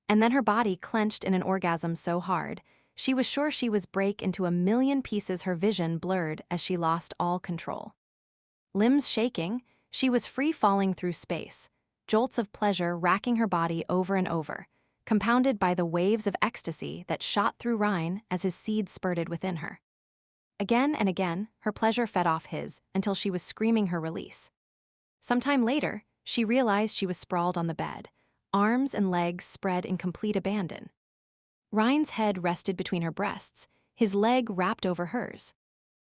And then her body clenched in an orgasm so hard, she was sure she was break into a million pieces, her vision blurred as she lost all control. Limbs shaking, she was free-falling through space, jolts of pleasure racking her body over and over, compounded by the waves of ecstasy that shot through Ryne as his seed spurted within her. Again and again, her pleasure fed off his until she was screaming her release. Sometime later, she realized she was sprawled on the bed, arms and legs spread in complete abandon. Ryne's head rested between her breasts, his leg wrapped over hers.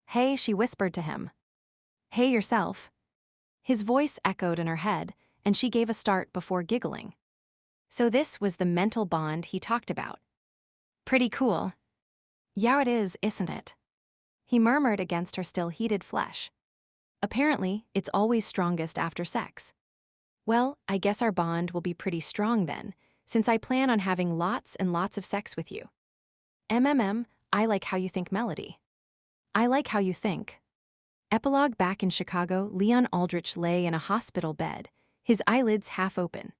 "Hey," she whispered to him. "Hey yourself." His voice echoed in her head, and she gave a start before giggling. So this was the mental bond he talked about. "Pretty cool." "Yeah, it is, isn't it?" He murmured against her still heated flesh. "Apparently, it's always strongest after sex." "Well, I guess our bond will be pretty strong then, since I plan on having lots and lots of sex with you." I like how you think, Melody. I like how you think. Epilogue. Back in Chicago, Leon Aldrich lay in a hospital bed, his eyelids half open.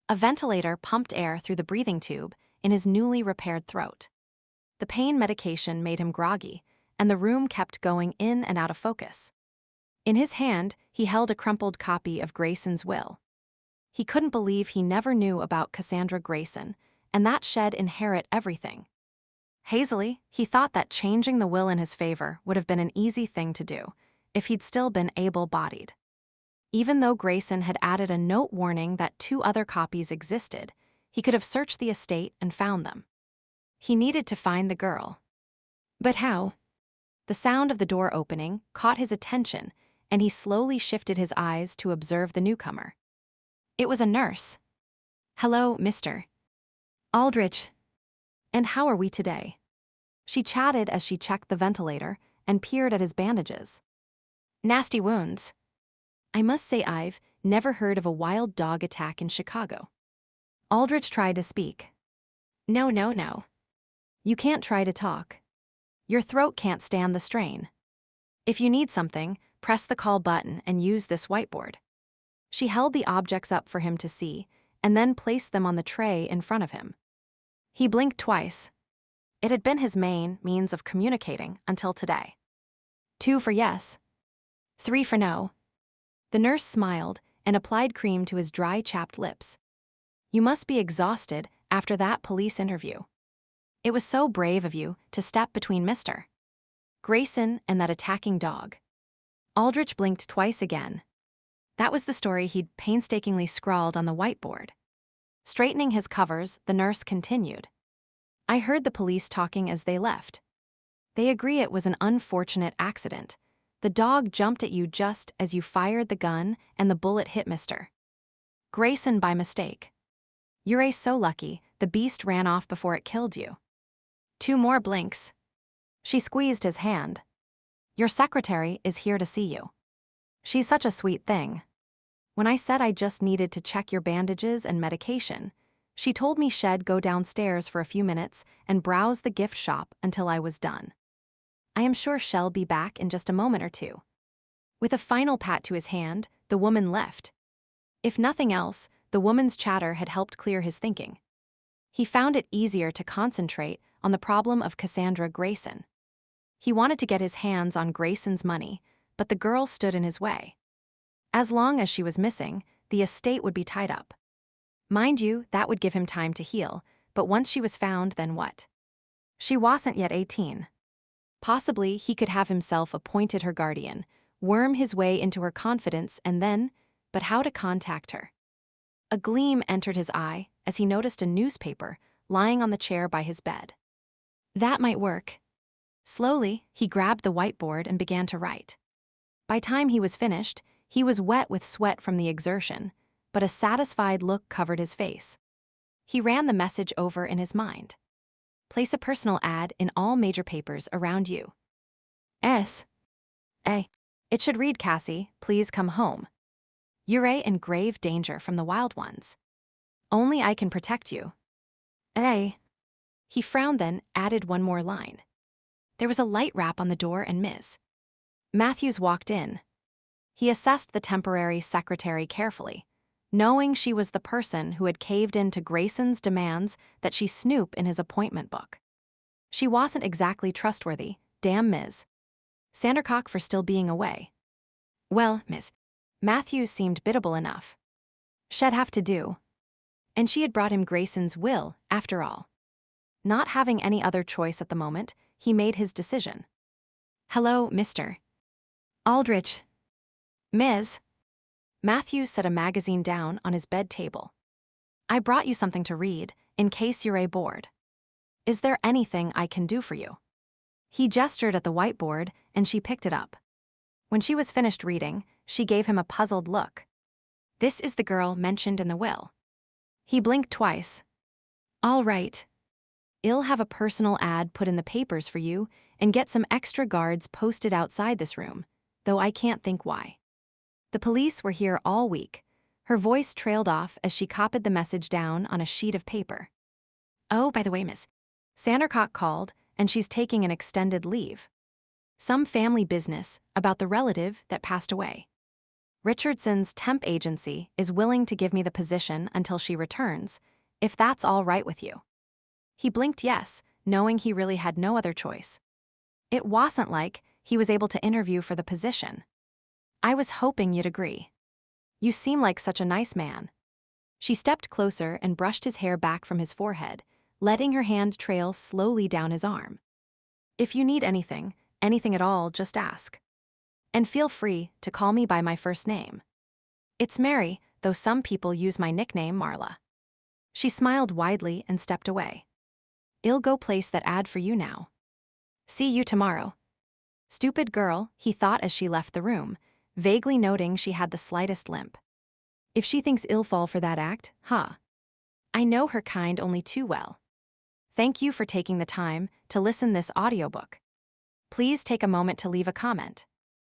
A ventilator pumped air through the breathing tube in his newly repaired throat. The pain medication made him groggy, and the room kept going in and out of focus. In his hand, he held a crumpled copy of Grayson's will. He couldn't believe he never knew about Cassandra Grayson, and that she'd inherit everything. Hazily, he thought that changing the will in his favor would have been an easy thing to do, if he'd still been able-bodied. Even though Grayson had added a note warning that 2 other copies existed, he could have searched the estate and found them. He needed to find the girl. But how? The sound of the door opening caught his attention, and he slowly shifted his eyes to observe the newcomer. It was a nurse. "Hello, Mr. Aldrich. And how are we today?" She chatted as she checked the ventilator and peered at his bandages. "Nasty wounds. I must say I've never heard of a wild dog attack in Chicago." Aldrich tried to speak. No. You can't try to talk. Your throat can't stand the strain. If you need something, press the call button and use this whiteboard." She held the objects up for him to see, and then placed them on the tray in front of him. He blinked twice. It had been his main means of communicating until today. 2 for yes. 3 for no. The nurse smiled and applied cream to his dry, chapped lips. "You must be exhausted after that police interview. It was so brave of you to step between Mr. Grayson and that attacking dog." Aldrich blinked twice again. That was the story he'd painstakingly scrawled on the whiteboard. Straightening his covers, the nurse continued. "I heard the police talking as they left. They agree it was an unfortunate accident. The dog jumped at you just as you fired the gun and the bullet hit Mr. Grayson by mistake. You're so lucky, the beast ran off before it killed you." 2 more blinks. She squeezed his hand. Your secretary is here to see you. She's such a sweet thing. When I said I just needed to check your bandages and medication, she told me she'd go downstairs for a few minutes and browse the gift shop until I was done. I am sure she'll be back in just a moment or two. With a final pat to his hand, the woman left. If nothing else, the woman's chatter had helped clear his thinking. He found it easier to concentrate on the problem of Cassandra Grayson. He wanted to get his hands on Grayson's money, but the girl stood in his way. As long as she was missing, the estate would be tied up. Mind you, that would give him time to heal, but once she was found, then what? She wasn't yet 18. Possibly he could have himself appointed her guardian, worm his way into her confidence, and then, but how to contact her? A gleam entered his eye as he noticed a newspaper lying on the chair by his bed. That might work. Slowly, he grabbed the whiteboard and began to write. By time he was finished, he was wet with sweat from the exertion, but a satisfied look covered his face. He ran the message over in his mind. Place a personal ad in all major papers around you. S.A. It should read, Cassie, please come home. You're in grave danger from the wild ones. Only I can protect you. A. He frowned, then added one more line. There was a light rap on the door and Ms. Matthews walked in. He assessed the temporary secretary carefully, knowing she was the person who had caved in to Grayson's demands that she snoop in his appointment book. She wasn't exactly trustworthy, damn Ms. Sandercock for still being away. Well, Ms. Matthews seemed biddable enough. She'd have to do. And she had brought him Grayson's will, after all. Not having any other choice at the moment, he made his decision. Hello, Mr. Aldrich. Ms. Matthews set a magazine down on his bed table. I brought you something to read, in case you're bored. Is there anything I can do for you? He gestured at the whiteboard, and she picked it up. When she was finished reading, she gave him a puzzled look. This is the girl mentioned in the will. He blinked twice. All right. I'll have a personal ad put in the papers for you and get some extra guards posted outside this room, though I can't think why. The police were here all week. Her voice trailed off as she copied the message down on a sheet of paper. Oh, by the way, Miss Sandercock called, and she's taking an extended leave. Some family business about the relative that passed away. Richardson's temp agency is willing to give me the position until she returns, if that's all right with you. He blinked yes, knowing he really had no other choice. It wasn't like he was able to interview for the position. I was hoping you'd agree. You seem like such a nice man. She stepped closer and brushed his hair back from his forehead, letting her hand trail slowly down his arm. If you need anything at all, just ask. And feel free to call me by my first name. It's Mary, though some people use my nickname Marla. She smiled widely and stepped away. I'll go place that ad for you now. See you tomorrow. Stupid girl, he thought as she left the room, vaguely noting she had the slightest limp. If she thinks I'll fall for that act, huh? I know her kind only too well. Thank you for taking the time to listen this audiobook. Please take a moment to leave a comment.